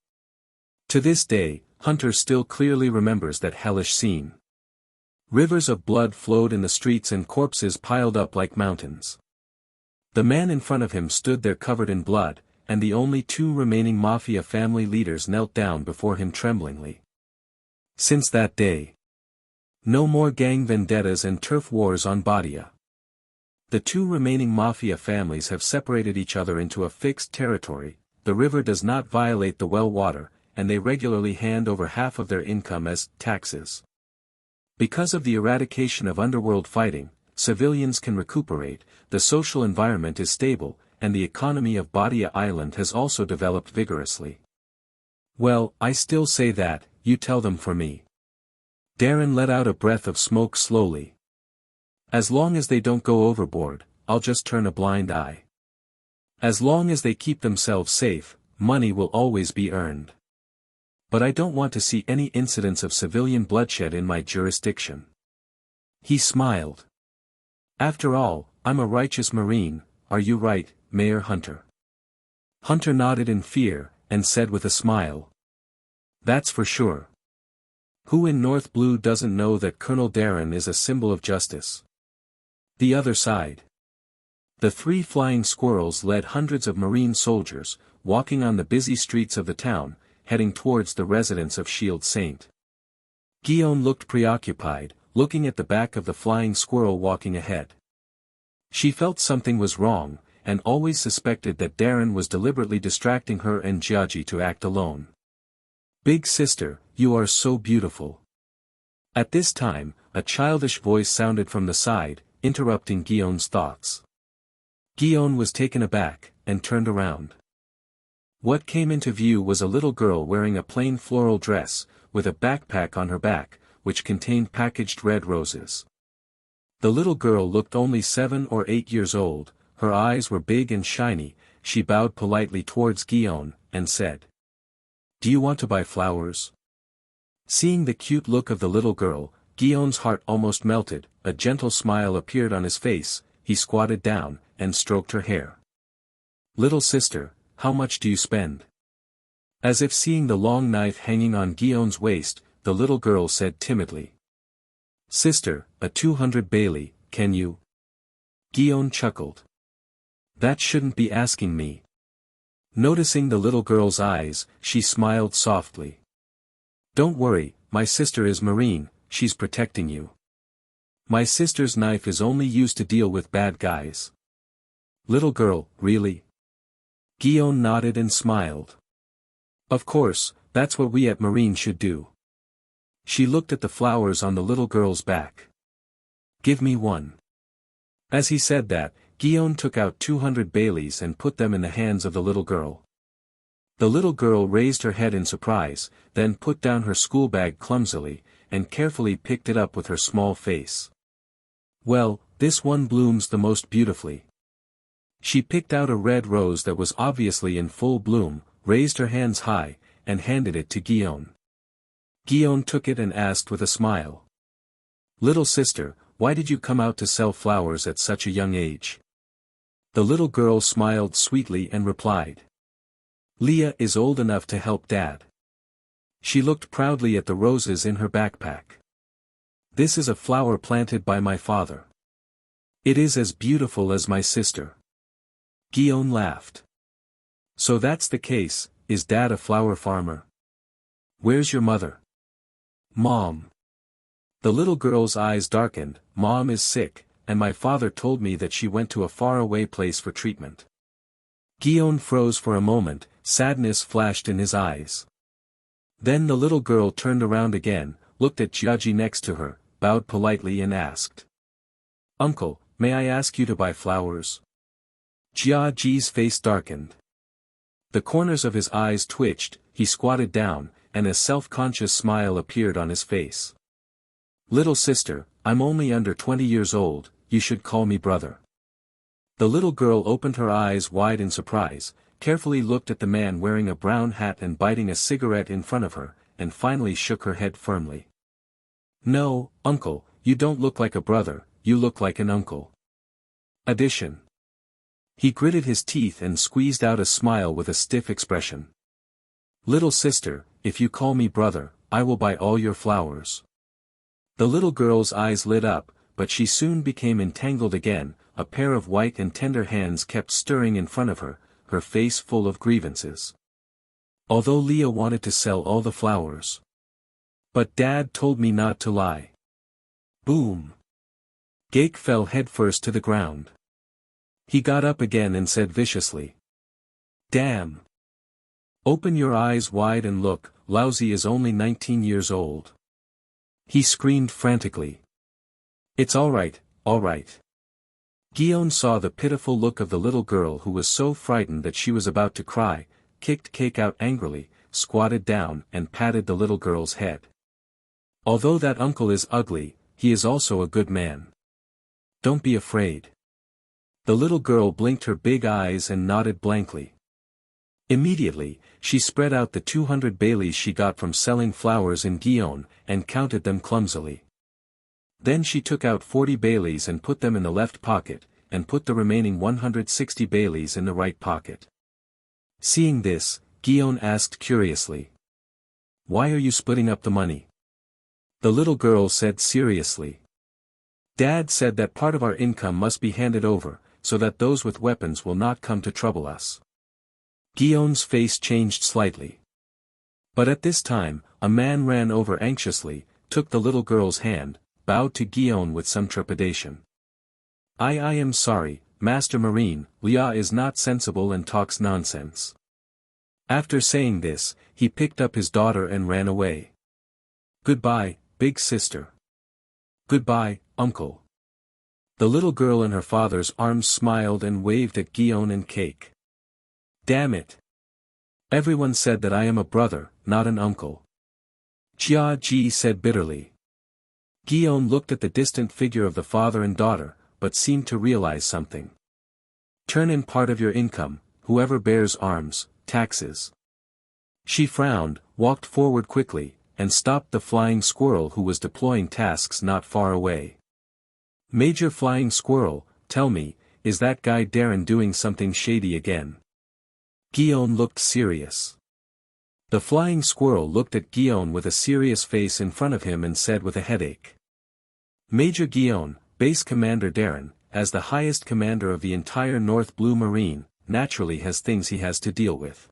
To this day, Hunter still clearly remembers that hellish scene. Rivers of blood flowed in the streets and corpses piled up like mountains. The man in front of him stood there covered in blood, and the only 2 remaining mafia family leaders knelt down before him tremblingly. Since that day, no more gang vendettas and turf wars on Badia. The 2 remaining mafia families have separated each other into a fixed territory, the river does not violate the well water, and they regularly hand over half of their income as taxes. Because of the eradication of underworld fighting, civilians can recuperate, the social environment is stable, and the economy of Badia Island has also developed vigorously. Well, I still say that, you tell them for me. Darren let out a breath of smoke slowly. As long as they don't go overboard, I'll just turn a blind eye. As long as they keep themselves safe, money will always be earned. But I don't want to see any incidents of civilian bloodshed in my jurisdiction. He smiled. After all, I'm a righteous Marine, are you right, Mayor Hunter? Hunter nodded in fear, and said with a smile. That's for sure. Who in North Blue doesn't know that Colonel Darren is a symbol of justice? The other side. The 3 flying squirrels led hundreds of Marine soldiers, walking on the busy streets of the town, heading towards the residence of Shield Saint. Guillaume looked preoccupied, looking at the back of the flying squirrel walking ahead. She felt something was wrong, and always suspected that Darren was deliberately distracting her and Jiaji to act alone. Big sister, you are so beautiful. At this time, a childish voice sounded from the side, interrupting Guillaume's thoughts. Guillaume was taken aback, and turned around. What came into view was a little girl wearing a plain floral dress, with a backpack on her back, which contained packaged red roses. The little girl looked only 7 or 8 years old, her eyes were big and shiny, she bowed politely towards Guillaume, and said, "Do you want to buy flowers?" Seeing the cute look of the little girl, Guillaume's heart almost melted, a gentle smile appeared on his face, he squatted down, and stroked her hair. "Little sister, how much do you spend?" As if seeing the long knife hanging on Guillaume's waist, the little girl said timidly. "Sister, a 200 Bailey, can you?" Guillaume chuckled. "That shouldn't be asking me." Noticing the little girl's eyes, she smiled softly. "Don't worry, my sister is Marine, she's protecting you. My sister's knife is only used to deal with bad guys." "Little girl, really?" Guillaume nodded and smiled. "Of course, that's what we at Marine should do." She looked at the flowers on the little girl's back. "Give me one." As he said that, Guillaume took out 200 Baileys and put them in the hands of the little girl. The little girl raised her head in surprise, then put down her school bag clumsily, and carefully picked it up with her small face. "Well, this one blooms the most beautifully." She picked out a red rose that was obviously in full bloom, raised her hands high, and handed it to Guillaume. Guillaume took it and asked with a smile. "Little sister, why did you come out to sell flowers at such a young age?" The little girl smiled sweetly and replied. "Leah is old enough to help Dad." She looked proudly at the roses in her backpack. "This is a flower planted by my father. It is as beautiful as my sister." Guillaume laughed. "So that's the case, is Dad a flower farmer? Where's your mother?" "Mom." The little girl's eyes darkened. "Mom is sick, and my father told me that she went to a faraway place for treatment." Guillaume froze for a moment, sadness flashed in his eyes. Then the little girl turned around again, looked at Jiaji next to her, bowed politely and asked. "Uncle, may I ask you to buy flowers?" Jiaji's face darkened. The corners of his eyes twitched, he squatted down, and a self-conscious smile appeared on his face. "Little sister, I'm only under 20 years old, you should call me brother." The little girl opened her eyes wide in surprise, carefully looked at the man wearing a brown hat and biting a cigarette in front of her, and finally shook her head firmly. "No, uncle, you don't look like a brother, you look like an uncle. Addition." He gritted his teeth and squeezed out a smile with a stiff expression. "Little sister, if you call me brother, I will buy all your flowers." The little girl's eyes lit up, but she soon became entangled again, a pair of white and tender hands kept stirring in front of her, her face full of grievances. "Although Leah wanted to sell all the flowers. But Dad told me not to lie." Boom! Gake fell headfirst to the ground. He got up again and said viciously. "Damn! Open your eyes wide and look, Lousy is only 19 years old." He screamed frantically. "It's all right, all right." Guillaume saw the pitiful look of the little girl who was so frightened that she was about to cry, kicked Cake out angrily, squatted down and patted the little girl's head. "Although that uncle is ugly, he is also a good man. Don't be afraid." The little girl blinked her big eyes and nodded blankly. Immediately, she spread out the 200 baileys she got from selling flowers in Guion, and counted them clumsily. Then she took out 40 baileys and put them in the left pocket, and put the remaining 160 baileys in the right pocket. Seeing this, Guion asked curiously, "Why are you splitting up the money?" The little girl said seriously, "Dad said that part of our income must be handed over, so that those with weapons will not come to trouble us." Guion's face changed slightly. But at this time, a man ran over anxiously, took the little girl's hand, bowed to Guion with some trepidation. I am sorry, Master Marine, Leah is not sensible and talks nonsense." After saying this, he picked up his daughter and ran away. "Goodbye, big sister." "Goodbye, uncle." The little girl in her father's arms smiled and waved at Guion and Cake. "Damn it! Everyone said that I am a brother, not an uncle." Jia Ji said bitterly. Guion looked at the distant figure of the father and daughter, but seemed to realize something. "Turn in part of your income, whoever bears arms, taxes." She frowned, walked forward quickly, and stopped the flying squirrel who was deploying tasks not far away. "Major Flying Squirrel, tell me, is that guy Darren doing something shady again?" Guion looked serious. The flying squirrel looked at Guion with a serious face in front of him and said with a headache. "Major Guion, Base Commander Darren, as the highest commander of the entire North Blue Marine, naturally has things he has to deal with.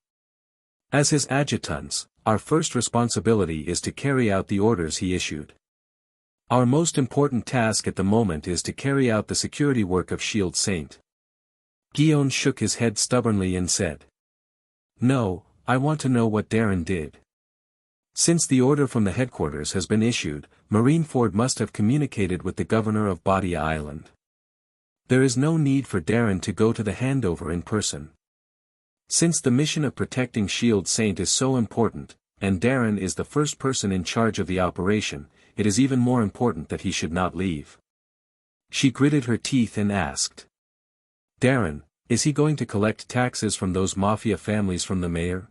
As his adjutants, our first responsibility is to carry out the orders he issued. Our most important task at the moment is to carry out the security work of Shield Saint." Guion shook his head stubbornly and said, "No, I want to know what Darren did. Since the order from the headquarters has been issued, Marineford must have communicated with the governor of Badia Island. There is no need for Darren to go to the handover in person. Since the mission of protecting Shield Saint is so important, and Darren is the first person in charge of the operation, it is even more important that he should not leave." She gritted her teeth and asked, "Darren, is he going to collect taxes from those mafia families from the mayor?"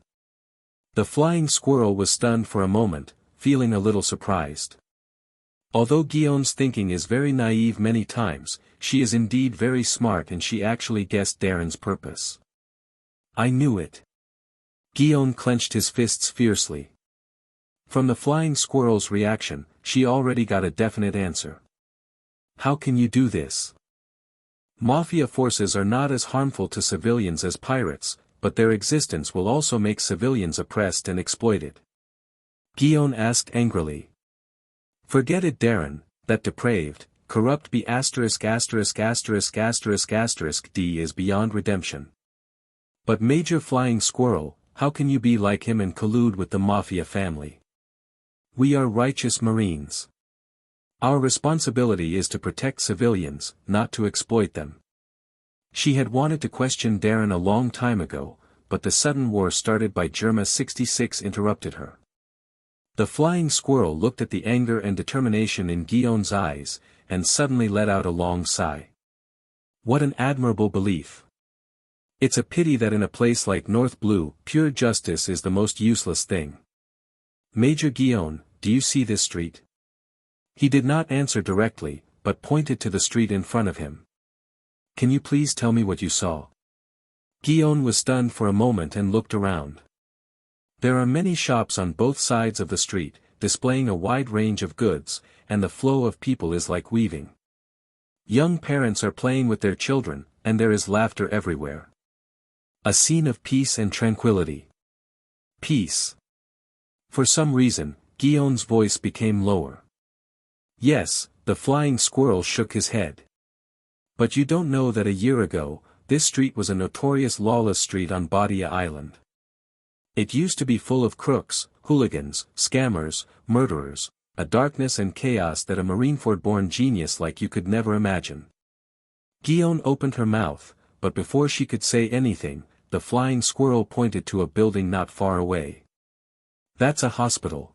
The flying squirrel was stunned for a moment, feeling a little surprised. Although Guion's thinking is very naive many times, she is indeed very smart and she actually guessed Darren's purpose. "I knew it." Guion clenched his fists fiercely. From the flying squirrel's reaction, she already got a definite answer. "How can you do this? Mafia forces are not as harmful to civilians as pirates, but their existence will also make civilians oppressed and exploited." Guion asked angrily. "Forget it, Darren, that depraved, corrupt B*** D is beyond redemption. But Major Flying Squirrel, how can you be like him and collude with the Mafia family? We are righteous Marines. Our responsibility is to protect civilians, not to exploit them." She had wanted to question Darren a long time ago, but the sudden war started by Germa 66 interrupted her. The flying squirrel looked at the anger and determination in Guion's eyes, and suddenly let out a long sigh. What an admirable belief. It's a pity that in a place like North Blue, pure justice is the most useless thing. "Major Guion, do you see this street?" He did not answer directly, but pointed to the street in front of him. "Can you please tell me what you saw?" Guion was stunned for a moment and looked around. There are many shops on both sides of the street, displaying a wide range of goods, and the flow of people is like weaving. Young parents are playing with their children, and there is laughter everywhere. A scene of peace and tranquility. Peace. For some reason, Guion's voice became lower. "Yes," the flying squirrel shook his head. "But you don't know that a year ago, this street was a notorious lawless street on Badia Island. It used to be full of crooks, hooligans, scammers, murderers, a darkness and chaos that a Marineford-born genius like you could never imagine." Guion opened her mouth, but before she could say anything, the flying squirrel pointed to a building not far away. "That's a hospital.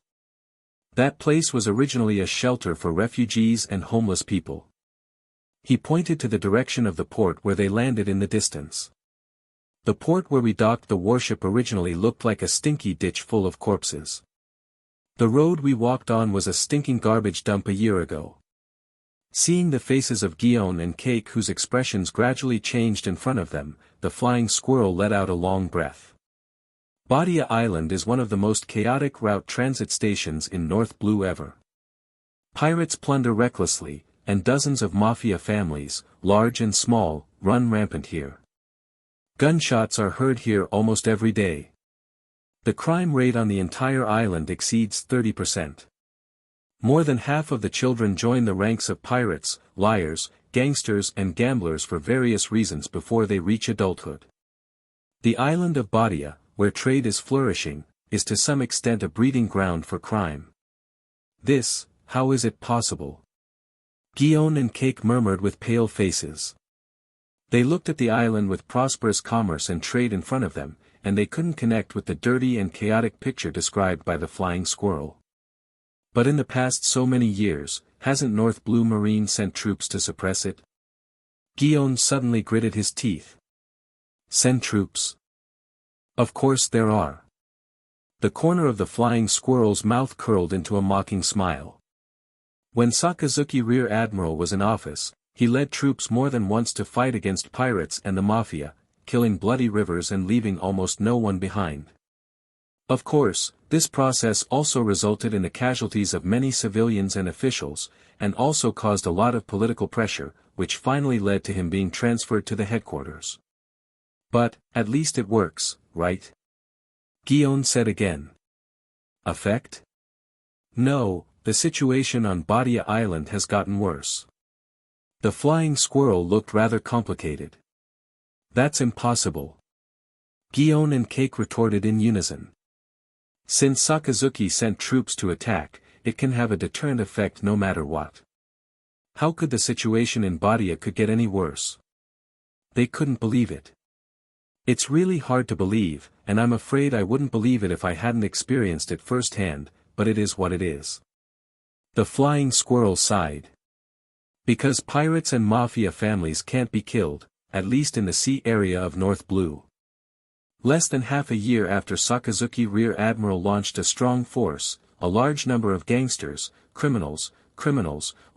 That place was originally a shelter for refugees and homeless people." He pointed to the direction of the port where they landed in the distance. The port where we docked the warship originally looked like a stinky ditch full of corpses. The road we walked on was a stinking garbage dump a year ago. Seeing the faces of Guillaume and Cake whose expressions gradually changed in front of them, the flying squirrel let out a long breath. Badia Island is one of the most chaotic route transit stations in North Blue ever. Pirates plunder recklessly, and dozens of mafia families, large and small, run rampant here. Gunshots are heard here almost every day. The crime rate on the entire island exceeds 30%. More than half of the children join the ranks of pirates, liars, gangsters and gamblers for various reasons before they reach adulthood. The island of Badia, where trade is flourishing, is to some extent a breeding ground for crime. This, how is it possible? Guillaume and Cake murmured with pale faces. They looked at the island with prosperous commerce and trade in front of them, and they couldn't connect with the dirty and chaotic picture described by the flying squirrel. But in the past so many years, hasn't North Blue Marine sent troops to suppress it? Guillaume suddenly gritted his teeth. Send troops? Of course there are. The corner of the flying squirrel's mouth curled into a mocking smile. When Sakazuki Rear Admiral was in office, he led troops more than once to fight against pirates and the mafia, killing bloody rivers and leaving almost no one behind. Of course, this process also resulted in the casualties of many civilians and officials, and also caused a lot of political pressure, which finally led to him being transferred to the headquarters. But, at least it works, right? Guillaume said again. Effect? No, the situation on Badia Island has gotten worse. The flying squirrel looked rather complicated. That's impossible. Guillaume and Cake retorted in unison. Since Sakazuki sent troops to attack, it can have a deterrent effect no matter what. How could the situation in Badia could get any worse? They couldn't believe it. It's really hard to believe, and I'm afraid I wouldn't believe it if I hadn't experienced it firsthand, but it is what it is. The flying squirrel sighed. Because pirates and mafia families can't be killed, at least in the sea area of North Blue. Less than half a year after Sakazuki Rear Admiral launched a strong force, a large number of gangsters, criminals,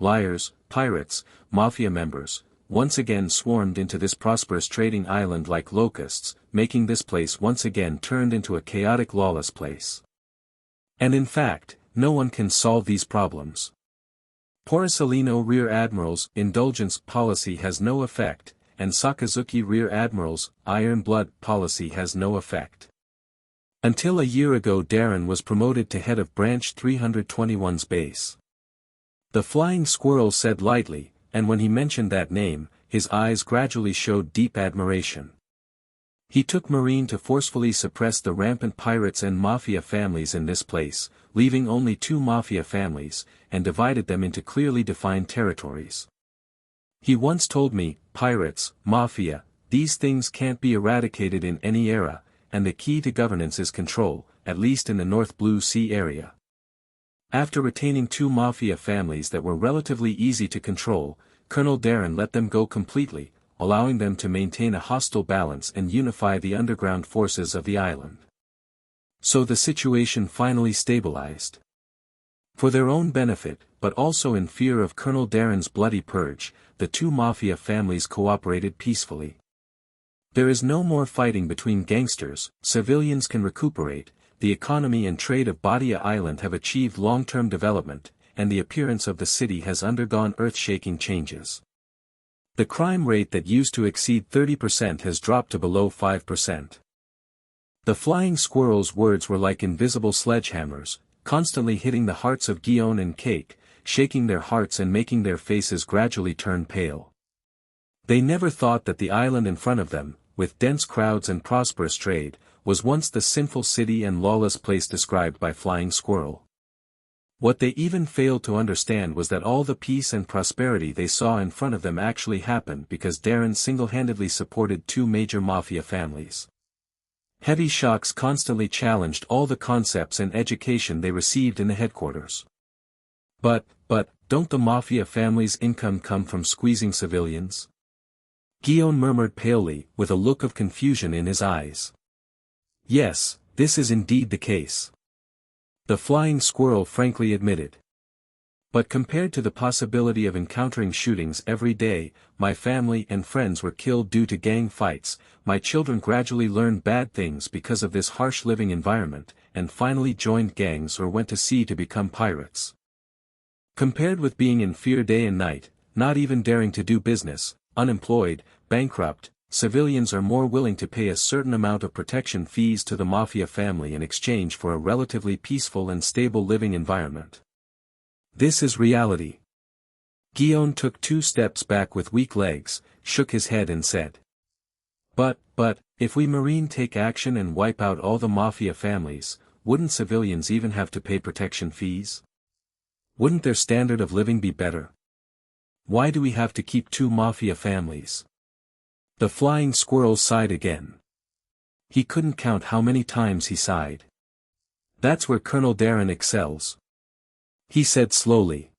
liars, pirates, mafia members, once again swarmed into this prosperous trading island like locusts, making this place once again turned into a chaotic lawless place. And in fact, no one can solve these problems. Porcellino Rear Admiral's indulgence policy has no effect, and Sakazuki Rear Admiral's iron blood policy has no effect. Until a year ago Darren was promoted to head of Branch 321's base. The flying squirrel said lightly, and when he mentioned that name, his eyes gradually showed deep admiration. He took Marine to forcefully suppress the rampant pirates and mafia families in this place, leaving only 2 mafia families, and divided them into clearly defined territories. He once told me, pirates, mafia, these things can't be eradicated in any era, and the key to governance is control, at least in the North Blue Sea area. After retaining 2 mafia families that were relatively easy to control, Colonel Darren let them go completely, allowing them to maintain a hostile balance and unify the underground forces of the island. So the situation finally stabilized. For their own benefit, but also in fear of Colonel Darren's bloody purge, the 2 mafia families cooperated peacefully. There is no more fighting between gangsters, civilians can recuperate, the economy and trade of Badia Island have achieved long-term development, and the appearance of the city has undergone earth-shaking changes. The crime rate that used to exceed 30% has dropped to below 5%. The flying squirrel's words were like invisible sledgehammers, constantly hitting the hearts of Guillaume and Cake, shaking their hearts and making their faces gradually turn pale. They never thought that the island in front of them, with dense crowds and prosperous trade, was once the sinful city and lawless place described by Flying Squirrel. What they even failed to understand was that all the peace and prosperity they saw in front of them actually happened because Darren single-handedly supported 2 major mafia families. Heavy shocks constantly challenged all the concepts and education they received in the headquarters. But, don't the mafia families' income come from squeezing civilians? Guillaume murmured palely, with a look of confusion in his eyes. Yes, this is indeed the case. The flying squirrel frankly admitted. But compared to the possibility of encountering shootings every day, my family and friends were killed due to gang fights, my children gradually learned bad things because of this harsh living environment, and finally joined gangs or went to sea to become pirates. Compared with being in fear day and night, not even daring to do business, unemployed, bankrupt, civilians are more willing to pay a certain amount of protection fees to the mafia family in exchange for a relatively peaceful and stable living environment. This is reality. Guillaume took 2 steps back with weak legs, shook his head and said. But, if we Marine take action and wipe out all the mafia families, wouldn't civilians even have to pay protection fees? Wouldn't their standard of living be better? Why do we have to keep 2 mafia families? The flying squirrel sighed again. He couldn't count how many times he sighed. That's where Colonel Darren excels. He said slowly.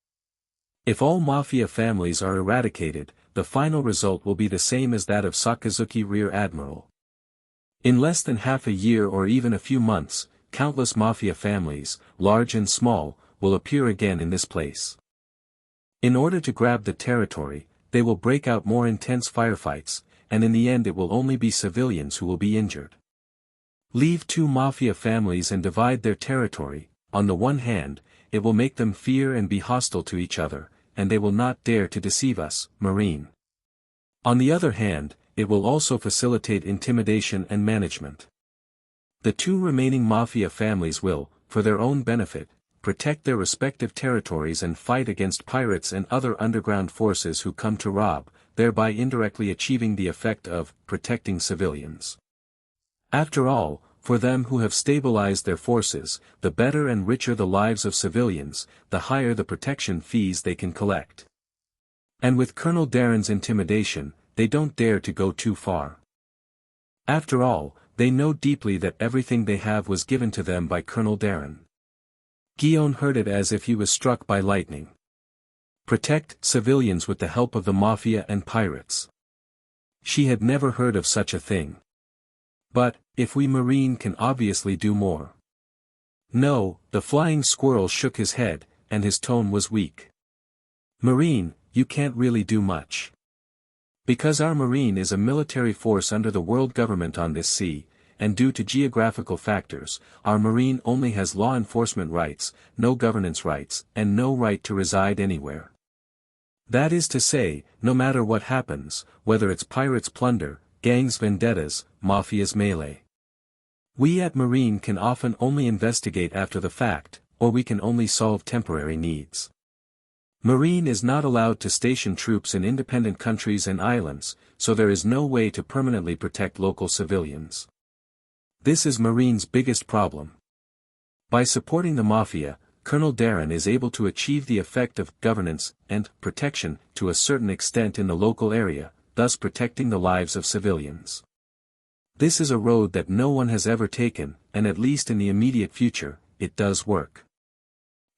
If all mafia families are eradicated, the final result will be the same as that of Sakazuki Rear Admiral. In less than half a year or even a few months, countless mafia families, large and small, will appear again in this place. In order to grab the territory, they will break out more intense firefights, and in the end it will only be civilians who will be injured. Leave 2 mafia families and divide their territory, on the one hand, it will make them fear and be hostile to each other, and they will not dare to deceive us, Marine. On the other hand, it will also facilitate intimidation and management. The 2 remaining mafia families will, for their own benefit, protect their respective territories and fight against pirates and other underground forces who come to rob, thereby indirectly achieving the effect of protecting civilians. After all, for them who have stabilized their forces, the better and richer the lives of civilians, the higher the protection fees they can collect. And with Colonel Darren's intimidation, they don't dare to go too far. After all, they know deeply that everything they have was given to them by Colonel Darren. Guillaume heard it as if he was struck by lightning. Protect civilians with the help of the mafia and pirates. She had never heard of such a thing. But, if we Marine can obviously do more. No, the flying squirrel shook his head, and his tone was weak. Marine, you can't really do much. Because our Marine is a military force under the world government on this sea, and due to geographical factors, our Marine only has law enforcement rights, no governance rights, and no right to reside anywhere. That is to say, no matter what happens, whether it's pirates' plunder, gangs' vendettas, mafia's melee. We at Marine can often only investigate after the fact, or we can only solve temporary needs. Marine is not allowed to station troops in independent countries and islands, so there is no way to permanently protect local civilians. This is Marine's biggest problem. By supporting the mafia, Colonel Darren is able to achieve the effect of governance and protection to a certain extent in the local area, thus protecting the lives of civilians. This is a road that no one has ever taken, and at least in the immediate future, it does work.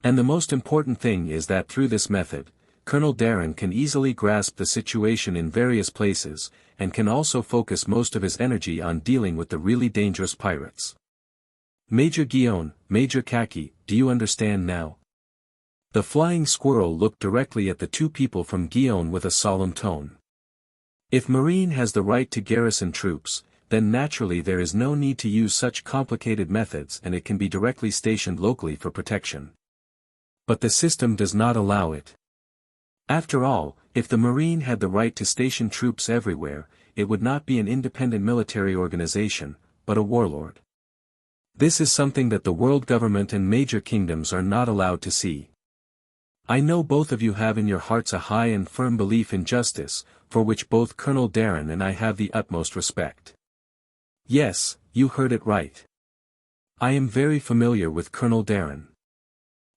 And the most important thing is that through this method, Colonel Darren can easily grasp the situation in various places, and can also focus most of his energy on dealing with the really dangerous pirates. Major Guillaume, Major Kaki, do you understand now? The flying squirrel looked directly at the 2 people from Guillaume with a solemn tone. If Marine has the right to garrison troops, then naturally there is no need to use such complicated methods and it can be directly stationed locally for protection. But the system does not allow it. After all, if the Marine had the right to station troops everywhere, it would not be an independent military organization, but a warlord. This is something that the world government and major kingdoms are not allowed to see. I know both of you have in your hearts a high and firm belief in justice, for which both Colonel Darren and I have the utmost respect. Yes, you heard it right. I am very familiar with Colonel Darren.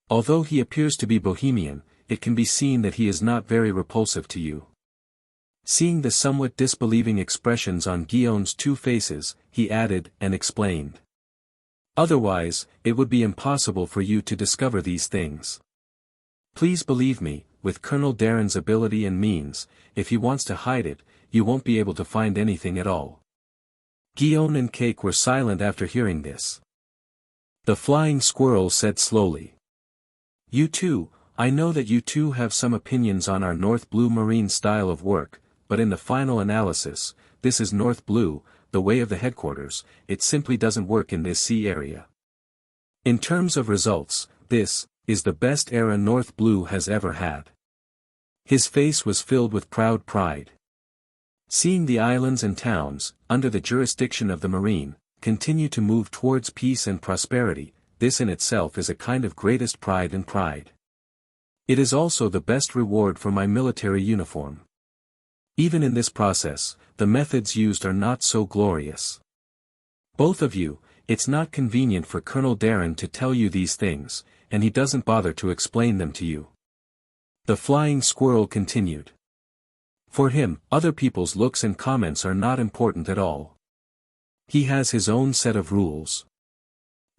Although he appears to be bohemian, it can be seen that he is not very repulsive to you. Seeing the somewhat disbelieving expressions on Guillaume's 2 faces, he added and explained. Otherwise, it would be impossible for you to discover these things. Please believe me, with Colonel Darren's ability and means, if he wants to hide it, you won't be able to find anything at all. Guillaume and Cake were silent after hearing this. The Flying Squirrel said slowly. You two, I know that you two have some opinions on our North Blue Marine style of work, but in the final analysis, this is North Blue, the way of the headquarters, it simply doesn't work in this sea area. In terms of results, this is the best era North Blue has ever had. His face was filled with proud pride. Seeing the islands and towns, under the jurisdiction of the Marine, continue to move towards peace and prosperity, this in itself is a kind of greatest pride and pride. It is also the best reward for my military uniform. Even in this process, the methods used are not so glorious. Both of you, it's not convenient for Colonel Darren to tell you these things, and he doesn't bother to explain them to you. The Flying Squirrel continued. For him, other people's looks and comments are not important at all. He has his own set of rules.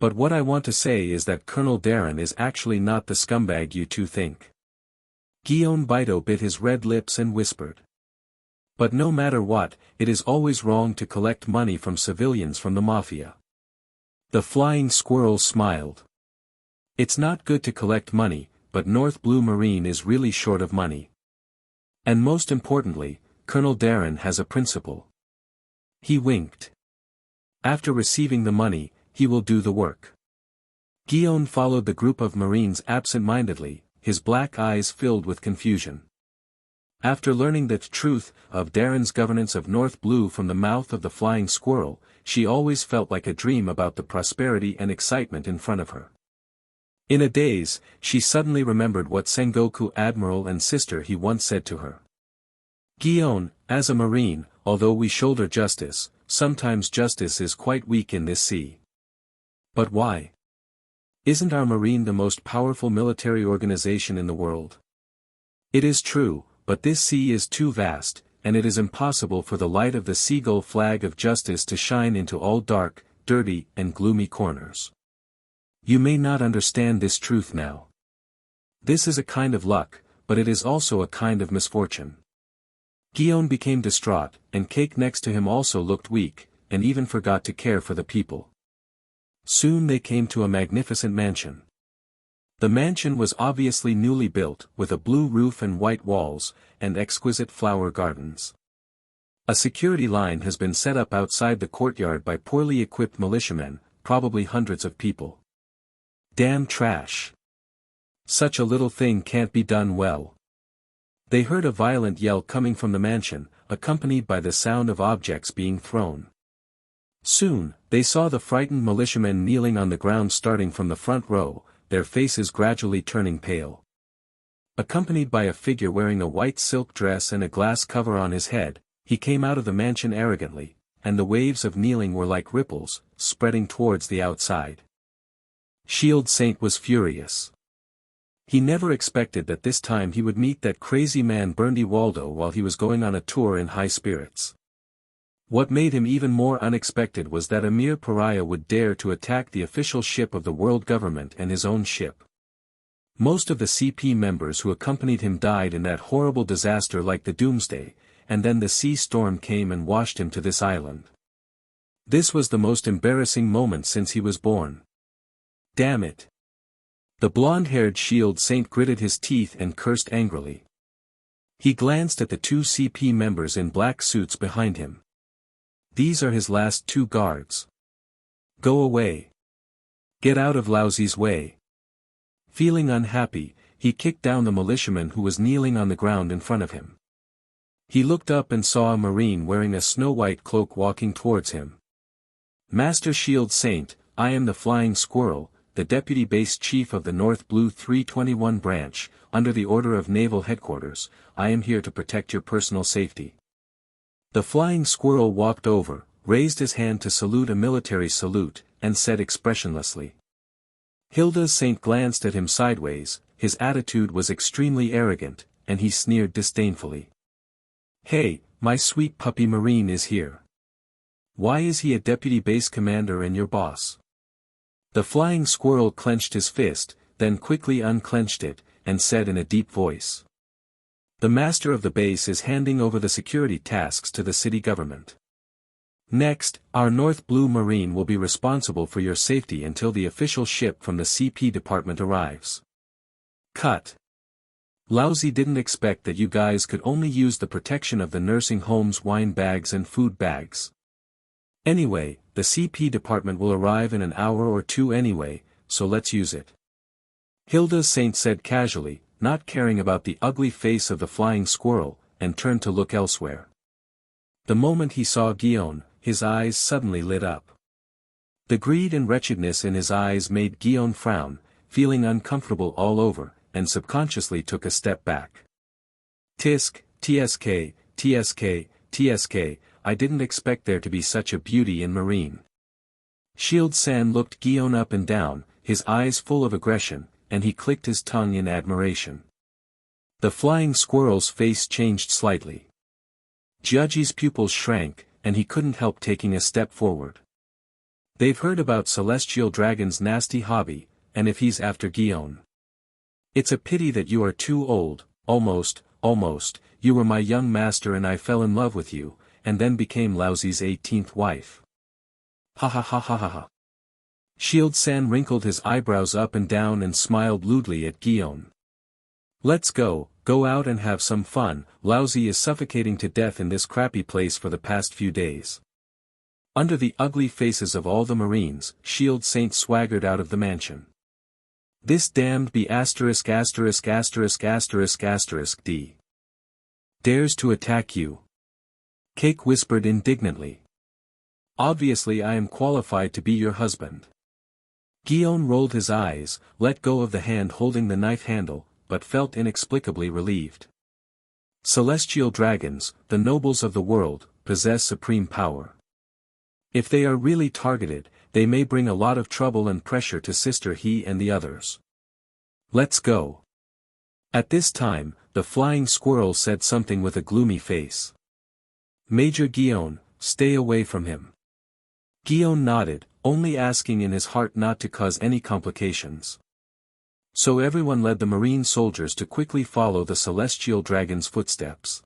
But what I want to say is that Colonel Darren is actually not the scumbag you two think. Guillaume Bito bit his red lips and whispered. But no matter what, it is always wrong to collect money from civilians from the mafia. The Flying Squirrel smiled. It's not good to collect money, but North Blue Marine is really short of money. And most importantly, Colonel Darren has a principle. He winked. After receiving the money, he will do the work. Guillaume followed the group of Marines absent-mindedly, his black eyes filled with confusion. After learning the truth of Darren's governance of North Blue from the mouth of the Flying Squirrel, she always felt like a dream about the prosperity and excitement in front of her. In a daze, she suddenly remembered what Sengoku Admiral and sister he once said to her. Guillaume, as a Marine, although we shoulder justice, sometimes justice is quite weak in this sea. But why? Isn't our Marine the most powerful military organization in the world? It is true, but this sea is too vast, and it is impossible for the light of the seagull flag of justice to shine into all dark, dirty, and gloomy corners. You may not understand this truth now. This is a kind of luck, but it is also a kind of misfortune. Guillaume became distraught, and Cake next to him also looked weak, and even forgot to care for the people. Soon they came to a magnificent mansion. The mansion was obviously newly built, with a blue roof and white walls, and exquisite flower gardens. A security line has been set up outside the courtyard by poorly equipped militiamen, probably hundreds of people. Damn trash. Such a little thing can't be done well. They heard a violent yell coming from the mansion, accompanied by the sound of objects being thrown. Soon, they saw the frightened militiamen kneeling on the ground starting from the front row, their faces gradually turning pale. Accompanied by a figure wearing a white silk dress and a glass cover on his head, he came out of the mansion arrogantly, and the waves of kneeling were like ripples, spreading towards the outside. Shield Saint was furious. He never expected that this time he would meet that crazy man Berndy Waldo while he was going on a tour in high spirits. What made him even more unexpected was that a mere pariah would dare to attack the official ship of the world government and his own ship. Most of the CP members who accompanied him died in that horrible disaster like the Doomsday, and then the sea storm came and washed him to this island. This was the most embarrassing moment since he was born. Damn it. The blonde-haired Shield Saint gritted his teeth and cursed angrily. He glanced at the two CP members in black suits behind him. These are his last two guards. Go away. Get out of Lousy's way. Feeling unhappy, he kicked down the militiaman who was kneeling on the ground in front of him. He looked up and saw a Marine wearing a snow-white cloak walking towards him. Master Shield Saint, I am the Flying Squirrel, the Deputy Base Chief of the North Blue 321 branch, under the order of Naval Headquarters. I am here to protect your personal safety. The Flying Squirrel walked over, raised his hand to salute a military salute, and said expressionlessly. Hilda Saint glanced at him sideways, his attitude was extremely arrogant, and he sneered disdainfully. Hey, my sweet puppy Marine is here. Why is he a deputy base commander and your boss? The Flying Squirrel clenched his fist, then quickly unclenched it, and said in a deep voice. The master of the base is handing over the security tasks to the city government. Next, our North Blue Marine will be responsible for your safety until the official ship from the CP department arrives. Cut. Lousy didn't expect that you guys could only use the protection of the nursing home's wine bags and food bags. Anyway, the CP department will arrive in an hour or two anyway, so let's use it. Hilda Saint said casually, not caring about the ugly face of the flying squirrel, and turned to look elsewhere. The moment he saw Guillaume, his eyes suddenly lit up. The greed and wretchedness in his eyes made Guillaume frown, feeling uncomfortable all over, and subconsciously took a step back. Tisk, TSK, TSK, TSK, I didn't expect there to be such a beauty in Marine. Shield San looked Guillaume up and down, his eyes full of aggression, and he clicked his tongue in admiration. The flying squirrel's face changed slightly. Jiaji's pupils shrank, and he couldn't help taking a step forward. They've heard about Celestial Dragon's nasty hobby, and if he's after Guillaume. It's a pity that you are too old, almost, you were my young master and I fell in love with you, and then became Lousy's 18th wife. Ha ha ha ha ha ha. Shield San wrinkled his eyebrows up and down and smiled lewdly at Guillaume. Let's go out and have some fun, Lousy is suffocating to death in this crappy place for the past few days. Under the ugly faces of all the Marines, Shield Saint swaggered out of the mansion. This damned B**************** D. dares to attack you. Cake whispered indignantly. Obviously I am qualified to be your husband. Guillaume rolled his eyes, let go of the hand holding the knife handle, but felt inexplicably relieved. Celestial dragons, the nobles of the world, possess supreme power. If they are really targeted, they may bring a lot of trouble and pressure to Sister He and the others. Let's go. At this time, the flying squirrel said something with a gloomy face. Major Guillaume, stay away from him. Guillaume nodded, only asking in his heart not to cause any complications. So everyone led the marine soldiers to quickly follow the celestial dragon's footsteps.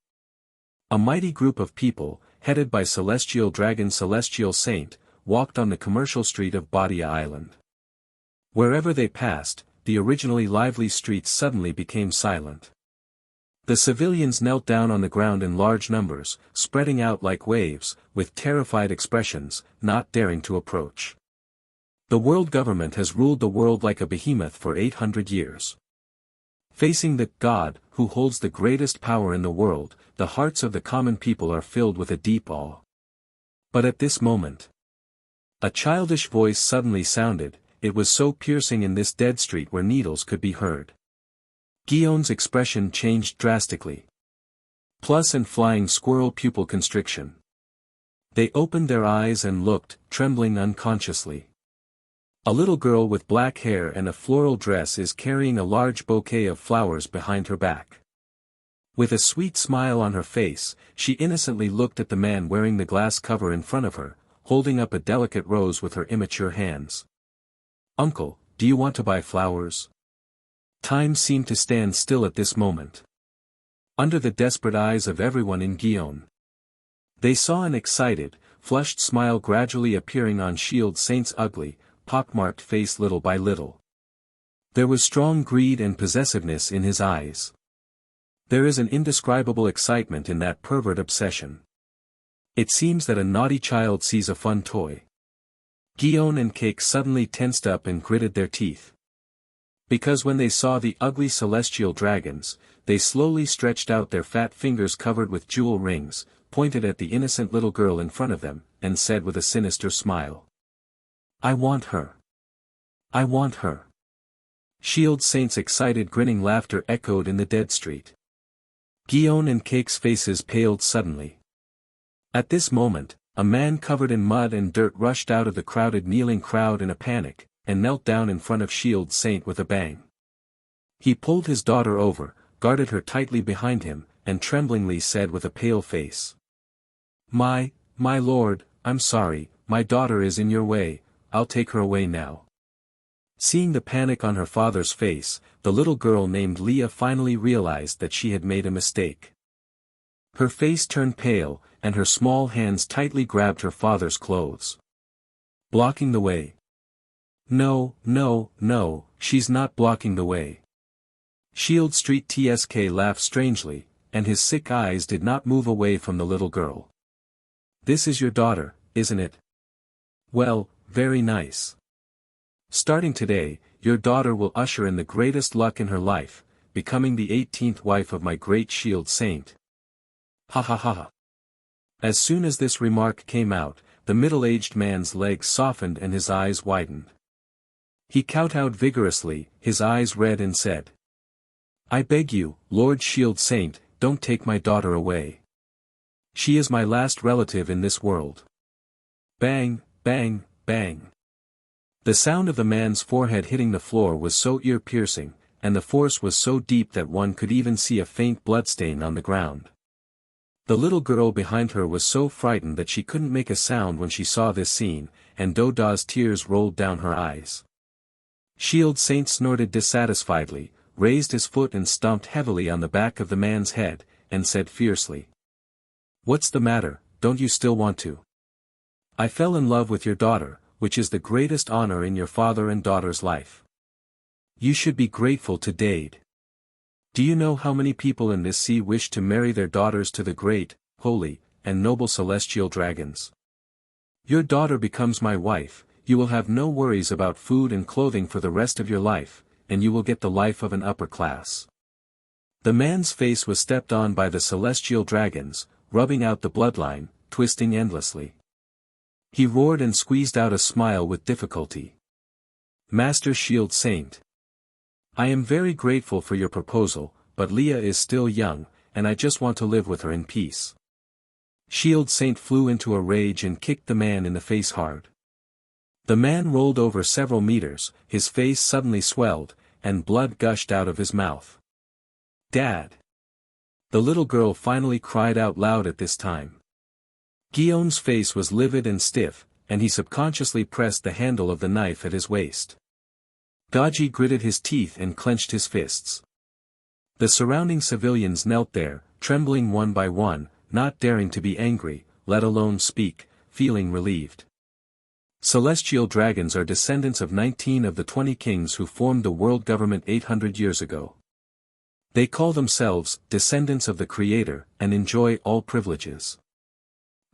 A mighty group of people, headed by Celestial Dragon Celestial Saint, walked on the commercial street of Badia Island. Wherever they passed, the originally lively streets suddenly became silent. The civilians knelt down on the ground in large numbers, spreading out like waves, with terrified expressions, not daring to approach. The world government has ruled the world like a behemoth for 800 years. Facing the God, who holds the greatest power in the world, the hearts of the common people are filled with a deep awe. But at this moment, a childish voice suddenly sounded, it was so piercing in this dead street where needles could be heard. Guillaume's expression changed drastically. Plus and flying squirrel pupil constriction. They opened their eyes and looked, trembling unconsciously. A little girl with black hair and a floral dress is carrying a large bouquet of flowers behind her back. With a sweet smile on her face, she innocently looked at the man wearing the glass cover in front of her, holding up a delicate rose with her immature hands. Uncle, do you want to buy flowers? Time seemed to stand still at this moment. Under the desperate eyes of everyone in Guillaume, they saw an excited, flushed smile gradually appearing on Shield Saint's ugly, pockmarked face little by little. There was strong greed and possessiveness in his eyes. There is an indescribable excitement in that pervert obsession. It seems that a naughty child sees a fun toy. Guillaume and Cake suddenly tensed up and gritted their teeth. Because when they saw the ugly celestial dragons, they slowly stretched out their fat fingers covered with jewel rings, pointed at the innocent little girl in front of them, and said with a sinister smile, I want her. I want her. Shield Saint's excited grinning laughter echoed in the dead street. Guillaume and Cake's faces paled suddenly. At this moment, a man covered in mud and dirt rushed out of the crowded kneeling crowd in a panic, and knelt down in front of Shield Saint with a bang. He pulled his daughter over, guarded her tightly behind him, and tremblingly said with a pale face, My lord, I'm sorry, my daughter is in your way, I'll take her away now. Seeing the panic on her father's face, the little girl named Leah finally realized that she had made a mistake. Her face turned pale, and her small hands tightly grabbed her father's clothes. Blocking the way. No, no, no, she's not blocking the way. Shield Street Tsk laughed strangely, and his sick eyes did not move away from the little girl. This is your daughter, isn't it? Well, very nice. Starting today, your daughter will usher in the greatest luck in her life, becoming the 18th wife of my great shield saint. Ha ha ha ha. As soon as this remark came out, the middle-aged man's legs softened and his eyes widened. He kowtowed vigorously, his eyes red, and said, I beg you, Lord Shield Saint, don't take my daughter away. She is my last relative in this world. Bang, bang, bang. The sound of the man's forehead hitting the floor was so ear-piercing, and the force was so deep that one could even see a faint bloodstain on the ground. The little girl behind her was so frightened that she couldn't make a sound when she saw this scene, and Doda's tears rolled down her eyes. Shield Saint snorted dissatisfiedly, raised his foot and stomped heavily on the back of the man's head, and said fiercely, What's the matter, don't you still want to? I fell in love with your daughter, which is the greatest honor in your father and daughter's life. You should be grateful to Dade. Do you know how many people in this sea wish to marry their daughters to the great, holy, and noble celestial dragons? Your daughter becomes my wife, you will have no worries about food and clothing for the rest of your life, and you will get the life of an upper class. The man's face was stepped on by the celestial dragons, rubbing out the bloodline, twisting endlessly. He roared and squeezed out a smile with difficulty. Master Shield Saint. I am very grateful for your proposal, but Leah is still young, and I just want to live with her in peace. Shield Saint flew into a rage and kicked the man in the face hard. The man rolled over several meters, his face suddenly swelled, and blood gushed out of his mouth. Dad! The little girl finally cried out loud at this time. Guillaume's face was livid and stiff, and he subconsciously pressed the handle of the knife at his waist. Gaji gritted his teeth and clenched his fists. The surrounding civilians knelt there, trembling one by one, not daring to be angry, let alone speak, feeling relieved. Celestial dragons are descendants of 19 of the 20 kings who formed the world government 800 years ago. They call themselves descendants of the Creator and enjoy all privileges.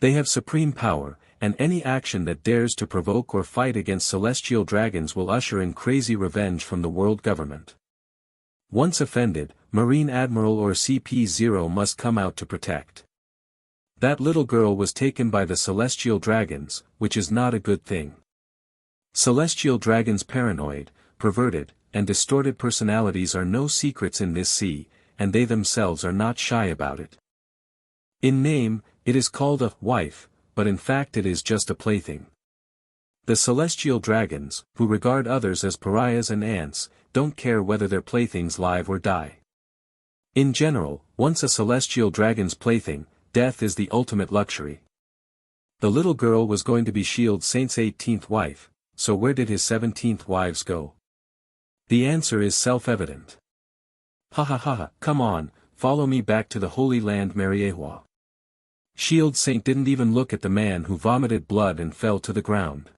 They have supreme power, and any action that dares to provoke or fight against celestial dragons will usher in crazy revenge from the world government. Once offended, Marine Admiral or CP0 must come out to protect. That little girl was taken by the celestial dragons, which is not a good thing. Celestial dragons' paranoid, perverted, and distorted personalities are no secrets in this sea, and they themselves are not shy about it. In name, it is called a wife, but in fact it is just a plaything. The celestial dragons, who regard others as pariahs and ants, don't care whether their playthings live or die. In general, once a celestial dragon's plaything, death is the ultimate luxury. The little girl was going to be Shield Saint's 18th wife, so where did his 17th wives go? The answer is self-evident. Ha ha ha ha, come on, follow me back to the Holy Land Mariehua. Shield Saint didn't even look at the man who vomited blood and fell to the ground.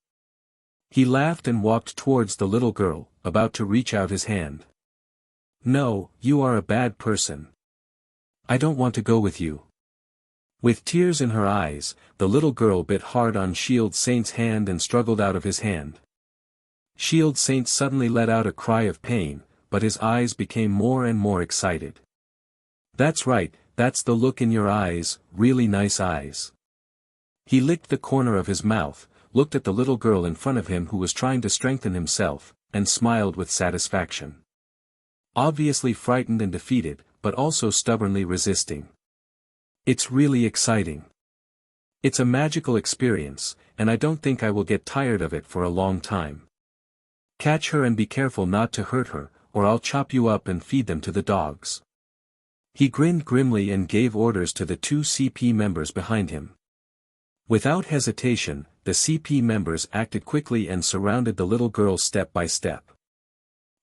He laughed and walked towards the little girl, about to reach out his hand. No, you are a bad person. I don't want to go with you. With tears in her eyes, the little girl bit hard on Shield Saint's hand and struggled out of his hand. Shield Saint suddenly let out a cry of pain, but his eyes became more and more excited. That's right, that's the look in your eyes, really nice eyes. He licked the corner of his mouth, looked at the little girl in front of him who was trying to strengthen himself, and smiled with satisfaction. Obviously frightened and defeated, but also stubbornly resisting. It's really exciting. It's a magical experience, and I don't think I will get tired of it for a long time. Catch her and be careful not to hurt her, or I'll chop you up and feed them to the dogs. He grinned grimly and gave orders to the 2 CP members behind him. Without hesitation, the CP members acted quickly and surrounded the little girl step by step.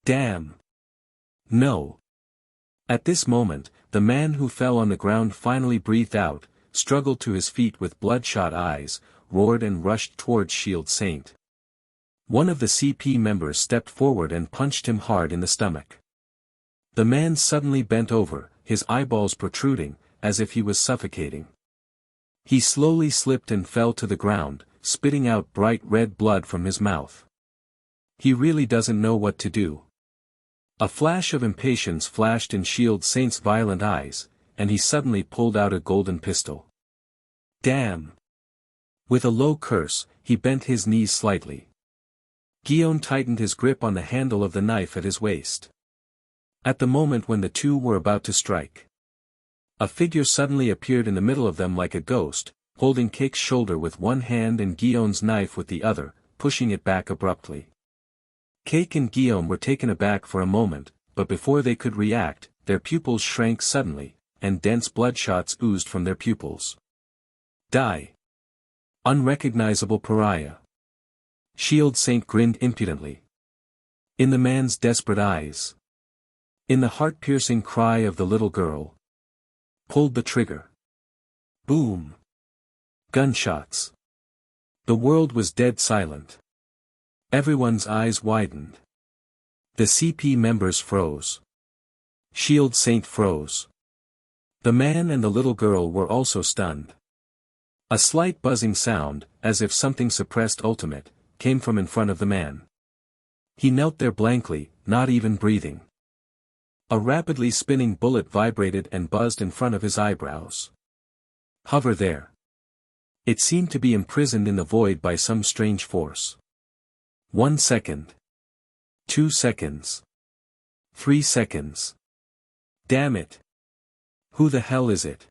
Damn! No! At this moment, the man who fell on the ground finally breathed out, struggled to his feet with bloodshot eyes, roared and rushed towards Shield Saint. One of the CP members stepped forward and punched him hard in the stomach. The man suddenly bent over, his eyeballs protruding, as if he was suffocating. He slowly slipped and fell to the ground, spitting out bright red blood from his mouth. He really doesn't know what to do. A flash of impatience flashed in Shield Saint's violent eyes, and he suddenly pulled out a golden pistol. Damn! With a low curse, he bent his knees slightly. Guillaume tightened his grip on the handle of the knife at his waist. At the moment when the two were about to strike, a figure suddenly appeared in the middle of them like a ghost, holding Cake's shoulder with one hand and Guillaume's knife with the other, pushing it back abruptly. Cake and Guillaume were taken aback for a moment, but before they could react, their pupils shrank suddenly, and dense bloodshots oozed from their pupils. Die! Unrecognizable pariah! Shield Saint grinned impudently. In the man's desperate eyes. In the heart-piercing cry of the little girl. Pulled the trigger. Boom! Gunshots. The world was dead silent. Everyone's eyes widened. The CP members froze. Shield Saint froze. The man and the little girl were also stunned. A slight buzzing sound, as if something suppressed ultimate, came from in front of the man. He knelt there blankly, not even breathing. A rapidly spinning bullet vibrated and buzzed in front of his eyebrows. Hover there. It seemed to be imprisoned in the void by some strange force. 1 second. 2 seconds. 3 seconds. Damn it. Who the hell is it?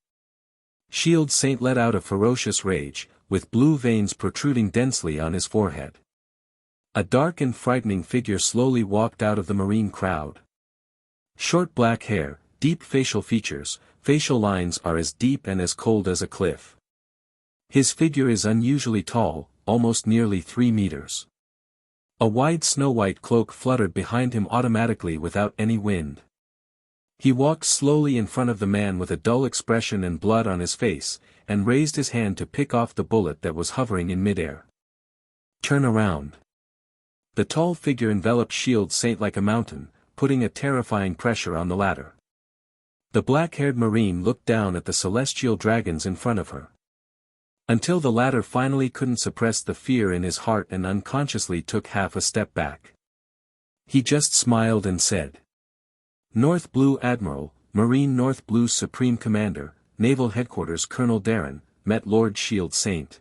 Shield Saint let out a ferocious rage, with blue veins protruding densely on his forehead. A dark and frightening figure slowly walked out of the marine crowd. Short black hair, deep facial features, facial lines are as deep and as cold as a cliff. His figure is unusually tall, almost nearly 3 meters. A wide snow-white cloak fluttered behind him automatically without any wind. He walked slowly in front of the man with a dull expression and blood on his face, and raised his hand to pick off the bullet that was hovering in midair. Turn around. The tall figure enveloped Shield Saint like a mountain, putting a terrifying pressure on the latter. The black-haired marine looked down at the celestial dragons in front of her. Until the latter finally couldn't suppress the fear in his heart and unconsciously took half a step back. He just smiled and said, North Blue Admiral, Marine North Blue Supreme Commander, Naval Headquarters Colonel Darren, met Lord Shield Saint.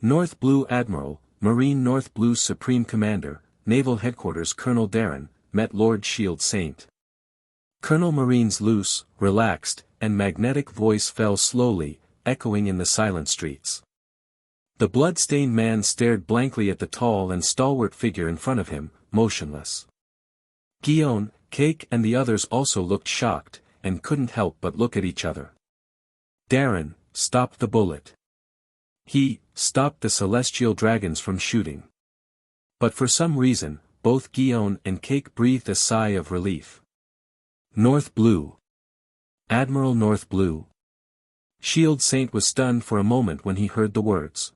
North Blue Admiral, Marine North Blue Supreme Commander, Naval Headquarters Colonel Darren, met Lord Shield Saint. Colonel Marine's loose, relaxed, and magnetic voice fell slowly, echoing in the silent streets. The blood-stained man stared blankly at the tall and stalwart figure in front of him, motionless. Guillaume, Cake and the others also looked shocked, and couldn't help but look at each other. Darren stopped the bullet. He stopped the celestial dragons from shooting. But for some reason, both Guillaume and Cake breathed a sigh of relief. North Blue. Admiral North Blue. Shield Saint was stunned for a moment when he heard the words.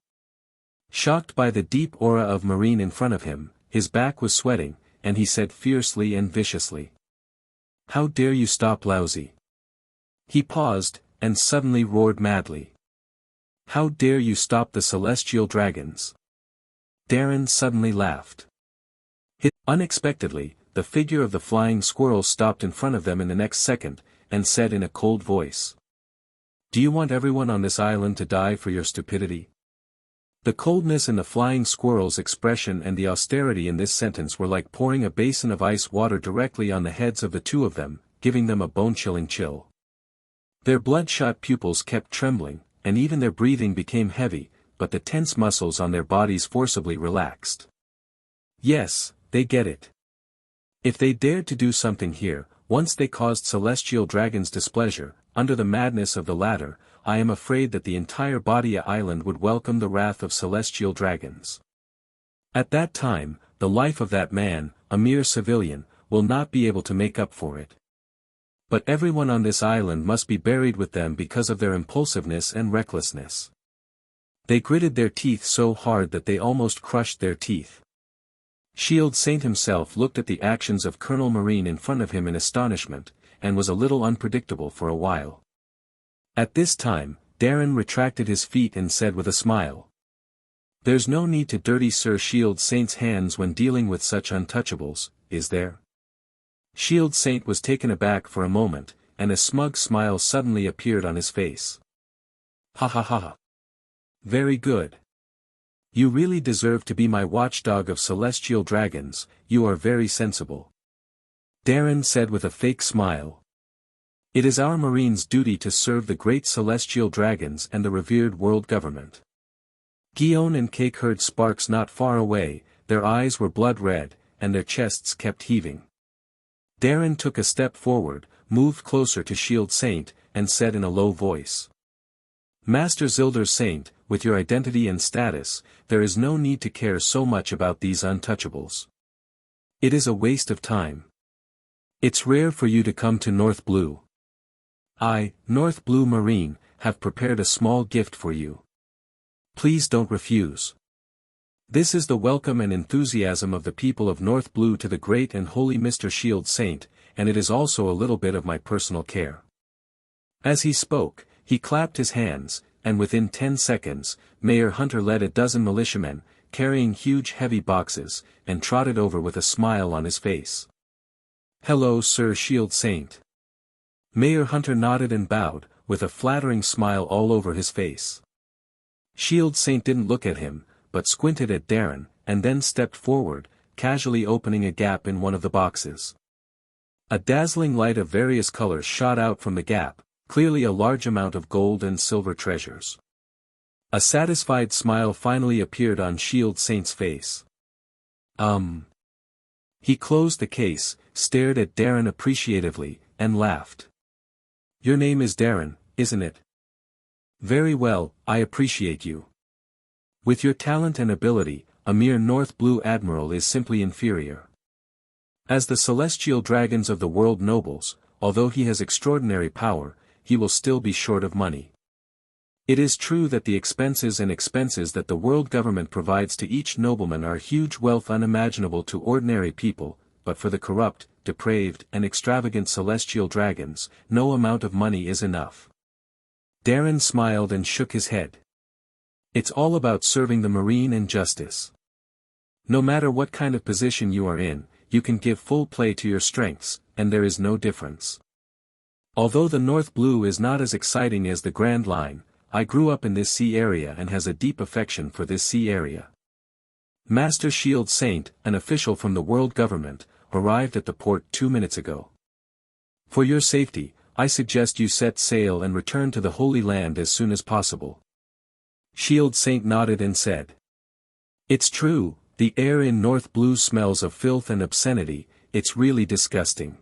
Shocked by the deep aura of marine in front of him, his back was sweating, and he said fiercely and viciously. How dare you stop, lousy? He paused, and suddenly roared madly. How dare you stop the celestial dragons? Darren suddenly laughed. Unexpectedly, the figure of the flying squirrel stopped in front of them in the next second, and said in a cold voice. Do you want everyone on this island to die for your stupidity? The coldness in the flying squirrel's expression and the austerity in this sentence were like pouring a basin of ice water directly on the heads of the two of them, giving them a bone-chilling chill. Their bloodshot pupils kept trembling, and even their breathing became heavy, but the tense muscles on their bodies forcibly relaxed. Yes, they get it. If they dared to do something here, once they caused celestial dragons displeasure, under the madness of the latter, I am afraid that the entire Badia island would welcome the wrath of celestial dragons. At that time, the life of that man, a mere civilian, will not be able to make up for it. But everyone on this island must be buried with them because of their impulsiveness and recklessness. They gritted their teeth so hard that they almost crushed their teeth. Shield Saint himself looked at the actions of Colonel Marine in front of him in astonishment, and was a little unpredictable for a while. At this time, Darren retracted his feet and said with a smile, "There's no need to dirty Sir Shield Saint's hands when dealing with such untouchables, is there?" Shield Saint was taken aback for a moment, and a smug smile suddenly appeared on his face. "Ha ha ha ha. Very good. You really deserve to be my watchdog of celestial dragons, you are very sensible," Darren said with a fake smile. "It is our Marine's duty to serve the great celestial dragons and the revered world government." Guion and Cake heard sparks not far away, their eyes were blood red, and their chests kept heaving. Darren took a step forward, moved closer to Shield Saint, and said in a low voice, "Master Zilder Saint, with your identity and status, there is no need to care so much about these untouchables. It is a waste of time. It's rare for you to come to North Blue. I, North Blue Marine, have prepared a small gift for you. Please don't refuse. This is the welcome and enthusiasm of the people of North Blue to the great and holy Mr. Shield Saint, and it is also a little bit of my personal care." As he spoke, he clapped his hands, and within 10 seconds, Mayor Hunter led a dozen militiamen, carrying huge heavy boxes, and trotted over with a smile on his face. "Hello Sir Shield Saint." Mayor Hunter nodded and bowed, with a flattering smile all over his face. Shield Saint didn't look at him, but squinted at Darren, and then stepped forward, casually opening a gap in one of the boxes. A dazzling light of various colors shot out from the gap, clearly a large amount of gold and silver treasures. A satisfied smile finally appeared on Shield Saint's face. He closed the case, stared at Darren appreciatively, and laughed. "Your name is Darren, isn't it? Very well, I appreciate you. With your talent and ability, a mere North Blue Admiral is simply inferior. As the celestial dragons of the world nobles, although he has extraordinary power, he will still be short of money. It is true that the expenses that the world government provides to each nobleman are huge wealth unimaginable to ordinary people, but for the corrupt, depraved, and extravagant celestial dragons, no amount of money is enough." Darren smiled and shook his head. "It's all about serving the Marine and justice. No matter what kind of position you are in, you can give full play to your strengths, and there is no difference. Although the North Blue is not as exciting as the Grand Line, I grew up in this sea area and has a deep affection for this sea area. Master Shield Saint, an official from the world government, arrived at the port 2 minutes ago. For your safety, I suggest you set sail and return to the Holy Land as soon as possible." Shield Saint nodded and said, "It's true, the air in North Blue smells of filth and obscenity, it's really disgusting."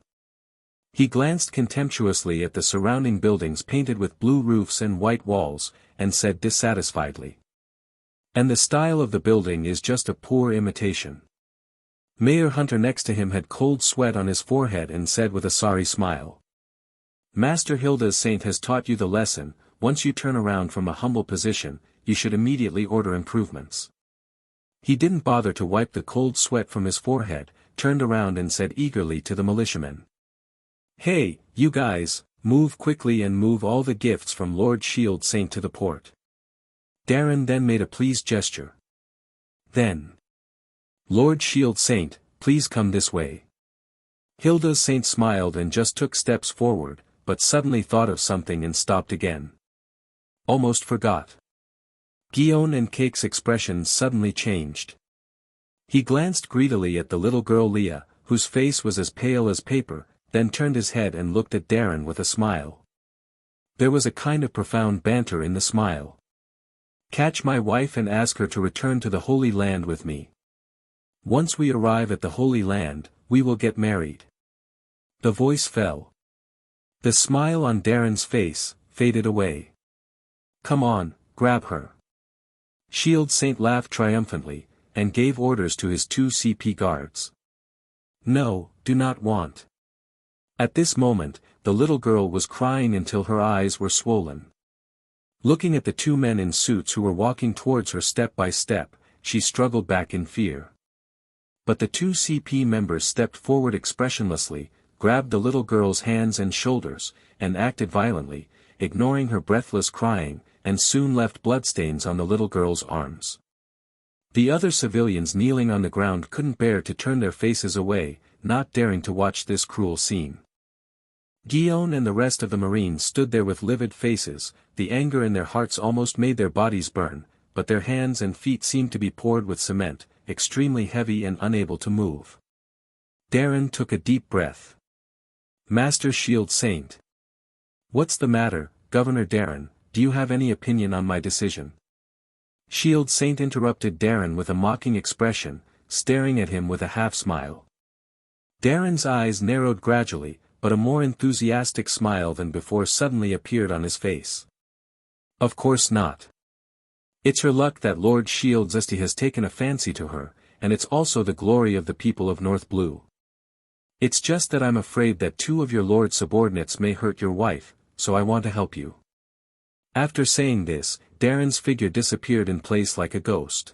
He glanced contemptuously at the surrounding buildings painted with blue roofs and white walls, and said dissatisfiedly, "And the style of the building is just a poor imitation." Mayor Hunter next to him had cold sweat on his forehead and said with a sorry smile, "Master Hilda Saint has taught you the lesson, once you turn around from a humble position, you should immediately order improvements." He didn't bother to wipe the cold sweat from his forehead, turned around and said eagerly to the militiamen, "Hey, you guys, move quickly and move all the gifts from Lord Shield Saint to the port." Darren then made a pleased gesture. Then, "Lord Shield Saint, please come this way." Hilda Saint smiled and just took steps forward, but suddenly thought of something and stopped again. Almost forgot. Guion and Cake's expressions suddenly changed. He glanced greedily at the little girl Leah, whose face was as pale as paper, then turned his head and looked at Darren with a smile. There was a kind of profound banter in the smile. "Catch my wife and ask her to return to the Holy Land with me. Once we arrive at the Holy Land, we will get married." The voice fell. The smile on Darren's face faded away. "Come on, grab her." Shield Saint laughed triumphantly, and gave orders to his 2 CP guards. "No, do not want. At this moment, the little girl was crying until her eyes were swollen. Looking at the two men in suits who were walking towards her step by step, she struggled back in fear. But the two CP members stepped forward expressionlessly, grabbed the little girl's hands and shoulders, and acted violently, ignoring her breathless crying, and soon left bloodstains on the little girl's arms. The other civilians kneeling on the ground couldn't bear to turn their faces away, not daring to watch this cruel scene. Guillaume and the rest of the Marines stood there with livid faces, the anger in their hearts almost made their bodies burn, but their hands and feet seemed to be poured with cement, extremely heavy and unable to move. Darren took a deep breath. Master Shield Saint. What's the matter, Governor Darren, do you have any opinion on my decision? Shield Saint interrupted Darren with a mocking expression, staring at him with a half-smile. Darren's eyes narrowed gradually, but a more enthusiastic smile than before suddenly appeared on his face. Of course not. It's her luck that Lord Shield Zesty has taken a fancy to her, and it's also the glory of the people of North Blue. It's just that I'm afraid that two of your lord's subordinates may hurt your wife, so I want to help you. After saying this, Darren's figure disappeared in place like a ghost.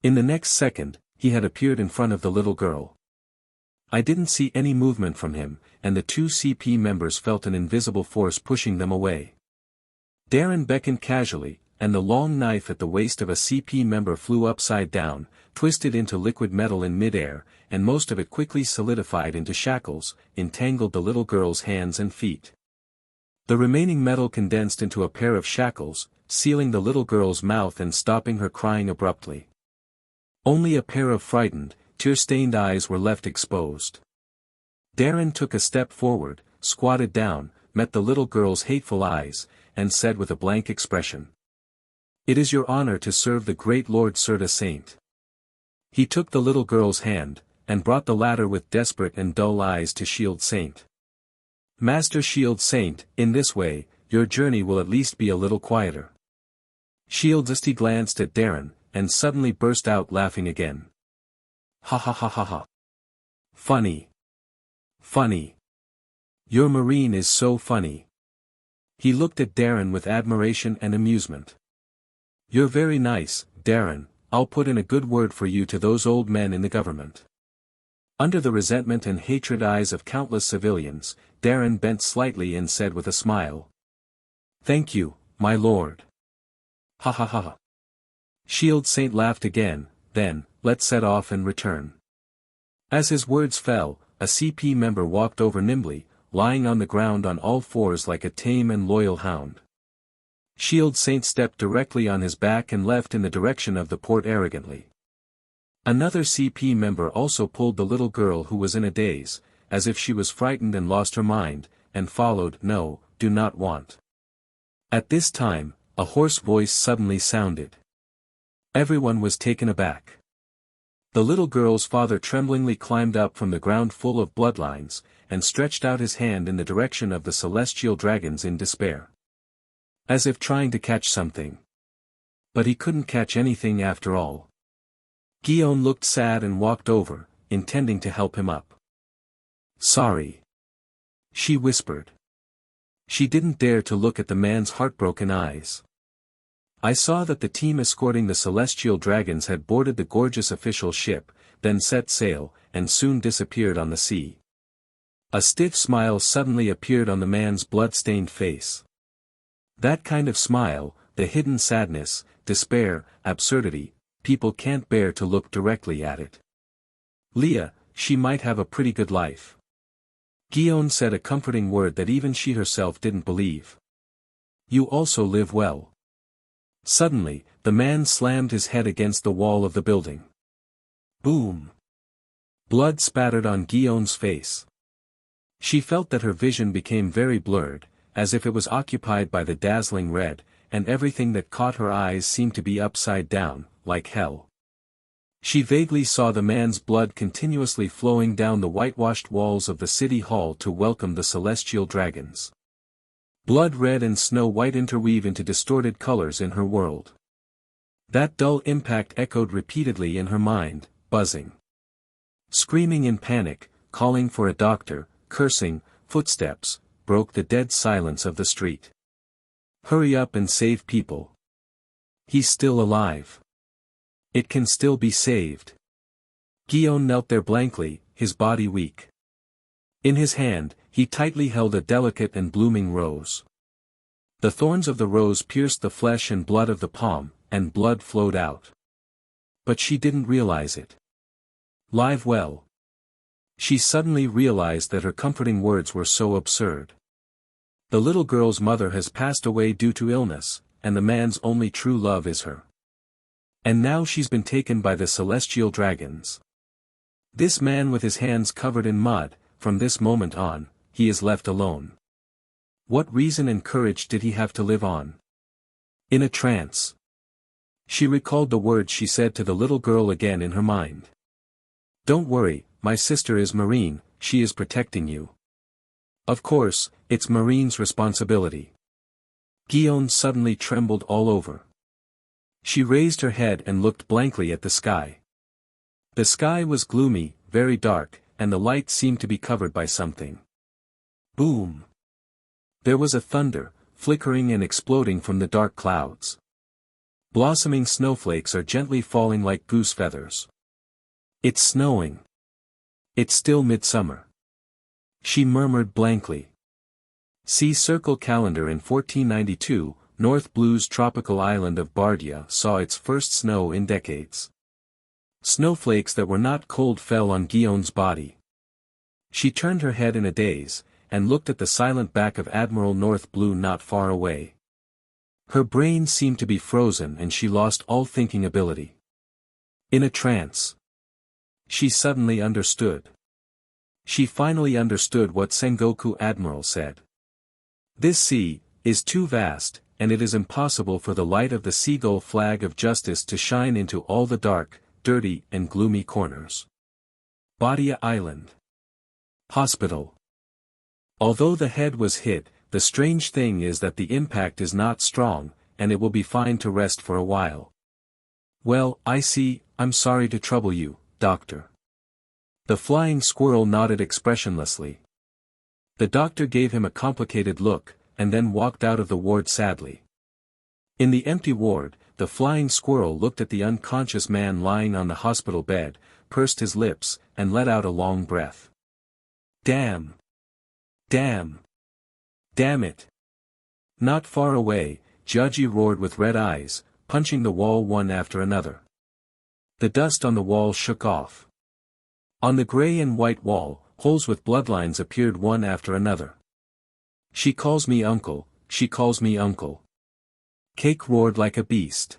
In the next second, he had appeared in front of the little girl. I didn't see any movement from him, and the two CP members felt an invisible force pushing them away. Darren beckoned casually, and the long knife at the waist of a CP member flew upside down, twisted into liquid metal in midair, and most of it quickly solidified into shackles, entangled the little girl's hands and feet. The remaining metal condensed into a pair of shackles, sealing the little girl's mouth and stopping her crying abruptly. Only a pair of frightened, tear-stained eyes were left exposed. Darren took a step forward, squatted down, met the little girl's hateful eyes, and said with a blank expression. It is your honor to serve the great Lord Serta Saint. He took the little girl's hand, and brought the latter with desperate and dull eyes to Shield Saint. Master Shield Saint, in this way, your journey will at least be a little quieter. Shield Zesty glanced at Darren, and suddenly burst out laughing again. Ha ha ha ha ha. Funny. Funny. Your Marine is so funny. He looked at Darren with admiration and amusement. You're very nice, Darren, I'll put in a good word for you to those old men in the government. Under the resentment and hatred eyes of countless civilians, Darren bent slightly and said with a smile. Thank you, my lord. Ha ha ha ha. Shield Saint laughed again, then, let's set off and return. As his words fell, a CP member walked over nimbly, lying on the ground on all fours like a tame and loyal hound. Shield Saint stepped directly on his back and left in the direction of the port arrogantly. Another CP member also pulled the little girl who was in a daze, as if she was frightened and lost her mind, and followed, no, do not want. At this time, a hoarse voice suddenly sounded. Everyone was taken aback. The little girl's father tremblingly climbed up from the ground full of bloodlines, and stretched out his hand in the direction of the celestial dragons in despair. As if trying to catch something. But he couldn't catch anything after all. Guillaume looked sad and walked over, intending to help him up. Sorry. She whispered. She didn't dare to look at the man's heartbroken eyes. I saw that the team escorting the celestial dragons had boarded the gorgeous official ship, then set sail, and soon disappeared on the sea. A stiff smile suddenly appeared on the man's blood-stained face. That kind of smile, the hidden sadness, despair, absurdity, people can't bear to look directly at it. Leah, she might have a pretty good life. Guillaume said a comforting word that even she herself didn't believe. You also live well. Suddenly, the man slammed his head against the wall of the building. Boom! Blood spattered on Guillaume's face. She felt that her vision became very blurred, as if it was occupied by the dazzling red, and everything that caught her eyes seemed to be upside down, like hell. She vaguely saw the man's blood continuously flowing down the whitewashed walls of the city hall to welcome the celestial dragons. Blood red and snow white interweave into distorted colors in her world. That dull impact echoed repeatedly in her mind, buzzing. Screaming in panic, calling for a doctor, cursing, footsteps, broke the dead silence of the street. Hurry up and save people. He's still alive. It can still be saved. Guillaume knelt there blankly, his body weak. In his hand, he tightly held a delicate and blooming rose. The thorns of the rose pierced the flesh and blood of the palm, and blood flowed out. But she didn't realize it. Live well. She suddenly realized that her comforting words were so absurd. The little girl's mother has passed away due to illness, and the man's only true love is her. And now she's been taken by the celestial dragons. This man with his hands covered in mud, from this moment on, he is left alone. What reason and courage did he have to live on? In a trance. She recalled the words she said to the little girl again in her mind. Don't worry, my sister is Marine, she is protecting you. Of course, it's Marine's responsibility. Guillaume suddenly trembled all over. She raised her head and looked blankly at the sky. The sky was gloomy, very dark, and the light seemed to be covered by something. Boom! There was a thunder, flickering and exploding from the dark clouds. Blossoming snowflakes are gently falling like goose feathers. It's snowing. It's still midsummer. She murmured blankly. See circle calendar in 1492, North Blue's tropical island of Bardia saw its first snow in decades. Snowflakes that were not cold fell on Guillaume's body. She turned her head in a daze, and looked at the silent back of Admiral North Blue not far away. Her brain seemed to be frozen and she lost all thinking ability. In a trance. She suddenly understood. She finally understood what Sengoku Admiral said. This sea is too vast, and it is impossible for the light of the seagull flag of justice to shine into all the dark, dirty and gloomy corners. Badia Island. Hospital. Although the head was hit, the strange thing is that the impact is not strong, and it will be fine to rest for a while. Well, I see, I'm sorry to trouble you, doctor. The flying squirrel nodded expressionlessly. The doctor gave him a complicated look, and then walked out of the ward sadly. In the empty ward, the flying squirrel looked at the unconscious man lying on the hospital bed, pursed his lips, and let out a long breath. Damn! Damn! Damn it! Not far away, Judgy roared with red eyes, punching the wall one after another. The dust on the wall shook off. On the gray and white wall, holes with bloodlines appeared one after another. She calls me uncle, she calls me uncle. Cake roared like a beast.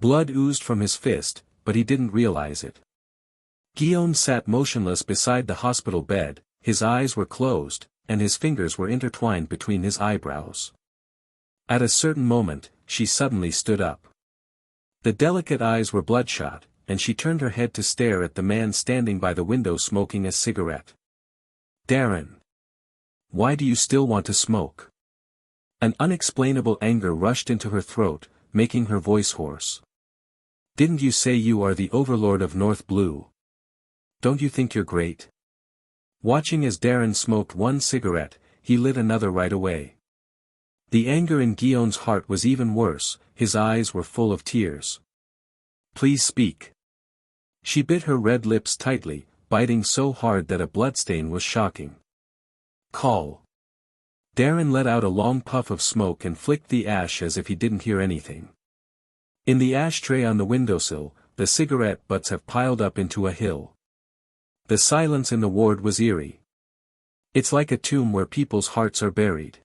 Blood oozed from his fist, but he didn't realize it. Guillaume sat motionless beside the hospital bed, his eyes were closed, and his fingers were intertwined between his eyebrows. At a certain moment, she suddenly stood up. The delicate eyes were bloodshot, and she turned her head to stare at the man standing by the window smoking a cigarette. Darren. Why do you still want to smoke? An unexplainable anger rushed into her throat, making her voice hoarse. Didn't you say you are the overlord of North Blue? Don't you think you're great? Watching as Darren smoked one cigarette, he lit another right away. The anger in Guillaume's heart was even worse, his eyes were full of tears. Please speak. She bit her red lips tightly, biting so hard that a bloodstain was shocking. Call. Darren let out a long puff of smoke and flicked the ash as if he didn't hear anything. In the ashtray on the windowsill, the cigarette butts have piled up into a hill. The silence in the ward was eerie. It's like a tomb where people's hearts are buried.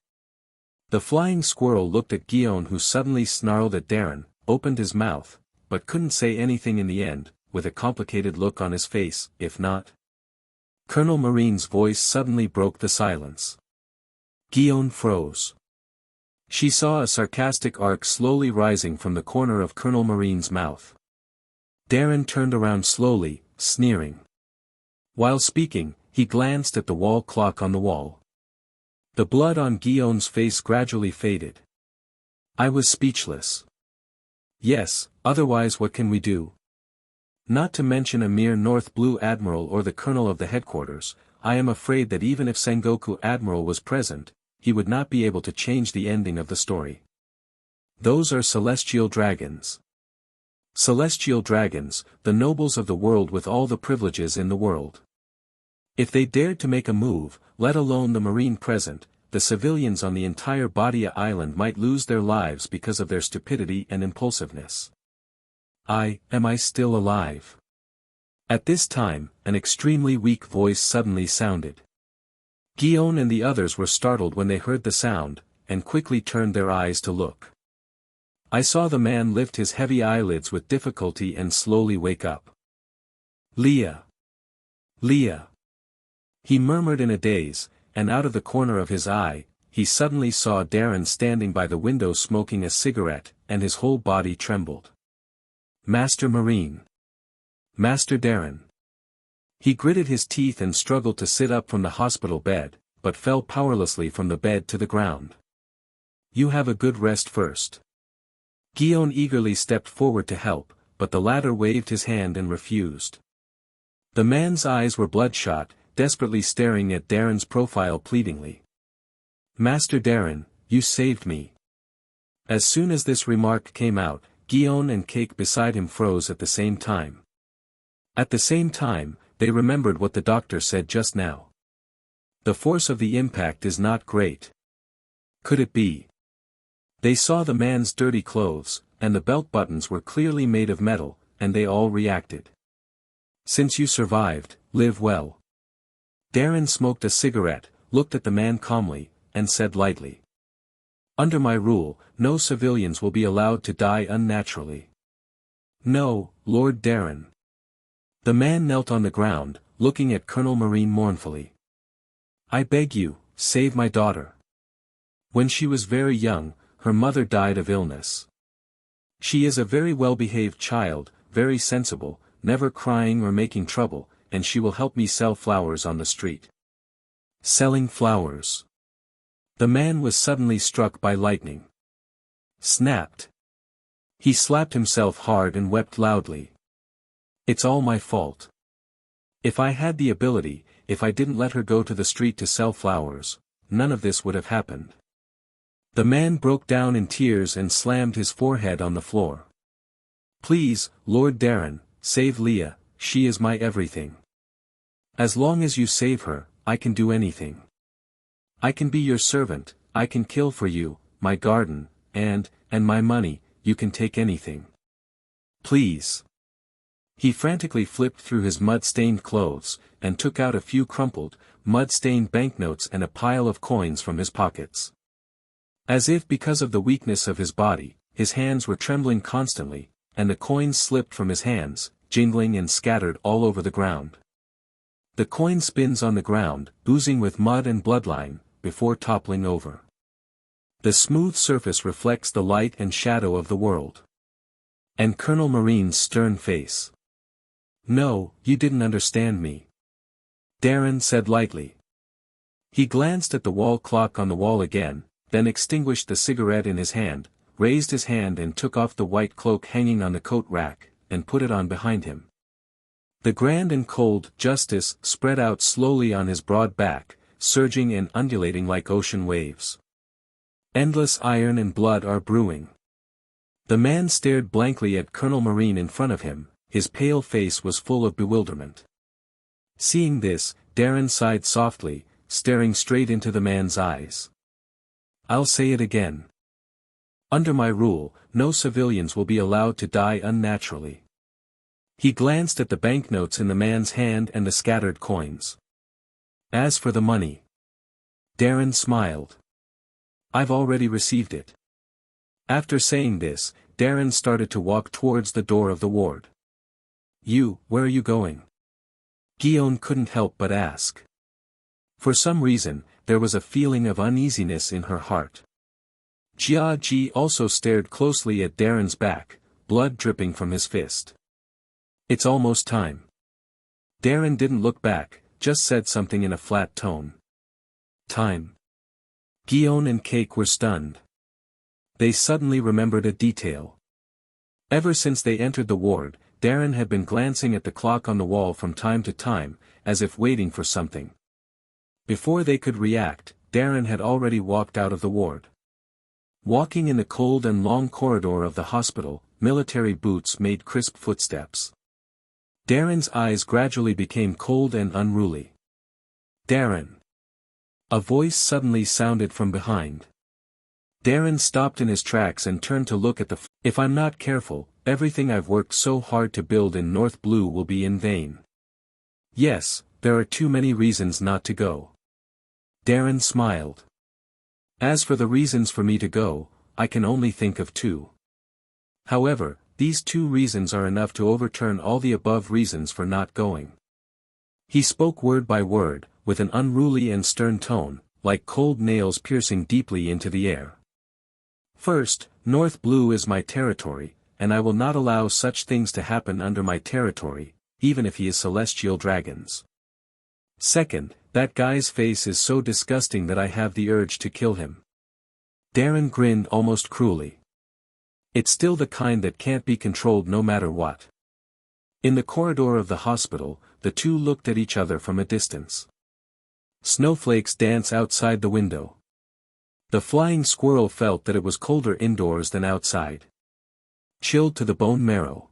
The flying squirrel looked at Guillaume, who suddenly snarled at Darren, opened his mouth, but couldn't say anything in the end, with a complicated look on his face, if not. Colonel Marine's voice suddenly broke the silence. Guillaume froze. She saw a sarcastic arc slowly rising from the corner of Colonel Marine's mouth. Darren turned around slowly, sneering. While speaking, he glanced at the wall clock on the wall. The blood on Guillaume's face gradually faded. I was speechless. Yes, otherwise what can we do? Not to mention a mere North Blue Admiral or the colonel of the headquarters, I am afraid that even if Sengoku Admiral was present, he would not be able to change the ending of the story. Those are celestial dragons. Celestial dragons, the nobles of the world with all the privileges in the world. If they dared to make a move, let alone the marine present, the civilians on the entire Badia island might lose their lives because of their stupidity and impulsiveness. Am I still alive? At this time, an extremely weak voice suddenly sounded. Guillaume and the others were startled when they heard the sound, and quickly turned their eyes to look. I saw the man lift his heavy eyelids with difficulty and slowly wake up. Leah! Leah! He murmured in a daze, and out of the corner of his eye, he suddenly saw Darren standing by the window smoking a cigarette, and his whole body trembled. Master Marine! Master Darren! He gritted his teeth and struggled to sit up from the hospital bed, but fell powerlessly from the bed to the ground. You have a good rest first. Guillaume eagerly stepped forward to help, but the latter waved his hand and refused. The man's eyes were bloodshot, desperately staring at Darren's profile pleadingly. Master Darren, you saved me. As soon as this remark came out, Guillaume and Cake beside him froze at the same time. At the same time, they remembered what the doctor said just now. The force of the impact is not great. Could it be? They saw the man's dirty clothes, and the belt buttons were clearly made of metal, and they all reacted. Since you survived, live well. Darren smoked a cigarette, looked at the man calmly, and said lightly. Under my rule, no civilians will be allowed to die unnaturally. No, Lord Darren. The man knelt on the ground, looking at Colonel Marine mournfully. I beg you, save my daughter. When she was very young, her mother died of illness. She is a very well-behaved child, very sensible, never crying or making trouble, and she will help me sell flowers on the street. Selling flowers. The man was suddenly struck by lightning. Snapped. He slapped himself hard and wept loudly. It's all my fault. If I had the ability, if I didn't let her go to the street to sell flowers, none of this would have happened. The man broke down in tears and slammed his forehead on the floor. Please, Lord Darren, save Leah, she is my everything. As long as you save her, I can do anything. I can be your servant, I can kill for you, my garden, and my money, you can take anything. Please. He frantically flipped through his mud-stained clothes, and took out a few crumpled, mud-stained banknotes and a pile of coins from his pockets. As if because of the weakness of his body, his hands were trembling constantly, and the coins slipped from his hands, jingling and scattered all over the ground. The coin spins on the ground, oozing with mud and bloodline, before toppling over. The smooth surface reflects the light and shadow of the world. And Colonel Marine's stern face. No, you didn't understand me. Darren said lightly. He glanced at the wall clock on the wall again, then extinguished the cigarette in his hand, raised his hand and took off the white cloak hanging on the coat rack, and put it on behind him. The grand and cold justice spread out slowly on his broad back, surging and undulating like ocean waves. Endless iron and blood are brewing. The man stared blankly at Colonel Marine in front of him, his pale face was full of bewilderment. Seeing this, Darren sighed softly, staring straight into the man's eyes. I'll say it again. Under my rule, no civilians will be allowed to die unnaturally. He glanced at the banknotes in the man's hand and the scattered coins. As for the money. Darren smiled. I've already received it. After saying this, Darren started to walk towards the door of the ward. Where are you going? Guillaume couldn't help but ask. For some reason, there was a feeling of uneasiness in her heart. Jia Ji also stared closely at Darren's back, blood dripping from his fist. It's almost time. Darren didn't look back, just said something in a flat tone. Time. Guillaume and Cake were stunned. They suddenly remembered a detail. Ever since they entered the ward, Darren had been glancing at the clock on the wall from time to time, as if waiting for something. Before they could react, Darren had already walked out of the ward. Walking in the cold and long corridor of the hospital, military boots made crisp footsteps. Darren's eyes gradually became cold and unruly. "Darren!" A voice suddenly sounded from behind. Darren stopped in his tracks and turned to look at the "If I'm not careful, everything I've worked so hard to build in North Blue will be in vain. Yes, there are too many reasons not to go." Darren smiled. "As for the reasons for me to go, I can only think of two. However, these two reasons are enough to overturn all the above reasons for not going." He spoke word by word, with an unruly and stern tone, like cold nails piercing deeply into the air. "First, North Blue is my territory, and I will not allow such things to happen under my territory, even if he is celestial dragons. Second, that guy's face is so disgusting that I have the urge to kill him." Darren grinned almost cruelly. "It's still the kind that can't be controlled no matter what." In the corridor of the hospital, the two looked at each other from a distance. Snowflakes dance outside the window. The flying squirrel felt that it was colder indoors than outside. Chilled to the bone marrow.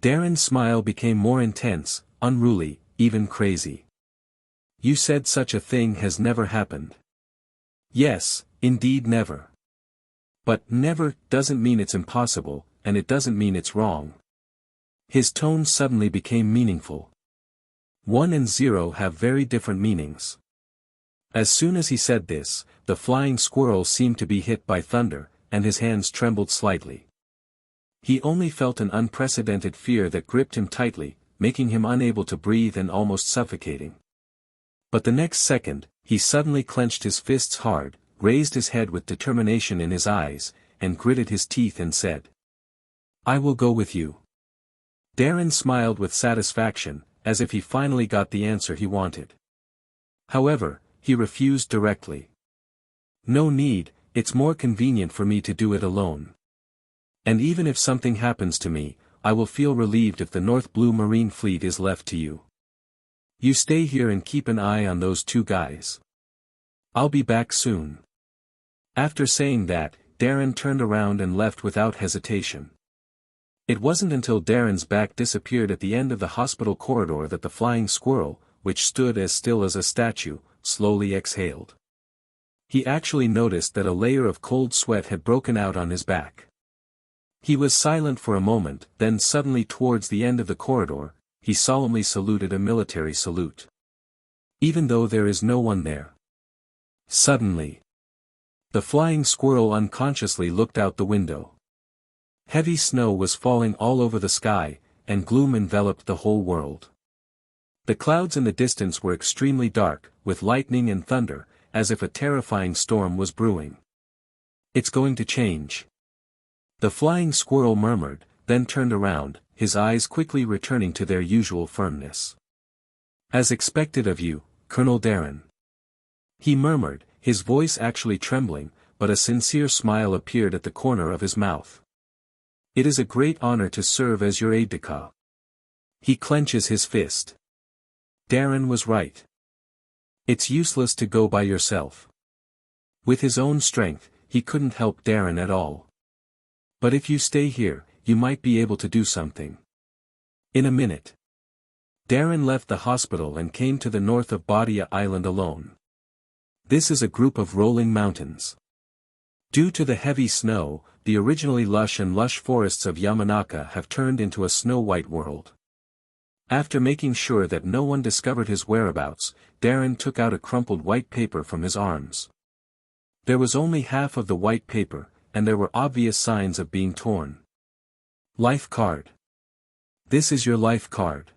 Darren's smile became more intense, unruly, even crazy. "You said such a thing has never happened." "Yes, indeed never. But never doesn't mean it's impossible, and it doesn't mean it's wrong." His tone suddenly became meaningful. 1 and 0 have very different meanings. As soon as he said this, the flying squirrel seemed to be hit by thunder, and his hands trembled slightly. He only felt an unprecedented fear that gripped him tightly, making him unable to breathe and almost suffocating. But the next second, he suddenly clenched his fists hard, raised his head with determination in his eyes, and gritted his teeth and said, "I will go with you." Darren smiled with satisfaction, as if he finally got the answer he wanted. However, he refused directly. "No need, it's more convenient for me to do it alone. And even if something happens to me, I will feel relieved if the North Blue Marine Fleet is left to you. You stay here and keep an eye on those two guys. I'll be back soon." After saying that, Darren turned around and left without hesitation. It wasn't until Darren's back disappeared at the end of the hospital corridor that the flying squirrel, which stood as still as a statue, slowly exhaled. He actually noticed that a layer of cold sweat had broken out on his back. He was silent for a moment, then suddenly towards the end of the corridor, he solemnly saluted a military salute. "Even though there is no one there." Suddenly, the flying squirrel unconsciously looked out the window. Heavy snow was falling all over the sky, and gloom enveloped the whole world. The clouds in the distance were extremely dark, with lightning and thunder, as if a terrifying storm was brewing. "It's going to change," the flying squirrel murmured, then turned around, his eyes quickly returning to their usual firmness. "As expected of you, Colonel Darren," he murmured, his voice actually trembling, but a sincere smile appeared at the corner of his mouth. "It is a great honor to serve as your aide-de-camp." He clenches his fist. Darren was right. It's useless to go by yourself. With his own strength, he couldn't help Darren at all. But if you stay here, you might be able to do something. In a minute. Darren left the hospital and came to the north of Badia Island alone. This is a group of rolling mountains. Due to the heavy snow, the originally lush forests of Yamanaka have turned into a snow-white world. After making sure that no one discovered his whereabouts, Darren took out a crumpled white paper from his arms. There was only half of the white paper, and there were obvious signs of being torn. Life card. This is your life card.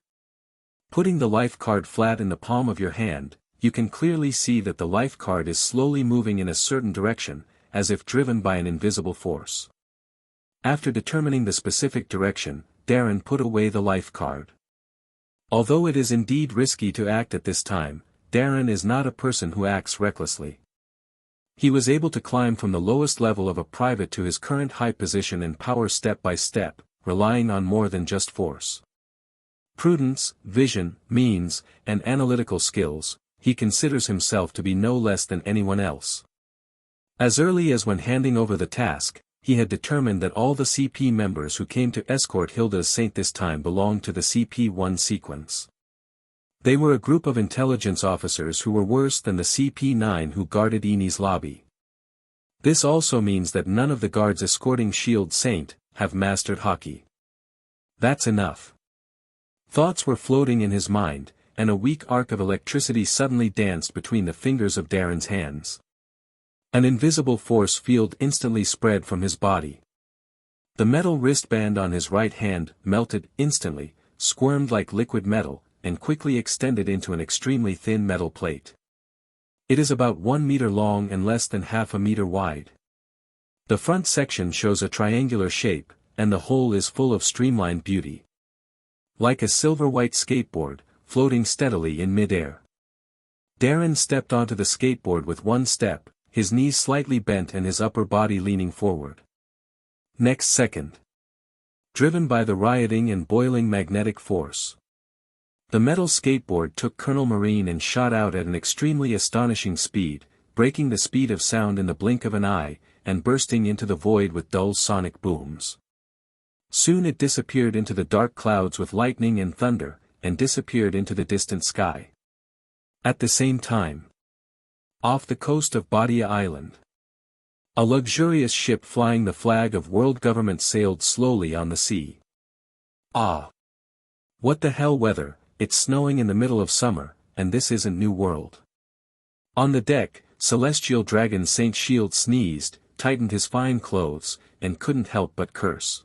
Putting the life card flat in the palm of your hand, you can clearly see that the life card is slowly moving in a certain direction, as if driven by an invisible force. After determining the specific direction, Darren put away the life card. Although it is indeed risky to act at this time, Darren is not a person who acts recklessly. He was able to climb from the lowest level of a private to his current high position and power step by step, relying on more than just force. Prudence, vision, means, and analytical skills, he considers himself to be no less than anyone else. As early as when handing over the task, he had determined that all the CP members who came to escort Hilda's saint this time belonged to the CP-1 sequence. They were a group of intelligence officers who were worse than the CP-9 who guarded Eni's lobby. This also means that none of the guards escorting Shield Saint have mastered hockey. That's enough. Thoughts were floating in his mind, and a weak arc of electricity suddenly danced between the fingers of Darren's hands. An invisible force field instantly spread from his body. The metal wristband on his right hand melted instantly, squirmed like liquid metal, and quickly extended into an extremely thin metal plate. It is about 1 meter long and less than half a meter wide. The front section shows a triangular shape, and the whole is full of streamlined beauty. Like a silver-white skateboard, floating steadily in mid-air. Darren stepped onto the skateboard with one step, his knees slightly bent and his upper body leaning forward. Next second. Driven by the rioting and boiling magnetic force. The metal skateboard took Colonel Marine and shot out at an extremely astonishing speed, breaking the speed of sound in the blink of an eye, and bursting into the void with dull sonic booms. Soon it disappeared into the dark clouds with lightning and thunder, and disappeared into the distant sky. At the same time, off the coast of Badia Island, a luxurious ship flying the flag of world government sailed slowly on the sea. Ah! What the hell weather, it's snowing in the middle of summer, and this isn't New World. On the deck, Celestial Dragon Saint Shield sneezed, tightened his fine clothes, and couldn't help but curse.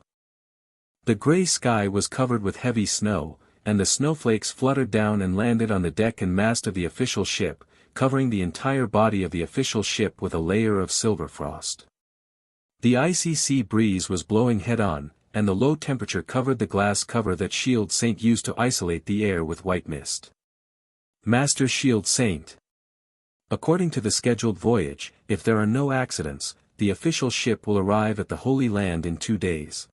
The gray sky was covered with heavy snow, and the snowflakes fluttered down and landed on the deck and mast of the official ship, covering the entire body of the official ship with a layer of silver frost. The icy sea breeze was blowing head-on, and the low temperature covered the glass cover that Shield Saint used to isolate the air with white mist. Master Shield Saint. According to the scheduled voyage, if there are no accidents, the official ship will arrive at the Holy Land in 2 days.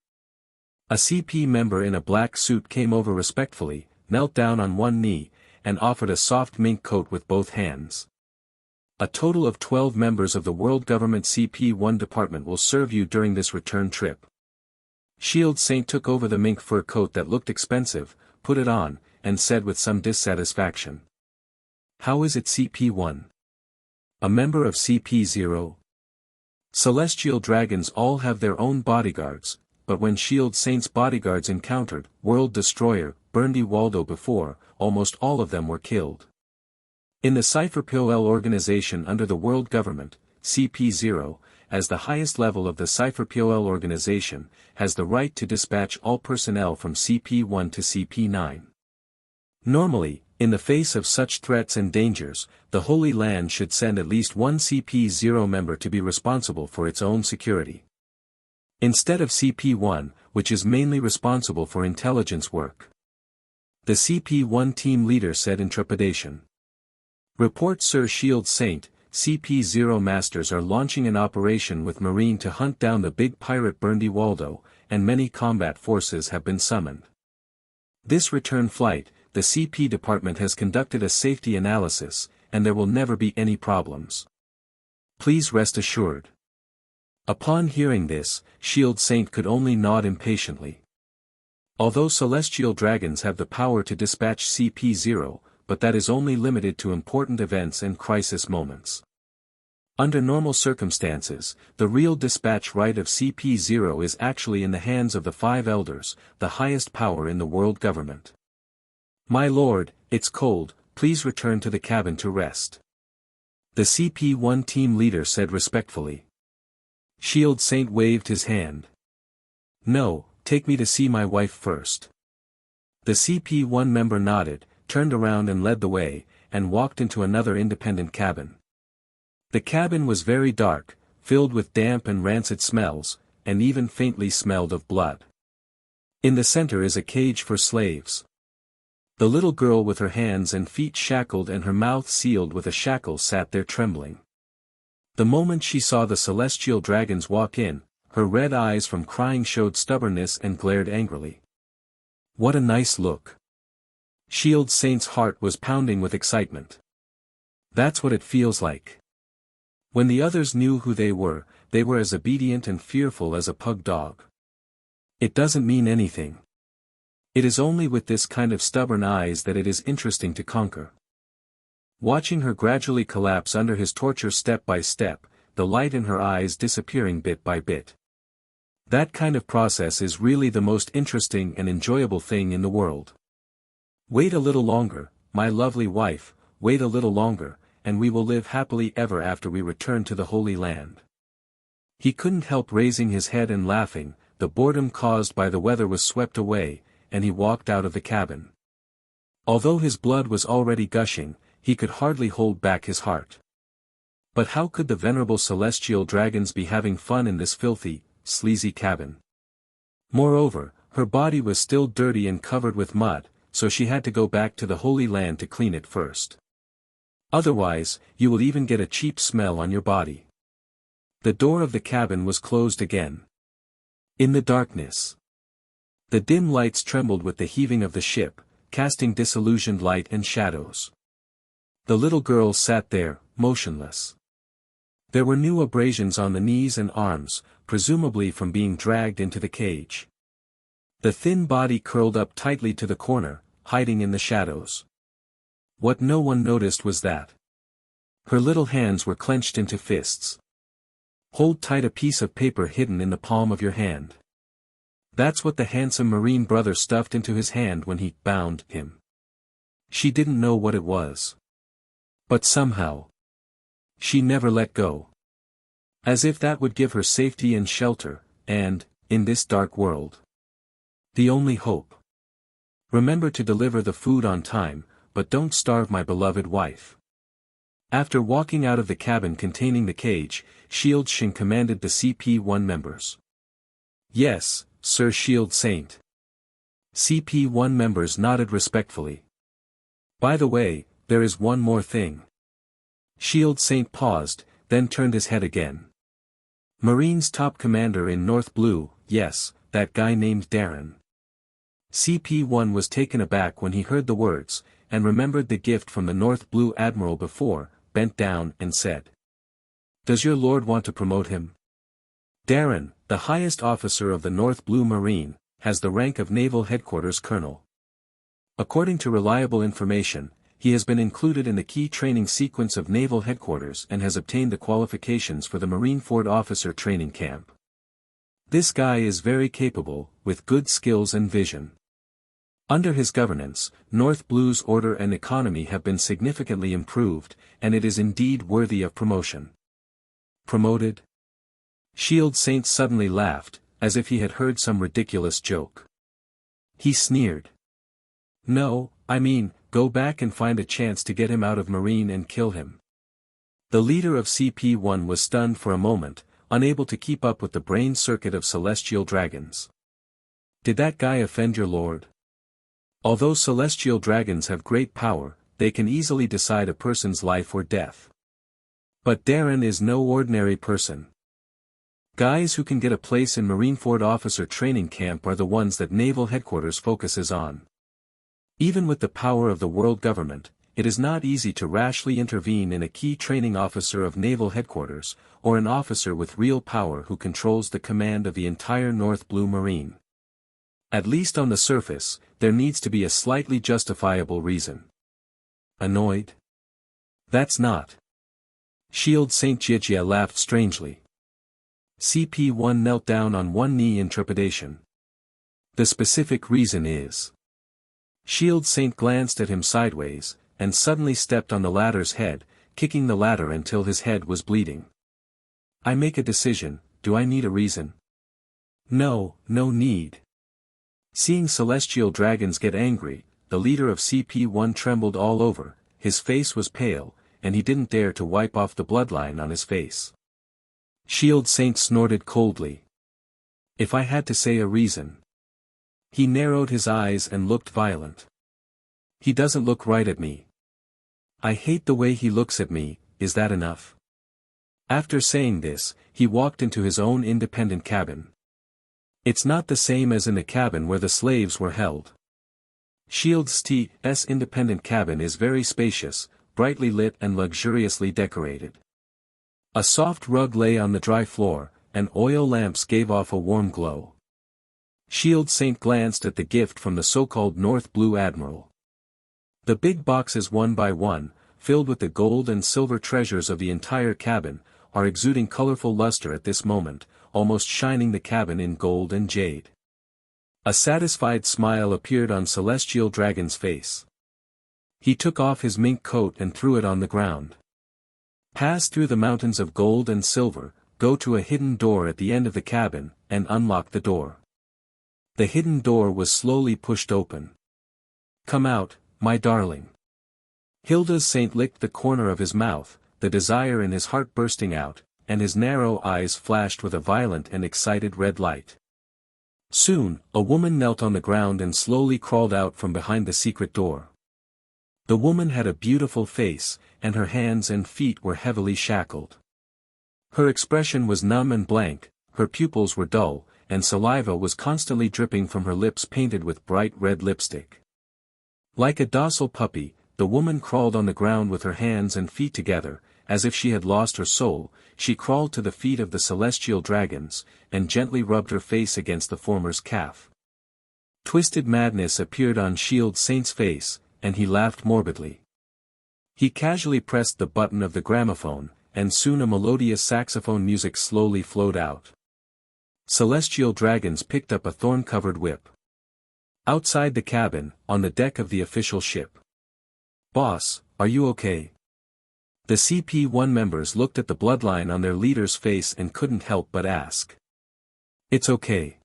A CP member in a black suit came over respectfully, knelt down on one knee, and offered a soft mink coat with both hands. A total of 12 members of the World Government CP-1 department will serve you during this return trip. Shield Saint took over the mink fur coat that looked expensive, put it on, and said with some dissatisfaction. How is it CP-1? A member of CP-0? Celestial dragons all have their own bodyguards, but when Shield Saint's bodyguards encountered World Destroyer, Burndy Waldo before, almost all of them were killed. In the Cypher-POL organization under the World Government, CP-0, as the highest level of the Cypher-POL organization, has the right to dispatch all personnel from CP-1 to CP-9. Normally, in the face of such threats and dangers, the Holy Land should send at least one CP-0 member to be responsible for its own security. Instead of CP-1, which is mainly responsible for intelligence work. The CP-1 team leader said in trepidation. Report Sir Shield Saint, CP-0 masters are launching an operation with Marine to hunt down the big pirate Burndy Waldo, and many combat forces have been summoned. This return flight, the CP department has conducted a safety analysis, and there will never be any problems. Please rest assured. Upon hearing this, Shield Saint could only nod impatiently. Although celestial dragons have the power to dispatch CP-0, but that is only limited to important events and crisis moments. Under normal circumstances, the real dispatch right of CP-0 is actually in the hands of the 5 elders, the highest power in the world government. My lord, it's cold, please return to the cabin to rest. The CP-1 team leader said respectfully. Shield Saint waved his hand. No, take me to see my wife first. The CP-1 member nodded, turned around and led the way, and walked into another independent cabin. The cabin was very dark, filled with damp and rancid smells, and even faintly smelled of blood. In the center is a cage for slaves. The little girl with her hands and feet shackled and her mouth sealed with a shackle sat there trembling. The moment she saw the celestial dragons walk in, her red eyes from crying showed stubbornness and glared angrily. What a nice look. Shield Saint's heart was pounding with excitement. That's what it feels like. When the others knew who they were as obedient and fearful as a pug dog. It doesn't mean anything. It is only with this kind of stubborn eyes that it is interesting to conquer. Watching her gradually collapse under his torture step by step, the light in her eyes disappearing bit by bit. That kind of process is really the most interesting and enjoyable thing in the world. Wait a little longer, my lovely wife, wait a little longer, and we will live happily ever after we return to the Holy Land. He couldn't help raising his head and laughing. The boredom caused by the weather was swept away, and he walked out of the cabin. Although his blood was already gushing, he could hardly hold back his heart. But how could the venerable celestial dragons be having fun in this filthy, sleazy cabin? Moreover, her body was still dirty and covered with mud, so she had to go back to the Holy Land to clean it first. Otherwise, you will even get a cheap smell on your body. The door of the cabin was closed again. In the darkness, the dim lights trembled with the heaving of the ship, casting disillusioned light and shadows. The little girl sat there, motionless. There were new abrasions on the knees and arms, presumably from being dragged into the cage. The thin body curled up tightly to the corner, hiding in the shadows. What no one noticed was that her little hands were clenched into fists. Hold tight a piece of paper hidden in the palm of your hand. That's what the handsome Marine brother stuffed into his hand when he bound him. She didn't know what it was. But somehow, she never let go. As if that would give her safety and shelter, and, in this dark world, the only hope. Remember to deliver the food on time, but don't starve my beloved wife. After walking out of the cabin containing the cage, Shield Shin commanded the CP-1 members. Yes, Sir Shield Saint. CP-1 members nodded respectfully. By the way, there is one more thing. Shield Saint paused, then turned his head again. Marine's top commander in North Blue, yes, that guy named Darren. CP-1 was taken aback when he heard the words, and remembered the gift from the North Blue Admiral before, bent down and said. Does your lord want to promote him? Darren, the highest officer of the North Blue Marine, has the rank of Naval Headquarters Colonel. According to reliable information, he has been included in the key training sequence of Naval Headquarters and has obtained the qualifications for the Marineford Officer Training Camp. This guy is very capable, with good skills and vision. Under his governance, North Blue's order and economy have been significantly improved, and it is indeed worthy of promotion. Promoted? Shield Saint suddenly laughed, as if he had heard some ridiculous joke. He sneered. No, I mean, go back and find a chance to get him out of Marine and kill him. The leader of CP-1 was stunned for a moment, unable to keep up with the brain circuit of celestial dragons. Did that guy offend your lord? Although celestial dragons have great power, they can easily decide a person's life or death. But Darren is no ordinary person. Guys who can get a place in Marineford Officer Training Camp are the ones that Naval Headquarters focuses on. Even with the power of the world government, it is not easy to rashly intervene in a key training officer of Naval Headquarters, or an officer with real power who controls the command of the entire North Blue Marine. At least on the surface, there needs to be a slightly justifiable reason. Annoyed? That's not. Shield Saint Jijia laughed strangely. CP-1 knelt down on one knee in trepidation. The specific reason is. Shield Saint glanced at him sideways, and suddenly stepped on the ladder's head, kicking the ladder until his head was bleeding. I make a decision, do I need a reason? No, no need. Seeing celestial dragons get angry, the leader of CP-1 trembled all over, his face was pale, and he didn't dare to wipe off the bloodline on his face. Shield Saint snorted coldly. If I had to say a reason. He narrowed his eyes and looked violent. He doesn't look right at me. I hate the way he looks at me, is that enough? After saying this, he walked into his own independent cabin. It's not the same as in the cabin where the slaves were held. Shield's independent cabin is very spacious, brightly lit and luxuriously decorated. A soft rug lay on the dry floor, and oil lamps gave off a warm glow. Shield Saint glanced at the gift from the so-called North Blue Admiral. The big boxes one by one, filled with the gold and silver treasures of the entire cabin, are exuding colorful luster at this moment, almost shining the cabin in gold and jade. A satisfied smile appeared on Celestial Dragon's face. He took off his mink coat and threw it on the ground. Pass through the mountains of gold and silver, go to a hidden door at the end of the cabin, and unlock the door. The hidden door was slowly pushed open. Come out, my darling. Hilda's Saint licked the corner of his mouth, the desire in his heart bursting out, and his narrow eyes flashed with a violent and excited red light. Soon, a woman knelt on the ground and slowly crawled out from behind the secret door. The woman had a beautiful face, and her hands and feet were heavily shackled. Her expression was numb and blank, her pupils were dull, and saliva was constantly dripping from her lips painted with bright red lipstick. Like a docile puppy, the woman crawled on the ground with her hands and feet together, as if she had lost her soul. She crawled to the feet of the celestial dragons, and gently rubbed her face against the former's calf. Twisted madness appeared on Shield Saint's face, and he laughed morbidly. He casually pressed the button of the gramophone, and soon a melodious saxophone music slowly flowed out. Celestial dragons picked up a thorn-covered whip. Outside the cabin, on the deck of the official ship. "Boss, are you okay?" The CP-1 members looked at the bloodline on their leader's face and couldn't help but ask. "It's okay.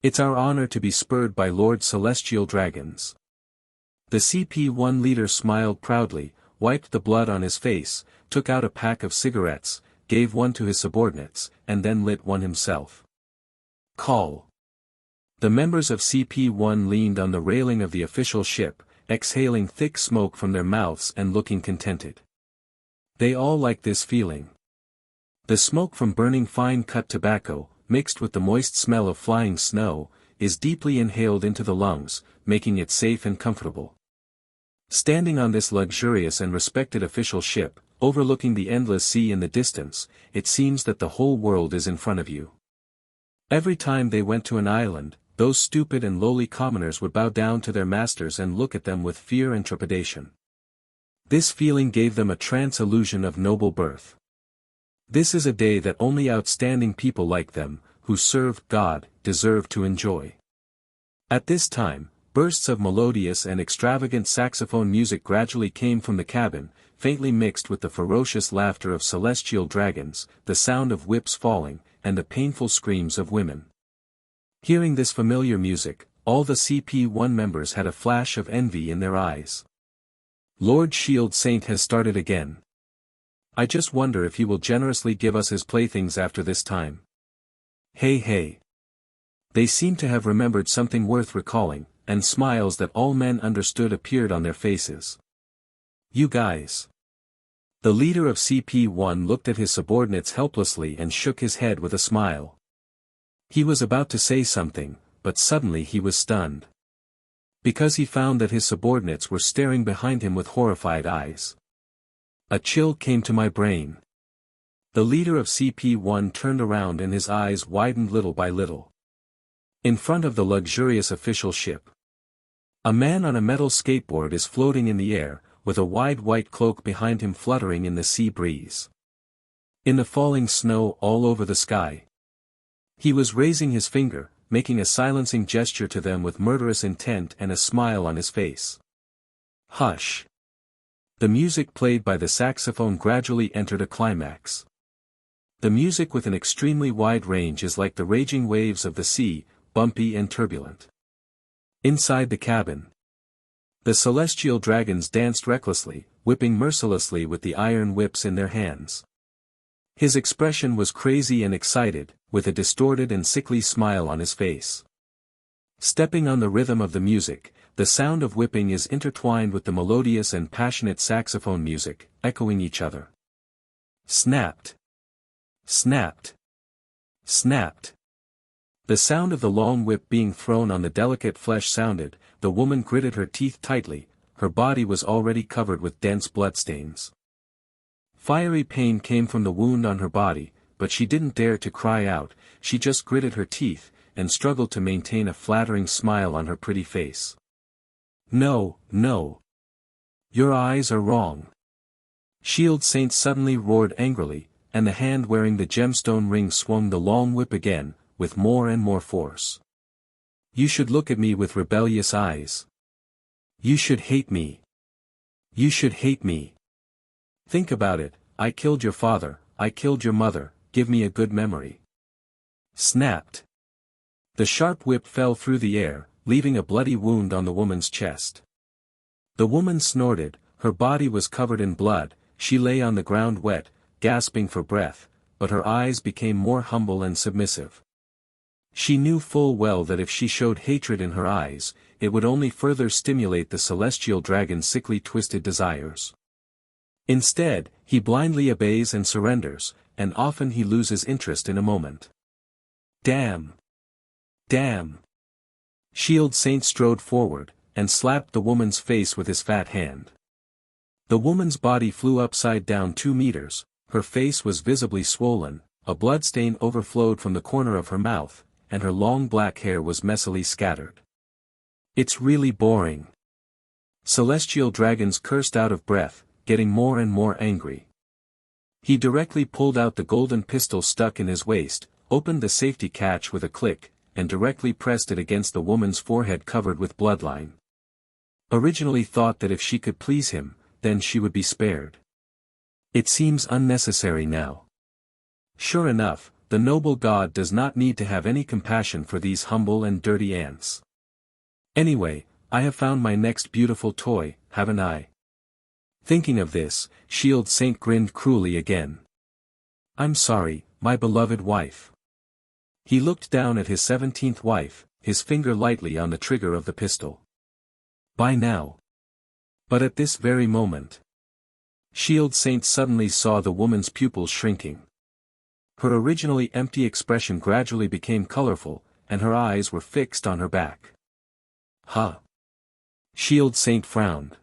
It's our honor to be spurred by Lord Celestial Dragons." The CP-1 leader smiled proudly, wiped the blood on his face, took out a pack of cigarettes, gave one to his subordinates, and then lit one himself. "Call." The members of CP-1 leaned on the railing of the official ship, exhaling thick smoke from their mouths and looking contented. They all liked this feeling. The smoke from burning fine-cut tobacco, mixed with the moist smell of flying snow, is deeply inhaled into the lungs, making it safe and comfortable. Standing on this luxurious and respected official ship, overlooking the endless sea in the distance, it seems that the whole world is in front of you. Every time they went to an island, those stupid and lowly commoners would bow down to their masters and look at them with fear and trepidation. This feeling gave them a trance illusion of noble birth. This is a day that only outstanding people like them, who serve God, deserve to enjoy. At this time, bursts of melodious and extravagant saxophone music gradually came from the cabin, faintly mixed with the ferocious laughter of celestial dragons, the sound of whips falling, and the painful screams of women. Hearing this familiar music, all the CP-1 members had a flash of envy in their eyes. Lord Shield Saint has started again. I just wonder if he will generously give us his playthings after this time. Hey hey. They seemed to have remembered something worth recalling, and smiles that all men understood appeared on their faces. You guys. The leader of CP-1 looked at his subordinates helplessly and shook his head with a smile. He was about to say something, but suddenly he was stunned. Because he found that his subordinates were staring behind him with horrified eyes. A chill came to my brain. The leader of CP-1 turned around and his eyes widened little by little. In front of the luxurious official ship, a man on a metal skateboard is floating in the air, with a wide white cloak behind him fluttering in the sea breeze. In the falling snow all over the sky. He was raising his finger, making a silencing gesture to them with murderous intent and a smile on his face. Hush. The music played by the saxophone gradually entered a climax. The music with an extremely wide range is like the raging waves of the sea, bumpy and turbulent. Inside the cabin, the celestial dragons danced recklessly, whipping mercilessly with the iron whips in their hands. His expression was crazy and excited, with a distorted and sickly smile on his face. Stepping on the rhythm of the music, the sound of whipping is intertwined with the melodious and passionate saxophone music, echoing each other. Snapped, Snapped. Snapped. The sound of the long whip being thrown on the delicate flesh sounded. The woman gritted her teeth tightly, her body was already covered with dense bloodstains. Fiery pain came from the wound on her body, but she didn't dare to cry out, she just gritted her teeth, and struggled to maintain a flattering smile on her pretty face. No, no. Your eyes are wrong. Shield Saint suddenly roared angrily, and the hand wearing the gemstone ring swung the long whip again, with more and more force. You should look at me with rebellious eyes. You should hate me. You should hate me. Think about it, I killed your father, I killed your mother, give me a good memory. Snapped. The sharp whip fell through the air, leaving a bloody wound on the woman's chest. The woman snorted, her body was covered in blood, she lay on the ground wet, gasping for breath, but her eyes became more humble and submissive. She knew full well that if she showed hatred in her eyes, it would only further stimulate the celestial dragon's sickly twisted desires. Instead, he blindly obeys and surrenders, and often he loses interest in a moment. Damn! Damn! Shield Saint strode forward, and slapped the woman's face with his fat hand. The woman's body flew upside down 2 meters, her face was visibly swollen, a bloodstain overflowed from the corner of her mouth, and her long black hair was messily scattered. It's really boring. Celestial Dragons cursed out of breath, getting more and more angry. He directly pulled out the golden pistol stuck in his waist, opened the safety catch with a click, and directly pressed it against the woman's forehead covered with bloodline. Originally thought that if she could please him, then she would be spared. It seems unnecessary now. Sure enough, the noble god does not need to have any compassion for these humble and dirty ants. Anyway, I have found my next beautiful toy, haven't I? Thinking of this, Shield Saint grinned cruelly again. I'm sorry, my beloved wife. He looked down at his 17th wife, his finger lightly on the trigger of the pistol. By now. But at this very moment. Shield Saint suddenly saw the woman's pupils shrinking. Her originally empty expression gradually became colorful, and her eyes were fixed on her back. Huh. Shield Saint frowned.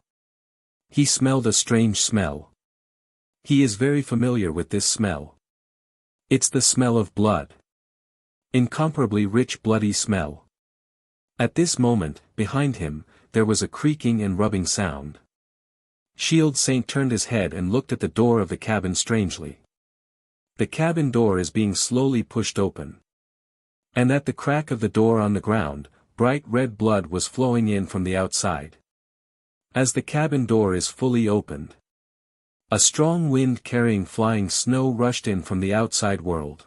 He smelled a strange smell. He is very familiar with this smell. It's the smell of blood. Incomparably rich bloody smell. At this moment, behind him, there was a creaking and rubbing sound. Shield Saint turned his head and looked at the door of the cabin strangely. The cabin door is being slowly pushed open. And at the crack of the door on the ground, bright red blood was flowing in from the outside. As the cabin door is fully opened, a strong wind carrying flying snow rushed in from the outside world.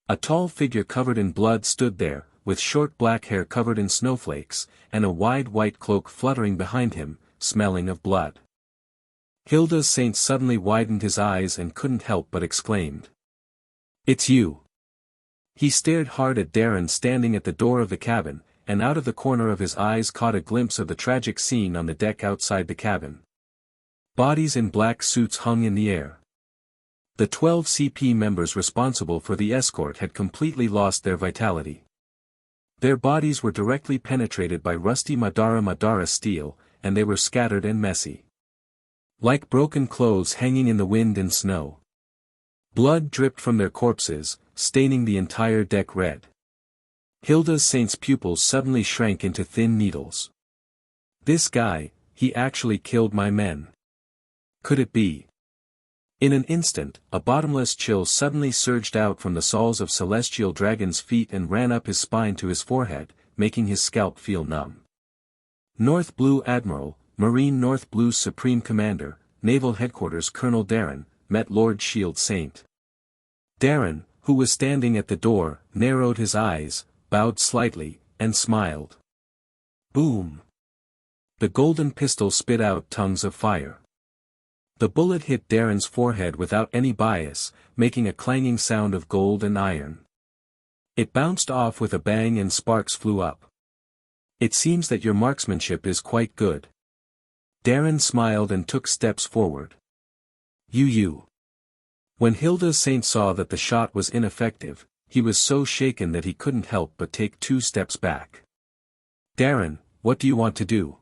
A tall figure covered in blood stood there, with short black hair covered in snowflakes, and a wide white cloak fluttering behind him, smelling of blood. Hilda Saint suddenly widened his eyes and couldn't help but exclaimed. It's you. He stared hard at Darren standing at the door of the cabin, and out of the corner of his eyes caught a glimpse of the tragic scene on the deck outside the cabin. Bodies in black suits hung in the air. The 12 CP members responsible for the escort had completely lost their vitality. Their bodies were directly penetrated by rusty Madara steel, and they were scattered and messy. Like broken clothes hanging in the wind and snow. Blood dripped from their corpses, staining the entire deck red. Hilda Saint's pupils suddenly shrank into thin needles. This guy, he actually killed my men. Could it be? In an instant, a bottomless chill suddenly surged out from the soles of Celestial Dragon's feet and ran up his spine to his forehead, making his scalp feel numb. North Blue Admiral, Marine North Blue's Supreme Commander, Naval Headquarters Colonel Darren, met Lord Shield Saint. Darren, who was standing at the door, narrowed his eyes, bowed slightly, and smiled. Boom! The golden pistol spit out tongues of fire. The bullet hit Darren's forehead without any bias, making a clanging sound of gold and iron. It bounced off with a bang and sparks flew up. It seems that your marksmanship is quite good. Darren smiled and took steps forward. You. When Hilda Saint saw that the shot was ineffective, he was so shaken that he couldn't help but take 2 steps back. Darren, what do you want to do?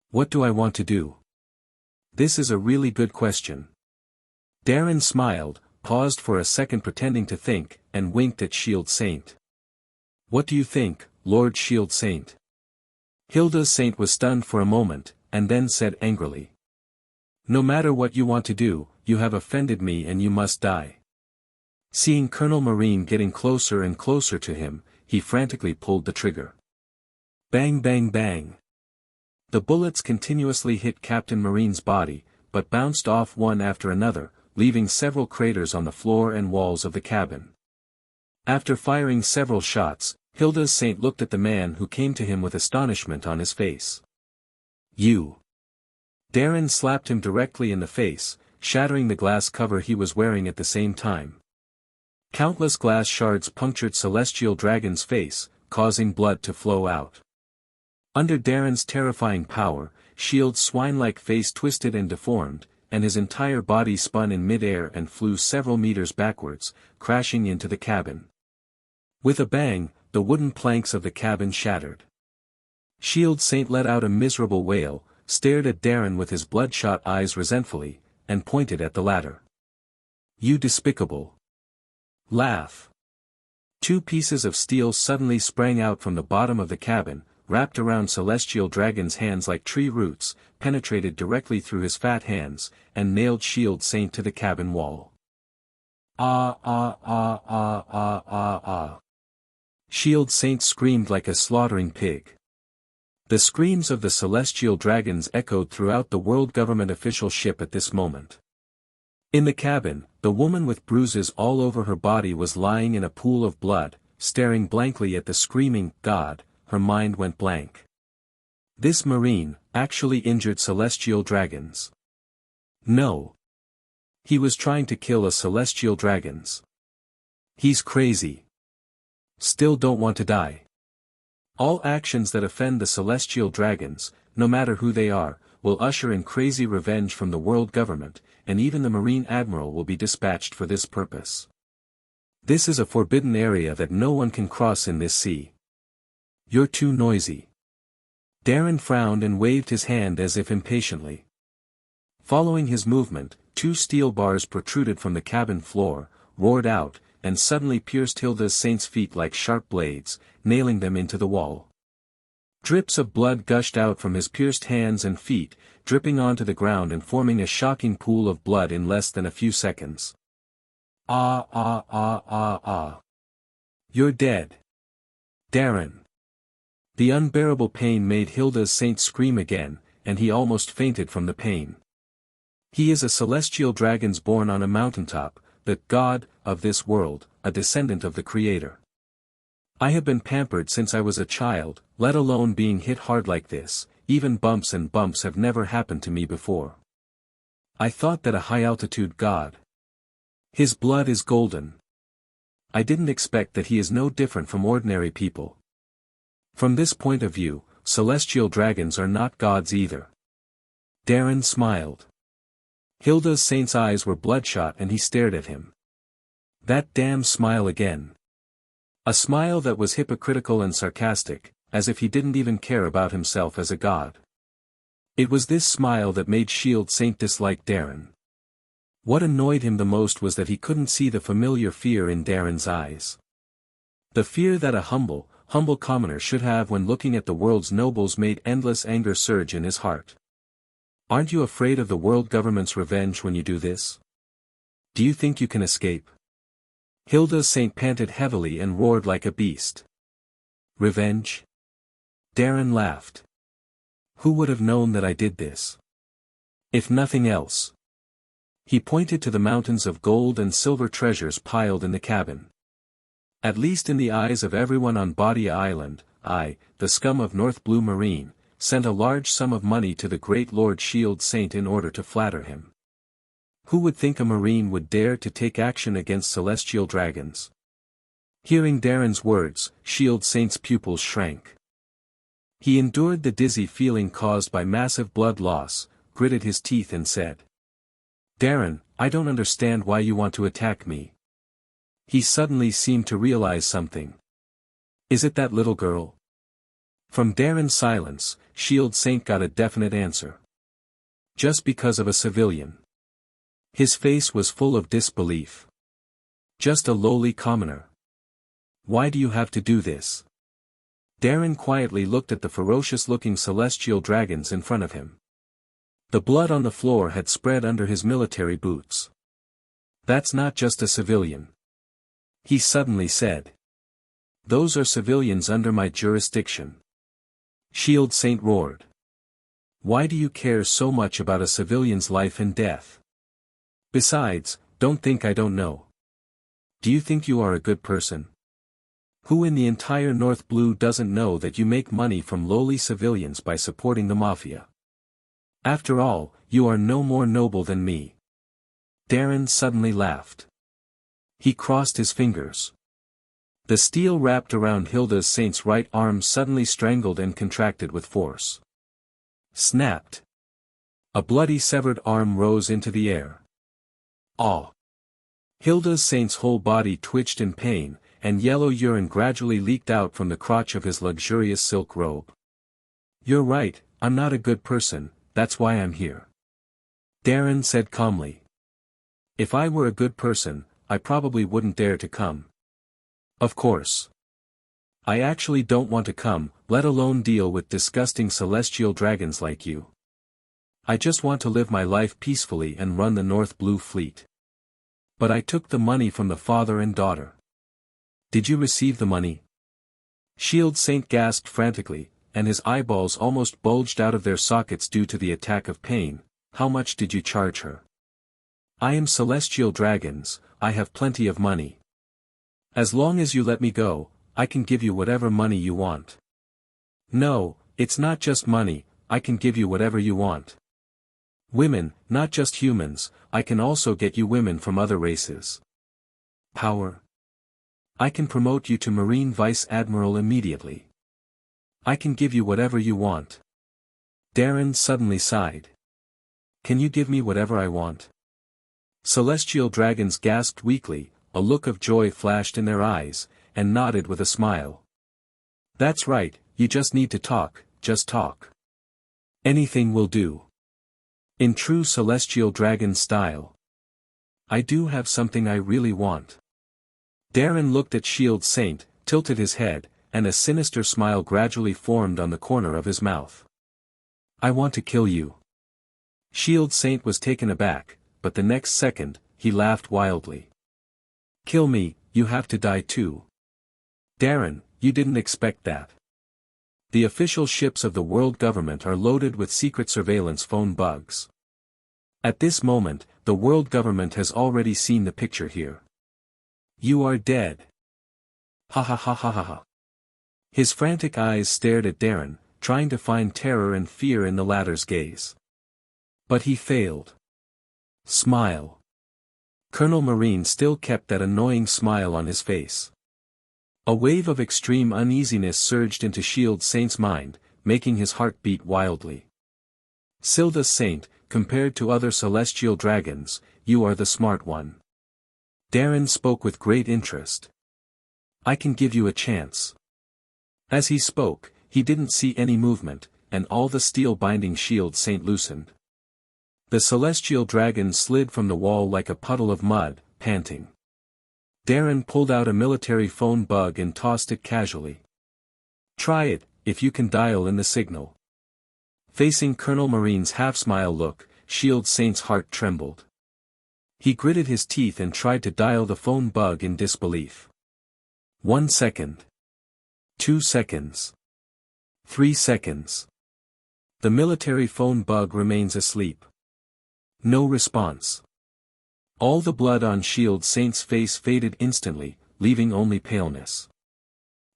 What do I want to do? This is a really good question. Darren smiled, paused for a second pretending to think, and winked at Shield Saint. What do you think, Lord Shield Saint? Hilda Saint was stunned for a moment, and then said angrily. No matter what you want to do, you have offended me and you must die. Seeing Colonel Marine getting closer and closer to him, he frantically pulled the trigger. Bang bang bang. The bullets continuously hit Captain Marine's body, but bounced off one after another, leaving several craters on the floor and walls of the cabin. After firing several shots, Hilda Saint looked at the man who came to him with astonishment on his face. You. Darren slapped him directly in the face, shattering the glass cover he was wearing at the same time. Countless glass shards punctured Celestial Dragon's face, causing blood to flow out. Under Darren's terrifying power, Shield's swine-like face twisted and deformed, and his entire body spun in mid-air and flew several meters backwards, crashing into the cabin. With a bang, the wooden planks of the cabin shattered. Shield Saint let out a miserable wail, stared at Darren with his bloodshot eyes resentfully, and pointed at the latter. You despicable. Laugh. 2 pieces of steel suddenly sprang out from the bottom of the cabin, wrapped around Celestial Dragon's hands like tree roots, penetrated directly through his fat hands, and nailed Shield Saint to the cabin wall. Ah ah ah ah ah ah ah. Shield Saint screamed like a slaughtering pig. The screams of the Celestial Dragons echoed throughout the world government official ship at this moment. In the cabin, the woman with bruises all over her body was lying in a pool of blood, staring blankly at the screaming god. Her mind went blank. This Marine actually injured Celestial Dragons. No. He was trying to kill a Celestial Dragons. He's crazy. Still don't want to die. All actions that offend the Celestial Dragons, no matter who they are, will usher in crazy revenge from the world government, and even the Marine Admiral will be dispatched for this purpose. This is a forbidden area that no one can cross in this sea. You're too noisy. Darren frowned and waved his hand as if impatiently. Following his movement, 2 steel bars protruded from the cabin floor, roared out, and suddenly pierced Hilda Saint's feet like sharp blades, nailing them into the wall. Drips of blood gushed out from his pierced hands and feet, dripping onto the ground and forming a shocking pool of blood in less than a few seconds. Ah ah ah ah ah. You're dead. Darren. The unbearable pain made Hilda Saint scream again, and he almost fainted from the pain. He is a Celestial Dragon born on a mountaintop, the god of this world, a descendant of the Creator. I have been pampered since I was a child, let alone being hit hard like this. Even bumps have never happened to me before. I thought that a high-altitude god. His blood is golden. I didn't expect that he is no different from ordinary people. From this point of view, Celestial Dragons are not gods either. Darren smiled. Hilda Saint's eyes were bloodshot and he stared at him. That damn smile again. A smile that was hypocritical and sarcastic, as if he didn't even care about himself as a god. It was this smile that made Shield Saint dislike Darren. What annoyed him the most was that he couldn't see the familiar fear in Darren's eyes. The fear that a humble commoner should have when looking at the world's nobles made endless anger surge in his heart. Aren't you afraid of the world government's revenge when you do this? Do you think you can escape? Hilda Saint panted heavily and roared like a beast. Revenge? Darren laughed. Who would have known that I did this? If nothing else. He pointed to the mountains of gold and silver treasures piled in the cabin. At least in the eyes of everyone on Badia Island, I, the scum of North Blue Marine, sent a large sum of money to the great Lord Shield Saint in order to flatter him. Who would think a Marine would dare to take action against Celestial Dragons? Hearing Darren's words, Shield Saint's pupils shrank. He endured the dizzy feeling caused by massive blood loss, gritted his teeth and said. Darren, I don't understand why you want to attack me. He suddenly seemed to realize something. Is it that little girl? From Darren's silence, Shield Saint got a definite answer. Just because of a civilian. His face was full of disbelief. Just a lowly commoner. Why do you have to do this? Darren quietly looked at the ferocious-looking celestial dragons in front of him. The blood on the floor had spread under his military boots. That's not just a civilian. He suddenly said. Those are civilians under my jurisdiction. Shield Saint roared. Why do you care so much about a civilian's life and death? Besides, don't think I don't know. Do you think you are a good person? Who in the entire North Blue doesn't know that you make money from lowly civilians by supporting the mafia? After all, you are no more noble than me. Darren suddenly laughed. He crossed his fingers. The steel wrapped around Hilda Saint's right arm suddenly strangled and contracted with force. Snapped. A bloody severed arm rose into the air. Aw! Hilda Saint's whole body twitched in pain, and yellow urine gradually leaked out from the crotch of his luxurious silk robe. You're right, I'm not a good person, that's why I'm here. Darren said calmly. If I were a good person, I probably wouldn't dare to come. Of course. I actually don't want to come, let alone deal with disgusting celestial dragons like you. I just want to live my life peacefully and run the North Blue Fleet. But I took the money from the father and daughter. Did you receive the money? Shield Saint gasped frantically, and his eyeballs almost bulged out of their sockets due to the attack of pain. How much did you charge her? I am celestial dragons, I have plenty of money. As long as you let me go, I can give you whatever money you want. No, it's not just money, I can give you whatever you want. Women, not just humans, I can also get you women from other races. Power. I can promote you to Marine Vice Admiral immediately. I can give you whatever you want. Darren suddenly sighed. Can you give me whatever I want? Celestial dragons gasped weakly, a look of joy flashed in their eyes, and nodded with a smile. That's right, you just need to talk, just talk. Anything will do. In true celestial dragon style. I do have something I really want. Darren looked at Shield Saint, tilted his head, and a sinister smile gradually formed on the corner of his mouth. I want to kill you. Shield Saint was taken aback, but the next second, he laughed wildly. Kill me, you have to die too. Darren, you didn't expect that. The official ships of the world government are loaded with secret surveillance phone bugs. At this moment, the world government has already seen the picture here. You are dead. Ha ha ha ha ha ha. His frantic eyes stared at Darren, trying to find terror and fear in the latter's gaze. But he failed. Smile. Colonel Marine still kept that annoying smile on his face. A wave of extreme uneasiness surged into Shield Saint's mind, making his heart beat wildly. Hilda Saint, compared to other celestial dragons, you are the smart one. Darren spoke with great interest. I can give you a chance. As he spoke, he didn't see any movement, and all the steel binding Shield Saint loosened. The celestial dragon slid from the wall like a puddle of mud, panting. Darren pulled out a military phone bug and tossed it casually. Try it, if you can dial in the signal. Facing Colonel Marine's half-smile look, Shield Saint's heart trembled. He gritted his teeth and tried to dial the phone bug in disbelief. 1 second. 2 seconds. 3 seconds. The military phone bug remains asleep. No response. All the blood on Shield Saint's face faded instantly, leaving only paleness.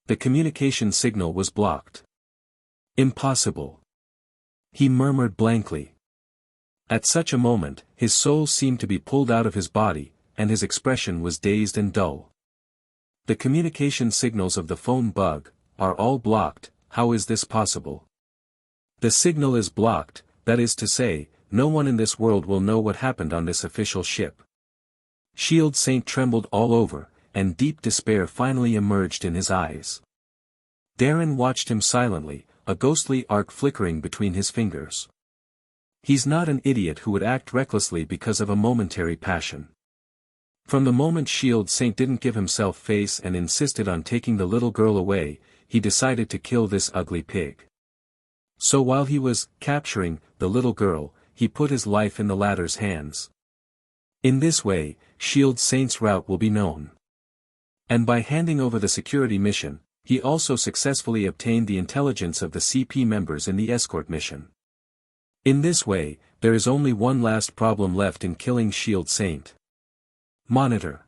The communication signal was blocked. Impossible. He murmured blankly. At such a moment, his soul seemed to be pulled out of his body, and his expression was dazed and dull. The communication signals of the phone bug are all blocked. How is this possible? The signal is blocked, that is to say, no one in this world will know what happened on this official ship. Shield Saint trembled all over, and deep despair finally emerged in his eyes. Darren watched him silently, a ghostly arc flickering between his fingers. He's not an idiot who would act recklessly because of a momentary passion. From the moment Shield Saint didn't give himself face and insisted on taking the little girl away, he decided to kill this ugly pig. So while he was capturing the little girl, he put his life in the latter's hands. In this way, Shield Saint's route will be known. And by handing over the security mission, he also successfully obtained the intelligence of the CP members in the escort mission. In this way, there is only one last problem left in killing Shield Saint. Monitor.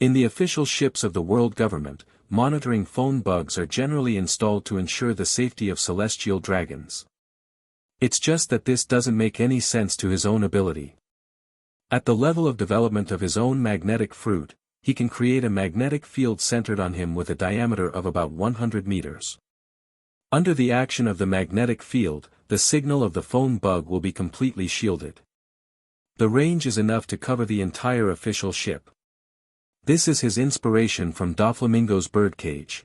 In the official ships of the world government, monitoring phone bugs are generally installed to ensure the safety of celestial dragons. It's just that this doesn't make any sense to his own ability. At the level of development of his own magnetic fruit, he can create a magnetic field centered on him with a diameter of about 100 meters. Under the action of the magnetic field, the signal of the phone bug will be completely shielded. The range is enough to cover the entire official ship. This is his inspiration from Doflamingo's birdcage.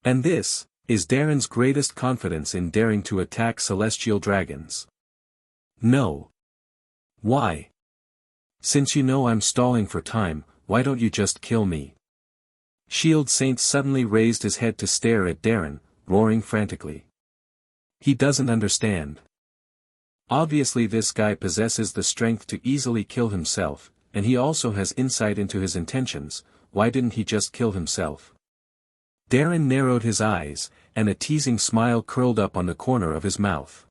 And this is Darren's greatest confidence in daring to attack celestial dragons. No. Why? Since you know I'm stalling for time, why don't you just kill me? Shield Saint suddenly raised his head to stare at Darren, roaring frantically. He doesn't understand. Obviously this guy possesses the strength to easily kill himself, and he also has insight into his intentions. Why didn't he just kill himself? Darren narrowed his eyes, and a teasing smile curled up on the corner of his mouth.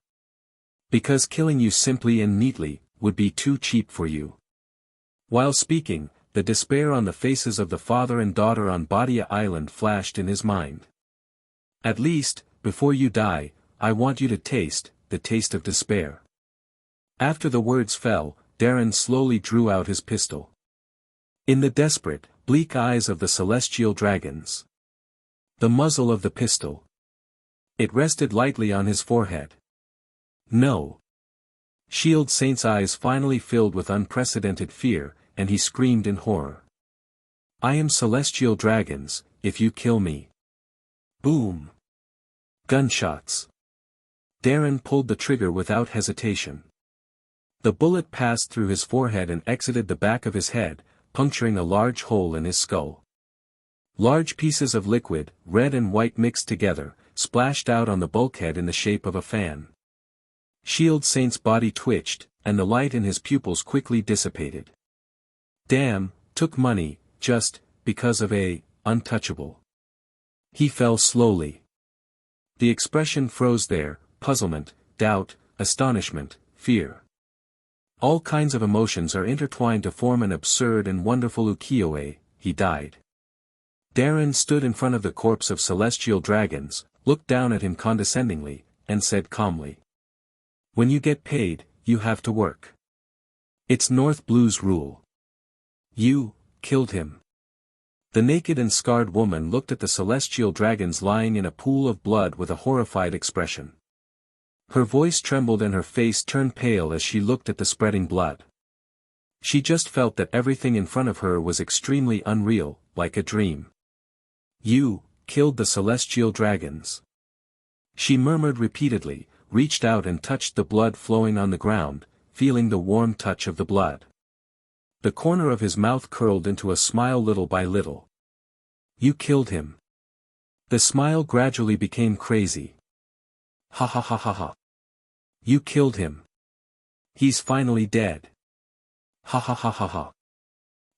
Because killing you simply and neatly would be too cheap for you. While speaking, the despair on the faces of the father and daughter on Badia Island flashed in his mind. At least, before you die, I want you to taste the taste of despair. After the words fell, Darren slowly drew out his pistol. In the desperate, bleak eyes of the celestial dragons. The muzzle of the pistol. It rested lightly on his forehead. No. Shield Saint's eyes finally filled with unprecedented fear, and he screamed in horror. I am celestial dragons, if you kill me. Boom. Gunshots. Darren pulled the trigger without hesitation. The bullet passed through his forehead and exited the back of his head, puncturing a large hole in his skull. Large pieces of liquid, red and white mixed together, splashed out on the bulkhead in the shape of a fan. Shield Saint's body twitched, and the light in his pupils quickly dissipated. Damn, took money, just because of a untouchable. He fell slowly. The expression froze there, puzzlement, doubt, astonishment, fear. All kinds of emotions are intertwined to form an absurd and wonderful ukiyo-e. He died. Darren stood in front of the corpse of celestial dragons, looked down at him condescendingly, and said calmly. When you get paid, you have to work. It's North Blue's rule. You killed him. The naked and scarred woman looked at the celestial dragons lying in a pool of blood with a horrified expression. Her voice trembled and her face turned pale as she looked at the spreading blood. She just felt that everything in front of her was extremely unreal, like a dream. You killed the celestial dragons. She murmured repeatedly, reached out and touched the blood flowing on the ground, feeling the warm touch of the blood. The corner of his mouth curled into a smile little by little. You killed him. The smile gradually became crazy. Ha ha ha ha ha. You killed him. He's finally dead. Ha ha ha ha ha.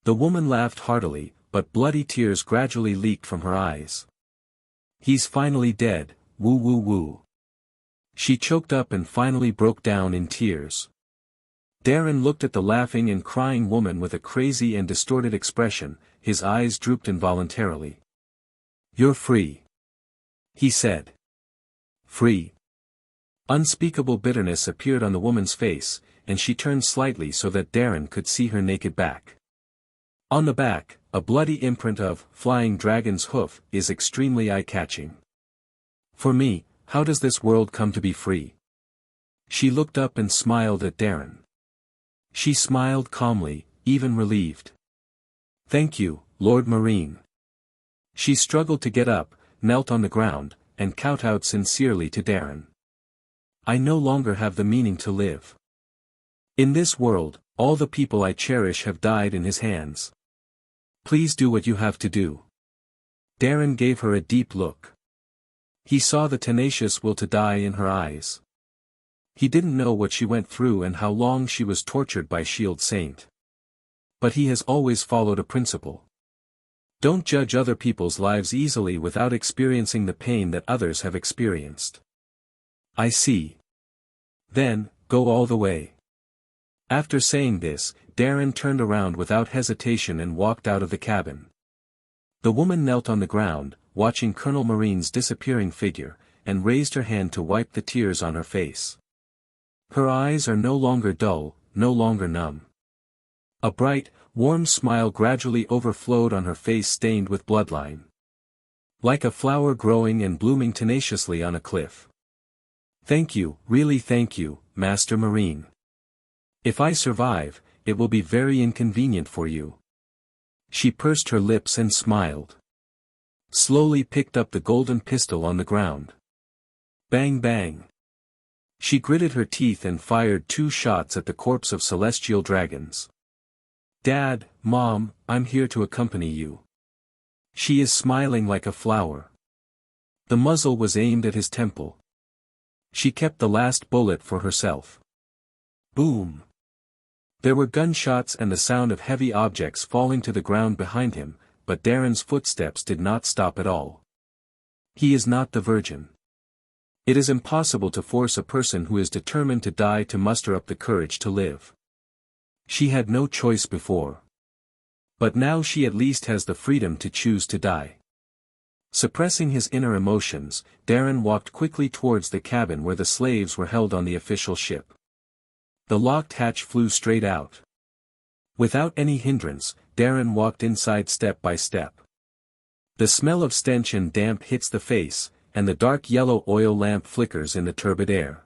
The woman laughed heartily, but bloody tears gradually leaked from her eyes. He's finally dead, woo woo woo. She choked up and finally broke down in tears. Darren looked at the laughing and crying woman with a crazy and distorted expression, his eyes drooped involuntarily. You're free. He said. Free. Unspeakable bitterness appeared on the woman's face, and she turned slightly so that Darren could see her naked back. On the back, a bloody imprint of flying dragon's hoof is extremely eye-catching. For me, how does this world come to be free? She looked up and smiled at Darren. She smiled calmly, even relieved. "Thank you, Lord Marine." She struggled to get up, knelt on the ground, and kowtowed sincerely to Darren. "I no longer have the meaning to live. In this world, all the people I cherish have died in his hands. Please do what you have to do." Darren gave her a deep look. He saw the tenacious will to die in her eyes. He didn't know what she went through and how long she was tortured by Shield Saint. But he has always followed a principle. Don't judge other people's lives easily without experiencing the pain that others have experienced. "I see. Then, go all the way." After saying this, Darren turned around without hesitation and walked out of the cabin. The woman knelt on the ground, watching Colonel Marine's disappearing figure, and raised her hand to wipe the tears on her face. Her eyes are no longer dull, no longer numb. A bright, warm smile gradually overflowed on her face stained with bloodline. Like a flower growing and blooming tenaciously on a cliff. "Thank you, really thank you, Master Marine. If I survive, it will be very inconvenient for you." She pursed her lips and smiled. Slowly picked up the golden pistol on the ground. Bang bang. She gritted her teeth and fired 2 shots at the corpse of celestial dragons. "Dad, Mom, I'm here to accompany you." She is smiling like a flower. The muzzle was aimed at his temple. She kept the last bullet for herself. Boom. There were gunshots and the sound of heavy objects falling to the ground behind him, but Darren's footsteps did not stop at all. He is not the virgin. It is impossible to force a person who is determined to die to muster up the courage to live. She had no choice before. But now she at least has the freedom to choose to die. Suppressing his inner emotions, Darren walked quickly towards the cabin where the slaves were held on the official ship. The locked hatch flew straight out. Without any hindrance, Darren walked inside step by step. The smell of stench and damp hits the face, and the dark yellow oil lamp flickers in the turbid air.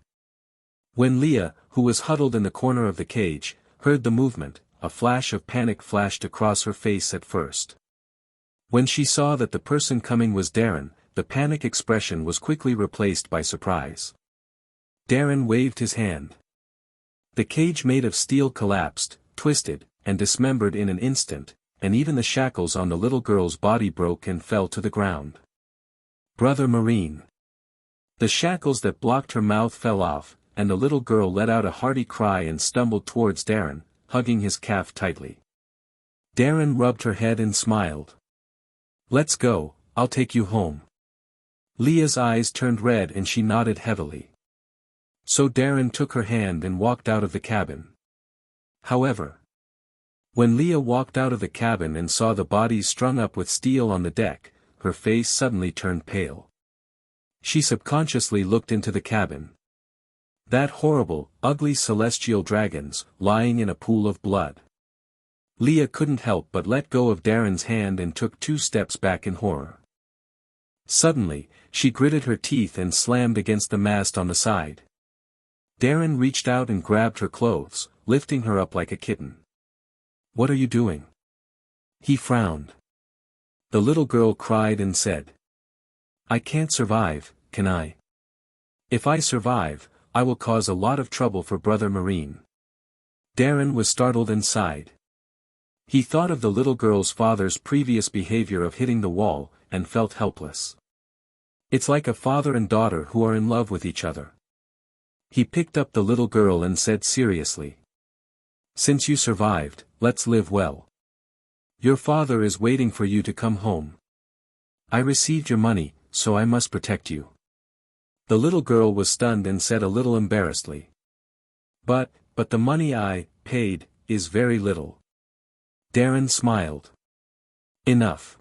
When Leah, who was huddled in the corner of the cage, heard the movement, a flash of panic flashed across her face at first. When she saw that the person coming was Darren, the panic expression was quickly replaced by surprise. Darren waved his hand. The cage made of steel collapsed, twisted, and dismembered in an instant, and even the shackles on the little girl's body broke and fell to the ground. "Brother Marine." The shackles that blocked her mouth fell off, and the little girl let out a hearty cry and stumbled towards Darren, hugging his calf tightly. Darren rubbed her head and smiled. "Let's go, I'll take you home." Leah's eyes turned red and she nodded heavily. So Darren took her hand and walked out of the cabin. However, when Leah walked out of the cabin and saw the bodies strung up with steel on the deck, her face suddenly turned pale. She subconsciously looked into the cabin. That horrible, ugly celestial dragons, lying in a pool of blood. Leah couldn't help but let go of Darren's hand and took 2 steps back in horror. Suddenly, she gritted her teeth and slammed against the mast on the side. Darren reached out and grabbed her clothes, lifting her up like a kitten. "What are you doing?" He frowned. The little girl cried and said, "I can't survive, can I? If I survive, I will cause a lot of trouble for Brother Marine." Darren was startled and sighed. He thought of the little girl's father's previous behavior of hitting the wall, and felt helpless. It's like a father and daughter who are in love with each other. He picked up the little girl and said seriously, "Since you survived, let's live well. Your father is waiting for you to come home. I received your money, so I must protect you." The little girl was stunned and said a little embarrassedly, But the money I paid is very little." Darren smiled. "Enough."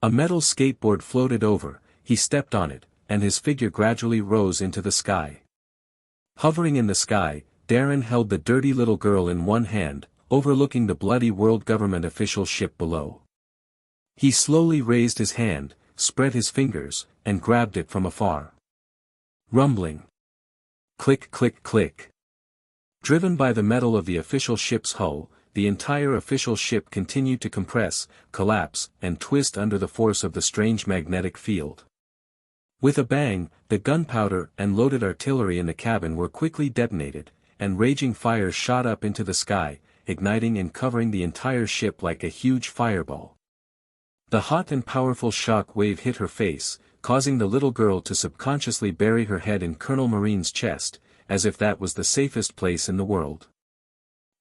A metal skateboard floated over, he stepped on it, and his figure gradually rose into the sky. Hovering in the sky, Darren held the dirty little girl in one hand, overlooking the bloody world government official ship below. He slowly raised his hand, spread his fingers, and grabbed it from afar. Rumbling. Click click click. Driven by the metal of the official ship's hull, the entire official ship continued to compress, collapse, and twist under the force of the strange magnetic field. With a bang, the gunpowder and loaded artillery in the cabin were quickly detonated, and raging fires shot up into the sky, igniting and covering the entire ship like a huge fireball. The hot and powerful shock wave hit her face, causing the little girl to subconsciously bury her head in Colonel Marine's chest, as if that was the safest place in the world.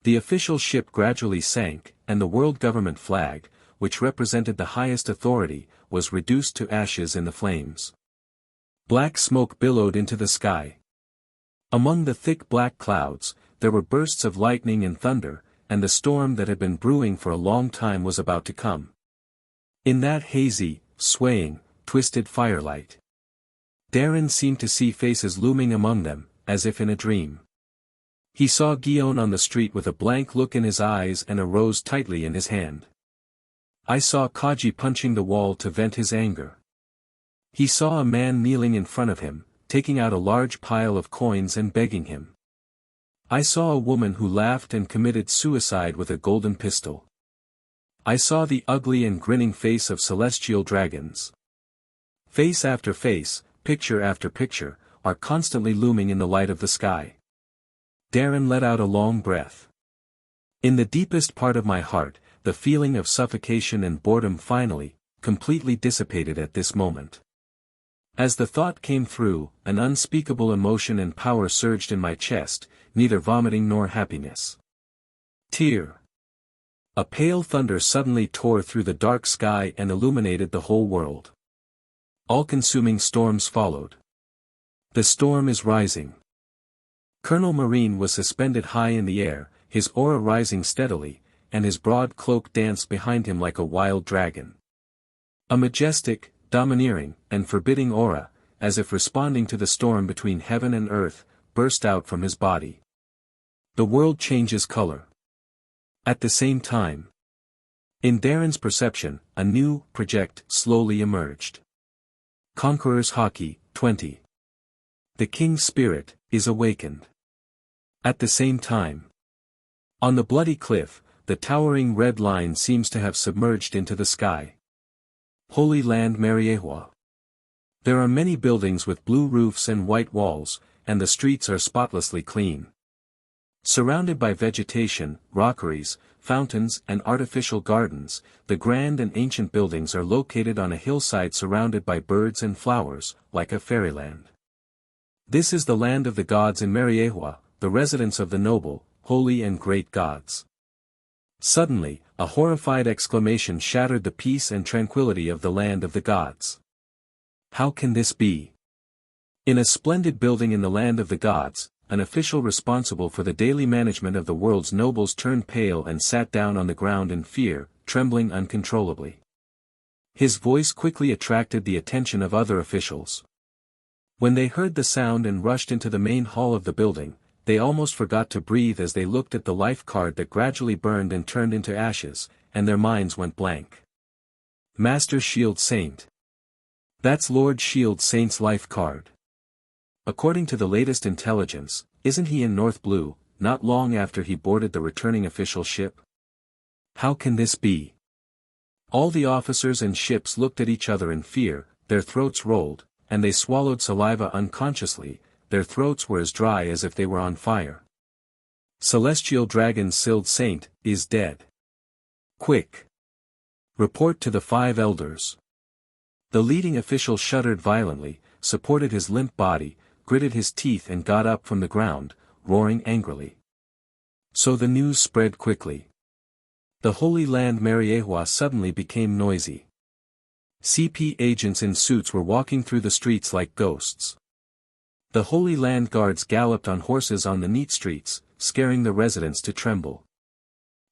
The official ship gradually sank, and the world government flag, which represented the highest authority, was reduced to ashes in the flames. Black smoke billowed into the sky. Among the thick black clouds, there were bursts of lightning and thunder, and the storm that had been brewing for a long time was about to come. In that hazy, swaying, twisted firelight, Darren seemed to see faces looming among them, as if in a dream. He saw Guillaume on the street with a blank look in his eyes and a rose tightly in his hand. I saw Kaji punching the wall to vent his anger. He saw a man kneeling in front of him, taking out a large pile of coins and begging him. I saw a woman who laughed and committed suicide with a golden pistol. I saw the ugly and grinning face of celestial dragons. Face after face, picture after picture, are constantly looming in the light of the sky. Darren let out a long breath. In the deepest part of my heart, the feeling of suffocation and boredom finally, completely dissipated at this moment. As the thought came through, an unspeakable emotion and power surged in my chest, neither vomiting nor happiness. Tear. A pale thunder suddenly tore through the dark sky and illuminated the whole world. All-consuming storms followed. The storm is rising. Colonel Marine was suspended high in the air, his aura rising steadily, and his broad cloak danced behind him like a wild dragon. A majestic, domineering, and forbidding aura, as if responding to the storm between heaven and earth, burst out from his body. The world changes color. At the same time, in Darren's perception, a new project slowly emerged. Conqueror's Hockey, 20. The King's spirit is awakened. At the same time, on the bloody cliff, the towering red line seems to have submerged into the sky. Holy Land Mariehua. There are many buildings with blue roofs and white walls, and the streets are spotlessly clean. Surrounded by vegetation, rockeries, fountains and artificial gardens, the grand and ancient buildings are located on a hillside surrounded by birds and flowers, like a fairyland. This is the land of the gods in Mariehua, the residence of the noble, holy and great gods. Suddenly, a horrified exclamation shattered the peace and tranquility of the land of the gods. How can this be? In a splendid building in the land of the gods, an official responsible for the daily management of the world's nobles turned pale and sat down on the ground in fear, trembling uncontrollably. His voice quickly attracted the attention of other officials. When they heard the sound and rushed into the main hall of the building, they almost forgot to breathe as they looked at the life card that gradually burned and turned into ashes, and their minds went blank. Master Shield Saint. That's Lord Shield Saint's life card. According to the latest intelligence, isn't he in North Blue, not long after he boarded the returning official ship? How can this be? All the officers and ships looked at each other in fear, their throats rolled, and they swallowed saliva unconsciously, their throats were as dry as if they were on fire. Celestial Dragon Shield Saint is dead. Quick! Report to the 5 elders. The leading official shuddered violently, supported his limp body, gritted his teeth and got up from the ground, roaring angrily. So the news spread quickly. The Holy Land Mariehua suddenly became noisy. CP agents in suits were walking through the streets like ghosts. The Holy Land guards galloped on horses on the neat streets, scaring the residents to tremble.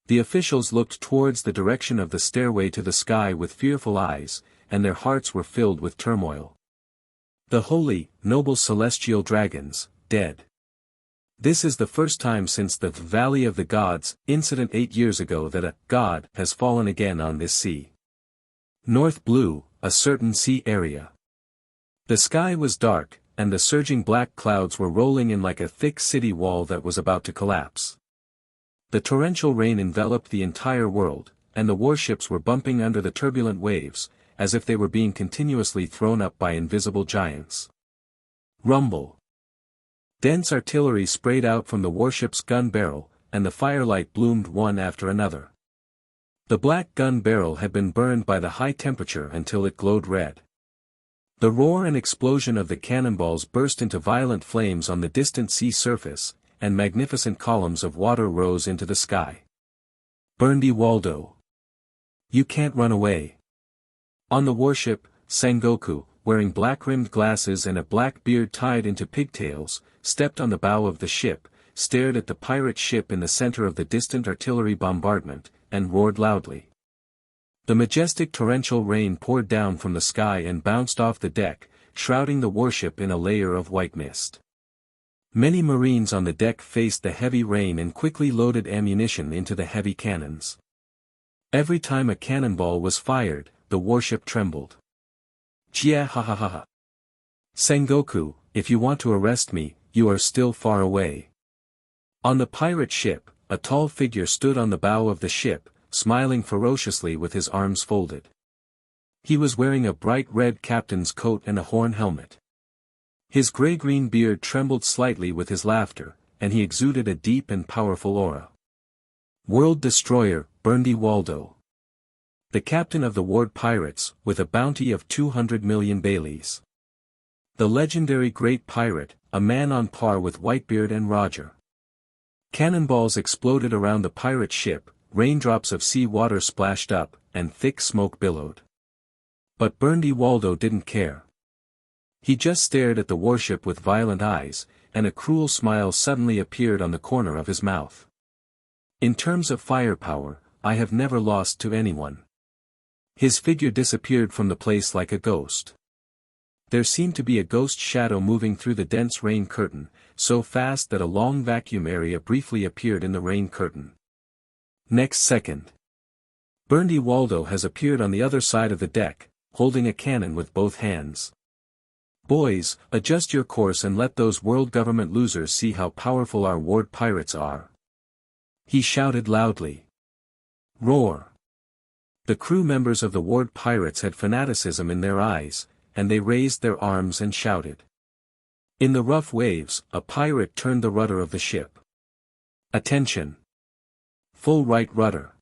The officials looked towards the direction of the stairway to the sky with fearful eyes, and their hearts were filled with turmoil. The holy, noble celestial dragons, dead. This is the first time since the Valley of the Gods incident 8 years ago that a god has fallen again on this sea. North Blue, a certain sea area. The sky was dark, and the surging black clouds were rolling in like a thick city wall that was about to collapse. The torrential rain enveloped the entire world, and the warships were bumping under the turbulent waves, as if they were being continuously thrown up by invisible giants. Rumble. Dense artillery sprayed out from the warship's gun barrel, and the firelight bloomed one after another. The black gun barrel had been burned by the high temperature until it glowed red. The roar and explosion of the cannonballs burst into violent flames on the distant sea surface, and magnificent columns of water rose into the sky. Burndy Waldo. You can't run away. On the warship, Sengoku, wearing black-rimmed glasses and a black beard tied into pigtails, stepped on the bow of the ship, stared at the pirate ship in the center of the distant artillery bombardment, and roared loudly. The majestic torrential rain poured down from the sky and bounced off the deck, shrouding the warship in a layer of white mist. Many Marines on the deck faced the heavy rain and quickly loaded ammunition into the heavy cannons. Every time a cannonball was fired, the warship trembled. Jia ha ha ha ha. Sengoku, if you want to arrest me, you are still far away. On the pirate ship, a tall figure stood on the bow of the ship, smiling ferociously with his arms folded. He was wearing a bright red captain's coat and a horn helmet. His gray-green beard trembled slightly with his laughter, and he exuded a deep and powerful aura. World Destroyer, Burndy Waldo. The captain of the Ward Pirates, with a bounty of 200 million Baileys. The legendary Great Pirate, a man on par with Whitebeard and Roger. Cannonballs exploded around the pirate ship, raindrops of sea water splashed up, and thick smoke billowed. But Burndy Waldo didn't care. He just stared at the warship with violent eyes, and a cruel smile suddenly appeared on the corner of his mouth. In terms of firepower, I have never lost to anyone. His figure disappeared from the place like a ghost. There seemed to be a ghost shadow moving through the dense rain curtain, so fast that a long vacuum area briefly appeared in the rain curtain. Next second, Burndy Waldo has appeared on the other side of the deck, holding a cannon with both hands. Boys, adjust your course and let those world government losers see how powerful our Ward Pirates are. He shouted loudly. Roar. The crew members of the Ward Pirates had fanaticism in their eyes, and they raised their arms and shouted. In the rough waves, a pirate turned the rudder of the ship. Attention! Full right rudder.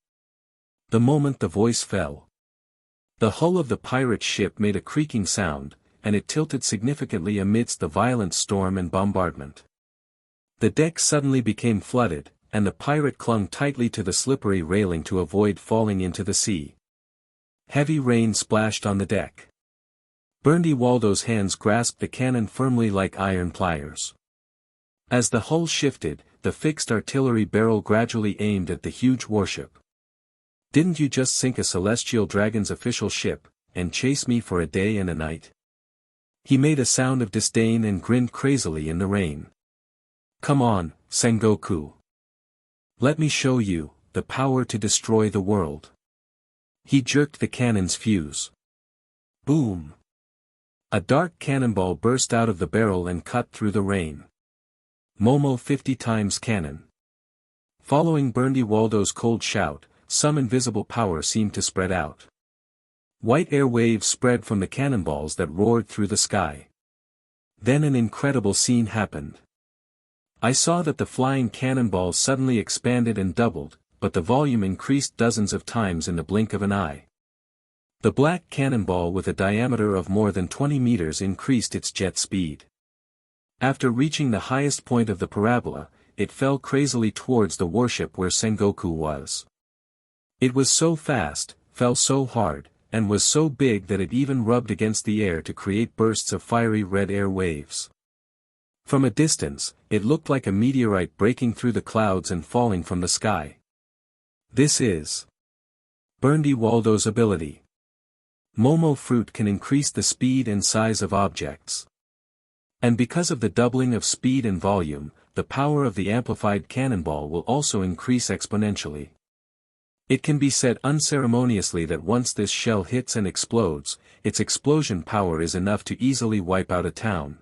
The moment the voice fell, the hull of the pirate ship made a creaking sound, and it tilted significantly amidst the violent storm and bombardment. The deck suddenly became flooded, and the pirate clung tightly to the slippery railing to avoid falling into the sea. Heavy rain splashed on the deck. Burndy Waldo's hands grasped the cannon firmly like iron pliers. As the hull shifted, the fixed artillery barrel gradually aimed at the huge warship. Didn't you just sink a Celestial Dragon's official ship, and chase me for a day and a night? He made a sound of disdain and grinned crazily in the rain. Come on, Sengoku. Let me show you the power to destroy the world. He jerked the cannon's fuse. Boom! A dark cannonball burst out of the barrel and cut through the rain. Momo 50 times cannon. Following Burndy Waldo's cold shout, some invisible power seemed to spread out. White air waves spread from the cannonballs that roared through the sky. Then an incredible scene happened. I saw that the flying cannonballs suddenly expanded and doubled, but the volume increased dozens of times in the blink of an eye. The black cannonball with a diameter of more than 20 meters increased its jet speed. After reaching the highest point of the parabola, it fell crazily towards the warship where Sengoku was. It was so fast, fell so hard, and was so big that it even rubbed against the air to create bursts of fiery red air waves. From a distance, it looked like a meteorite breaking through the clouds and falling from the sky. This is Burndy Waldo's ability. Momo fruit can increase the speed and size of objects. And because of the doubling of speed and volume, the power of the amplified cannonball will also increase exponentially. It can be said unceremoniously that once this shell hits and explodes, its explosion power is enough to easily wipe out a town.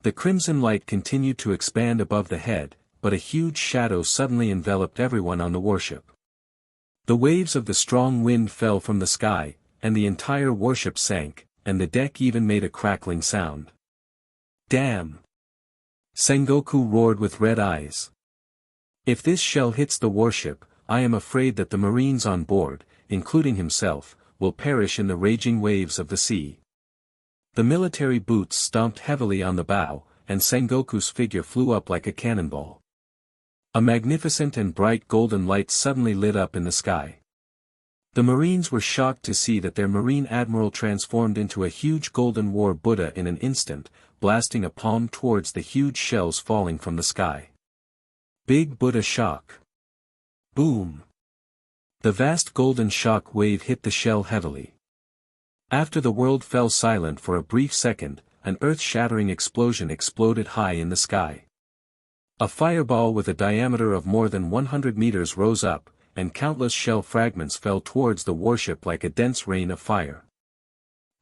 The crimson light continued to expand above the head, but a huge shadow suddenly enveloped everyone on the warship. The waves of the strong wind fell from the sky, and the entire warship sank, and the deck even made a crackling sound. Damn! Sengoku roared with red eyes. If this shell hits the warship, I am afraid that the marines on board, including himself, will perish in the raging waves of the sea. The military boots stomped heavily on the bow, and Sengoku's figure flew up like a cannonball. A magnificent and bright golden light suddenly lit up in the sky. The Marines were shocked to see that their Marine Admiral transformed into a huge golden war Buddha in an instant, blasting a palm towards the huge shells falling from the sky. Big Buddha shock. Boom! The vast golden shock wave hit the shell heavily. After the world fell silent for a brief second, an earth-shattering explosion exploded high in the sky. A fireball with a diameter of more than 100 meters rose up, and countless shell fragments fell towards the warship like a dense rain of fire.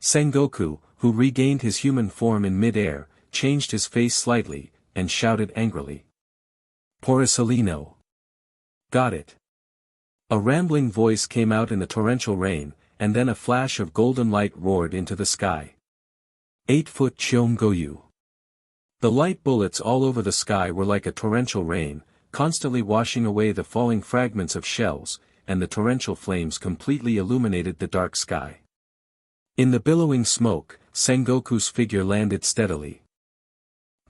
Sengoku, who regained his human form in mid-air, changed his face slightly, and shouted angrily. Porcellino! Got it! A rambling voice came out in the torrential rain, and then a flash of golden light roared into the sky. 8-foot Chiongoyu. The light bullets all over the sky were like a torrential rain, constantly washing away the falling fragments of shells, and the torrential flames completely illuminated the dark sky. In the billowing smoke, Sengoku's figure landed steadily.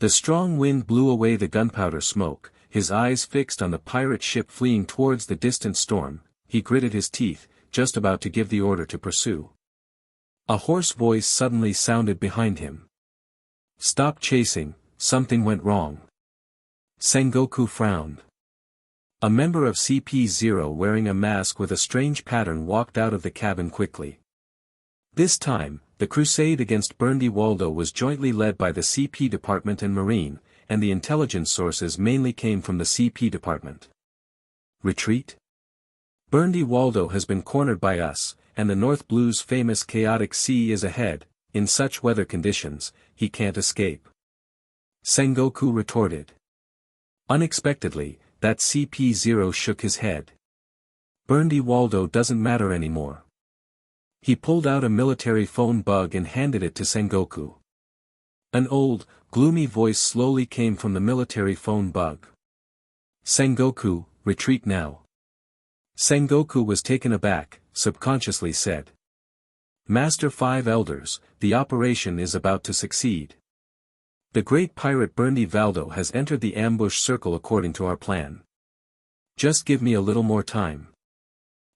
The strong wind blew away the gunpowder smoke, his eyes fixed on the pirate ship fleeing towards the distant storm. He gritted his teeth, just about to give the order to pursue. A hoarse voice suddenly sounded behind him. Stop chasing, something went wrong. Sengoku frowned. A member of CP-0 wearing a mask with a strange pattern walked out of the cabin quickly. This time, the crusade against Burndy Waldo was jointly led by the CP department and Marine, and the intelligence sources mainly came from the CP department. Retreat? Burndy Waldo has been cornered by us, and the North Blue's famous chaotic sea is ahead. In such weather conditions, he can't escape. Sengoku retorted. Unexpectedly, that CP-0 shook his head. Burndy Waldo doesn't matter anymore. He pulled out a military phone bug and handed it to Sengoku. An old, gloomy voice slowly came from the military phone bug. Sengoku, retreat now. Sengoku was taken aback, subconsciously said. Master Five Elders, the operation is about to succeed. The great pirate Burndy Valdo has entered the ambush circle according to our plan. Just give me a little more time.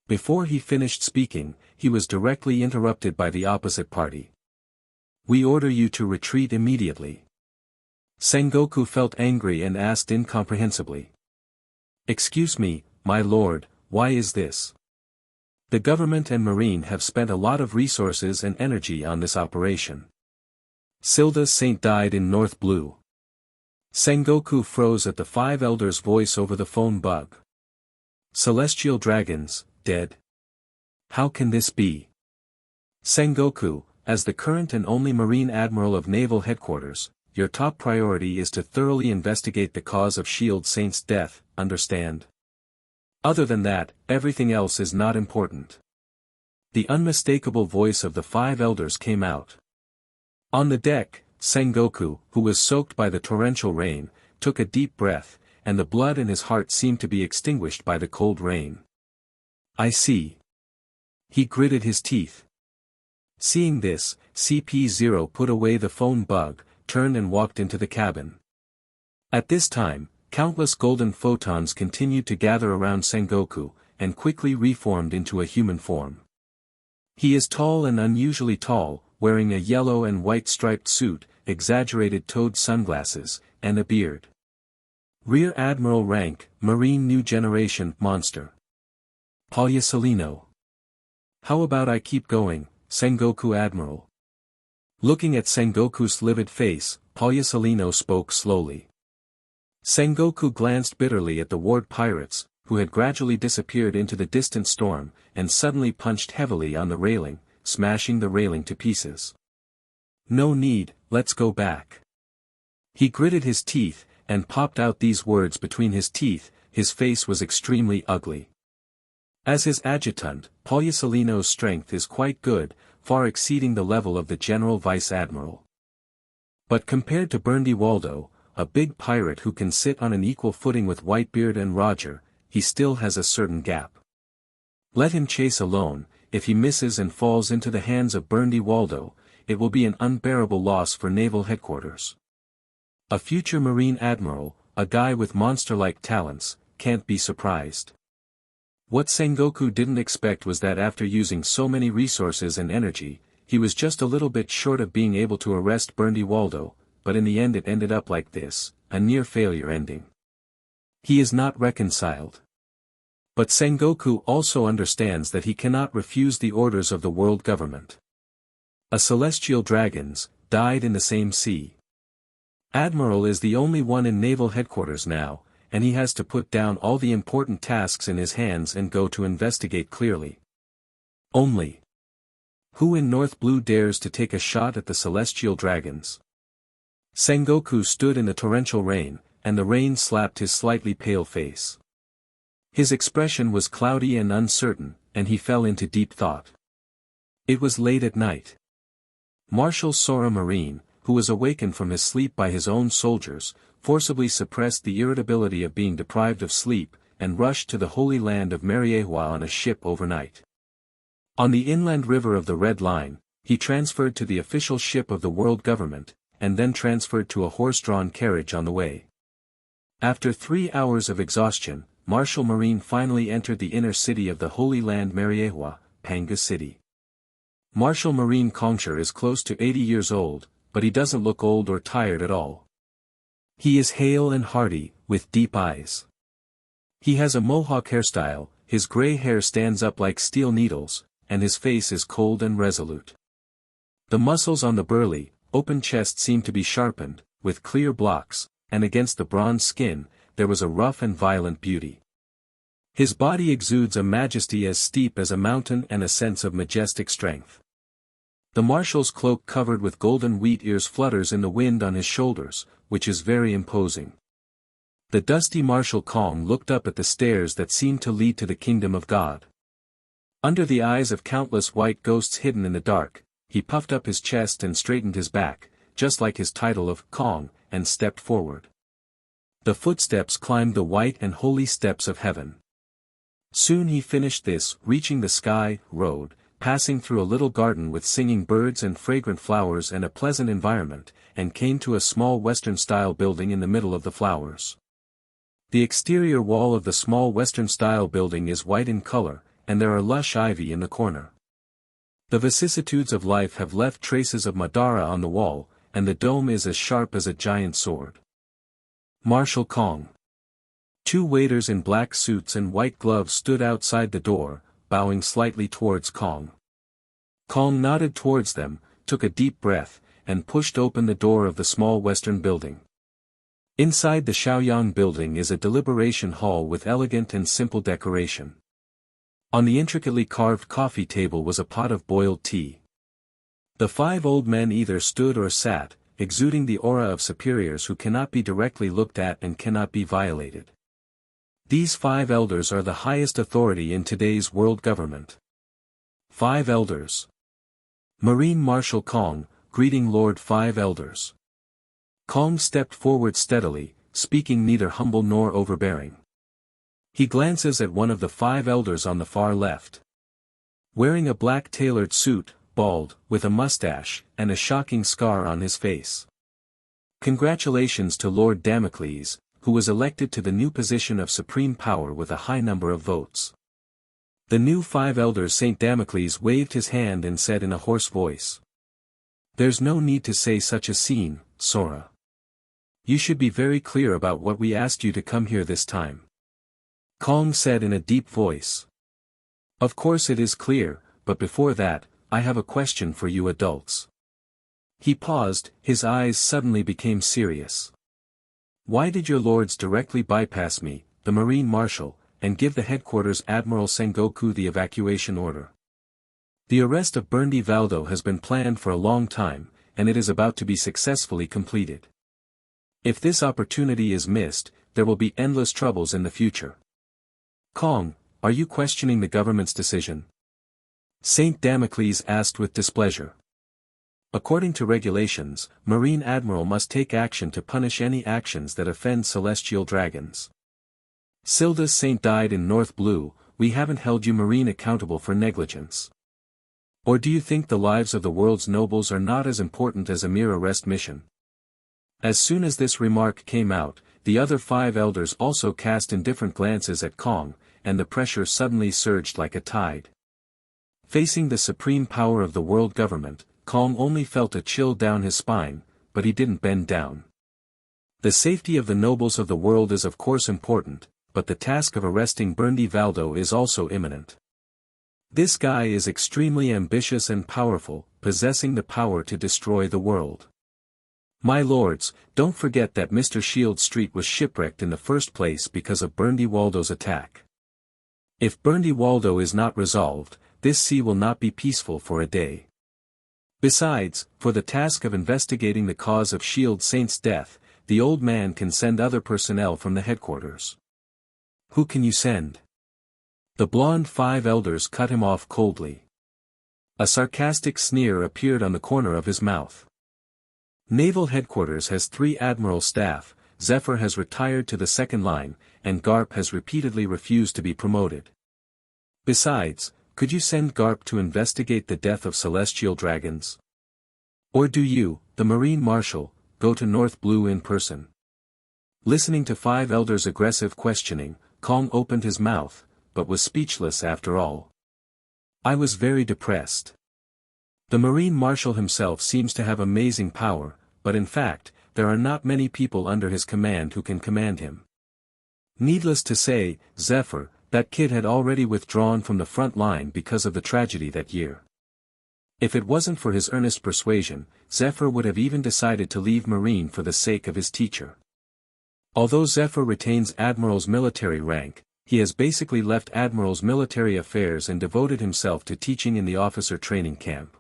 Before he finished speaking, he was directly interrupted by the opposite party. We order you to retreat immediately. Sengoku felt angry and asked incomprehensibly. Excuse me, my lord, why is this? The government and Marine have spent a lot of resources and energy on this operation. Silda Saint died in North Blue. Sengoku froze at the Five Elders' voice over the phone bug. Celestial dragons, dead? How can this be? Sengoku, as the current and only Marine Admiral of Naval Headquarters, your top priority is to thoroughly investigate the cause of Shield Saint's death, understand? Other than that, everything else is not important. The unmistakable voice of the Five Elders came out. On the deck, Sengoku, who was soaked by the torrential rain, took a deep breath, and the blood in his heart seemed to be extinguished by the cold rain. I see. He gritted his teeth. Seeing this, CP-0 put away the phone bug, turned and walked into the cabin. At this time, countless golden photons continued to gather around Sengoku, and quickly reformed into a human form. He is tall and unusually tall, wearing a yellow and white striped suit, exaggerated toed sunglasses, and a beard. Rear Admiral rank, Marine New Generation, monster. Porcellino. How about I keep going, Sengoku Admiral? Looking at Sengoku's livid face, Porcellino spoke slowly. Sengoku glanced bitterly at the ward pirates, who had gradually disappeared into the distant storm, and suddenly punched heavily on the railing, smashing the railing to pieces. No need, let's go back. He gritted his teeth, and popped out these words between his teeth. His face was extremely ugly. As his adjutant, Poliucelino's strength is quite good, far exceeding the level of the general vice-admiral. But compared to Berndy Waldo, a big pirate who can sit on an equal footing with Whitebeard and Roger, he still has a certain gap. Let him chase alone. If he misses and falls into the hands of Berndy Waldo, it will be an unbearable loss for naval headquarters. A future marine admiral, a guy with monster-like talents, can't be surprised. What Sengoku didn't expect was that after using so many resources and energy, he was just a little bit short of being able to arrest Berndy Waldo, but in the end it ended up like this, a near-failure ending. He is not reconciled. But Sengoku also understands that he cannot refuse the orders of the world government. A celestial dragons, died in the same sea. Admiral is the only one in naval headquarters now, and he has to put down all the important tasks in his hands and go to investigate clearly. Only. Who in North Blue dares to take a shot at the celestial dragons? Sengoku stood in the torrential rain, and the rain slapped his slightly pale face. His expression was cloudy and uncertain, and he fell into deep thought. It was late at night. Marshal Sora Marine, who was awakened from his sleep by his own soldiers, forcibly suppressed the irritability of being deprived of sleep, and rushed to the Holy Land of Mariehua on a ship overnight. On the inland river of the Red Line, he transferred to the official ship of the world government, and then transferred to a horse-drawn carriage on the way. After 3 hours of exhaustion, Marshal Marine finally entered the inner city of the Holy Land Mariehua, Panga City. Marshal Marine Kongsher is close to 80 years old, but he doesn't look old or tired at all. He is hale and hearty, with deep eyes. He has a mohawk hairstyle, his gray hair stands up like steel needles, and his face is cold and resolute. The muscles on the burly, open chest seem to be sharpened, with clear blocks, and against the bronze skin, there was a rough and violent beauty. His body exudes a majesty as steep as a mountain and a sense of majestic strength. The marshal's cloak covered with golden wheat ears flutters in the wind on his shoulders, which is very imposing. The dusty Marshal Kong looked up at the stairs that seemed to lead to the kingdom of God. Under the eyes of countless white ghosts hidden in the dark, he puffed up his chest and straightened his back, just like his title of Kong, and stepped forward. The footsteps climbed the white and holy steps of heaven. Soon he finished this, reaching the sky road, passing through a little garden with singing birds and fragrant flowers and a pleasant environment, and came to a small Western-style building in the middle of the flowers. The exterior wall of the small Western-style building is white in color, and there are lush ivy in the corner. The vicissitudes of life have left traces of Madara on the wall, and the dome is as sharp as a giant sword. Marshal Kong. 2 waiters in black suits and white gloves stood outside the door, bowing slightly towards Kong. Kong nodded towards them, took a deep breath, and pushed open the door of the small Western building. Inside the Shaoyang building is a deliberation hall with elegant and simple decoration. On the intricately carved coffee table was a pot of boiled tea. The 5 old men either stood or sat, exuding the aura of superiors who cannot be directly looked at and cannot be violated. These 5 elders are the highest authority in today's world government. 5 elders. Marine Marshal Kong, greeting Lord 5 elders. Kong stepped forward steadily, speaking neither humble nor overbearing. He glances at one of the 5 elders on the far left. Wearing a black tailored suit, bald, with a mustache, and a shocking scar on his face. Congratulations to Lord Damocles, who was elected to the new position of supreme power with a high number of votes. The new 5 elders. Saint Damocles waved his hand and said in a hoarse voice. There's no need to say such a scene, Sora. You should be very clear about what we asked you to come here this time. Kong said in a deep voice. Of course it is clear, but before that, I have a question for you adults. He paused, his eyes suddenly became serious. Why did your lords directly bypass me, the Marine Marshal, and give the headquarters Admiral Sengoku the evacuation order? The arrest of Berndy Waldo has been planned for a long time, and it is about to be successfully completed. If this opportunity is missed, there will be endless troubles in the future. Kong, are you questioning the government's decision? Saint Damocles asked with displeasure. According to regulations, Marine Admiral must take action to punish any actions that offend celestial dragons. Silda's Saint died in North Blue, we haven't held you Marine accountable for negligence. Or do you think the lives of the world's nobles are not as important as a mere arrest mission? As soon as this remark came out, the other 5 elders also cast indifferent glances at Kong, and the pressure suddenly surged like a tide. Facing the supreme power of the world government, Kong only felt a chill down his spine, but he didn't bend down. The safety of the nobles of the world is of course important, but the task of arresting Berndy Valdo is also imminent. This guy is extremely ambitious and powerful, possessing the power to destroy the world. My lords, don't forget that Mr. Shield Street was shipwrecked in the first place because of Berndy Waldo's attack. If Berndy Waldo is not resolved, this sea will not be peaceful for a day. Besides, for the task of investigating the cause of Shield Saint's death, the old man can send other personnel from the headquarters. Who can you send? The blonde 5 elders cut him off coldly. A sarcastic sneer appeared on the corner of his mouth. Naval Headquarters has 3 admiral staff, Zephyr has retired to the second line, and Garp has repeatedly refused to be promoted. Besides, could you send Garp to investigate the death of celestial dragons? Or do you, the Marine Marshal, go to North Blue in person? Listening to 5 elders' aggressive questioning, Kong opened his mouth, but was speechless after all. I was very depressed. The Marine Marshal himself seems to have amazing power, but in fact, there are not many people under his command who can command him. Needless to say, Zephyr, that kid had already withdrawn from the front line because of the tragedy that year. If it wasn't for his earnest persuasion, Zephyr would have even decided to leave Marine for the sake of his teacher. Although Zephyr retains Admiral's military rank, he has basically left Admiral's military affairs and devoted himself to teaching in the officer training camp.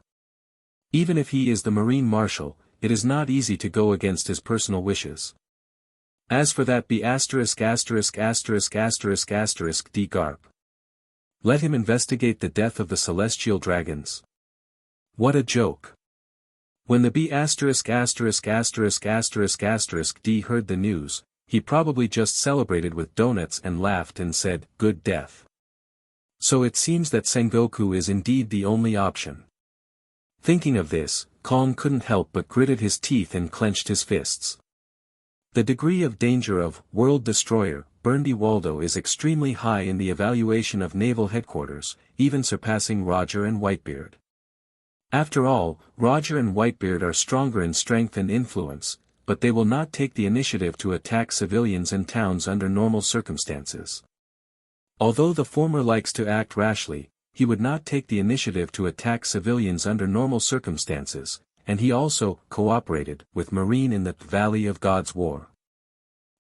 Even if he is the Marine Marshal, it is not easy to go against his personal wishes. As for that B********************* D Garp. Let him investigate the death of the celestial dragons. What a joke. When the B*********** D heard the news, he probably just celebrated with donuts and laughed and said, good death. So it seems that Sengoku is indeed the only option. Thinking of this, Kong couldn't help but gritted his teeth and clenched his fists. The degree of danger of World Destroyer, Berndy Waldo is extremely high in the evaluation of Naval Headquarters, even surpassing Roger and Whitebeard. After all, Roger and Whitebeard are stronger in strength and influence, but they will not take the initiative to attack civilians and towns under normal circumstances. Although the former likes to act rashly, he would not take the initiative to attack civilians under normal circumstances, and he also cooperated with Marine in the Valley of God's War.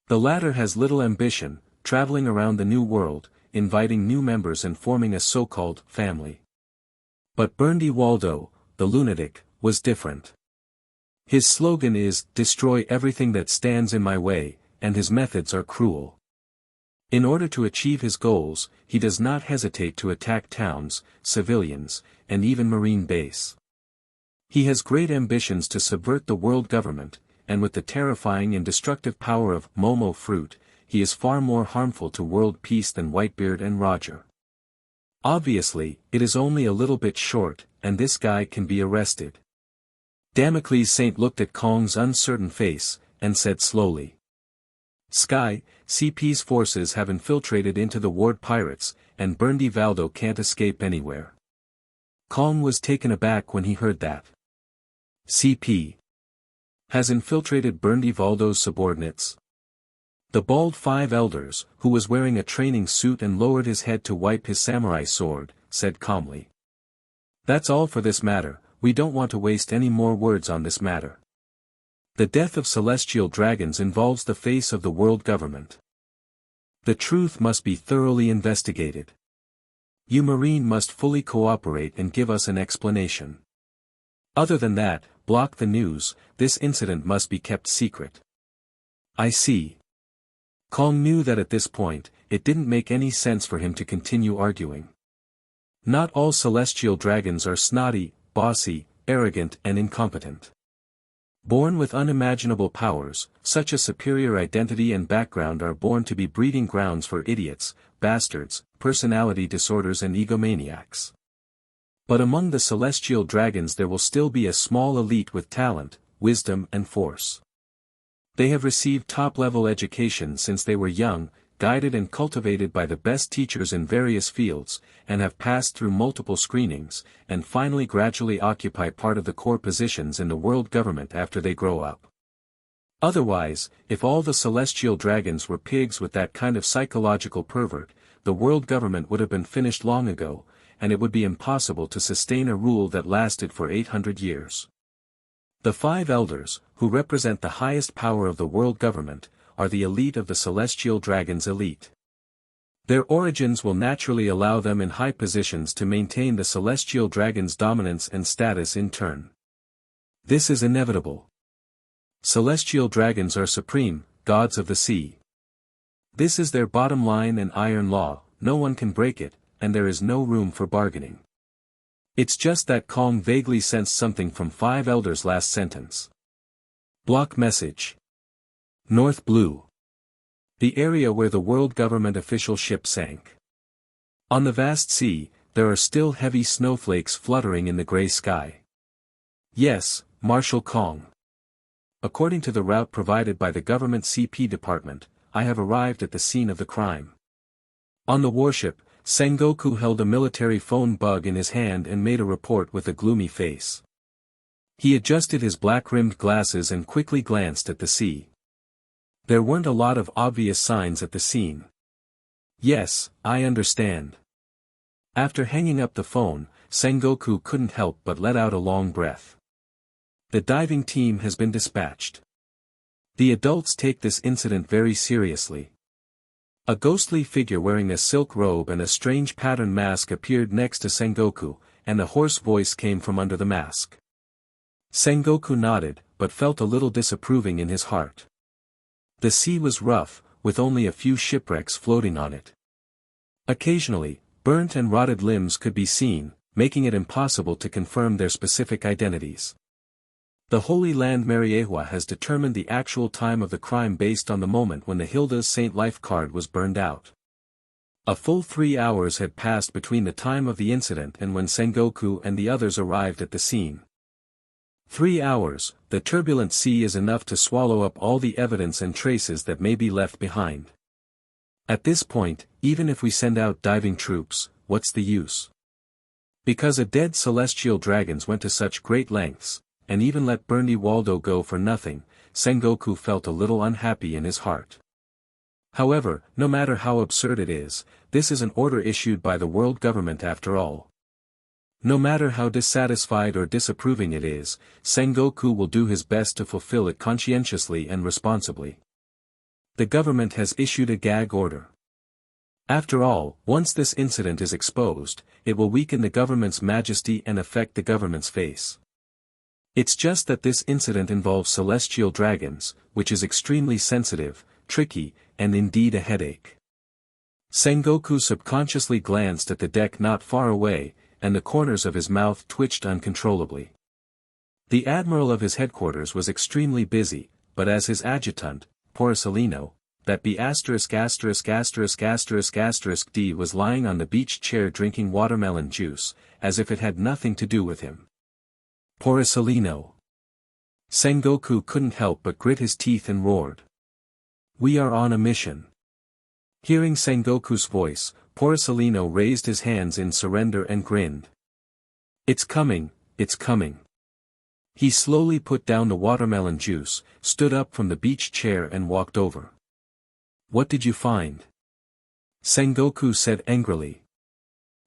The latter has little ambition, traveling around the New World, inviting new members and forming a so-called family. But Berndy Waldo, the lunatic, was different. His slogan is, destroy everything that stands in my way, and his methods are cruel. In order to achieve his goals, he does not hesitate to attack towns, civilians, and even Marine base. He has great ambitions to subvert the world government, and with the terrifying and destructive power of Momo fruit, he is far more harmful to world peace than Whitebeard and Roger. Obviously, it is only a little bit short, and this guy can be arrested. Damocles Saint looked at Kong's uncertain face, and said slowly. Sky, CP's forces have infiltrated into the Ward Pirates, and Berndy Valdo can't escape anywhere. Kong was taken aback when he heard that. CP has infiltrated Berndy Valdo's subordinates. The bald 5 elders, who was wearing a training suit and lowered his head to wipe his samurai sword, said calmly. That's all for this matter, we don't want to waste any more words on this matter. The death of celestial dragons involves the face of the world government. The truth must be thoroughly investigated. You Marine must fully cooperate and give us an explanation. Other than that, block the news, this incident must be kept secret. I see. Kong knew that at this point, it didn't make any sense for him to continue arguing. Not all celestial dragons are snotty, bossy, arrogant and incompetent. Born with unimaginable powers, such a superior identity and background are born to be breeding grounds for idiots, bastards, personality disorders and egomaniacs. But among the celestial dragons there will still be a small elite with talent, wisdom and force. They have received top-level education since they were young, guided and cultivated by the best teachers in various fields, and have passed through multiple screenings, and finally gradually occupy part of the core positions in the world government after they grow up. Otherwise, if all the celestial dragons were pigs with that kind of psychological pervert, the world government would have been finished long ago, and it would be impossible to sustain a rule that lasted for 800 years. The 5 elders, who represent the highest power of the world government, are the elite of the celestial dragons' elite. Their origins will naturally allow them in high positions to maintain the celestial dragons' dominance and status in turn. This is inevitable. Celestial dragons are supreme, gods of the sea. This is their bottom line and iron law, no one can break it, and there is no room for bargaining. It's just that Kong vaguely sensed something from 5 elders' last sentence. Block message. North Blue. The area where the world government official ship sank. On the vast sea, there are still heavy snowflakes fluttering in the gray sky. Yes, Marshal Kong. According to the route provided by the government CP department, I have arrived at the scene of the crime. On the warship, Sengoku held a military phone bug in his hand and made a report with a gloomy face. He adjusted his black-rimmed glasses and quickly glanced at the sea. There weren't a lot of obvious signs at the scene. Yes, I understand. After hanging up the phone, Sengoku couldn't help but let out a long breath. The diving team has been dispatched. The adults take this incident very seriously. A ghostly figure wearing a silk robe and a strange pattern mask appeared next to Sengoku, and a hoarse voice came from under the mask. Sengoku nodded, but felt a little disapproving in his heart. The sea was rough, with only a few shipwrecks floating on it. Occasionally, burnt and rotted limbs could be seen, making it impossible to confirm their specific identities. The Holy Land Mariehua has determined the actual time of the crime based on the moment when the Hilda's Saint Life card was burned out. A full 3 hours had passed between the time of the incident and when Sengoku and the others arrived at the scene. 3 hours, the turbulent sea is enough to swallow up all the evidence and traces that may be left behind. At this point, even if we send out diving troops, what's the use? Because a dead celestial dragons went to such great lengths, and even let Bernie Waldo go for nothing, Sengoku felt a little unhappy in his heart. However, no matter how absurd it is, this is an order issued by the world government after all. No matter how dissatisfied or disapproving it is, Sengoku will do his best to fulfill it conscientiously and responsibly. The government has issued a gag order. After all, once this incident is exposed, it will weaken the government's majesty and affect the government's face. It's just that this incident involves celestial dragons, which is extremely sensitive, tricky, and indeed a headache. Sengoku subconsciously glanced at the deck not far away, and the corners of his mouth twitched uncontrollably. The admiral of his headquarters was extremely busy, but as his adjutant, Porcelino, that B**************** D was lying on the beach chair drinking watermelon juice, as if it had nothing to do with him. Porcelino. Sengoku couldn't help but grit his teeth and roared. We are on a mission. Hearing Sengoku's voice, Porcelino raised his hands in surrender and grinned. It's coming, it's coming. He slowly put down the watermelon juice, stood up from the beach chair and walked over. What did you find? Sengoku said angrily.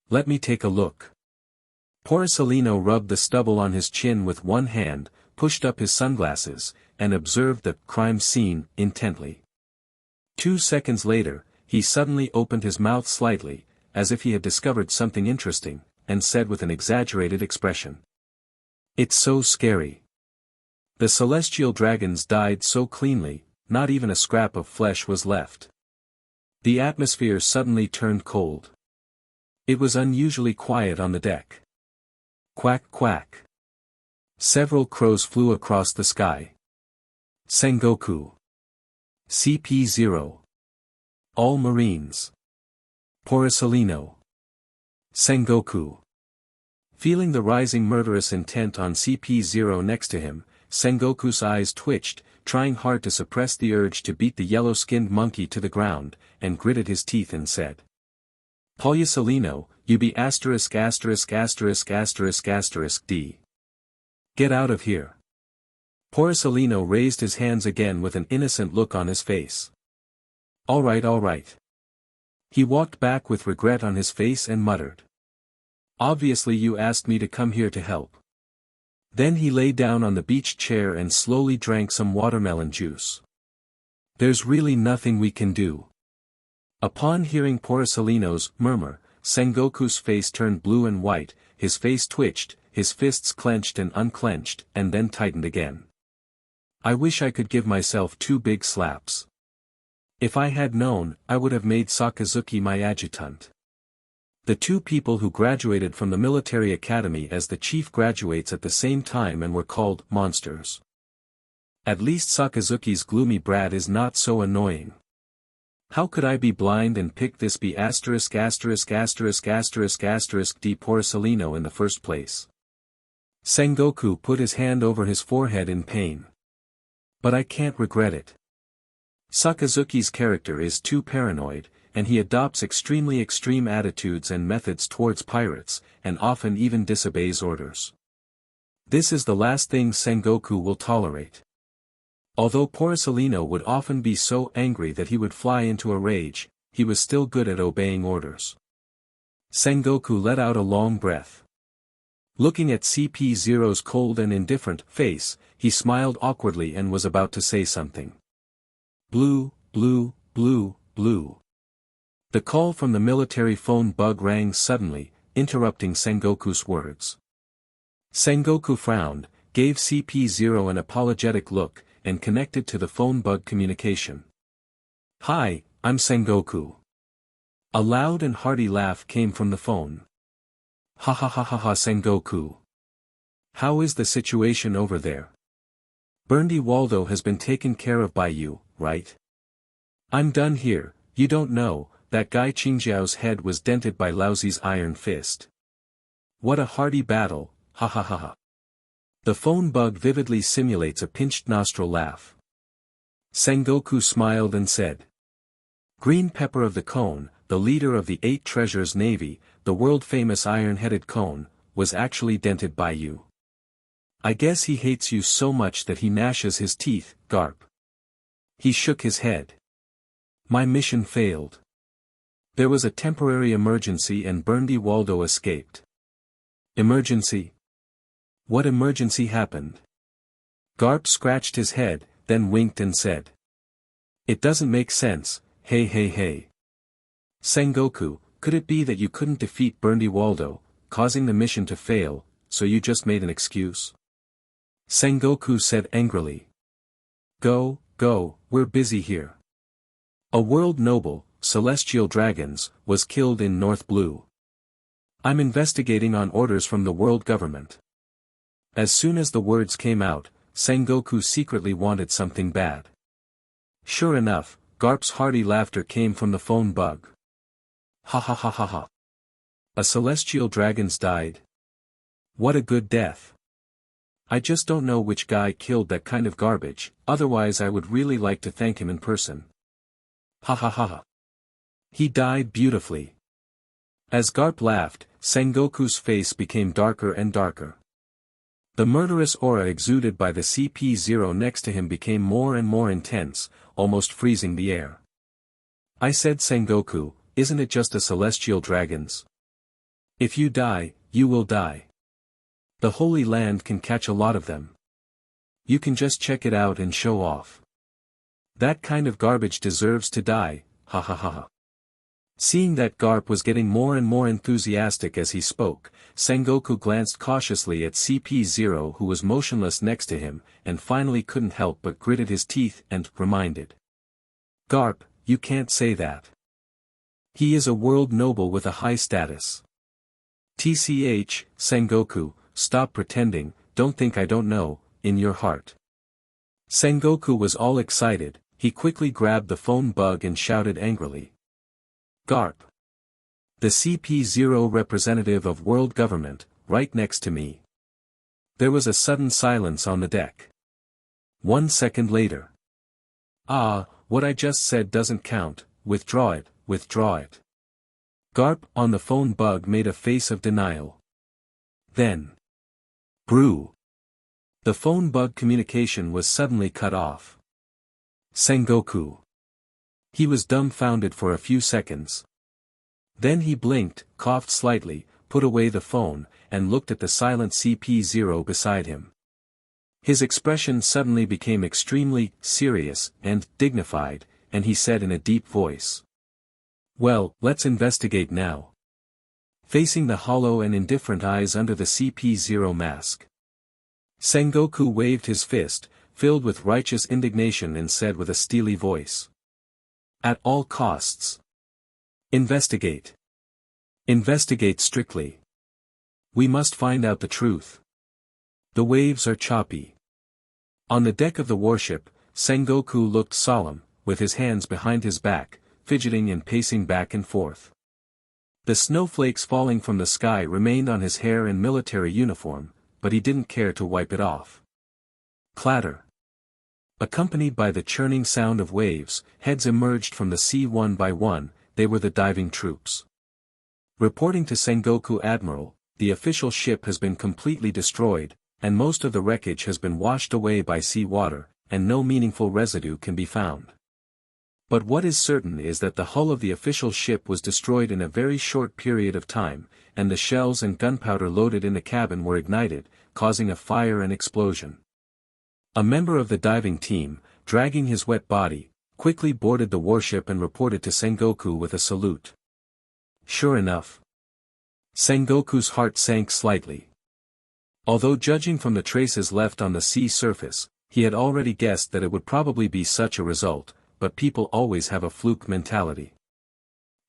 Let me take a look. Porcelino rubbed the stubble on his chin with one hand, pushed up his sunglasses, and observed the crime scene intently. 2 seconds later, he suddenly opened his mouth slightly, as if he had discovered something interesting, and said with an exaggerated expression. It's so scary. The celestial dragons died so cleanly, not even a scrap of flesh was left. The atmosphere suddenly turned cold. It was unusually quiet on the deck. Quack quack. Several crows flew across the sky. Sengoku. CP0. All Marines. Porisolino. Sengoku. Feeling the rising murderous intent on CP0 next to him, Sengoku's eyes twitched, trying hard to suppress the urge to beat the yellow-skinned monkey to the ground, and gritted his teeth and said. Porisolino, you be ******** D. Get out of here. Porisolino raised his hands again with an innocent look on his face. All right. He walked back with regret on his face and muttered. Obviously you asked me to come here to help. Then he lay down on the beach chair and slowly drank some watermelon juice. There's really nothing we can do. Upon hearing Porisolino's murmur, Sengoku's face turned blue and white, his face twitched, his fists clenched and unclenched, and then tightened again. I wish I could give myself 2 big slaps. If I had known, I would have made Sakazuki my adjutant. The 2 people who graduated from the military academy as the chief graduates at the same time and were called monsters. At least Sakazuki's gloomy brat is not so annoying. How could I be blind and pick this B*********** D. Porisolino in the first place? Sengoku put his hand over his forehead in pain. But I can't regret it. Sakazuki's character is too paranoid, and he adopts extremely extreme attitudes and methods towards pirates, and often even disobeys orders. This is the last thing Sengoku will tolerate. Although Porisolino would often be so angry that he would fly into a rage, he was still good at obeying orders. Sengoku let out a long breath. Looking at CP0's cold and indifferent face, he smiled awkwardly and was about to say something. Blue. The call from the military phone bug rang suddenly, interrupting Sengoku's words. Sengoku frowned, gave CP0 an apologetic look, and connected to the phone bug communication. Hi, I'm Sengoku. A loud and hearty laugh came from the phone. Ha Sengoku. How is the situation over there? Burndy Waldo has been taken care of by you, right? I'm done here, you don't know, that guy Qingjiao's head was dented by Laozi's iron fist. What a hearty battle, ha. The phone bug vividly simulates a pinched nostril laugh. Sengoku smiled and said. Green Pepper of the Cone, the leader of the 8 Treasures Navy, the world-famous iron-headed cone, was actually dented by you. I guess he hates you so much that he gnashes his teeth, Garp. He shook his head. My mission failed. There was a temporary emergency and Burndy Waldo escaped. Emergency? What emergency happened? Garp scratched his head, then winked and said. It doesn't make sense, hey. Sengoku, could it be that you couldn't defeat Burndy Waldo, causing the mission to fail, so you just made an excuse? Sengoku said angrily. Go, we're busy here. A world noble, Celestial Dragons, was killed in North Blue. I'm investigating on orders from the world government. As soon as the words came out, Sengoku secretly wanted something bad. Sure enough, Garp's hearty laughter came from the phone bug. Ha. A Celestial Dragons died? What a good death. I just don't know which guy killed that kind of garbage, otherwise I would really like to thank him in person. Ha. He died beautifully. As Garp laughed, Sengoku's face became darker and darker. The murderous aura exuded by the CP0 next to him became more and more intense, almost freezing the air. I said Sengoku, isn't it just a Celestial Dragons? If you die, you will die. The Holy Land can catch a lot of them. You can just check it out and show off. That kind of garbage deserves to die, ha. Seeing that Garp was getting more and more enthusiastic as he spoke, Sengoku glanced cautiously at CP0 who was motionless next to him, and finally couldn't help but gritted his teeth and reminded. Garp, you can't say that. He is a world noble with a high status. TCH, Sengoku, stop pretending, don't think I don't know, in your heart. Sengoku was all excited, he quickly grabbed the phone bug and shouted angrily. Garp. The CP0 representative of world government, right next to me. There was a sudden silence on the deck. 1 second later. Ah, what I just said doesn't count, withdraw it, withdraw it. Garp on the phone bug made a face of denial. Then. Brew. The phone bug communication was suddenly cut off. Sengoku. He was dumbfounded for a few seconds. Then he blinked, coughed slightly, put away the phone, and looked at the silent CP0 beside him. His expression suddenly became extremely serious and dignified, and he said in a deep voice. Well, let's investigate now. Facing the hollow and indifferent eyes under the CP0 mask. Sengoku waved his fist, filled with righteous indignation, and said with a steely voice. At all costs. Investigate. Investigate strictly. We must find out the truth. The waves are choppy. On the deck of the warship, Sengoku looked solemn, with his hands behind his back, fidgeting and pacing back and forth. The snowflakes falling from the sky remained on his hair and military uniform, but he didn't care to wipe it off. Clatter. Accompanied by the churning sound of waves, heads emerged from the sea one by one. They were the diving troops. Reporting to Sengoku Admiral, the official ship has been completely destroyed, and most of the wreckage has been washed away by sea water, and no meaningful residue can be found. But what is certain is that the hull of the official ship was destroyed in a very short period of time, and the shells and gunpowder loaded in the cabin were ignited, causing a fire and explosion. A member of the diving team, dragging his wet body, quickly boarded the warship and reported to Sengoku with a salute. Sure enough. Sengoku's heart sank slightly. Although judging from the traces left on the sea surface, he had already guessed that it would probably be such a result, but people always have a fluke mentality.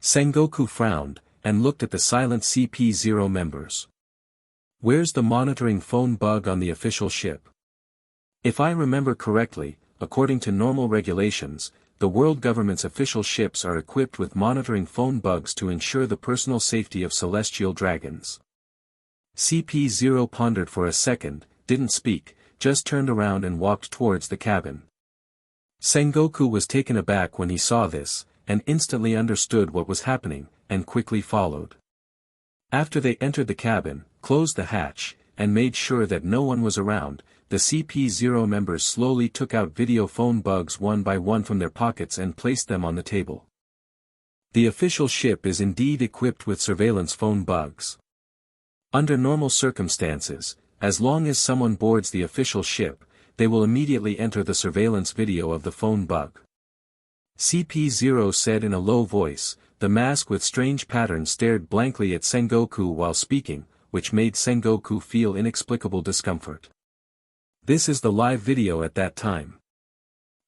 Sengoku frowned, and looked at the silent CP0 members. Where's the monitoring phone bug on the official ship? If I remember correctly, according to normal regulations, the world government's official ships are equipped with monitoring phone bugs to ensure the personal safety of celestial dragons. CP0 pondered for a second, didn't speak, just turned around and walked towards the cabin. Sengoku was taken aback when he saw this, and instantly understood what was happening, and quickly followed. After they entered the cabin, closed the hatch, and made sure that no one was around, the CP0 members slowly took out video phone bugs one by one from their pockets and placed them on the table. The official ship is indeed equipped with surveillance phone bugs. Under normal circumstances, as long as someone boards the official ship, they will immediately enter the surveillance video of the phone bug. CP0 said in a low voice. The mask with strange pattern stared blankly at Sengoku while speaking, which made Sengoku feel inexplicable discomfort. This is the live video at that time.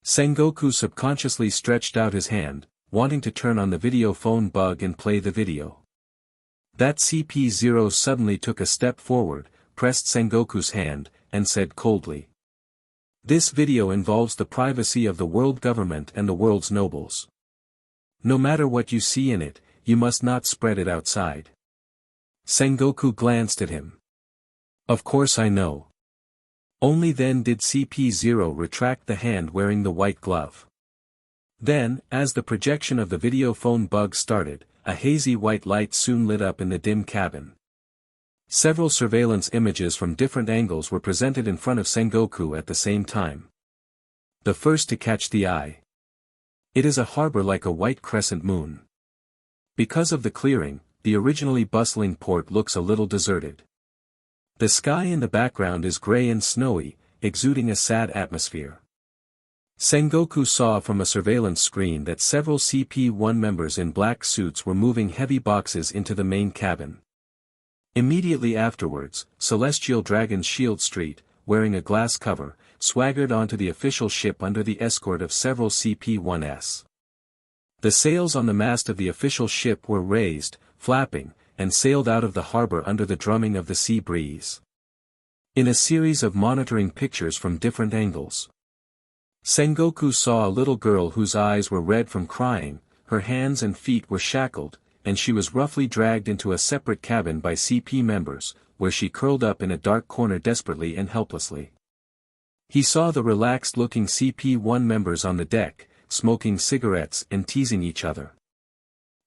Sengoku subconsciously stretched out his hand, wanting to turn on the video phone bug and play the video. That CP0 suddenly took a step forward, pressed Sengoku's hand, and said coldly. This video involves the privacy of the world government and the world's nobles. No matter what you see in it, you must not spread it outside. Sengoku glanced at him. Of course I know. Only then did CP0 retract the hand wearing the white glove. Then, as the projection of the video phone bug started, a hazy white light soon lit up in the dim cabin. Several surveillance images from different angles were presented in front of Sengoku at the same time. The first to catch the eye. It is a harbor like a white crescent moon. Because of the clearing, the originally bustling port looks a little deserted. The sky in the background is gray and snowy, exuding a sad atmosphere. Sengoku saw from a surveillance screen that several CP-1 members in black suits were moving heavy boxes into the main cabin. Immediately afterwards, Celestial Dragon's Shield Street, wearing a glass cover, swaggered onto the official ship under the escort of several CP-1s. The sails on the mast of the official ship were raised, flapping, and sailed out of the harbor under the drumming of the sea breeze. In a series of monitoring pictures from different angles, Sengoku saw a little girl whose eyes were red from crying, her hands and feet were shackled, and she was roughly dragged into a separate cabin by CP members, where she curled up in a dark corner desperately and helplessly. He saw the relaxed-looking CP-1 members on the deck, smoking cigarettes and teasing each other.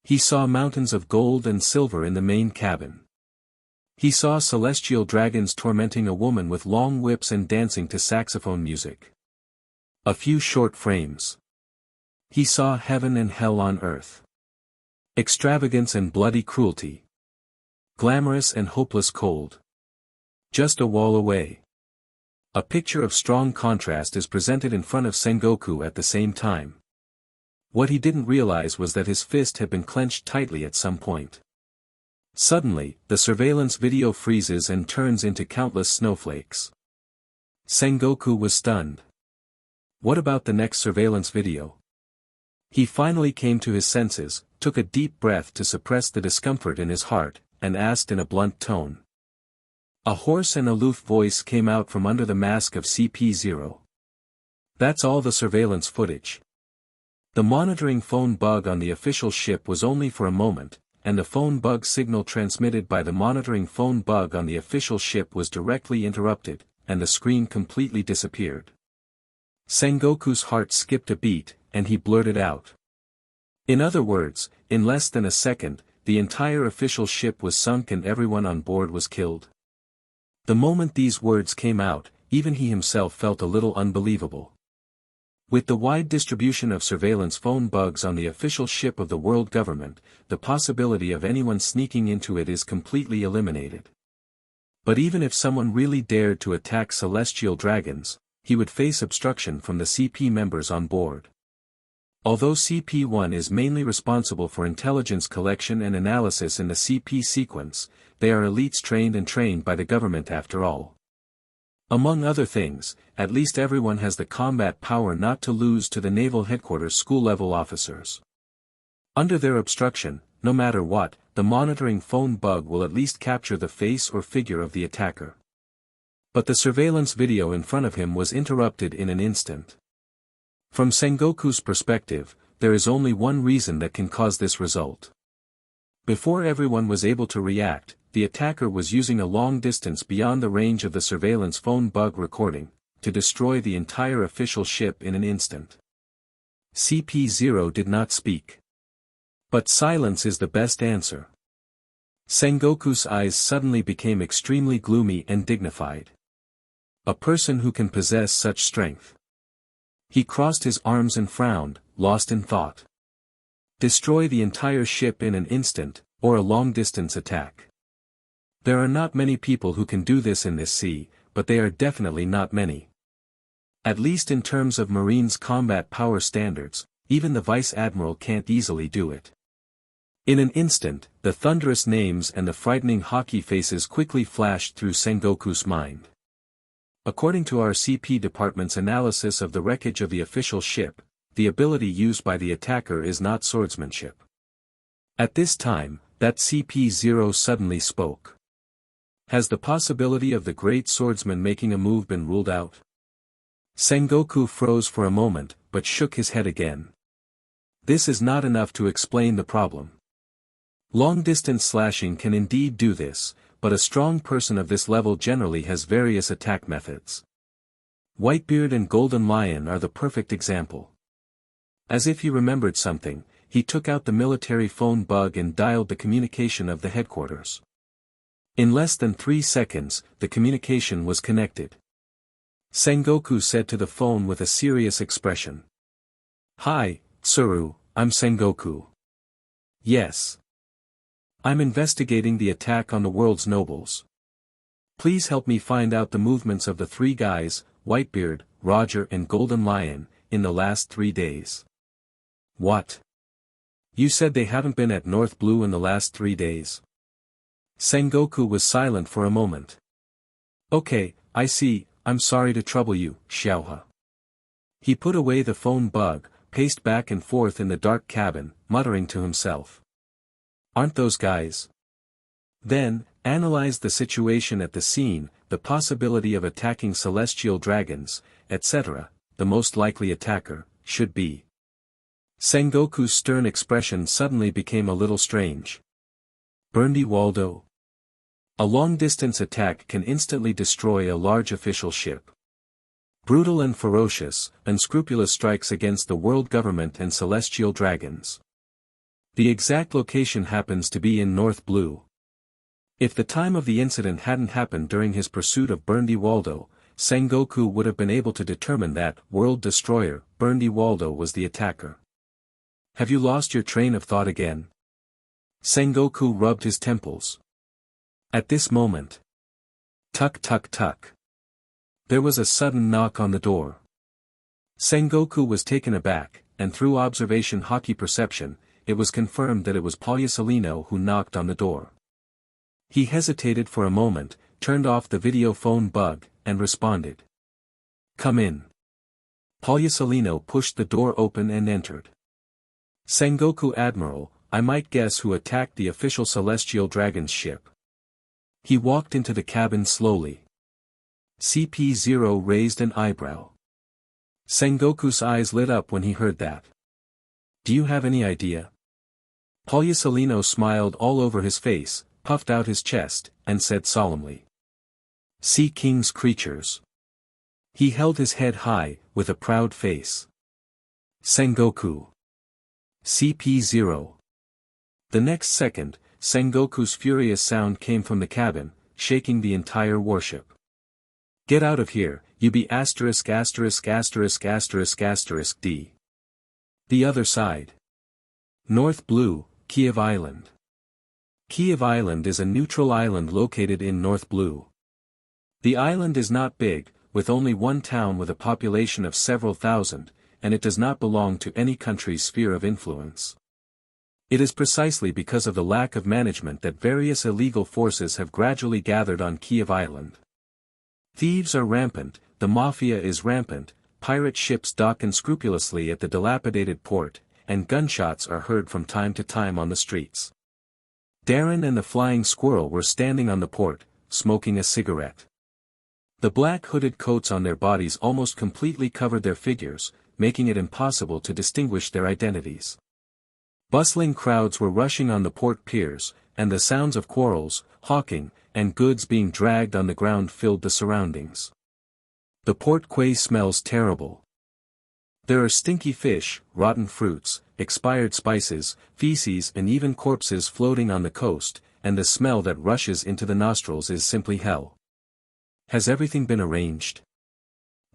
He saw mountains of gold and silver in the main cabin. He saw celestial dragons tormenting a woman with long whips and dancing to saxophone music. A few short frames. He saw heaven and hell on earth. Extravagance and bloody cruelty. Glamorous and hopeless cold. Just a wall away. A picture of strong contrast is presented in front of Sengoku at the same time. What he didn't realize was that his fist had been clenched tightly at some point. Suddenly, the surveillance video freezes and turns into countless snowflakes. Sengoku was stunned. What about the next surveillance video? He finally came to his senses, took a deep breath to suppress the discomfort in his heart, and asked in a blunt tone. A hoarse and aloof voice came out from under the mask of CP0. That's all the surveillance footage. The monitoring phone bug on the official ship was only for a moment, and the phone bug signal transmitted by the monitoring phone bug on the official ship was directly interrupted, and the screen completely disappeared. Sengoku's heart skipped a beat, and he blurted out. In other words, in less than a second, the entire official ship was sunk and everyone on board was killed. The moment these words came out, even he himself felt a little unbelievable. With the wide distribution of surveillance phone bugs on the official ship of the world government, the possibility of anyone sneaking into it is completely eliminated. But even if someone really dared to attack celestial dragons, he would face obstruction from the CP members on board. Although CP1 is mainly responsible for intelligence collection and analysis in the CP sequence, they are elites trained by the government after all. Among other things, at least everyone has the combat power not to lose to the Naval Headquarters school-level officers. Under their obstruction, no matter what, the monitoring phone bug will at least capture the face or figure of the attacker. But the surveillance video in front of him was interrupted in an instant. From Sengoku's perspective, there is only one reason that can cause this result. Before everyone was able to react, the attacker was using a long distance beyond the range of the surveillance phone bug recording, to destroy the entire official ship in an instant. CP0 did not speak. But silence is the best answer. Sengoku's eyes suddenly became extremely gloomy and dignified. A person who can possess such strength. He crossed his arms and frowned, lost in thought. Destroy the entire ship in an instant, or a long-distance attack. There are not many people who can do this in this sea, but they are definitely not many. At least in terms of Marines' combat power standards, even the Vice Admiral can't easily do it. In an instant, the thunderous names and the frightening hockey faces quickly flashed through Sengoku's mind. According to our CP department's analysis of the wreckage of the official ship, the ability used by the attacker is not swordsmanship. At this time, that CP0 suddenly spoke. Has the possibility of the great swordsman making a move been ruled out? Sengoku froze for a moment, but shook his head again. This is not enough to explain the problem. Long-distance slashing can indeed do this, but a strong person of this level generally has various attack methods. Whitebeard and Golden Lion are the perfect example. As if he remembered something, he took out the military phone bug and dialed the communication of the headquarters. In less than 3 seconds, the communication was connected. Sengoku said to the phone with a serious expression. "Hi, Tsuru, I'm Sengoku. Yes. I'm investigating the attack on the world's nobles. Please help me find out the movements of the 3 guys, Whitebeard, Roger and Golden Lion, in the last 3 days. What? You said they haven't been at North Blue in the last 3 days? Sengoku was silent for a moment. Okay, I see, I'm sorry to trouble you, Xiaohe. He put away the phone bug, paced back and forth in the dark cabin, muttering to himself. Aren't those guys? Then, analyzed the situation at the scene, the possibility of attacking celestial dragons, etc., the most likely attacker, should be. Sengoku's stern expression suddenly became a little strange. Burndy Waldo. A long-distance attack can instantly destroy a large official ship. Brutal and ferocious, unscrupulous strikes against the world government and celestial dragons. The exact location happens to be in North Blue. If the time of the incident hadn't happened during his pursuit of Burndy Waldo, Sengoku would have been able to determine that world destroyer, Burndy Waldo, was the attacker. Have you lost your train of thought again? Sengoku rubbed his temples. At this moment. Tuck tuck tuck. There was a sudden knock on the door. Sengoku was taken aback, and through observation hockey perception, it was confirmed that it was Polyasolino who knocked on the door. He hesitated for a moment, turned off the video phone bug, and responded. Come in. Polyasolino pushed the door open and entered. Sengoku Admiral, I might guess who attacked the official celestial dragon's ship. He walked into the cabin slowly. CP0 raised an eyebrow. Sengoku's eyes lit up when he heard that. Do you have any idea? Polyasolino smiled all over his face, puffed out his chest, and said solemnly. Sea King's creatures. He held his head high, with a proud face. Sengoku. CP0. The next second, Sengoku's furious sound came from the cabin, shaking the entire warship. Get out of here, you be asterisk asterisk asterisk asterisk asterisk D. The other side. North Blue, Kiev Island. Kiev Island is a neutral island located in North Blue. The island is not big, with only one town with a population of several thousand, and it does not belong to any country's sphere of influence. It is precisely because of the lack of management that various illegal forces have gradually gathered on Kiev Island. Thieves are rampant, the mafia is rampant, pirate ships dock unscrupulously at the dilapidated port, and gunshots are heard from time to time on the streets. Darren and the flying squirrel were standing on the port, smoking a cigarette. The black hooded coats on their bodies almost completely covered their figures, making it impossible to distinguish their identities. Bustling crowds were rushing on the port piers, and the sounds of quarrels, hawking, and goods being dragged on the ground filled the surroundings. The port quay smells terrible. There are stinky fish, rotten fruits, expired spices, feces and even corpses floating on the coast, and the smell that rushes into the nostrils is simply hell. Has everything been arranged?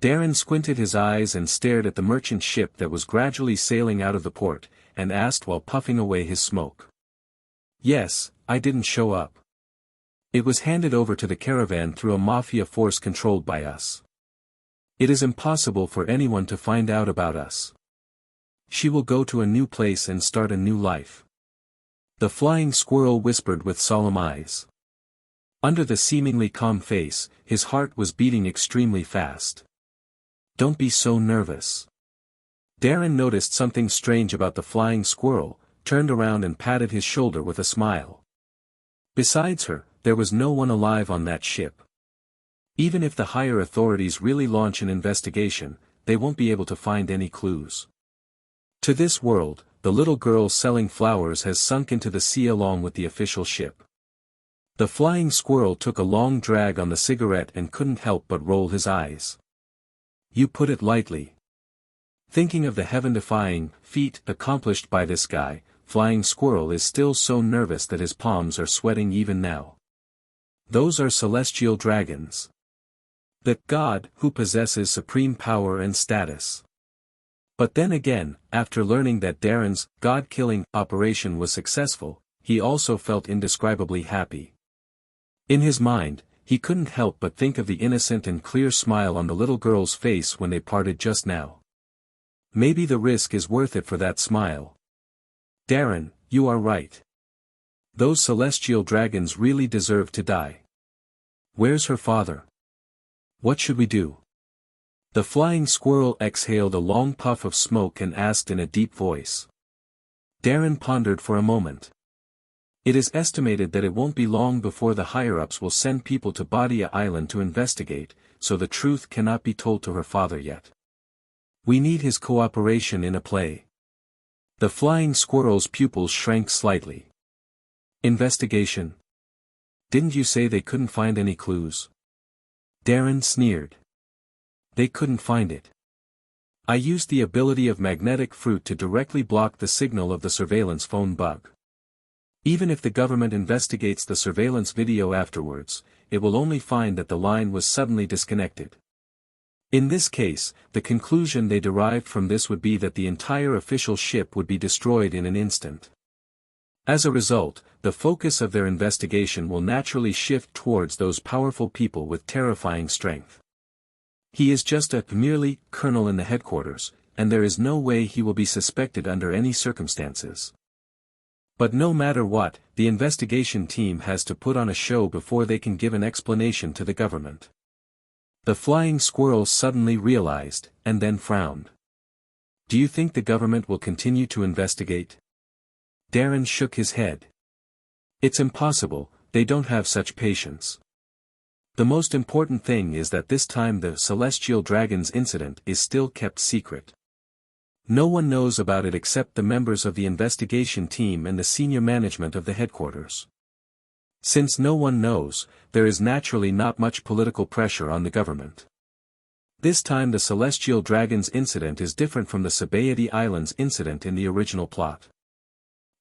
Darren squinted his eyes and stared at the merchant ship that was gradually sailing out of the port, and asked while puffing away his smoke. Yes, I didn't show up. It was handed over to the caravan through a mafia force controlled by us. It is impossible for anyone to find out about us. She will go to a new place and start a new life. The flying squirrel whispered with solemn eyes. Under the seemingly calm face, his heart was beating extremely fast. Don't be so nervous. Darren noticed something strange about the flying squirrel, turned around and patted his shoulder with a smile. Besides her, there was no one alive on that ship. Even if the higher authorities really launch an investigation, they won't be able to find any clues. To this world, the little girl selling flowers has sunk into the sea along with the official ship. The flying squirrel took a long drag on the cigarette and couldn't help but roll his eyes. You put it lightly. Thinking of the heaven-defying feat accomplished by this guy, Flying Squirrel is still so nervous that his palms are sweating even now. Those are celestial dragons. The God who possesses supreme power and status. But then again, after learning that Darren's God-killing operation was successful, he also felt indescribably happy. In his mind, he couldn't help but think of the innocent and clear smile on the little girl's face when they parted just now. Maybe the risk is worth it for that smile. Darren, you are right. Those celestial dragons really deserve to die. Where's her father? What should we do? The flying squirrel exhaled a long puff of smoke and asked in a deep voice. Darren pondered for a moment. It is estimated that it won't be long before the higher-ups will send people to Badia Island to investigate, so the truth cannot be told to her father yet. We need his cooperation in a play. The flying squirrel's pupils shrank slightly. Investigation? Didn't you say they couldn't find any clues? Darren sneered. They couldn't find it. I used the ability of magnetic fruit to directly block the signal of the surveillance phone bug. Even if the government investigates the surveillance video afterwards, it will only find that the line was suddenly disconnected. In this case, the conclusion they derived from this would be that the entire official ship would be destroyed in an instant. As a result, the focus of their investigation will naturally shift towards those powerful people with terrifying strength. He is just a merely colonel in the headquarters, and there is no way he will be suspected under any circumstances. But no matter what, the investigation team has to put on a show before they can give an explanation to the government. The flying squirrel suddenly realized, and then frowned. Do you think the government will continue to investigate? Darren shook his head. It's impossible, they don't have such patience. The most important thing is that this time the Celestial Dragons incident is still kept secret. No one knows about it except the members of the investigation team and the senior management of the headquarters. Since no one knows, there is naturally not much political pressure on the government. This time the Celestial Dragons incident is different from the Sabaody Islands incident in the original plot.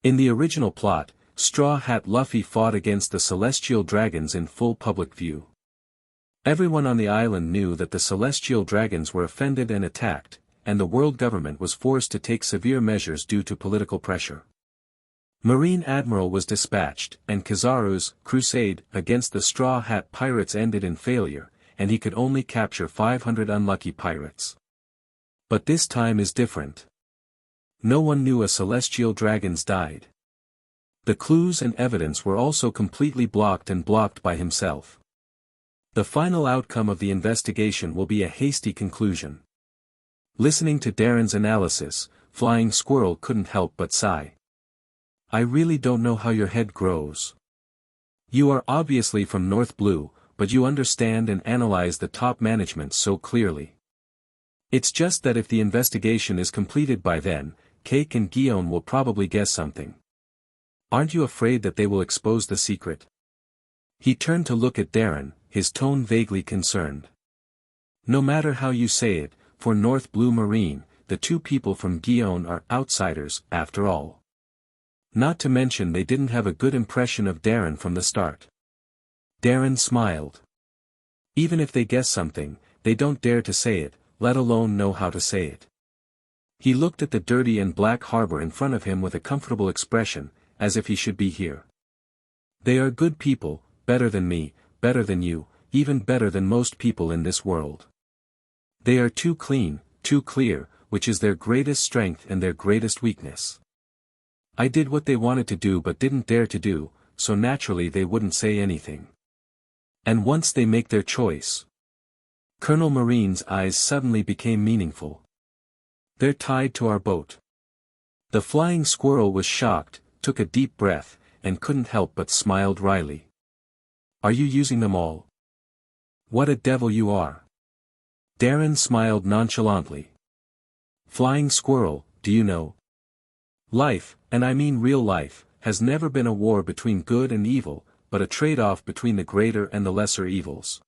In the original plot, Straw Hat Luffy fought against the Celestial Dragons in full public view. Everyone on the island knew that the Celestial Dragons were offended and attacked, and the world government was forced to take severe measures due to political pressure. Marine Admiral was dispatched, and Kizaru's crusade against the Straw Hat pirates ended in failure, and he could only capture 500 unlucky pirates. But this time is different. No one knew a Celestial Dragons died. The clues and evidence were also completely blocked by himself. The final outcome of the investigation will be a hasty conclusion. Listening to Darren's analysis, Flying Squirrel couldn't help but sigh. I really don't know how your head grows. You are obviously from North Blue, but you understand and analyze the top management so clearly. It's just that if the investigation is completed by then, Cake and Guillaume will probably guess something. Aren't you afraid that they will expose the secret? He turned to look at Darren, his tone vaguely concerned. No matter how you say it, for North Blue Marine, the two people from Guillaume are outsiders, after all. Not to mention they didn't have a good impression of Darren from the start. Darren smiled. Even if they guess something, they don't dare to say it, let alone know how to say it. He looked at the dirty and black harbor in front of him with a comfortable expression, as if he should be here. They are good people, better than me, better than you, even better than most people in this world. They are too clean, too clear, which is their greatest strength and their greatest weakness. I did what they wanted to do but didn't dare to do, so naturally they wouldn't say anything. And once they make their choice. Colonel Marine's eyes suddenly became meaningful. They're tied to our boat. The flying squirrel was shocked, took a deep breath, and couldn't help but smiled wryly. Are you using them all? What a devil you are. Darren smiled nonchalantly. Flying squirrel, do you know? Life, and I mean real life, has never been a war between good and evil, but a trade-off between the greater and the lesser evils.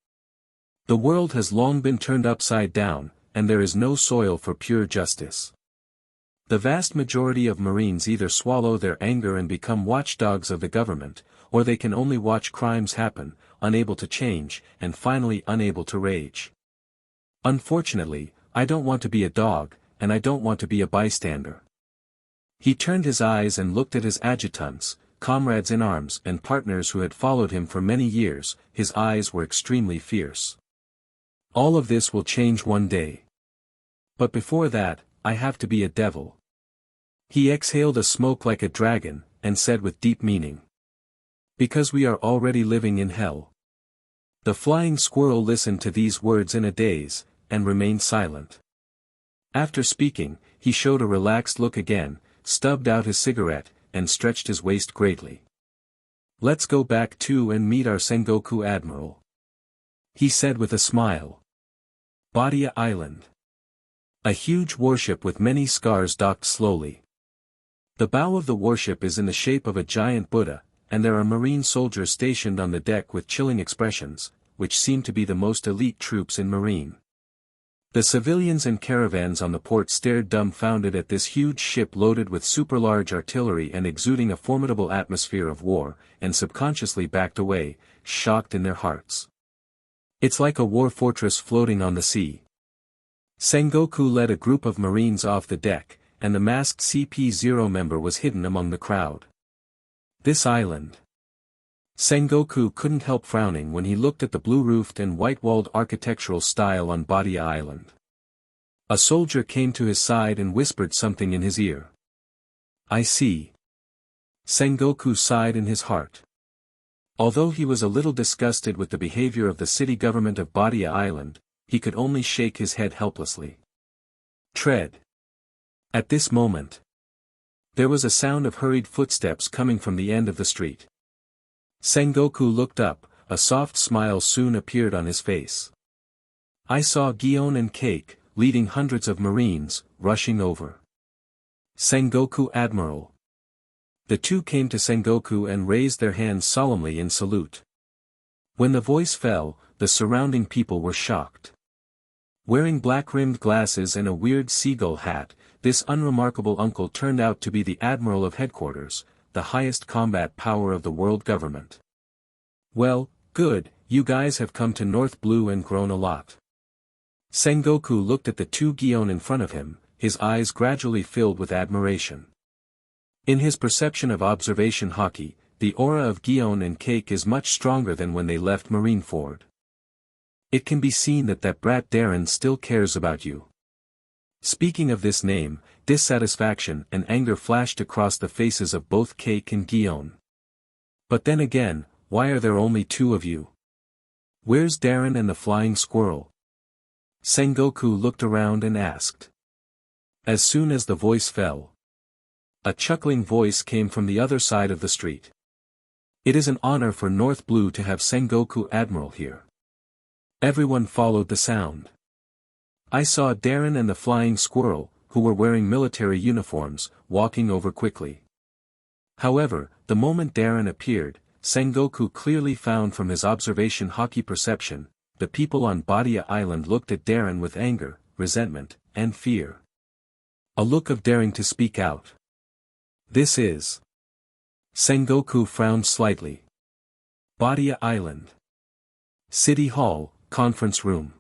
The world has long been turned upside down, and there is no soil for pure justice. The vast majority of Marines either swallow their anger and become watchdogs of the government, or they can only watch crimes happen, unable to change, and finally unable to rage. Unfortunately, I don't want to be a dog, and I don't want to be a bystander. He turned his eyes and looked at his adjutants, comrades in arms and partners who had followed him for many years. His eyes were extremely fierce. All of this will change one day. But before that, I have to be a devil. He exhaled a smoke like a dragon, and said with deep meaning. Because we are already living in hell. The flying squirrel listened to these words in a daze, and remained silent. After speaking, he showed a relaxed look again, stubbed out his cigarette, and stretched his waist greatly. Let's go back to and meet our Sengoku Admiral. He said with a smile. Badia Island. A huge warship with many scars docked slowly. The bow of the warship is in the shape of a giant Buddha, and there are marine soldiers stationed on the deck with chilling expressions, which seem to be the most elite troops in marine. The civilians and caravans on the port stared dumbfounded at this huge ship loaded with super-large artillery and exuding a formidable atmosphere of war, and subconsciously backed away, shocked in their hearts. It's like a war fortress floating on the sea. Sengoku led a group of marines off the deck, and the masked CP-0 member was hidden among the crowd. This island. Sengoku couldn't help frowning when he looked at the blue-roofed and white-walled architectural style on Badia Island. A soldier came to his side and whispered something in his ear. I see. Sengoku sighed in his heart. Although he was a little disgusted with the behavior of the city government of Badia Island, he could only shake his head helplessly. Tread. At this moment, there was a sound of hurried footsteps coming from the end of the street. Sengoku looked up, a soft smile soon appeared on his face. I saw Gion and Cake, leading hundreds of marines, rushing over. Sengoku Admiral. The two came to Sengoku and raised their hands solemnly in salute. When the voice fell, the surrounding people were shocked. Wearing black-rimmed glasses and a weird seagull hat, this unremarkable uncle turned out to be the Admiral of Headquarters, the highest combat power of the world government. Well, good, you guys have come to North Blue and grown a lot. Sengoku looked at the two Gion in front of him, his eyes gradually filled with admiration. In his perception of observation hockey, the aura of Gion and Cake is much stronger than when they left Marineford. It can be seen that brat Darren still cares about you. Speaking of this name, dissatisfaction and anger flashed across the faces of both Cake and Gion. But then again, why are there only two of you? Where's Darren and the flying squirrel? Sengoku looked around and asked. As soon as the voice fell, a chuckling voice came from the other side of the street. It is an honor for North Blue to have Sengoku Admiral here. Everyone followed the sound. I saw Darren and the flying squirrel, who were wearing military uniforms, walking over quickly. However, the moment Darren appeared, Sengoku clearly found from his observation hockey perception, the people on Badia Island looked at Darren with anger, resentment, and fear. A look of daring to speak out. This is. Sengoku frowned slightly. Badia Island. City Hall, conference room.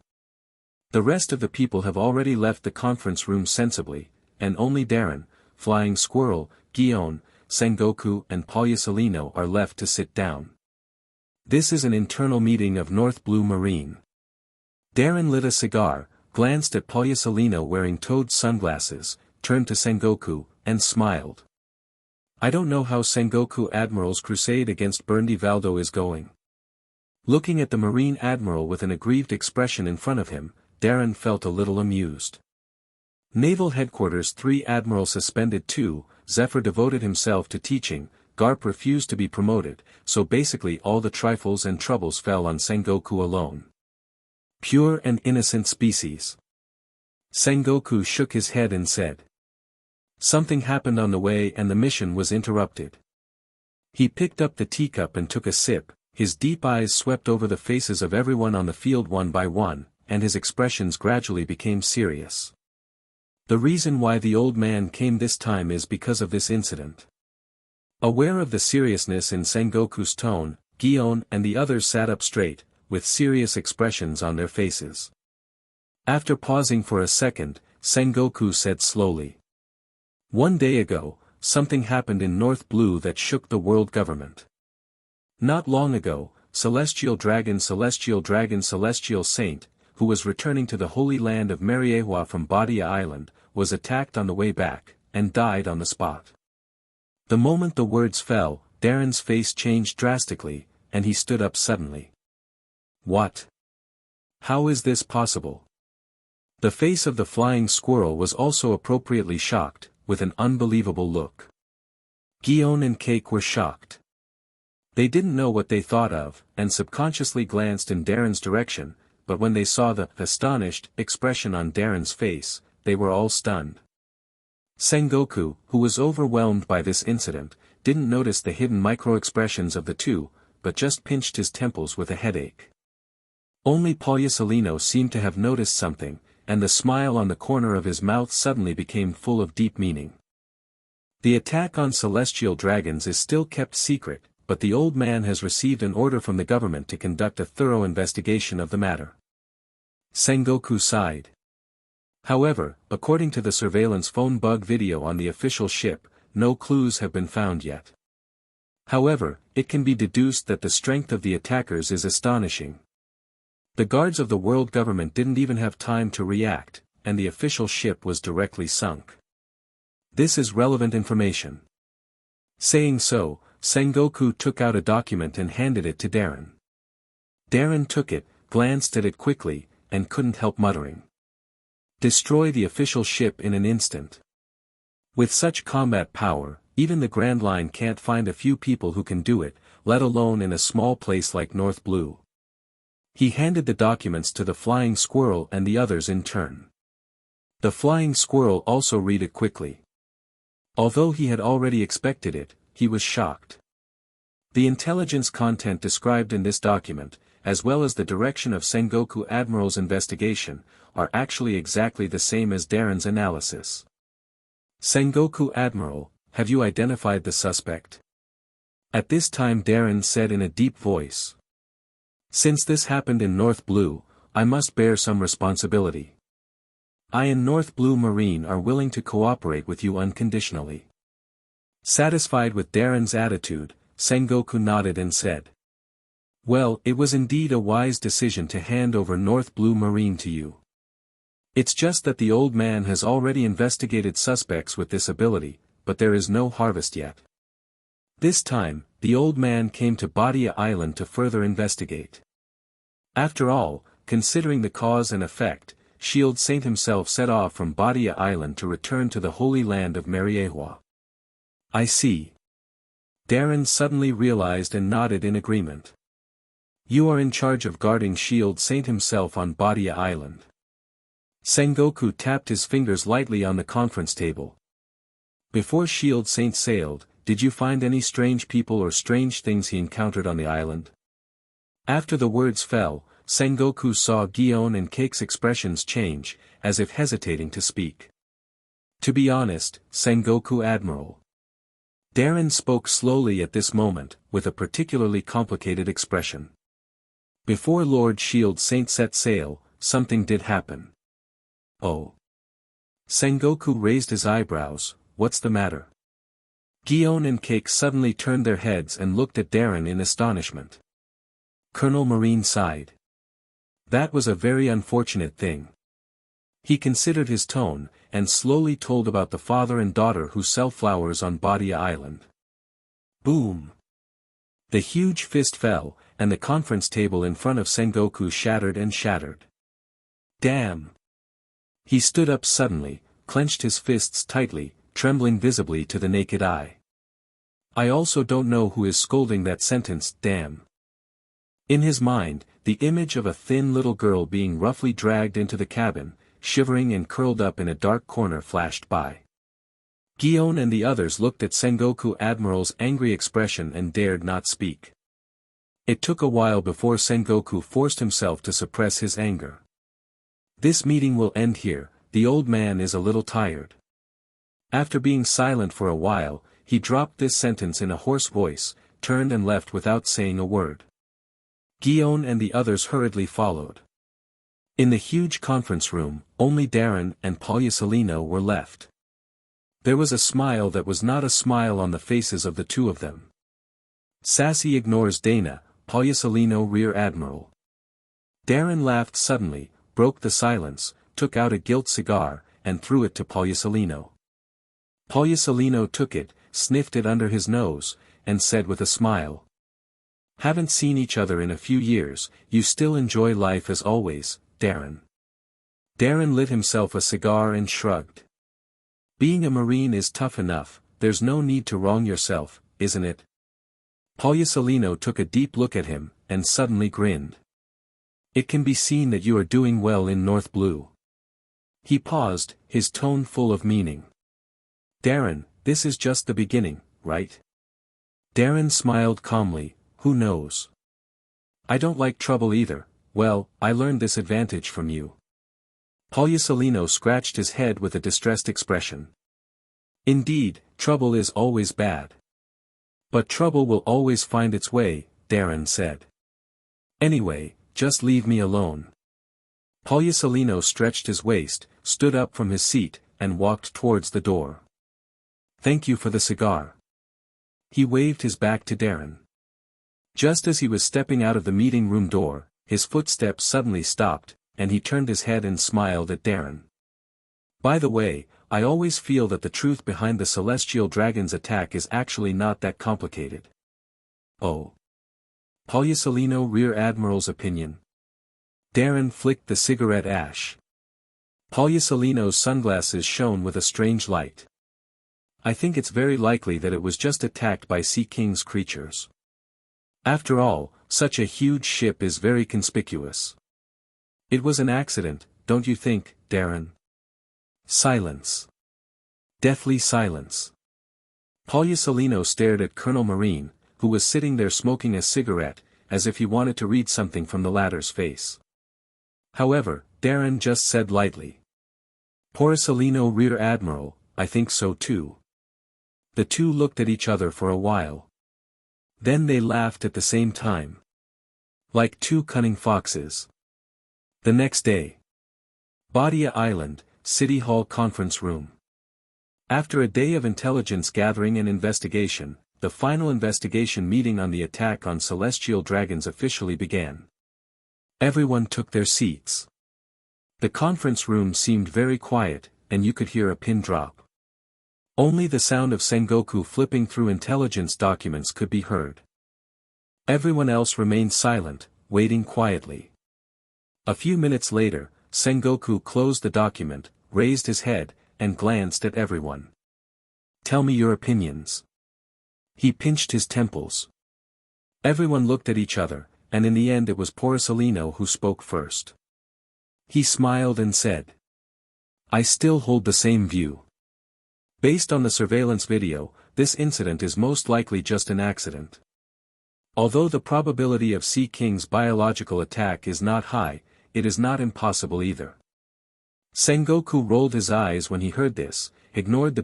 The rest of the people have already left the conference room sensibly, and only Darren, Flying Squirrel, Gion, Sengoku and Polyasolino are left to sit down. This is an internal meeting of North Blue Marine. Darren lit a cigar, glanced at Polyasolino wearing toed sunglasses, turned to Sengoku, and smiled. I don't know how Sengoku Admiral's crusade against Berndi Valdo is going. Looking at the Marine Admiral with an aggrieved expression in front of him, Darren felt a little amused. Naval Headquarters 3 Admiral suspended 2, Zephyr devoted himself to teaching, Garp refused to be promoted, so basically all the trifles and troubles fell on Sengoku alone. Pure and innocent species. Sengoku shook his head and said. Something happened on the way and the mission was interrupted. He picked up the teacup and took a sip, his deep eyes swept over the faces of everyone on the field one by one, and his expressions gradually became serious. The reason why the old man came this time is because of this incident. Aware of the seriousness in Sengoku's tone, Gion and the others sat up straight, with serious expressions on their faces. After pausing for a second, Sengoku said slowly. One day ago, something happened in North Blue that shook the world government. Not long ago, Celestial Dragon Celestial Saint, who was returning to the Holy Land of Mariehua from Badia Island, was attacked on the way back, and died on the spot. The moment the words fell, Darren's face changed drastically, and he stood up suddenly. What? How is this possible? The face of the flying squirrel was also appropriately shocked, with an unbelievable look. Guillaume and Cake were shocked. They didn't know what they thought of, and subconsciously glanced in Darren's direction, but when they saw the astonished expression on Darren's face, they were all stunned. Sengoku, who was overwhelmed by this incident, didn't notice the hidden micro-expressions of the two, but just pinched his temples with a headache. Only Polyasolino seemed to have noticed something, and the smile on the corner of his mouth suddenly became full of deep meaning. The attack on celestial dragons is still kept secret, but the old man has received an order from the government to conduct a thorough investigation of the matter. Sengoku sighed. However, according to the surveillance phone bug video on the official ship, no clues have been found yet. However, it can be deduced that the strength of the attackers is astonishing. The guards of the world government didn't even have time to react, and the official ship was directly sunk. This is relevant information. Saying so, Sengoku took out a document and handed it to Darren. Darren took it, glanced at it quickly, and couldn't help muttering. Destroy the official ship in an instant. With such combat power, even the Grand Line can't find a few people who can do it, let alone in a small place like North Blue. He handed the documents to the flying squirrel and the others in turn. The flying squirrel also read it quickly. Although he had already expected it, he was shocked. The intelligence content described in this document, as well as the direction of Sengoku Admiral's investigation, are actually exactly the same as Darren's analysis. Sengoku Admiral, have you identified the suspect? At this time Darren said in a deep voice. Since this happened in North Blue, I must bear some responsibility. I and North Blue Marine are willing to cooperate with you unconditionally. Satisfied with Darren's attitude, Sengoku nodded and said. Well, it was indeed a wise decision to hand over North Blue Marine to you. It's just that the old man has already investigated suspects with this ability, but there is no harvest yet. This time, the old man came to Badia Island to further investigate. After all, considering the cause and effect, Shield Saint himself set off from Badia Island to return to the holy land of Mariehua. I see. Darren suddenly realized and nodded in agreement. You are in charge of guarding Shield Saint himself on Badia Island. Sengoku tapped his fingers lightly on the conference table. Before Shield Saint sailed, did you find any strange people or strange things he encountered on the island? After the words fell, Sengoku saw Guillaume and Cake's expressions change, as if hesitating to speak. To be honest, Sengoku Admiral. Darren spoke slowly at this moment, with a particularly complicated expression. Before Lord Shield Saint set sail, something did happen. Oh. Sengoku raised his eyebrows, what's the matter? Guillaume and Cake suddenly turned their heads and looked at Darren in astonishment. Colonel Marine sighed. That was a very unfortunate thing. He considered his tone, and slowly told about the father and daughter who sell flowers on Badia Island. Boom! The huge fist fell, and the conference table in front of Sengoku shattered and shattered. Damn! He stood up suddenly, clenched his fists tightly, trembling visibly to the naked eye. I also don't know who is scolding that sentence, damn. In his mind, the image of a thin little girl being roughly dragged into the cabin, shivering and curled up in a dark corner flashed by. Guillaume and the others looked at Sengoku Admiral's angry expression and dared not speak. It took a while before Sengoku forced himself to suppress his anger. This meeting will end here, the old man is a little tired. After being silent for a while, he dropped this sentence in a hoarse voice, turned and left without saying a word. Guillaume and the others hurriedly followed. In the huge conference room, only Darren and Polyasolino were left. There was a smile that was not a smile on the faces of the two of them. Sassy ignores Dana, Polyasolino Rear Admiral. Darren laughed suddenly, broke the silence, took out a gilt cigar, and threw it to Polyasolino. Polyasolino took it, sniffed it under his nose, and said with a smile, "Haven't seen each other in a few years, you still enjoy life as always, Darren." Darren lit himself a cigar and shrugged. "Being a Marine is tough enough, there's no need to wrong yourself, isn't it?" Polyasolino took a deep look at him, and suddenly grinned. "It can be seen that you are doing well in North Blue." He paused, his tone full of meaning. "Darren, this is just the beginning, right?" Darren smiled calmly, "Who knows? I don't like trouble either. Well, I learned this advantage from you." Polyasolino scratched his head with a distressed expression. "Indeed, trouble is always bad. But trouble will always find its way," Darren said. "Anyway, just leave me alone." Polyasolino stretched his waist, stood up from his seat, and walked towards the door. "Thank you for the cigar." He waved his back to Darren. Just as he was stepping out of the meeting room door, his footsteps suddenly stopped, and he turned his head and smiled at Darren. "By the way, I always feel that the truth behind the celestial dragon's attack is actually not that complicated." "Oh. Polyasolino Rear Admiral's opinion?" Darren flicked the cigarette ash. Polyasolino's sunglasses shone with a strange light. "I think it's very likely that it was just attacked by Sea King's creatures. After all, such a huge ship is very conspicuous. It was an accident, don't you think, Darren?" Silence. Deathly silence. Polyasolino stared at Colonel Marine, who was sitting there smoking a cigarette, as if he wanted to read something from the latter's face. However, Darren just said lightly, "Polyasolino Rear Admiral, I think so too." The two looked at each other for a while. Then they laughed at the same time. Like two cunning foxes. The next day. Badia Island, City Hall Conference Room. After a day of intelligence gathering and investigation, the final investigation meeting on the attack on celestial dragons officially began. Everyone took their seats. The conference room seemed very quiet, and you could hear a pin drop. Only the sound of Sengoku flipping through intelligence documents could be heard. Everyone else remained silent, waiting quietly. A few minutes later, Sengoku closed the document, raised his head, and glanced at everyone. "Tell me your opinions." He pinched his temples. Everyone looked at each other, and in the end it was Polyasolino who spoke first. He smiled and said, "I still hold the same view. Based on the surveillance video, this incident is most likely just an accident. Although the probability of Sea King's biological attack is not high, it is not impossible either." Sengoku rolled his eyes when he heard this, ignored the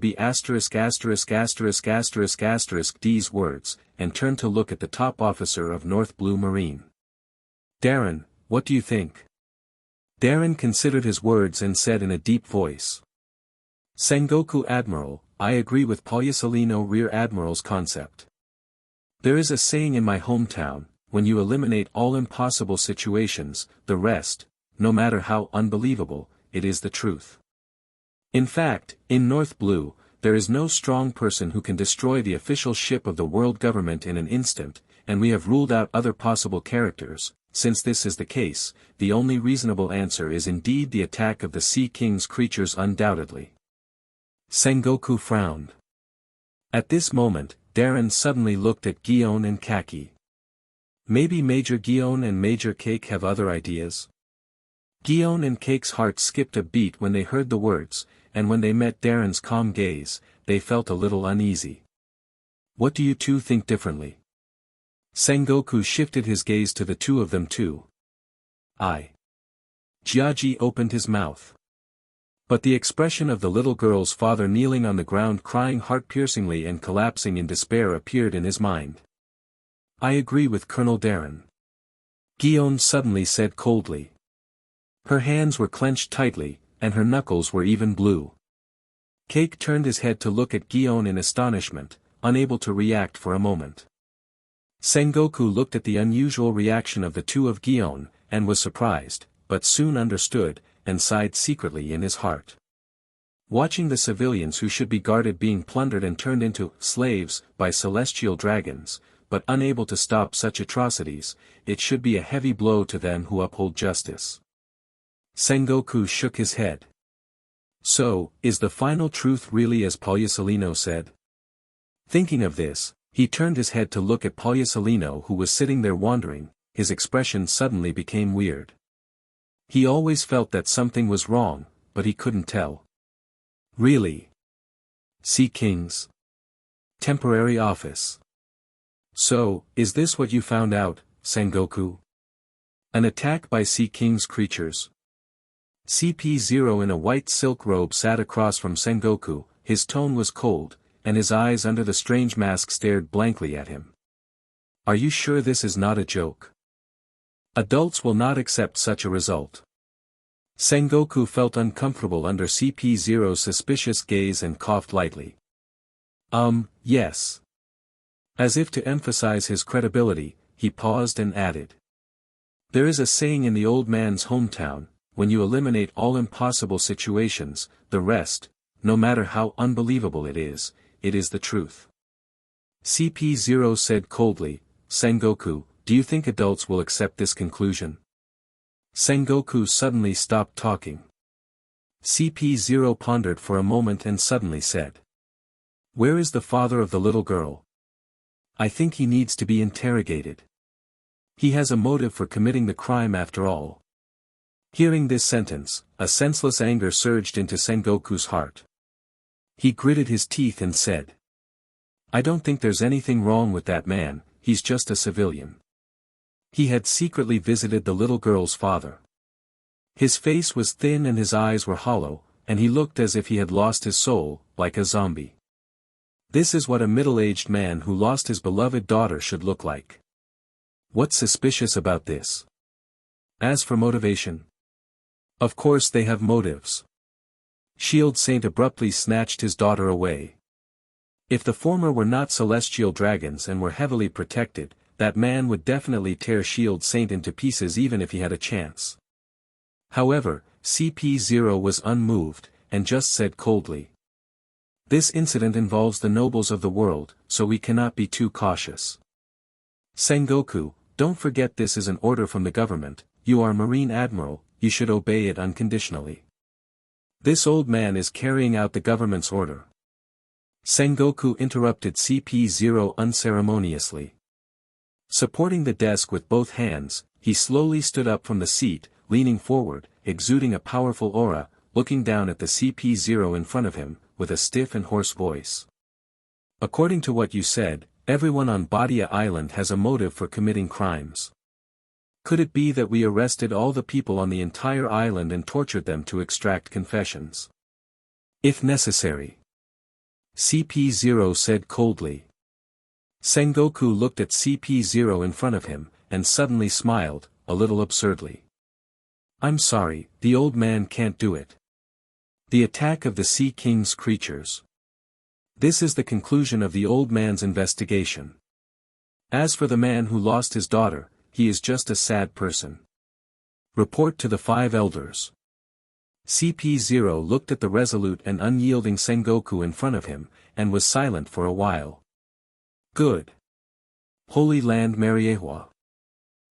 D's words, and turned to look at the top officer of North Blue Marine. "Darren, what do you think?" Darren considered his words and said in a deep voice, "Sengoku Admiral, I agree with Polyasolino Rear Admiral's concept. There is a saying in my hometown, when you eliminate all impossible situations, the rest, no matter how unbelievable, it is the truth. In fact, in North Blue, there is no strong person who can destroy the official ship of the world government in an instant, and we have ruled out other possible characters. Since this is the case, the only reasonable answer is indeed the attack of the Sea King's creatures undoubtedly." Sengoku frowned. At this moment, Darren suddenly looked at Guion and Kaki. Maybe Major Guion and Major Cake have other ideas? Guion and Cake's heart skipped a beat when they heard the words, and when they met Darren's calm gaze, they felt a little uneasy. "What do you two think differently?" Sengoku shifted his gaze to the two of them too. "I." Jiaji opened his mouth. But the expression of the little girl's father kneeling on the ground crying heart-piercingly and collapsing in despair appeared in his mind. "I agree with Colonel Darren." Guion suddenly said coldly. Her hands were clenched tightly, and her knuckles were even blue. Cake turned his head to look at Guion in astonishment, unable to react for a moment. Sengoku looked at the unusual reaction of the two of Guion, and was surprised, but soon understood, and sighed secretly in his heart. Watching the civilians who should be guarded being plundered and turned into slaves by celestial dragons, but unable to stop such atrocities, it should be a heavy blow to them who uphold justice. Sengoku shook his head. So, is the final truth really as Polyasolino said? Thinking of this, he turned his head to look at Polyasolino who was sitting there wondering. His expression suddenly became weird. He always felt that something was wrong, but he couldn't tell. Really? Sea King's temporary office. So, is this what you found out, Sengoku? An attack by Sea King's creatures? CP0 in a white silk robe sat across from Sengoku, his tone was cold, and his eyes under the strange mask stared blankly at him. Are you sure this is not a joke? Adults will not accept such a result. Sengoku felt uncomfortable under CP0's suspicious gaze and coughed lightly. Yes. As if to emphasize his credibility, he paused and added. There is a saying in the old man's hometown, when you eliminate all impossible situations, the rest, no matter how unbelievable it is the truth. CP0 said coldly, Sengoku, do you think adults will accept this conclusion? Sengoku suddenly stopped talking. CP0 pondered for a moment and suddenly said. Where is the father of the little girl? I think he needs to be interrogated. He has a motive for committing the crime after all. Hearing this sentence, a senseless anger surged into Sengoku's heart. He gritted his teeth and said. I don't think there's anything wrong with that man, he's just a civilian. He had secretly visited the little girl's father. His face was thin and his eyes were hollow, and he looked as if he had lost his soul, like a zombie. This is what a middle-aged man who lost his beloved daughter should look like. What's suspicious about this? As for motivation? Of course they have motives. Shield Saint abruptly snatched his daughter away. If the former were not celestial dragons and were heavily protected, that man would definitely tear Shield Saint into pieces even if he had a chance. However, CP0 was unmoved, and just said coldly. This incident involves the nobles of the world, so we cannot be too cautious. Sengoku, don't forget this is an order from the government, you are Marine Admiral, you should obey it unconditionally. This old man is carrying out the government's order. Sengoku interrupted CP0 unceremoniously. Supporting the desk with both hands, he slowly stood up from the seat, leaning forward, exuding a powerful aura, looking down at the CP0 in front of him, with a stiff and hoarse voice. According to what you said, everyone on Badia Island has a motive for committing crimes. Could it be that we arrested all the people on the entire island and tortured them to extract confessions? If necessary. CP0 said coldly. Sengoku looked at CP0 in front of him, and suddenly smiled, a little absurdly. I'm sorry, the old man can't do it. The attack of the Sea King's creatures. This is the conclusion of the old man's investigation. As for the man who lost his daughter, he is just a sad person. Report to the 5 elders. CP0 looked at the resolute and unyielding Sengoku in front of him, and was silent for a while. Good. Holy Land Mariehua.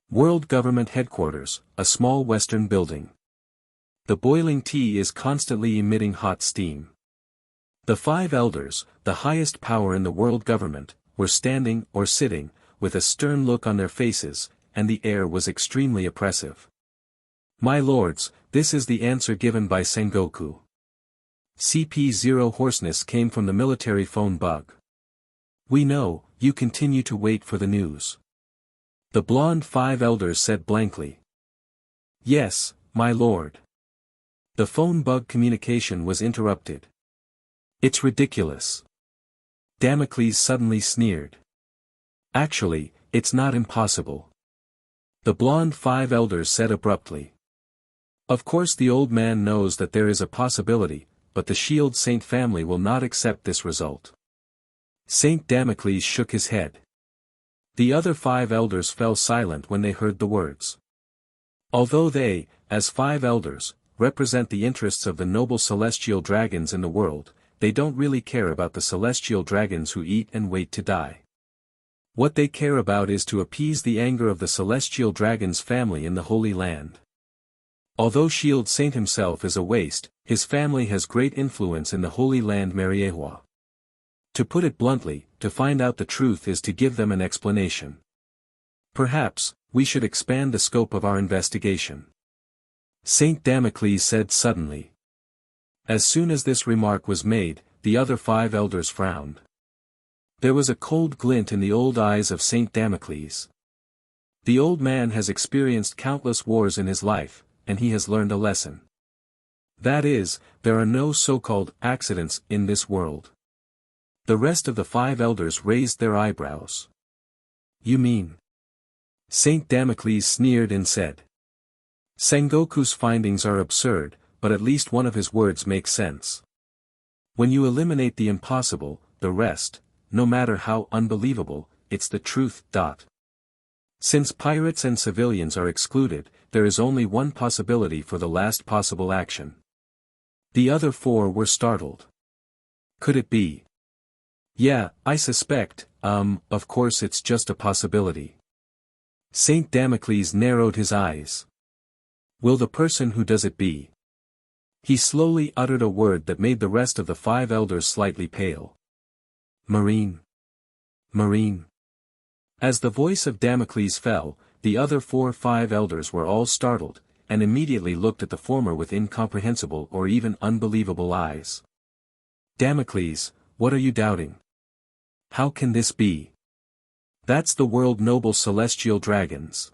World Government Headquarters, a small western building. The boiling tea is constantly emitting hot steam. The 5 elders, the highest power in the world government, were standing or sitting, with a stern look on their faces, and the air was extremely oppressive. My lords, this is the answer given by Sengoku. CP0 hoarseness came from the military phone bug. We know, you continue to wait for the news. The blonde 5 elders said blankly. Yes, my lord. The phone bug communication was interrupted. It's ridiculous. Damocles suddenly sneered. Actually, it's not impossible. The blonde 5 elders said abruptly. Of course the old man knows that there is a possibility, but the Shield Saint family will not accept this result. Saint Damocles shook his head. The other 5 elders fell silent when they heard the words. Although they, as 5 elders, represent the interests of the noble celestial dragons in the world. They don't really care about the celestial dragons who eat and wait to die. What they care about is to appease the anger of the celestial dragon's family in the Holy Land. Although Shield Saint himself is a waste, his family has great influence in the Holy Land Mariehua. To put it bluntly, to find out the truth is to give them an explanation. Perhaps, we should expand the scope of our investigation. Saint Damocles said suddenly. As soon as this remark was made, the other 5 elders frowned. There was a cold glint in the old eyes of Saint Damocles. The old man has experienced countless wars in his life, and he has learned a lesson. That is, there are no so-called accidents in this world. The rest of the 5 elders raised their eyebrows. You mean? Saint Damocles sneered and said. Sengoku's findings are absurd, but at least one of his words makes sense. When you eliminate the impossible, the rest, no matter how unbelievable, it's the truth. Since pirates and civilians are excluded, there is only one possibility for the last possible action. The other 4 were startled. Could it be? Yeah, I suspect, of course it's just a possibility. Saint Damocles narrowed his eyes. Will the person who does it be? He slowly uttered a word that made the rest of the 5 elders slightly pale. Marine. Marine. As the voice of Damocles fell, the other 4-5 elders were all startled, and immediately looked at the former with incomprehensible or even unbelievable eyes. Damocles, what are you doubting? How can this be? That's the world noble celestial dragons.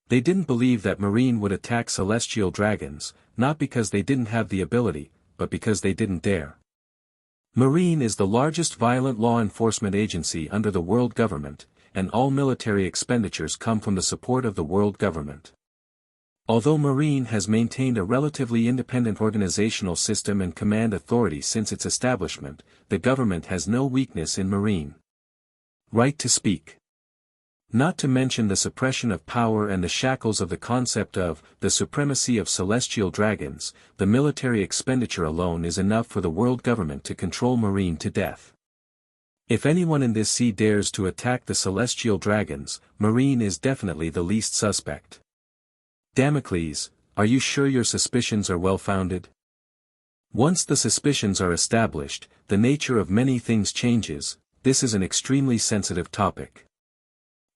They didn't believe that Marine would attack celestial dragons, not because they didn't have the ability, but because they didn't dare. Marine is the largest violent law enforcement agency under the world government, and all military expenditures come from the support of the world government. Although Marine has maintained a relatively independent organizational system and command authority since its establishment, the government has no weakness in Marine. Right to speak. Not to mention the suppression of power and the shackles of the concept of the supremacy of celestial dragons, the military expenditure alone is enough for the world government to control Marine to death. If anyone in this sea dares to attack the celestial dragons, Marine is definitely the least suspect. Damocles, are you sure your suspicions are well-founded? Once the suspicions are established, the nature of many things changes. This is an extremely sensitive topic.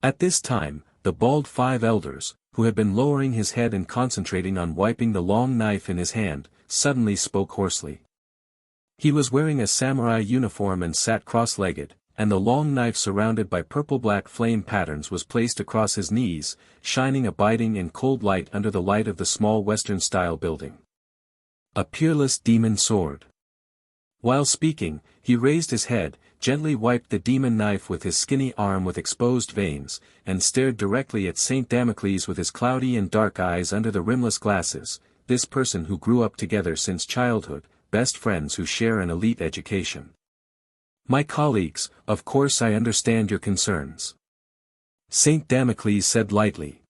At this time, the bald 5 elders, who had been lowering his head and concentrating on wiping the long knife in his hand, suddenly spoke hoarsely. He was wearing a samurai uniform and sat cross-legged, and the long knife surrounded by purple-black flame patterns was placed across his knees, shining a biting and cold light under the light of the small Western-style building. A peerless demon sword. While speaking, he raised his head, gently wiped the demon knife with his skinny arm with exposed veins, and stared directly at Saint Damocles with his cloudy and dark eyes under the rimless glasses, this person who grew up together since childhood, best friends who share an elite education. My colleagues, of course I understand your concerns. Saint Damocles said lightly.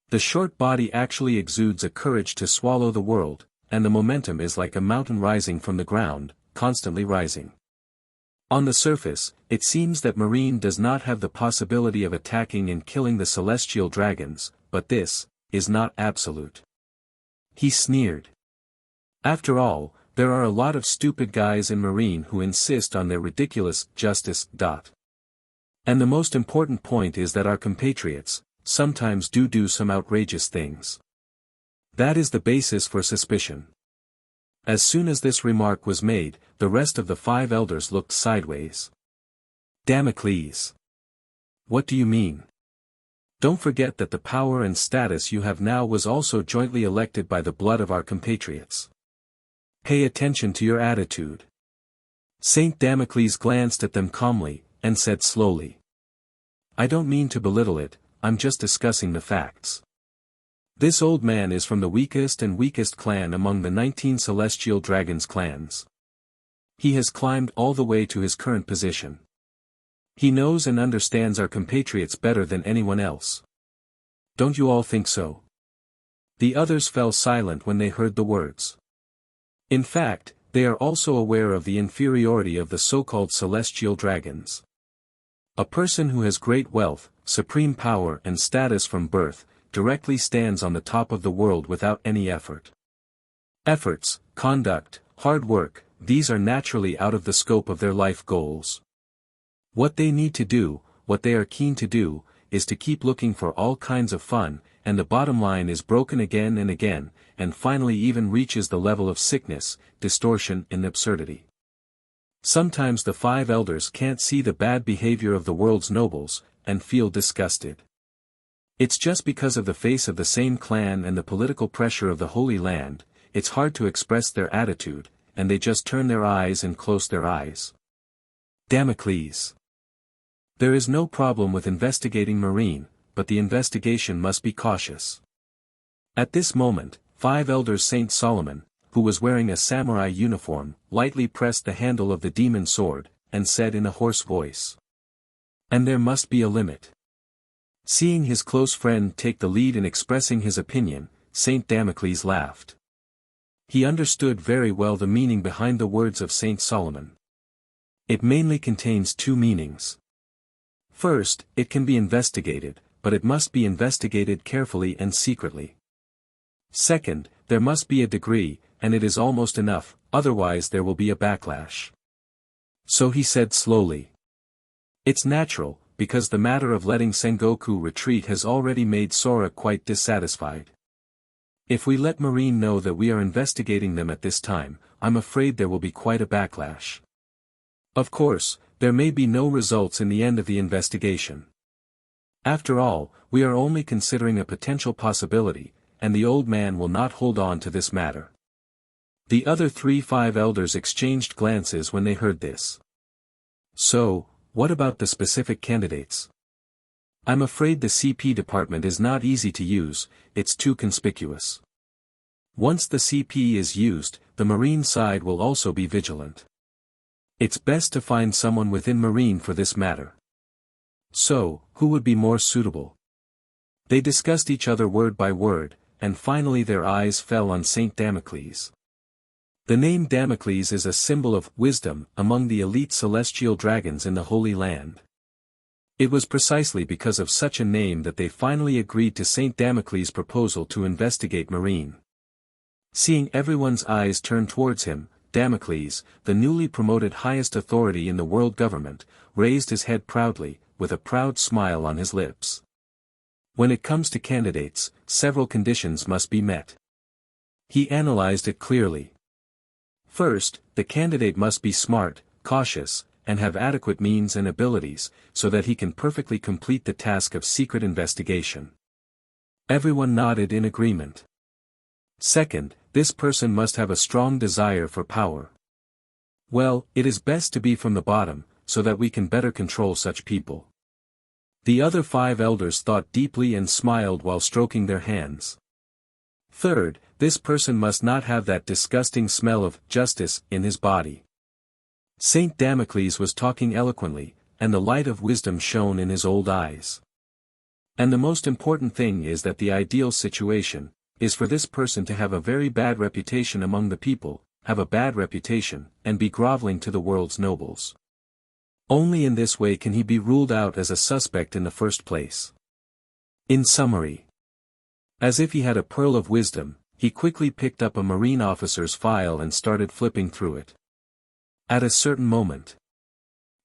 The short body actually exudes a courage to swallow the world, and the momentum is like a mountain rising from the ground, constantly rising. On the surface, it seems that Marine does not have the possibility of attacking and killing the celestial dragons, but this is not absolute. He sneered. After all, there are a lot of stupid guys in Marine who insist on their ridiculous justice. And the most important point is that our compatriots sometimes do some outrageous things. That is the basis for suspicion. As soon as this remark was made, the rest of the 5 elders looked sideways. Damocles. What do you mean? Don't forget that the power and status you have now was also jointly elected by the blood of our compatriots. Pay attention to your attitude. Saint Damocles glanced at them calmly, and said slowly. I don't mean to belittle it, I'm just discussing the facts. This old man is from the weakest clan among the 19 celestial dragons clans. He has climbed all the way to his current position. He knows and understands our compatriots better than anyone else. Don't you all think so? The others fell silent when they heard the words. In fact, they are also aware of the inferiority of the so-called celestial dragons. A person who has great wealth, supreme power and status from birth, directly stands on the top of the world without any effort. Efforts, conduct, hard work, these are naturally out of the scope of their life goals. What they need to do, what they are keen to do, is to keep looking for all kinds of fun, and the bottom line is broken again and again, and finally even reaches the level of sickness, distortion and absurdity. Sometimes the five elders can't see the bad behavior of the world's nobles, and feel disgusted. It's just because of the face of the same clan and the political pressure of the Holy Land, it's hard to express their attitude, and they just turn their eyes and close their eyes. Damocles. There is no problem with investigating Marine, but the investigation must be cautious. At this moment, five elders Saint Solomon, who was wearing a samurai uniform, lightly pressed the handle of the demon sword, and said in a hoarse voice, "And there must be a limit." Seeing his close friend take the lead in expressing his opinion, Saint Damocles laughed. He understood very well the meaning behind the words of Saint Solomon. It mainly contains two meanings. First, it can be investigated, but it must be investigated carefully and secretly. Second, there must be a degree, and it is almost enough, otherwise there will be a backlash. So he said slowly. It's natural, because the matter of letting Sengoku retreat has already made Sora quite dissatisfied. If we let Marine know that we are investigating them at this time, I'm afraid there will be quite a backlash. Of course, there may be no results in the end of the investigation. After all, we are only considering a potential possibility, and the old man will not hold on to this matter. The other five elders exchanged glances when they heard this. So, what about the specific candidates? I'm afraid the CP department is not easy to use, it's too conspicuous. Once the CP is used, the Marine side will also be vigilant. It's best to find someone within Marine for this matter. So, who would be more suitable? They discussed each other word by word, and finally their eyes fell on Saint Damocles. The name Damocles is a symbol of wisdom among the elite celestial dragons in the Holy Land. It was precisely because of such a name that they finally agreed to Saint Damocles' proposal to investigate Marine. Seeing everyone's eyes turn towards him, Damocles, the newly promoted highest authority in the world government, raised his head proudly, with a proud smile on his lips. When it comes to candidates, several conditions must be met. He analyzed it clearly. First, the candidate must be smart, cautious, and have adequate means and abilities, so that he can perfectly complete the task of secret investigation. Everyone nodded in agreement. Second, this person must have a strong desire for power. Well, it is best to be from the bottom, so that we can better control such people. The other five elders thought deeply and smiled while stroking their hands. Third, this person must not have that disgusting smell of justice in his body. Saint Damocles was talking eloquently, and the light of wisdom shone in his old eyes. And the most important thing is that the ideal situation is for this person to have a very bad reputation among the people, have a bad reputation, and be groveling to the world's nobles. Only in this way can he be ruled out as a suspect in the first place. In summary, as if he had a pearl of wisdom, he quickly picked up a Marine officer's file and started flipping through it. At a certain moment,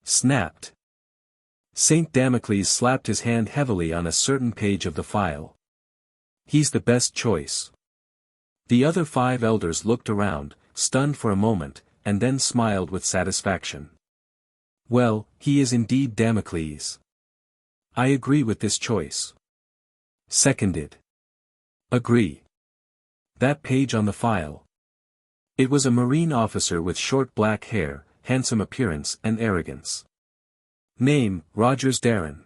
snapped. Saint Damocles slapped his hand heavily on a certain page of the file. He's the best choice. The other five elders looked around, stunned for a moment, and then smiled with satisfaction. Well, he is indeed Damocles. I agree with this choice. Seconded. Agree. That page on the file. It was a Marine officer with short black hair, handsome appearance and arrogance. Name, Rogers Darren.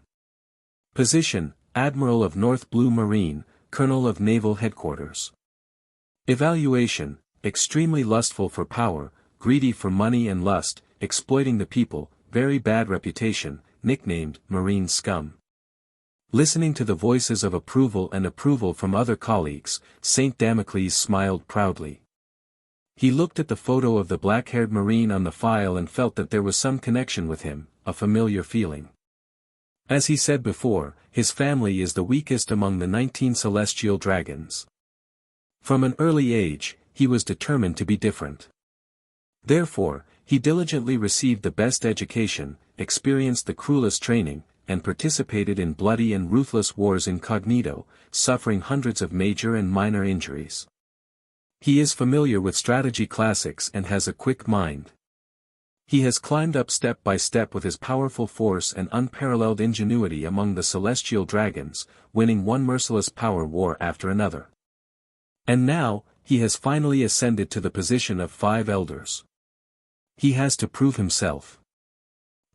Position, Admiral of North Blue Marine, Colonel of Naval Headquarters. Evaluation, extremely lustful for power, greedy for money and lust, exploiting the people, very bad reputation, nicknamed Marine Scum. Listening to the voices of approval from other colleagues, St. Damocles smiled proudly. He looked at the photo of the black-haired Marine on the file and felt that there was some connection with him, a familiar feeling. As he said before, his family is the weakest among the 19 celestial dragons. From an early age, he was determined to be different. Therefore, he diligently received the best education, experienced the cruelest training, and participated in bloody and ruthless wars incognito, suffering hundreds of major and minor injuries. He is familiar with strategy classics and has a quick mind. He has climbed up step by step with his powerful force and unparalleled ingenuity among the celestial dragons, winning one merciless power war after another. And now, he has finally ascended to the position of 5 elders. He has to prove himself.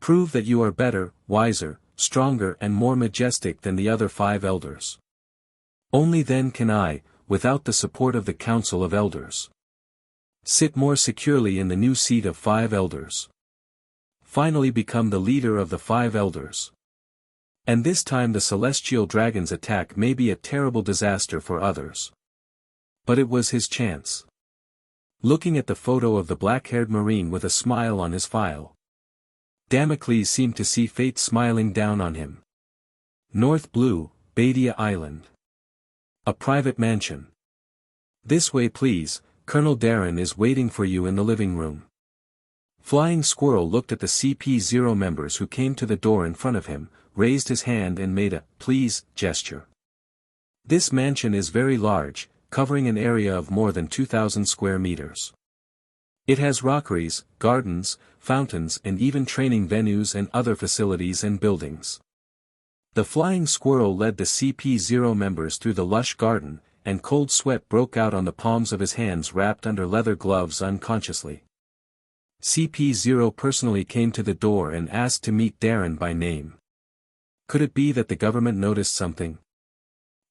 Prove that you are better, wiser, stronger and more majestic than the other 5 elders. Only then can I, without the support of the Council of Elders, sit more securely in the new seat of 5 elders. Finally become the leader of the 5 elders. And this time the celestial dragon's attack may be a terrible disaster for others. But it was his chance. Looking at the photo of the black-haired Marine with a smile on his file, Damocles seemed to see fate smiling down on him. North Blue, Badia Island. A private mansion. This way please, Colonel Darren is waiting for you in the living room. Flying Squirrel looked at the CP0 members who came to the door in front of him, raised his hand and made a "please" gesture. This mansion is very large, covering an area of more than 2,000 square meters. It has rockeries, gardens, fountains and even training venues and other facilities and buildings. The Flying Squirrel led the CP0 members through the lush garden, and cold sweat broke out on the palms of his hands wrapped under leather gloves unconsciously. CP0 personally came to the door and asked to meet Darren by name. Could it be that the government noticed something?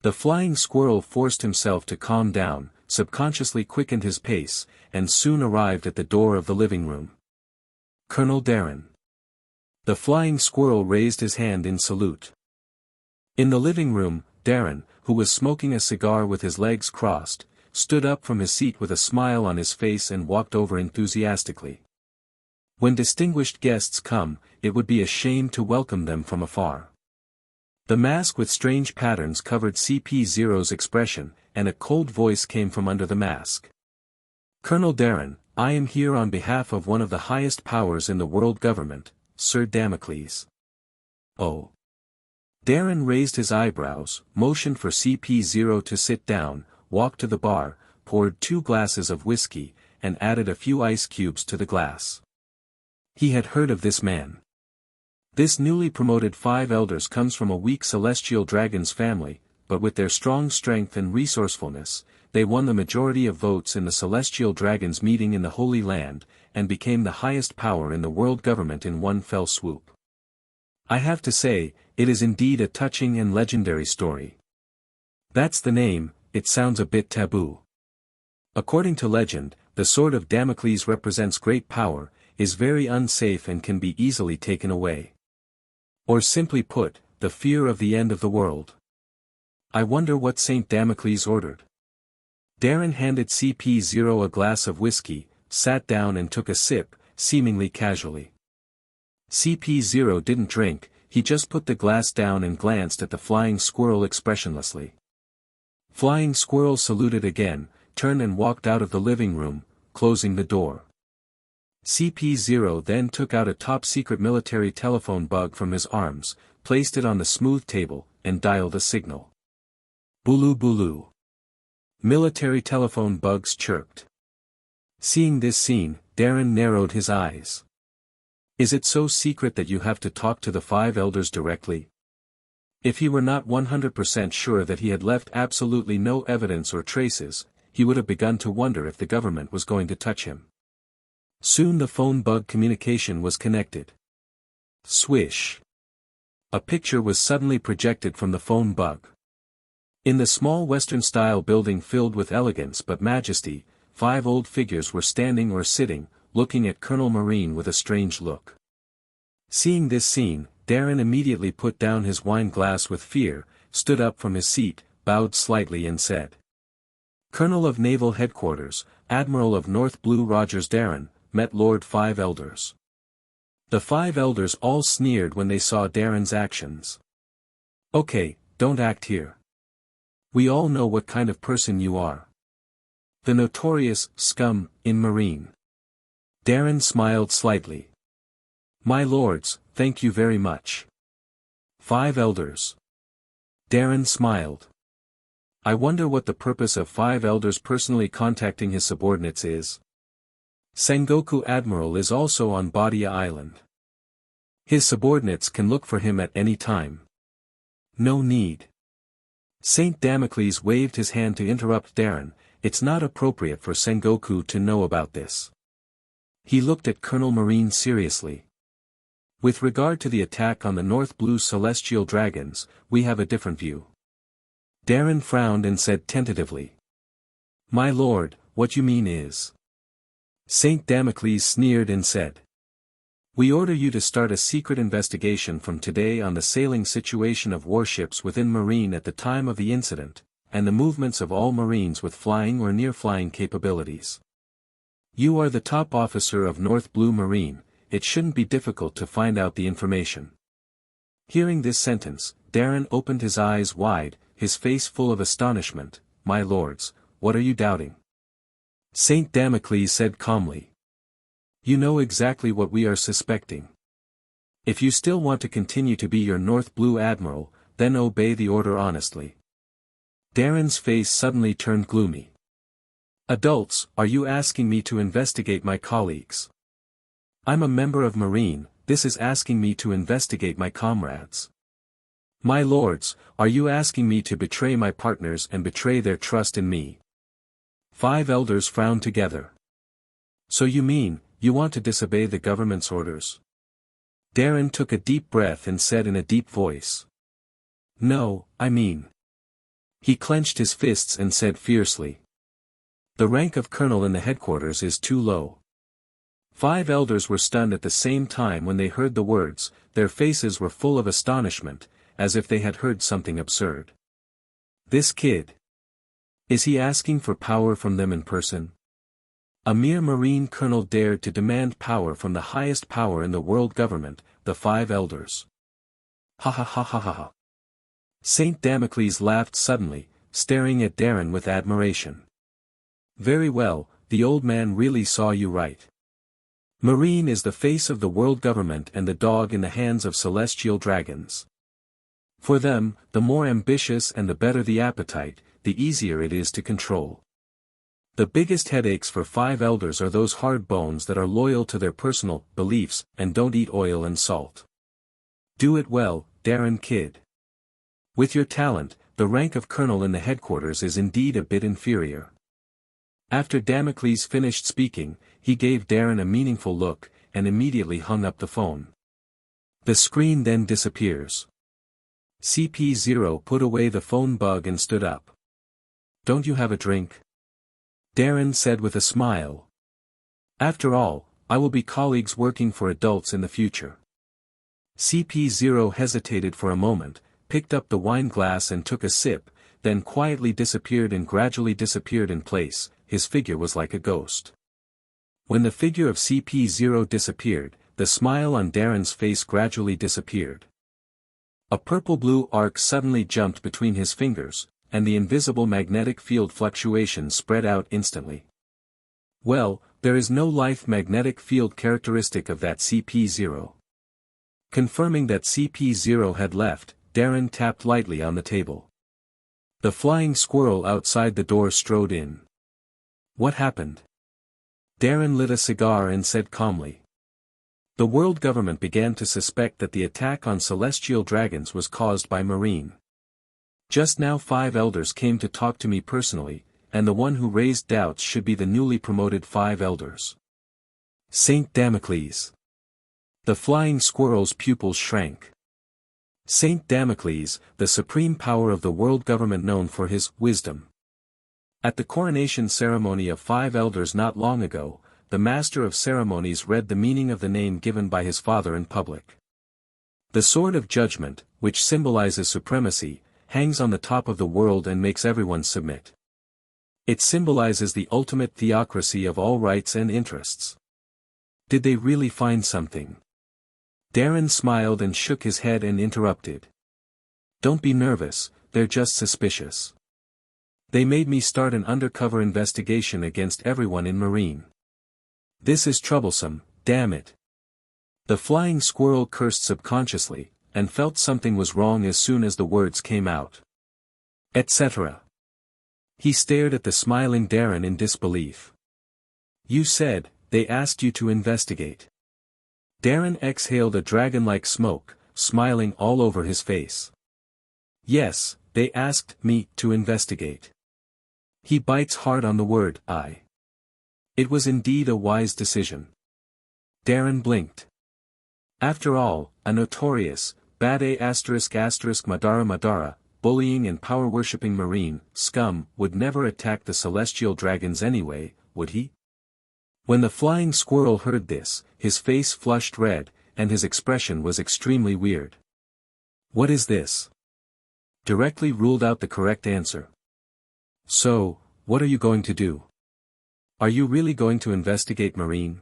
The Flying Squirrel forced himself to calm down, subconsciously quickened his pace, and soon arrived at the door of the living room. Colonel Darren. The Flying Squirrel raised his hand in salute. In the living room, Darren, who was smoking a cigar with his legs crossed, stood up from his seat with a smile on his face and walked over enthusiastically. When distinguished guests come, it would be a shame to welcome them from afar. The mask with strange patterns covered CP0's expression, and a cold voice came from under the mask. Colonel Darren, I am here on behalf of one of the highest powers in the world government, Sir Damocles. Oh. Darren raised his eyebrows, motioned for CP0 to sit down, walked to the bar, poured 2 glasses of whiskey, and added a few ice cubes to the glass. He had heard of this man. This newly promoted 5 elders comes from a weak celestial dragon's family, but with their strong strength and resourcefulness, they won the majority of votes in the celestial dragon's meeting in the Holy Land, and became the highest power in the world government in one fell swoop. I have to say, it is indeed a touching and legendary story. That's the name, it sounds a bit taboo. According to legend, the sword of Damocles represents great power, is very unsafe and can be easily taken away. Or simply put, the fear of the end of the world. I wonder what St. Damocles ordered. Darren handed CP0 a glass of whiskey, sat down and took a sip, seemingly casually. CP0 didn't drink, he just put the glass down and glanced at the Flying Squirrel expressionlessly. Flying Squirrel saluted again, turned and walked out of the living room, closing the door. CP0 then took out a top-secret military telephone bug from his arms, placed it on the smooth table, and dialed a signal. Bulu bulu. Military telephone bugs chirped. Seeing this scene, Darren narrowed his eyes. Is it so secret that you have to talk to the 5 elders directly? If he were not 100% sure that he had left absolutely no evidence or traces, he would have begun to wonder if the government was going to touch him. Soon the phone bug communication was connected. Swish. A picture was suddenly projected from the phone bug. In the small Western-style building filled with elegance but majesty, 5 old figures were standing or sitting, looking at Colonel Marine with a strange look. Seeing this scene, Darren immediately put down his wine glass with fear, stood up from his seat, bowed slightly and said, "Colonel of Naval Headquarters, Admiral of North Blue Darren, met Lord Five Elders." The five elders all sneered when they saw Darren's actions. "Okay, don't act here. We all know what kind of person you are. The notorious scum in Marine." Darren smiled slightly. "My lords, thank you very much." Five elders. Darren smiled. "I wonder what the purpose of five elders personally contacting his subordinates is. Sengoku Admiral is also on Badia Island. His subordinates can look for him at any time. No need." Saint Damocles waved his hand to interrupt Darren. "It's not appropriate for Sengoku to know about this." He looked at Colonel Marine seriously. "With regard to the attack on the North Blue Celestial Dragons, we have a different view." Darren frowned and said tentatively, "My lord, what you mean is..." Saint Damocles sneered and said, "We order you to start a secret investigation from today on the sailing situation of warships within Marine at the time of the incident, and the movements of all Marines with flying or near-flying capabilities. You are the top officer of North Blue Marine, it shouldn't be difficult to find out the information." Hearing this sentence, Darren opened his eyes wide, his face full of astonishment. "My lords, what are you doubting?" Saint Damocles said calmly, "You know exactly what we are suspecting. If you still want to continue to be your North Blue Admiral, then obey the order honestly." Darren's face suddenly turned gloomy. "Adults, are you asking me to investigate my colleagues? I'm a member of Marine, this is asking me to investigate my comrades. My lords, are you asking me to betray my partners and betray their trust in me?" Five elders frowned together. "So you mean, you want to disobey the government's orders?" Darren took a deep breath and said in a deep voice, "No, I mean..." He clenched his fists and said fiercely, "The rank of colonel in the headquarters is too low." Five elders were stunned at the same time when they heard the words, their faces were full of astonishment, as if they had heard something absurd. This kid. Is he asking for power from them in person? A mere Marine colonel dared to demand power from the highest power in the world government, the five elders. Ha ha ha ha ha ha. Saint Damocles laughed suddenly, staring at Darren with admiration. "Very well, the old man really saw you right. Marine is the face of the world government and the dog in the hands of celestial dragons. For them, the more ambitious and the better the appetite, the easier it is to control. The biggest headaches for five elders are those hard bones that are loyal to their personal beliefs and don't eat oil and salt. Do it well, Darren kid. With your talent, the rank of colonel in the headquarters is indeed a bit inferior." After Damocles finished speaking, he gave Darren a meaningful look, and immediately hung up the phone. The screen then disappears. CP0 put away the phone bug and stood up. "Don't you have a drink?" Darren said with a smile. "After all, I will be colleagues working for adults in the future." CP0 hesitated for a moment, picked up the wine glass and took a sip, then quietly disappeared and gradually disappeared in place. His figure was like a ghost. When the figure of CP0 disappeared, the smile on Darren's face gradually disappeared. A purple-blue arc suddenly jumped between his fingers, and the invisible magnetic field fluctuation spread out instantly. "Well, there is no life magnetic field characteristic of that CP0. Confirming that CP0 had left, Darren tapped lightly on the table. The flying squirrel outside the door strode in. "What happened?" Darren lit a cigar and said calmly. "The world government began to suspect that the attack on celestial dragons was caused by Marine. Just now 5 elders came to talk to me personally, and the one who raised doubts should be the newly promoted 5 elders. Saint Damocles." The flying squirrel's pupils shrank. Saint Damocles, the supreme power of the world government known for his wisdom. At the coronation ceremony of 5 elders not long ago, the master of ceremonies read the meaning of the name given by his father in public. The sword of judgment, which symbolizes supremacy, hangs on the top of the world and makes everyone submit. It symbolizes the ultimate theocracy of all rights and interests. Did they really find something? Darren smiled and shook his head and interrupted. Don't be nervous, they're just suspicious. They made me start an undercover investigation against everyone in Marine. This is troublesome, damn it. The flying squirrel cursed subconsciously, and felt something was wrong as soon as the words came out. Etc. He stared at the smiling Darren in disbelief. You said, they asked you to investigate. Darren exhaled a dragon-like smoke, smiling all over his face. Yes, they asked me to investigate. He bites hard on the word, I. It was indeed a wise decision. Darren blinked. After all, a notorious, bad Madara, bullying and power-worshipping Marine, scum, would never attack the celestial dragons anyway, would he? When the flying squirrel heard this, his face flushed red, and his expression was extremely weird. What is this? Directly ruled out the correct answer. So, what are you going to do? Are you really going to investigate Marine?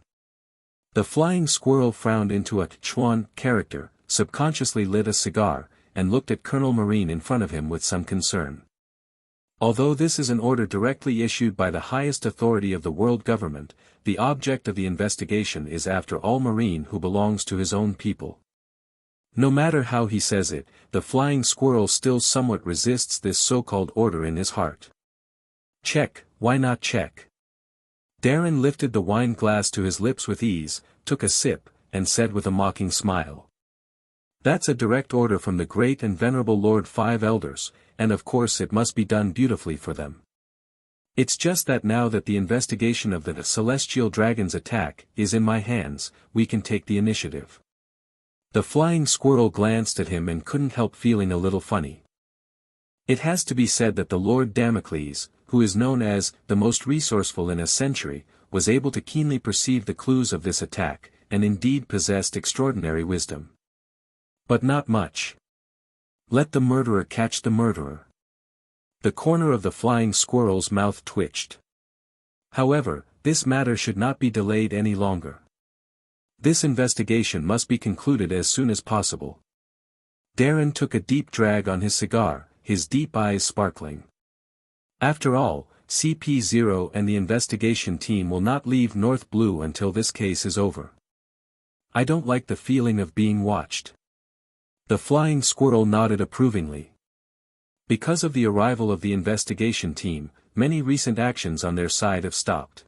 The flying squirrel frowned into a Chuan character, subconsciously lit a cigar, and looked at Colonel Marine in front of him with some concern. Although this is an order directly issued by the highest authority of the world government, the object of the investigation is after all Marine who belongs to his own people. No matter how he says it, the flying squirrel still somewhat resists this so-called order in his heart. Check, why not check? Darren lifted the wine glass to his lips with ease, took a sip, and said with a mocking smile. That's a direct order from the great and venerable Lord Five Elders, and of course it must be done beautifully for them. It's just that now that the investigation of the celestial dragon's attack is in my hands, we can take the initiative. The flying squirrel glanced at him and couldn't help feeling a little funny. It has to be said that the Lord Damocles, who is known as the most resourceful in a century, was able to keenly perceive the clues of this attack, and indeed possessed extraordinary wisdom. But not much. Let the murderer catch the murderer. The corner of the flying squirrel's mouth twitched. However, this matter should not be delayed any longer. This investigation must be concluded as soon as possible. Darren took a deep drag on his cigar, his deep eyes sparkling. After all, CP0 and the investigation team will not leave North Blue until this case is over. I don't like the feeling of being watched. The flying squirrel nodded approvingly. Because of the arrival of the investigation team, many recent actions on their side have stopped.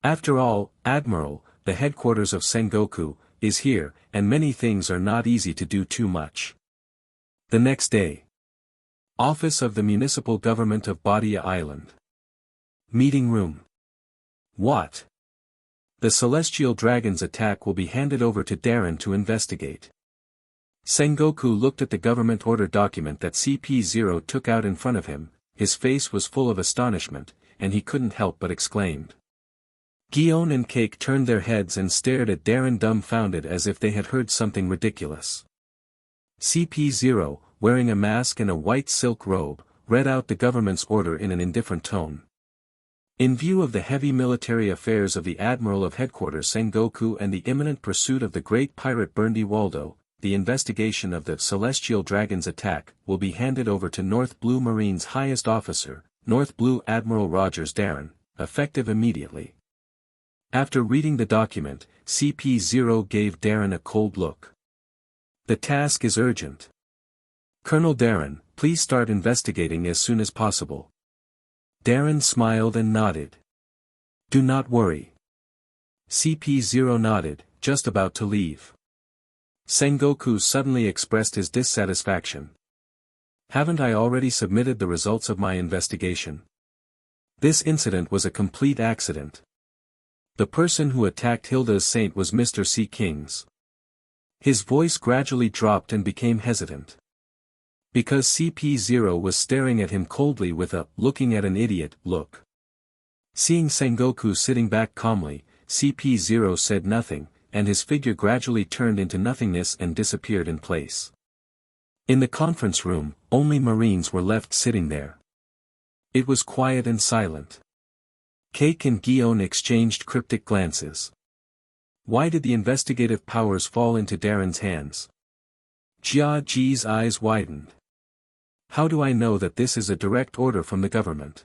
After all, Admiral, the headquarters of Sengoku, is here, and many things are not easy to do too much. The next day. Office of the Municipal Government of Badia Island. Meeting room. What? The celestial dragon's attack will be handed over to Darren to investigate. Sengoku looked at the government order document that CP0 took out in front of him, his face was full of astonishment, and he couldn't help but exclaimed. Guion and Cake turned their heads and stared at Darren dumbfounded as if they had heard something ridiculous. CP0, wearing a mask and a white silk robe, read out the government's order in an indifferent tone. In view of the heavy military affairs of the Admiral of Headquarters Sengoku and the imminent pursuit of the great pirate Burndy Waldo, the investigation of the Celestial Dragon's attack will be handed over to North Blue Marine's highest officer, North Blue Admiral Rogers Darren, effective immediately. After reading the document, CP0 gave Darren a cold look. The task is urgent. Colonel Darren, please start investigating as soon as possible. Darren smiled and nodded. Do not worry. CP0 nodded, just about to leave. Sengoku suddenly expressed his dissatisfaction. Haven't I already submitted the results of my investigation? This incident was a complete accident. The person who attacked Hilda's saint was Mr. C. Kings. His voice gradually dropped and became hesitant. Because CP0 was staring at him coldly with a looking at an idiot look. Seeing Sengoku sitting back calmly, CP0 said nothing, and his figure gradually turned into nothingness and disappeared in place. In the conference room, only Marines were left sitting there. It was quiet and silent. Cake and Guillaume exchanged cryptic glances. Why did the investigative powers fall into Darren's hands? Jia Ji's eyes widened. How do I know that this is a direct order from the government?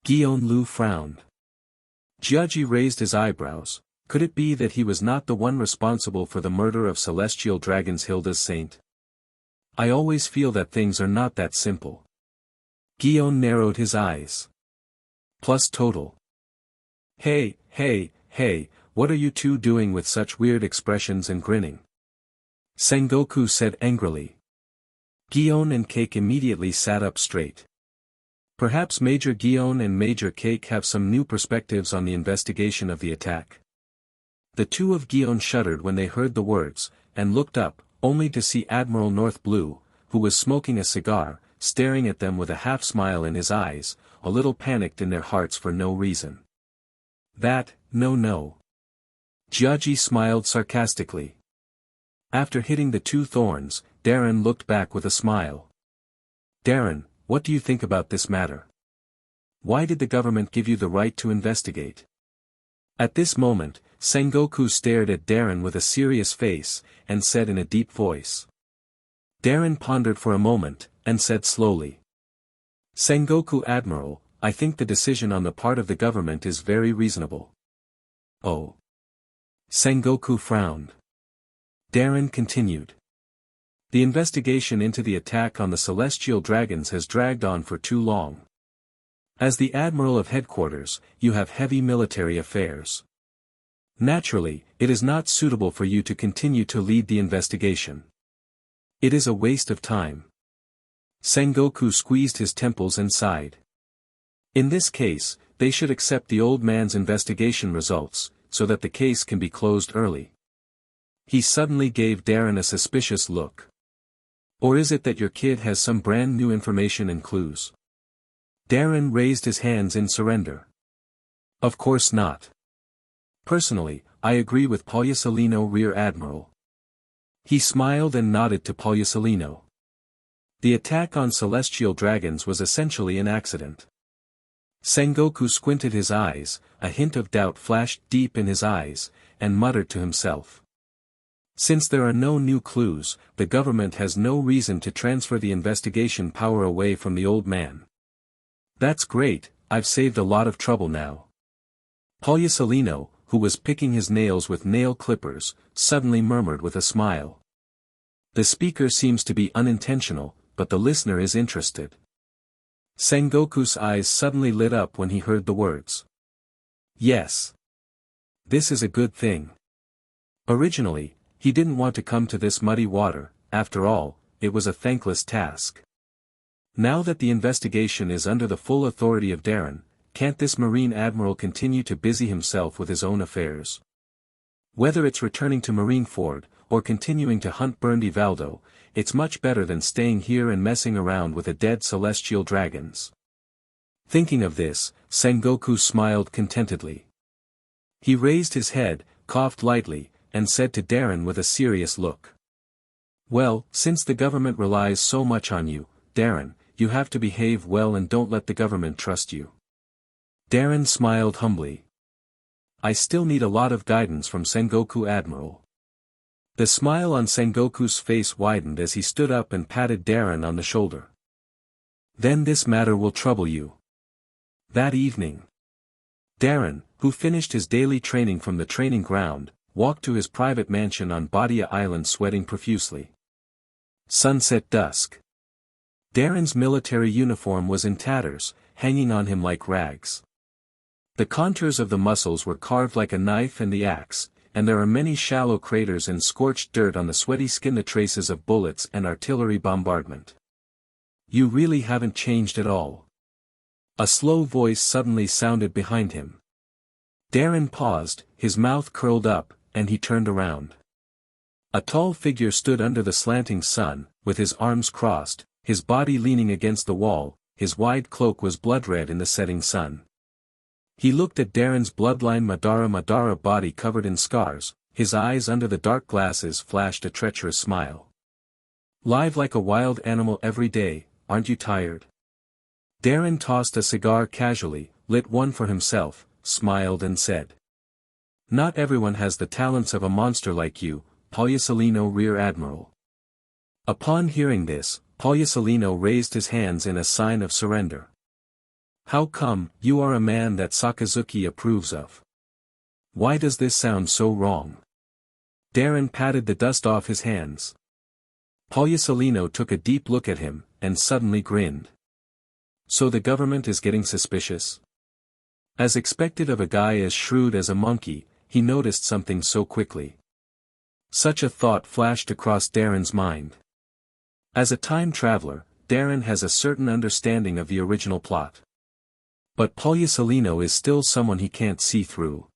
Guillaume Lu frowned. Jia Ji raised his eyebrows. Could it be that he was not the one responsible for the murder of celestial dragons Hilda's saint? I always feel that things are not that simple. Guillaume narrowed his eyes. Plus total. Hey, what are you two doing with such weird expressions and grinning? Sengoku said angrily. Guillaume and Cake immediately sat up straight. Perhaps Major Guillaume and Major Cake have some new perspectives on the investigation of the attack. The two of Guillaume shuddered when they heard the words, and looked up, only to see Admiral North Blue, who was smoking a cigar, staring at them with a half-smile in his eyes, a little panicked in their hearts for no reason. No. Jiaji smiled sarcastically. After hitting the two thorns, Darren looked back with a smile. Darren, what do you think about this matter? Why did the government give you the right to investigate? At this moment, Sengoku stared at Darren with a serious face, and said in a deep voice. Darren pondered for a moment, and said slowly. Sengoku Admiral, I think the decision on the part of the government is very reasonable. Oh. Sengoku frowned. Darren continued. The investigation into the attack on the celestial dragons has dragged on for too long. As the Admiral of Headquarters, you have heavy military affairs. Naturally, it is not suitable for you to continue to lead the investigation. It is a waste of time. Sengoku squeezed his temples and sighed. In this case, they should accept the old man's investigation results, so that the case can be closed early. He suddenly gave Darren a suspicious look. Or is it that your kid has some brand new information and clues? Darren raised his hands in surrender. Of course not. Personally, I agree with Polyasolino Rear Admiral. He smiled and nodded to Polyasolino. The attack on celestial dragons was essentially an accident. Sengoku squinted his eyes, a hint of doubt flashed deep in his eyes, and muttered to himself. Since there are no new clues, the government has no reason to transfer the investigation power away from the old man. That's great, I've saved a lot of trouble now. Polyasolino, who was picking his nails with nail clippers, suddenly murmured with a smile. The speaker seems to be unintentional, but the listener is interested. Sengoku's eyes suddenly lit up when he heard the words. Yes. This is a good thing. Originally, he didn't want to come to this muddy water, after all, it was a thankless task. Now that the investigation is under the full authority of Darren, can't this Marine Admiral continue to busy himself with his own affairs? Whether it's returning to Marineford, or continuing to hunt Burndy Valdo, it's much better than staying here and messing around with the dead celestial dragons. Thinking of this, Sengoku smiled contentedly. He raised his head, coughed lightly, and said to Darren with a serious look. Well, since the government relies so much on you, Darren, you have to behave well and don't let the government trust you. Darren smiled humbly. I still need a lot of guidance from Sengoku Admiral. The smile on Sengoku's face widened as he stood up and patted Darren on the shoulder. Then this matter will trouble you. That evening, Darren, who finished his daily training from the training ground, walked to his private mansion on Badia Island sweating profusely. Sunset dusk. Darren's military uniform was in tatters, hanging on him like rags. The contours of the muscles were carved like a knife and the axe, and there are many shallow craters and scorched dirt on the sweaty skin, the traces of bullets and artillery bombardment. You really haven't changed at all. A slow voice suddenly sounded behind him. Darren paused, his mouth curled up, and he turned around. A tall figure stood under the slanting sun, with his arms crossed, his body leaning against the wall, his wide cloak was blood-red in the setting sun. He looked at Darren's bloodline Madara body covered in scars, his eyes under the dark glasses flashed a treacherous smile. Live like a wild animal every day, aren't you tired? Darren tossed a cigar casually, lit one for himself, smiled and said. Not everyone has the talents of a monster like you, Polyasolino Rear Admiral. Upon hearing this, Polyasolino raised his hands in a sign of surrender. How come, you are a man that Sakazuki approves of? Why does this sound so wrong? Darren patted the dust off his hands. Polyasolino took a deep look at him, and suddenly grinned. So the government is getting suspicious? As expected of a guy as shrewd as a monkey, he noticed something so quickly. Such a thought flashed across Darren's mind. As a time traveler, Darren has a certain understanding of the original plot. But Polyasolino is still someone he can't see through.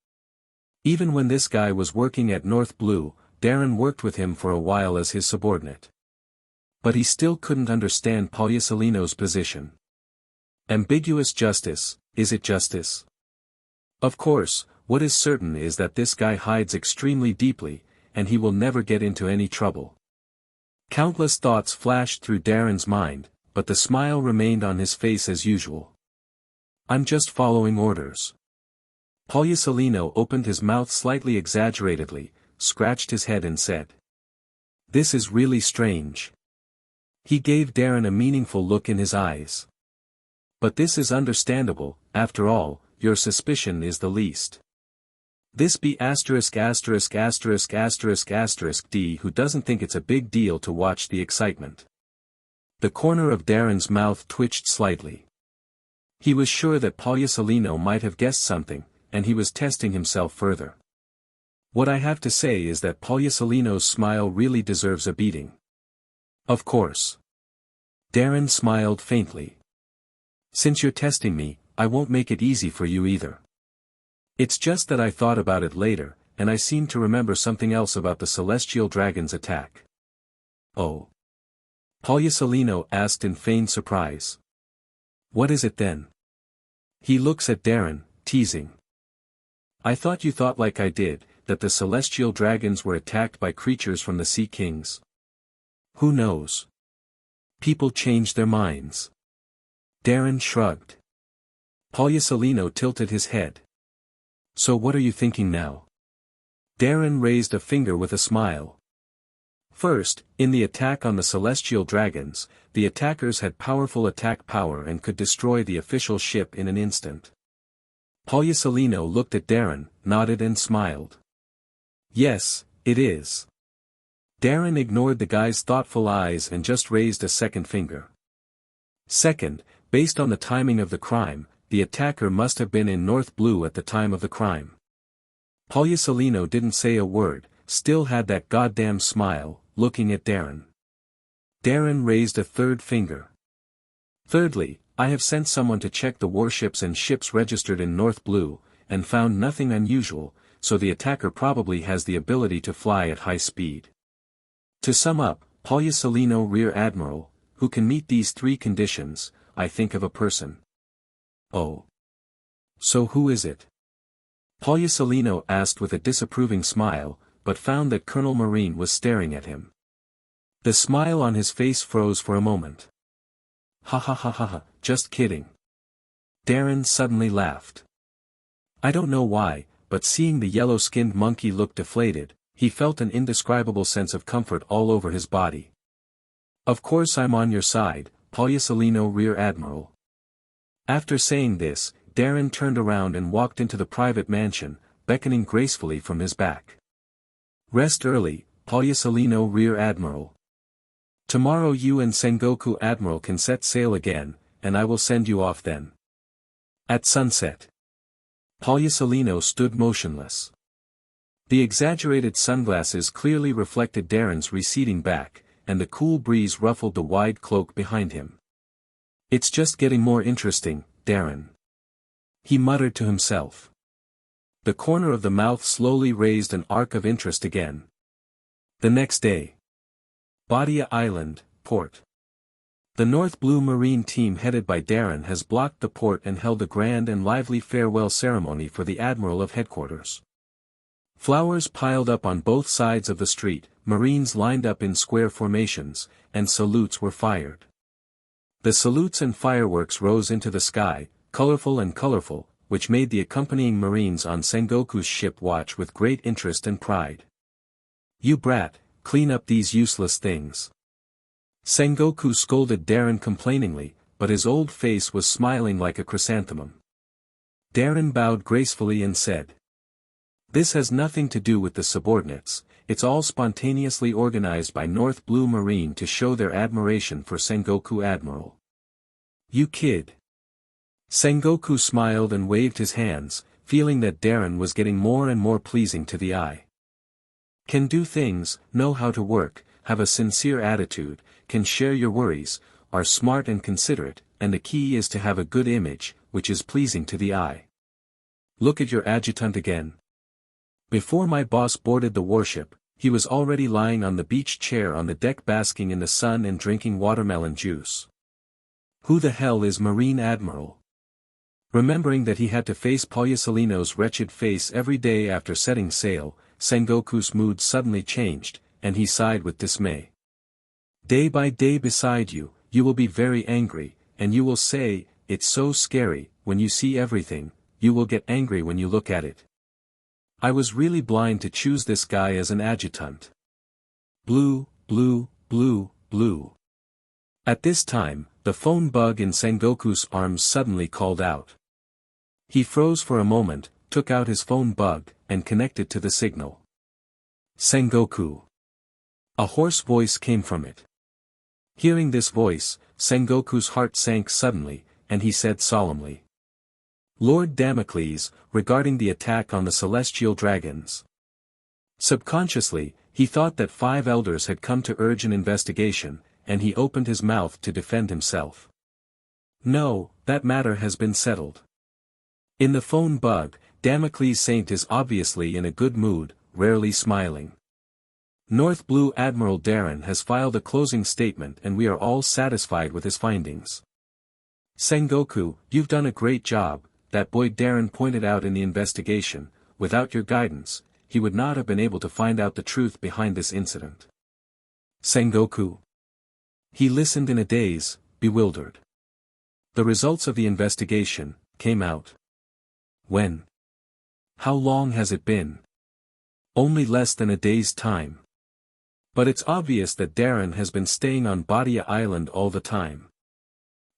Even when this guy was working at North Blue, Darren worked with him for a while as his subordinate. But he still couldn't understand Polyasolino's position. Ambiguous justice, is it justice? Of course, what is certain is that this guy hides extremely deeply, and he will never get into any trouble. Countless thoughts flashed through Darren's mind, but the smile remained on his face as usual. I'm just following orders. Polyasolino opened his mouth slightly exaggeratedly, scratched his head and said. This is really strange. He gave Darren a meaningful look in his eyes. But this is understandable, after all, your suspicion is the least. This be ********** D who doesn't think it's a big deal to watch the excitement. The corner of Darren's mouth twitched slightly. He was sure that Polyasolino might have guessed something, and he was testing himself further. What I have to say is that Polyasolino's smile really deserves a beating. Of course. Darren smiled faintly. Since you're testing me, I won't make it easy for you either. It's just that I thought about it later, and I seem to remember something else about the celestial dragon's attack. Oh. Polyasolino asked in feigned surprise. What is it then? He looks at Darren, teasing. I thought you thought like I did, that the celestial dragons were attacked by creatures from the Sea Kings. Who knows? People change their minds. Darren shrugged. Polyasolino tilted his head. So what are you thinking now? Darren raised a finger with a smile. First, in the attack on the celestial dragons, the attackers had powerful attack power and could destroy the official ship in an instant. Polyasolino looked at Darren, nodded and smiled. Yes, it is. Darren ignored the guy's thoughtful eyes and just raised a second finger. Second, based on the timing of the crime, the attacker must have been in North Blue at the time of the crime. Polyasolino didn't say a word, still had that goddamn smile, looking at Darren. Darren raised a third finger. Thirdly, I have sent someone to check the warships and ships registered in North Blue, and found nothing unusual, so the attacker probably has the ability to fly at high speed. To sum up, Polyasolino Rear Admiral, who can meet these three conditions, I think of a person. Oh. So who is it? Polyasolino asked with a disapproving smile, but found that Colonel Marine was staring at him. The smile on his face froze for a moment. Ha ha ha ha ha, just kidding. Darren suddenly laughed. I don't know why, but seeing the yellow-skinned monkey look deflated, he felt an indescribable sense of comfort all over his body. Of course I'm on your side, Polyasolino Rear Admiral. After saying this, Darren turned around and walked into the private mansion, beckoning gracefully from his back. Rest early, Polyasolino Rear Admiral. Tomorrow you and Sengoku Admiral can set sail again, and I will send you off then. At sunset. Polyasolino stood motionless. The exaggerated sunglasses clearly reflected Darren's receding back, and the cool breeze ruffled the wide cloak behind him. It's just getting more interesting, Darren. He muttered to himself. The corner of the mouth slowly raised an arc of interest again. The next day. Badia Island, Port. The North Blue Marine team headed by Darren has blocked the port and held a grand and lively farewell ceremony for the Admiral of Headquarters. Flowers piled up on both sides of the street, Marines lined up in square formations, and salutes were fired. The salutes and fireworks rose into the sky, colorful, which made the accompanying Marines on Sengoku's ship watch with great interest and pride. "You brat, clean up these useless things." Sengoku scolded Darren complainingly, but his old face was smiling like a chrysanthemum. Darren bowed gracefully and said, "This has nothing to do with the subordinates, it's all spontaneously organized by North Blue Marine to show their admiration for Sengoku Admiral." "You kid." Sengoku smiled and waved his hands, feeling that Darren was getting more and more pleasing to the eye. "Can do things, know how to work, have a sincere attitude, can share your worries, are smart and considerate, and the key is to have a good image, which is pleasing to the eye. Look at your adjutant again. Before my boss boarded the warship, he was already lying on the beach chair on the deck basking in the sun and drinking watermelon juice. Who the hell is Marine Admiral?" Remembering that he had to face Polyasolino's wretched face every day after setting sail, Sengoku's mood suddenly changed, and he sighed with dismay. "Day by day beside you, you will be very angry, and you will say, 'It's so scary,' when you see everything, you will get angry when you look at it. I was really blind to choose this guy as an adjutant. Blue, blue, blue, blue." At this time, the phone bug in Sengoku's arms suddenly called out. He froze for a moment, took out his phone bug, and connected to the signal. "Sengoku." A hoarse voice came from it. Hearing this voice, Sengoku's heart sank suddenly, and he said solemnly, "Lord Damocles, regarding the attack on the celestial dragons." Subconsciously, he thought that 5 elders had come to urge an investigation, and he opened his mouth to defend himself. "No, that matter has been settled." In the phone bug, Damocles Saint is obviously in a good mood, rarely smiling. North Blue Admiral Darren has filed a closing statement and we are all satisfied with his findings. "Sengoku, you've done a great job," that boy Darren pointed out in the investigation. "Without your guidance, he would not have been able to find out the truth behind this incident." Sengoku. He listened in a daze, bewildered. The results of the investigation came out. When? How long has it been? Only less than a day's time. But it's obvious that Darren has been staying on Badia Island all the time.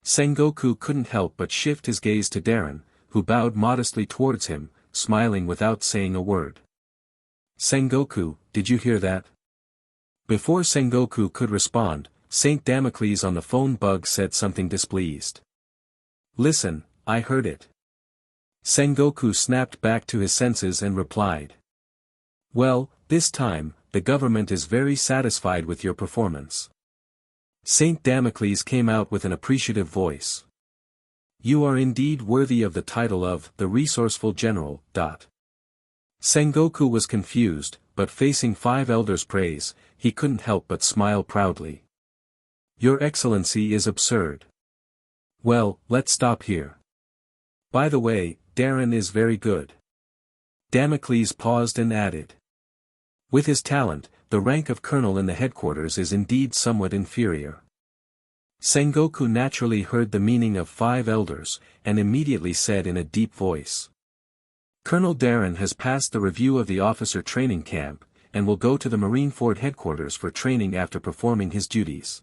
Sengoku couldn't help but shift his gaze to Darren, who bowed modestly towards him, smiling without saying a word. "Sengoku, did you hear that?" Before Sengoku could respond, Saint Damocles on the phone bug said something displeased. "Listen, I heard it." Sengoku snapped back to his senses and replied. "Well, this time, the government is very satisfied with your performance." Saint Damocles came out with an appreciative voice. "You are indeed worthy of the title of the Resourceful General." Sengoku was confused, but facing 5 elders' praise, he couldn't help but smile proudly. "Your Excellency is absurd." "Well, let's stop here. By the way, Darren is very good." Damocles paused and added. "With his talent, the rank of colonel in the headquarters is indeed somewhat inferior." Sengoku naturally heard the meaning of 5 elders, and immediately said in a deep voice. "Colonel Darren has passed the review of the officer training camp, and will go to the Marineford headquarters for training after performing his duties.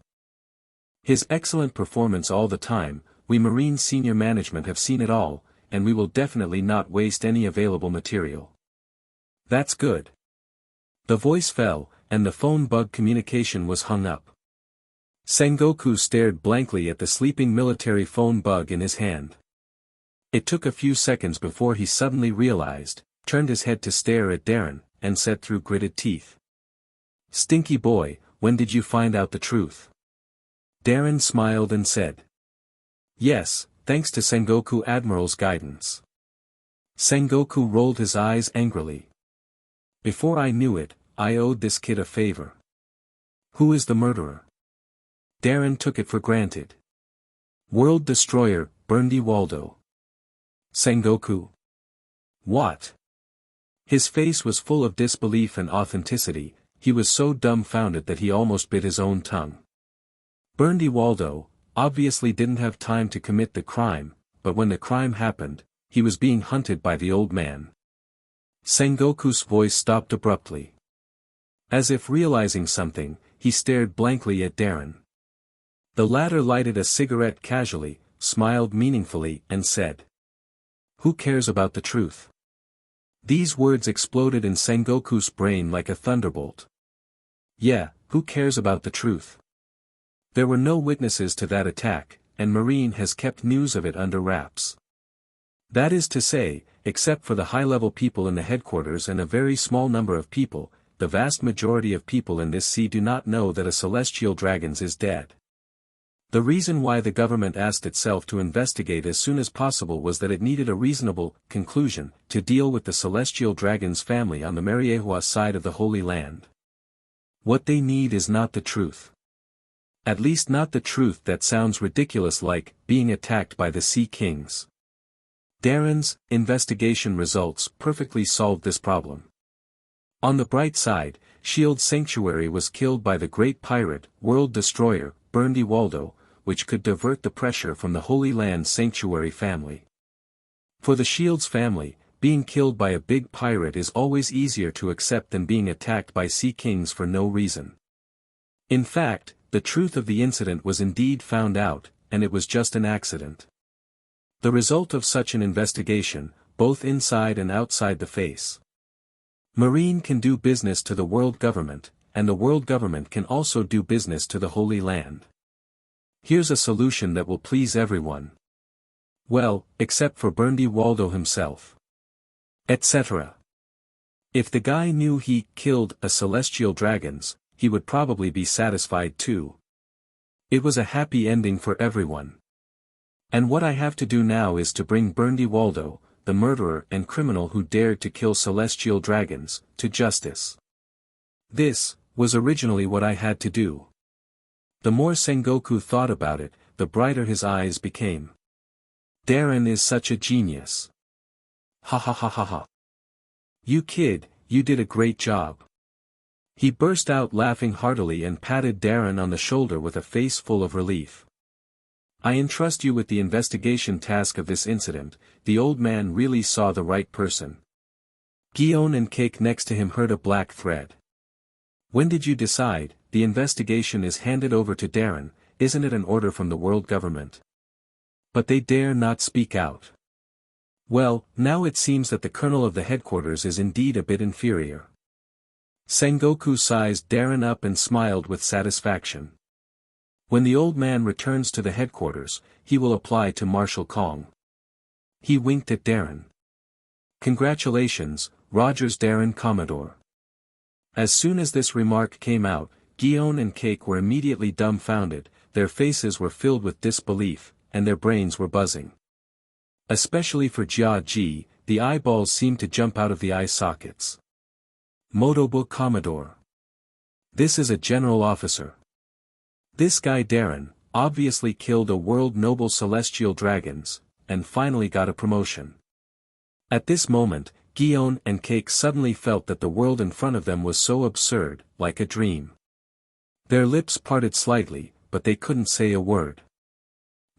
His excellent performance all the time, we Marine senior management have seen it all, and we will definitely not waste any available material." "That's good." The voice fell, and the phone bug communication was hung up. Sengoku stared blankly at the sleeping military phone bug in his hand. It took a few seconds before he suddenly realized, turned his head to stare at Darren, and said through gritted teeth. "Stinky boy, when did you find out the truth?" Darren smiled and said. "Yes, thanks to Sengoku Admiral's guidance." Sengoku rolled his eyes angrily. "Before I knew it, I owed this kid a favor." "Who is the murderer?" Darren took it for granted. "World Destroyer, Burndy Waldo." Sengoku. "What?" His face was full of disbelief and authenticity. He was so dumbfounded that he almost bit his own tongue. Burndy Waldo obviously didn't have time to commit the crime, but when the crime happened, he was being hunted by the old man. Sengoku's voice stopped abruptly. As if realizing something, he stared blankly at Darren. The latter lighted a cigarette casually, smiled meaningfully, and said, "Who cares about the truth?" These words exploded in Sengoku's brain like a thunderbolt. Yeah, who cares about the truth? There were no witnesses to that attack, and Marine has kept news of it under wraps. That is to say, except for the high-level people in the headquarters and a very small number of people, the vast majority of people in this sea do not know that a celestial dragon is dead. The reason why the government asked itself to investigate as soon as possible was that it needed a reasonable conclusion to deal with the celestial dragon's family on the Mariehua side of the Holy Land. What they need is not the truth. At least not the truth that sounds ridiculous, like being attacked by the Sea Kings. Darren's investigation results perfectly solved this problem. On the bright side, Shield Sanctuary was killed by the great pirate, world destroyer, Burndy Waldo, which could divert the pressure from the Holy Land Sanctuary family. For the Shield's family, being killed by a big pirate is always easier to accept than being attacked by Sea Kings for no reason. In fact, the truth of the incident was indeed found out, and it was just an accident. The result of such an investigation, both inside and outside the face. Marine can do business to the world government, and the world government can also do business to the Holy Land. Here's a solution that will please everyone. Well, except for Burndy Waldo himself. Etc. If the guy knew he killed a celestial dragons, he would probably be satisfied too. It was a happy ending for everyone. And what I have to do now is to bring Burndy Waldo, the murderer and criminal who dared to kill celestial dragons, to justice. This was originally what I had to do. The more Sengoku thought about it, the brighter his eyes became. Darren is such a genius. Ha ha ha ha ha. You kid, you did a great job. He burst out laughing heartily and patted Darren on the shoulder with a face full of relief. I entrust you with the investigation task of this incident. The old man really saw the right person. Guion and Cake next to him heard a black thread. When did you decide? The investigation is handed over to Darren, isn't it an order from the world government? But they dare not speak out. Well, now it seems that the colonel of the headquarters is indeed a bit inferior. Sengoku sized Darren up and smiled with satisfaction. When the old man returns to the headquarters, he will apply to Marshal Kong. He winked at Darren. Congratulations, Rogers Darren Commodore. As soon as this remark came out, Guion and Cake were immediately dumbfounded, their faces were filled with disbelief, and their brains were buzzing. Especially for Jia Ji, the eyeballs seemed to jump out of the eye sockets. Audiobook Commodore. This is a general officer. This guy Darren, obviously killed a world noble celestial dragons, and finally got a promotion. At this moment, Guion and Cake suddenly felt that the world in front of them was so absurd, like a dream. Their lips parted slightly, but they couldn't say a word.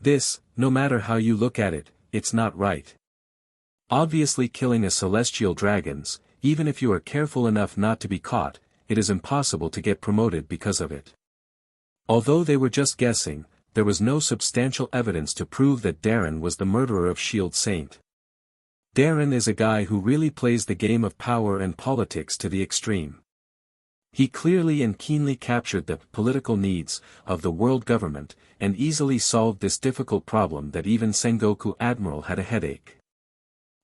This, no matter how you look at it, it's not right. Obviously killing a celestial dragons, even if you are careful enough not to be caught, it is impossible to get promoted because of it. Although they were just guessing, there was no substantial evidence to prove that Darren was the murderer of Shield Saint. Darren is a guy who really plays the game of power and politics to the extreme. He clearly and keenly captured the political needs of the world government, and easily solved this difficult problem that even Sengoku Admiral had a headache.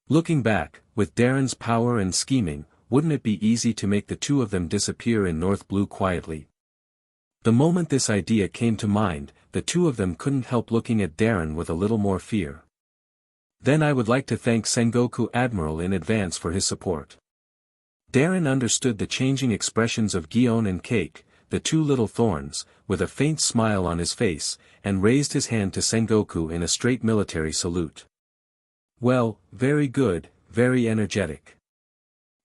Looking back, with Darren's power and scheming, wouldn't it be easy to make the two of them disappear in North Blue quietly? The moment this idea came to mind, the two of them couldn't help looking at Darren with a little more fear. Then I would like to thank Sengoku Admiral in advance for his support. Darren understood the changing expressions of Guion and Cake, the two little thorns, with a faint smile on his face, and raised his hand to Sengoku in a straight military salute. Well, very good, very energetic.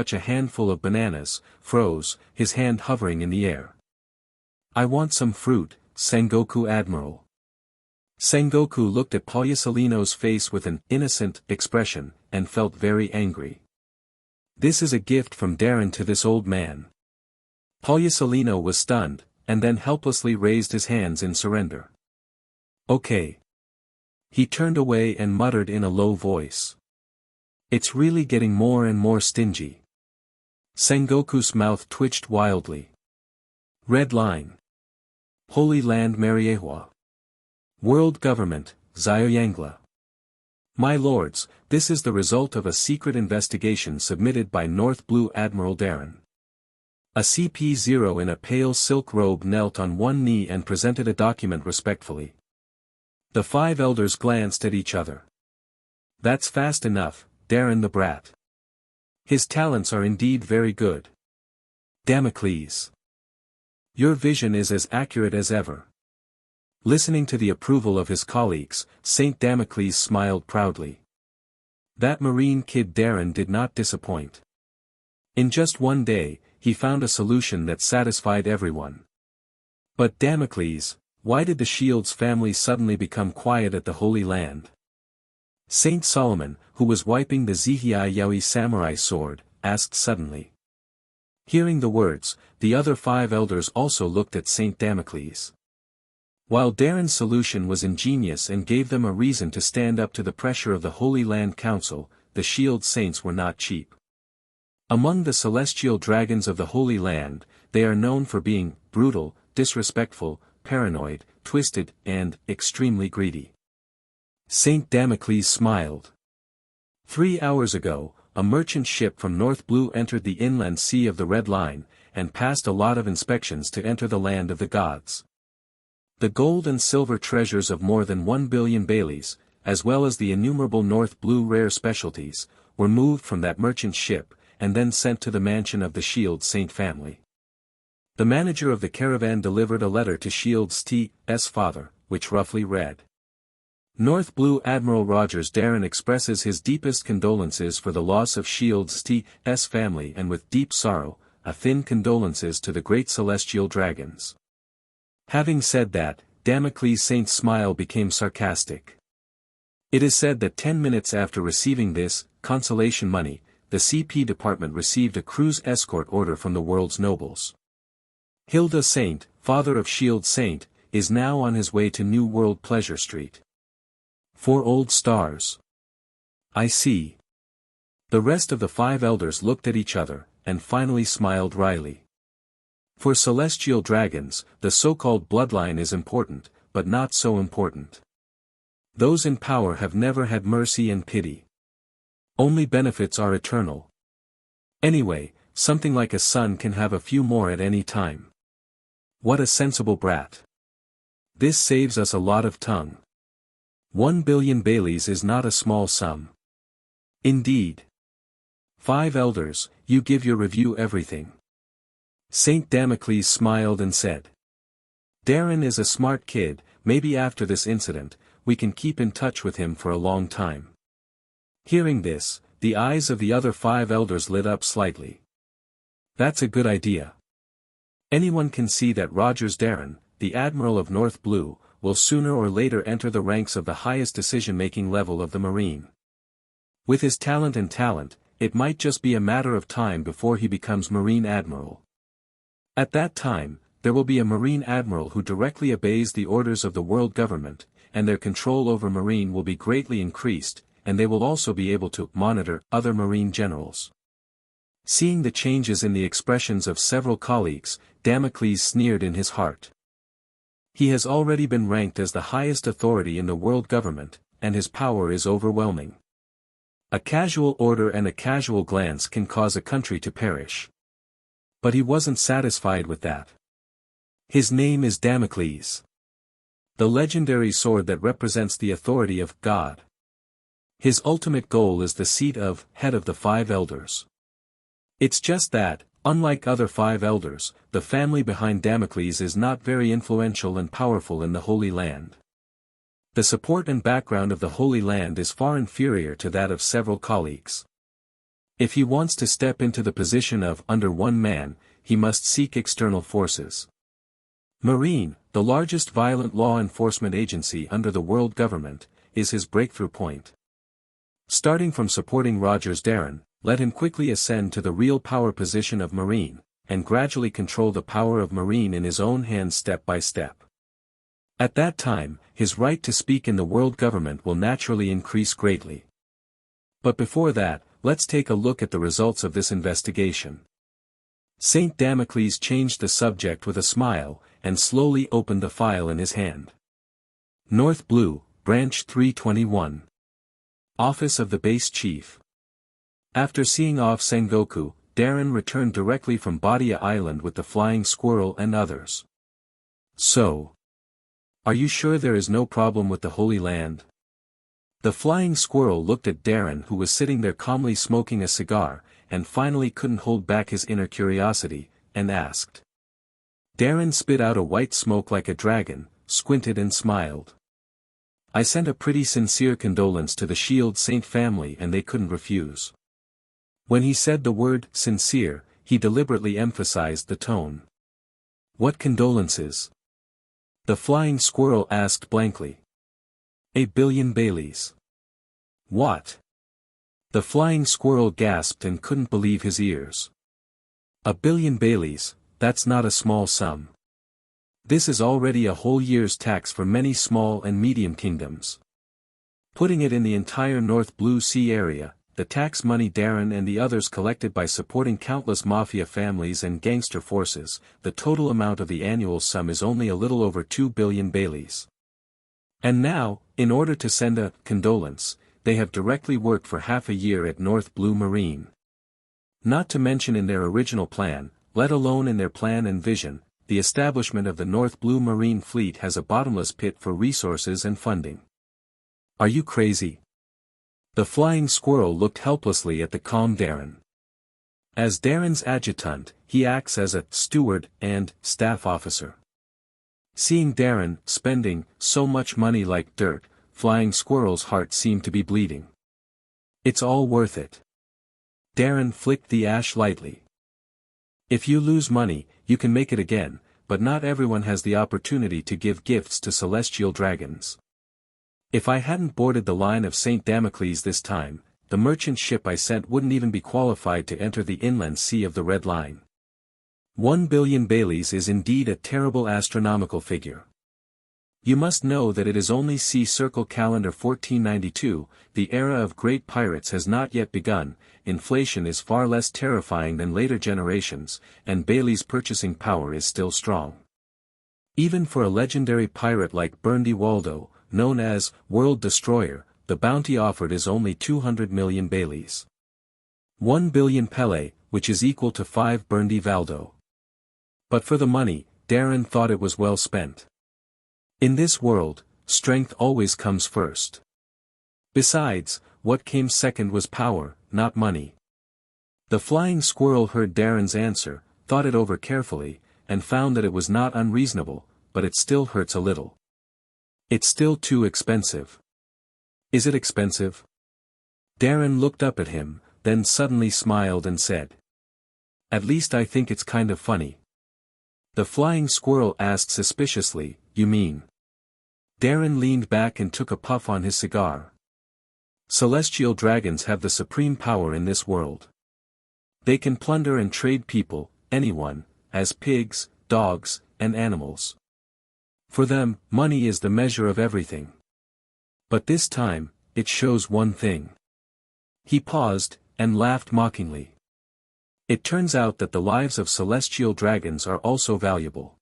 touch a handful of bananas, froze, his hand hovering in the air. I want some fruit, Sengoku Admiral. Sengoku looked at Polyasalino's face with an innocent expression, and felt very angry. This is a gift from Darren to this old man. Polyasalino was stunned, and then helplessly raised his hands in surrender. Okay. He turned away and muttered in a low voice. It's really getting more and more stingy. Sengoku's mouth twitched wildly. Red line. Holy Land Mariehua. World Government, Zioyangla. My lords, this is the result of a secret investigation submitted by North Blue Admiral Darren. A CP0 in a pale silk robe knelt on one knee and presented a document respectfully. The 5 elders glanced at each other. That's fast enough, Darren the brat. His talents are indeed very good. Damocles. Your vision is as accurate as ever. Listening to the approval of his colleagues, Saint Damocles smiled proudly. That marine kid Darren did not disappoint. In just one day, he found a solution that satisfied everyone. But Damocles, why did the Shield's family suddenly become quiet at the Holy Land? Saint Solomon, who was wiping the Zihai Yaoi samurai sword, asked suddenly. Hearing the words, the other 5 elders also looked at Saint Damocles. While Darren's solution was ingenious and gave them a reason to stand up to the pressure of the Holy Land Council, the Shield Saints were not cheap. Among the celestial dragons of the Holy Land, they are known for being brutal, disrespectful, paranoid, twisted, and extremely greedy. Saint Damocles smiled. 3 hours ago, a merchant ship from North Blue entered the inland sea of the Red Line, and passed a lot of inspections to enter the land of the gods. The gold and silver treasures of more than 1 billion Baileys, as well as the innumerable North Blue rare specialties, were moved from that merchant ship, and then sent to the mansion of the Shield Saint family. The manager of the caravan delivered a letter to Shield's T.'s father, which roughly read: North Blue Admiral Darren expresses his deepest condolences for the loss of Shield's T.'s family and with deep sorrow, a thin condolences to the great celestial dragons. Having said that, Damocles' Saint's smile became sarcastic. It is said that 10 minutes after receiving this consolation money, the CP department received a cruise escort order from the world's nobles. Hilda Saint, father of Shield Saint, is now on his way to New World Pleasure Street. 4 old stars. I see. The rest of the 5 elders looked at each other, and finally smiled wryly. For celestial dragons, the so-called bloodline is important, but not so important. Those in power have never had mercy and pity. Only benefits are eternal. Anyway, something like a son can have a few more at any time. What a sensible brat. This saves us a lot of tongue. 1 billion Baileys is not a small sum. Indeed. 5 elders, you give your review everything. Saint Damocles smiled and said. Darren is a smart kid, maybe after this incident, we can keep in touch with him for a long time. Hearing this, the eyes of the other 5 elders lit up slightly. That's a good idea. Anyone can see that Darren, the Admiral of North Blue, will sooner or later enter the ranks of the highest decision-making level of the Marine. With his talent, it might just be a matter of time before he becomes Marine Admiral. At that time, there will be a Marine Admiral who directly obeys the orders of the world government, and their control over Marine will be greatly increased, and they will also be able to monitor other Marine generals. Seeing the changes in the expressions of several colleagues, Damocles sneered in his heart. He has already been ranked as the highest authority in the world government, and his power is overwhelming. A casual order and a casual glance can cause a country to perish. But he wasn't satisfied with that. His name is Damocles. The legendary sword that represents the authority of God. His ultimate goal is the seat of head of the 5 elders. It's just that, unlike other 5 elders, the family behind Damocles is not very influential and powerful in the Holy Land. The support and background of the Holy Land is far inferior to that of several colleagues. If he wants to step into the position of under one man, he must seek external forces. Marine, the largest violent law enforcement agency under the world government, is his breakthrough point. Starting from supporting Darren, let him quickly ascend to the real power position of Marine, and gradually control the power of Marine in his own hands step by step. At that time, his right to speak in the world government will naturally increase greatly. But before that, let's take a look at the results of this investigation. Saint Damocles changed the subject with a smile, and slowly opened the file in his hand. North Blue, Branch 321. Office of the Base Chief. After seeing off Sengoku, Darren returned directly from Badia Island with the Flying Squirrel and others. So. Are you sure there is no problem with the Holy Land? The Flying Squirrel looked at Darren, who was sitting there calmly smoking a cigar, and finally couldn't hold back his inner curiosity, and asked. Darren spit out a white smoke like a dragon, squinted and smiled. I sent a pretty sincere condolence to the Shield Saint family and they couldn't refuse. When he said the word sincere, he deliberately emphasized the tone. What condolences? The Flying Squirrel asked blankly. 1 billion Baileys. What? The Flying Squirrel gasped and couldn't believe his ears. 1 billion Baileys, that's not a small sum. This is already a whole year's tax for many small and medium kingdoms. Putting it in the entire North Blue Sea area, the tax money Darren and the others collected by supporting countless mafia families and gangster forces, the total amount of the annual sum is only a little over 2 billion Baileys. And now, in order to send a condolence, they have directly worked for half a year at North Blue Marine. Not to mention in their original plan, let alone in their plan and vision, the establishment of the North Blue Marine Fleet has a bottomless pit for resources and funding. Are you crazy? The flying squirrel looked helplessly at the calm Darren. As Darren's adjutant, he acts as a steward and staff officer. Seeing Darren spending so much money like dirt, Flying Squirrel's heart seemed to be bleeding. It's all worth it. Darren flicked the ash lightly. If you lose money, you can make it again, but not everyone has the opportunity to give gifts to celestial dragons. If I hadn't boarded the line of St. Damocles this time, the merchant ship I sent wouldn't even be qualified to enter the inland sea of the Red Line. 1 billion Baileys is indeed a terrible astronomical figure. You must know that it is only circle calendar 1492, the era of great pirates has not yet begun, inflation is far less terrifying than later generations, and Bailey's purchasing power is still strong. Even for a legendary pirate like Berndy Waldo, known as World Destroyer, the bounty offered is only 200 million Baileys. 1 billion Pele, which is equal to 5 Berndy Valdo. But for the money, Darren thought it was well spent. In this world, strength always comes first. Besides, what came second was power, not money. The flying squirrel heard Darren's answer, thought it over carefully, and found that it was not unreasonable, but it still hurts a little. It's still too expensive. Is it expensive? Darren looked up at him, then suddenly smiled and said. At least I think it's kind of funny. The flying squirrel asked suspiciously, you mean? Darren leaned back and took a puff on his cigar. Celestial dragons have the supreme power in this world. They can plunder and trade people, anyone, as pigs, dogs, and animals. For them, money is the measure of everything. But this time, it shows one thing. He paused, and laughed mockingly. It turns out that the lives of celestial dragons are also valuable.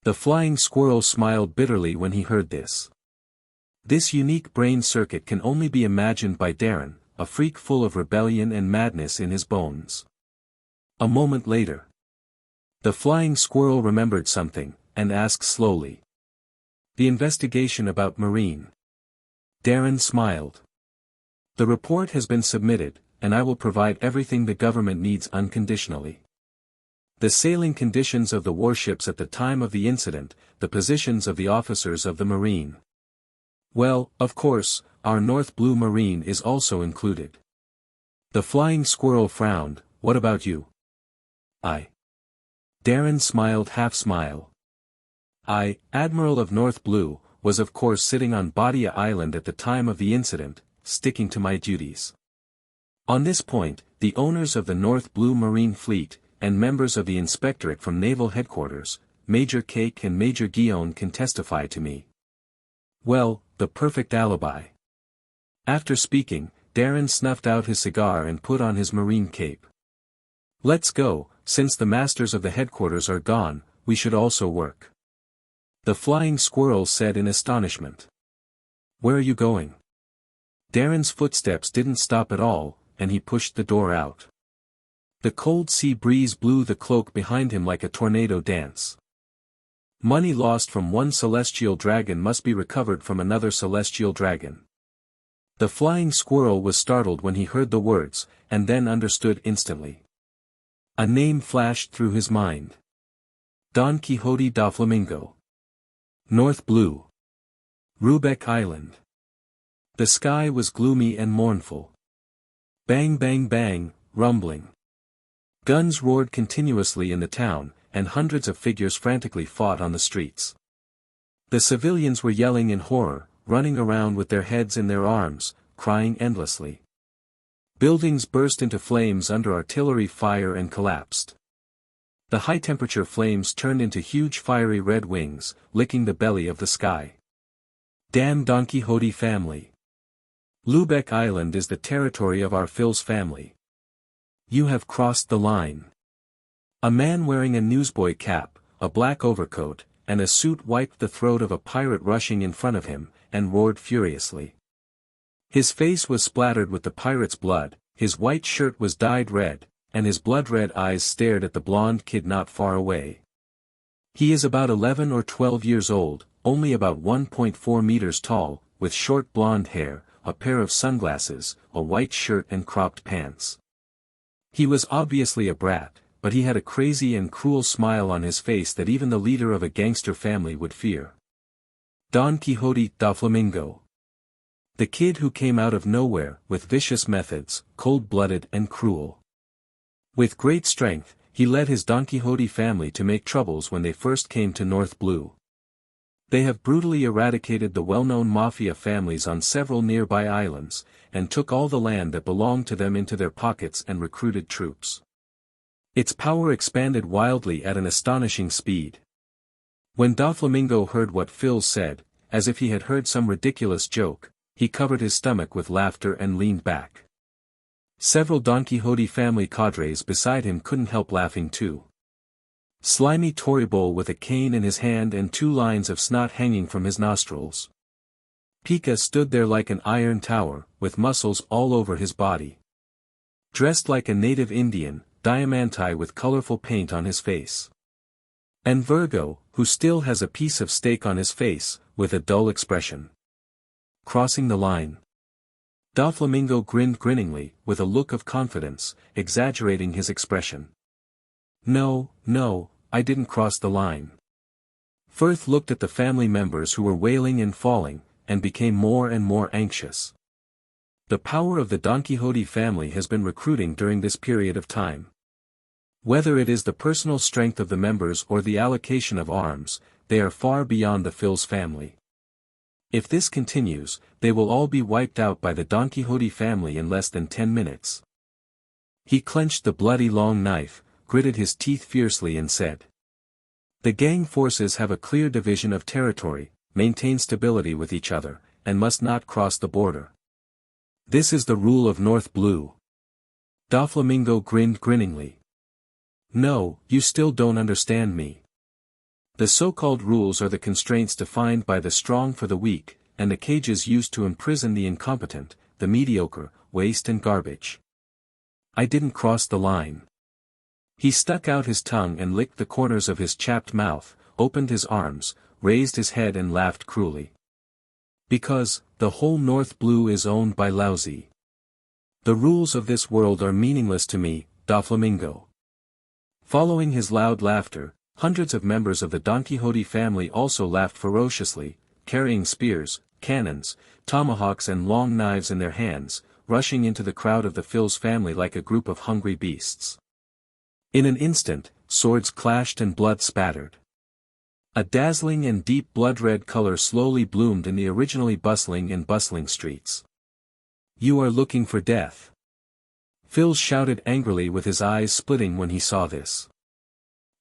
The flying squirrel smiled bitterly when he heard this. This unique brain circuit can only be imagined by Darren, a freak full of rebellion and madness in his bones. A moment later, the flying squirrel remembered something, and asked slowly. The investigation about Marine. Darren smiled. The report has been submitted, and I will provide everything the government needs unconditionally. The sailing conditions of the warships at the time of the incident, the positions of the officers of the Marine. Well, of course, our North Blue Marine is also included. The flying squirrel frowned. What about you? Darren smiled half-smile. I, Admiral of North Blue, was of course sitting on Badia Island at the time of the incident, sticking to my duties. On this point, the owners of the North Blue Marine Fleet, and members of the Inspectorate from Naval Headquarters, Major Cake and Major Guillaume can testify to me. Well, the perfect alibi. After speaking, Darren snuffed out his cigar and put on his marine cape. Let's go, since the masters of the headquarters are gone, we should also work. The flying squirrel said in astonishment. Where are you going? Darren's footsteps didn't stop at all, and he pushed the door out. The cold sea breeze blew the cloak behind him like a tornado dance. Money lost from one celestial dragon must be recovered from another celestial dragon. The flying squirrel was startled when he heard the words, and then understood instantly. A name flashed through his mind. Don Quixote da Flamingo. North Blue. Rubeck Island. The sky was gloomy and mournful. Bang bang bang, rumbling. Guns roared continuously in the town, and hundreds of figures frantically fought on the streets. The civilians were yelling in horror, running around with their heads in their arms, crying endlessly. Buildings burst into flames under artillery fire and collapsed. The high-temperature flames turned into huge fiery red wings, licking the belly of the sky. Damn Don Quixote family. Lubeck Island is the territory of our Phil's family. You have crossed the line. A man wearing a newsboy cap, a black overcoat, and a suit wiped the throat of a pirate rushing in front of him, and roared furiously. His face was splattered with the pirate's blood, his white shirt was dyed red, and his blood-red eyes stared at the blonde kid not far away. He is about 11 or 12 years old, only about 1.4 meters tall, with short blonde hair, a pair of sunglasses, a white shirt and cropped pants. He was obviously a brat, but he had a crazy and cruel smile on his face that even the leader of a gangster family would fear. Don Quixote da Flamingo. The kid who came out of nowhere, with vicious methods, cold-blooded and cruel. With great strength, he led his Don Quixote family to make troubles when they first came to North Blue. They have brutally eradicated the well-known mafia families on several nearby islands, and took all the land that belonged to them into their pockets and recruited troops. Its power expanded wildly at an astonishing speed. When Doflamingo heard what Phil said, as if he had heard some ridiculous joke, he covered his stomach with laughter and leaned back. Several Don Quixote family cadres beside him couldn't help laughing too. Slimy Toribol with a cane in his hand and 2 lines of snot hanging from his nostrils. Pika stood there like an iron tower, with muscles all over his body. Dressed like a native Indian, Diamante with colorful paint on his face. And Virgo, who still has a piece of steak on his face, with a dull expression. Crossing the line. Doflamingo grinned grinningly, with a look of confidence, exaggerating his expression. No, I didn't cross the line. Firth looked at the family members who were wailing and falling, and became more and more anxious. The power of the Don Quixote family has been recruiting during this period of time. Whether it is the personal strength of the members or the allocation of arms, they are far beyond the Phil's family. If this continues, they will all be wiped out by the Don Quixote family in less than 10 minutes. He clenched the bloody long knife, gritted his teeth fiercely and said. The gang forces have a clear division of territory, maintain stability with each other, and must not cross the border. This is the rule of North Blue. Doflamingo grinned grinningly. No, you still don't understand me. The so-called rules are the constraints defined by the strong for the weak, and the cages used to imprison the incompetent, the mediocre, waste and garbage. I didn't cross the line. He stuck out his tongue and licked the corners of his chapped mouth, opened his arms, raised his head and laughed cruelly. Because, the whole North Blue is owned by Lousy. The rules of this world are meaningless to me, Doflamingo. Following his loud laughter, hundreds of members of the Don Quixote family also laughed ferociously, carrying spears, cannons, tomahawks and long knives in their hands, rushing into the crowd of the Phil's family like a group of hungry beasts. In an instant, swords clashed and blood spattered. A dazzling and deep blood-red color slowly bloomed in the originally bustling streets. You are looking for death. Phil shouted angrily with his eyes splitting when he saw this.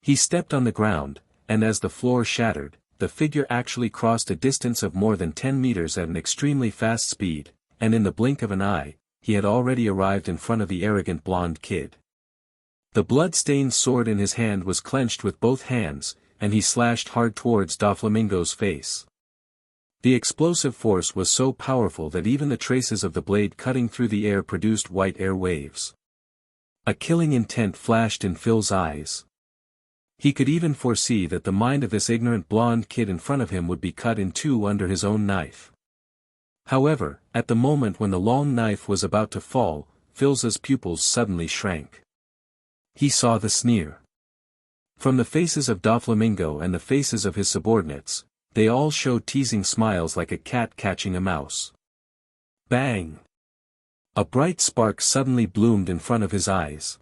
He stepped on the ground, and as the floor shattered, the figure actually crossed a distance of more than 10 meters at an extremely fast speed, and in the blink of an eye, he had already arrived in front of the arrogant blonde kid. The blood-stained sword in his hand was clenched with both hands, and he slashed hard towards Doflamingo's face. The explosive force was so powerful that even the traces of the blade cutting through the air produced white air waves. A killing intent flashed in Phil's eyes. He could even foresee that the mind of this ignorant blonde kid in front of him would be cut in 2 under his own knife. However, at the moment when the long knife was about to fall, Phil's pupils suddenly shrank. He saw the sneer. From the faces of Doflamingo and the faces of his subordinates, they all showed teasing smiles like a cat catching a mouse. Bang! A bright spark suddenly bloomed in front of his eyes.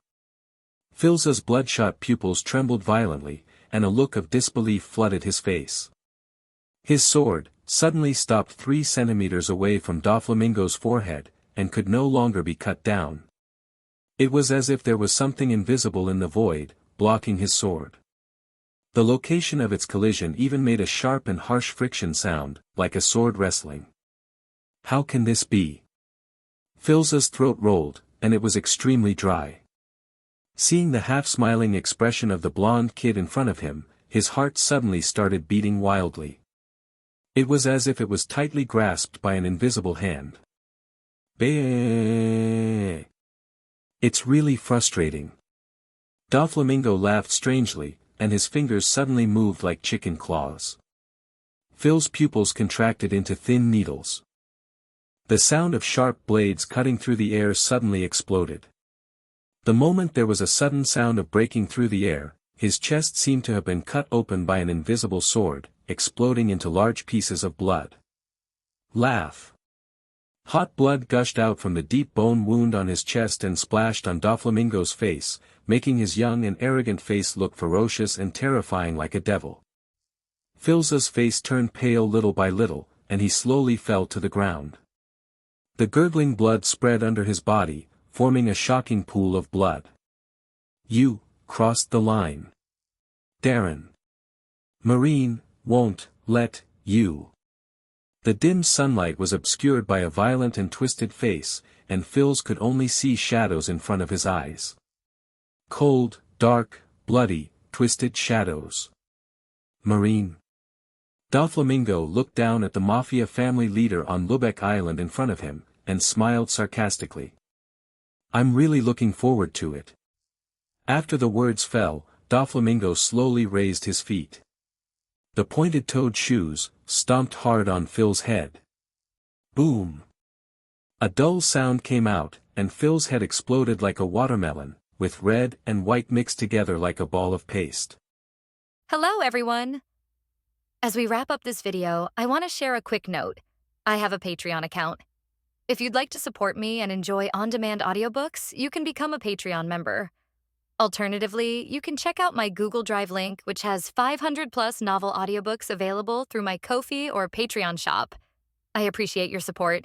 Phil's bloodshot pupils trembled violently, and a look of disbelief flooded his face. His sword, suddenly stopped 3 centimeters away from Doflamingo's forehead, and could no longer be cut down. It was as if there was something invisible in the void, blocking his sword. The location of its collision even made a sharp and harsh friction sound, like a sword wrestling. How can this be? Phil's throat rolled, and it was extremely dry. Seeing the half-smiling expression of the blonde kid in front of him, his heart suddenly started beating wildly. It was as if it was tightly grasped by an invisible hand. Bah! It's really frustrating. Doflamingo laughed strangely, and his fingers suddenly moved like chicken claws. Phil's pupils contracted into thin needles. The sound of sharp blades cutting through the air suddenly exploded. The moment there was a sudden sound of breaking through the air, his chest seemed to have been cut open by an invisible sword, exploding into large pieces of blood. Laugh. Hot blood gushed out from the deep bone wound on his chest and splashed on Doflamingo's face, making his young and arrogant face look ferocious and terrifying like a devil. Phil's face turned pale little by little, and he slowly fell to the ground. The gurgling blood spread under his body, forming a shocking pool of blood. You crossed the line. Darren. Marine won't let you. The dim sunlight was obscured by a violent and twisted face, and Phil's could only see shadows in front of his eyes. Cold, dark, bloody, twisted shadows. Marine. Doflamingo looked down at the Mafia family leader on Lubeck Island in front of him, and smiled sarcastically. I'm really looking forward to it. After the words fell, Doflamingo slowly raised his feet. The pointed-toed shoes stomped hard on Phil's head. Boom! A dull sound came out, and Phil's head exploded like a watermelon, with red and white mixed together like a ball of paste. Hello, everyone! As we wrap up this video, I want to share a quick note. I have a Patreon account. If you'd like to support me and enjoy on-demand audiobooks, you can become a Patreon member. Alternatively, you can check out my Google Drive link, which has 500+ novel audiobooks available through my Ko-fi or Patreon shop. I appreciate your support.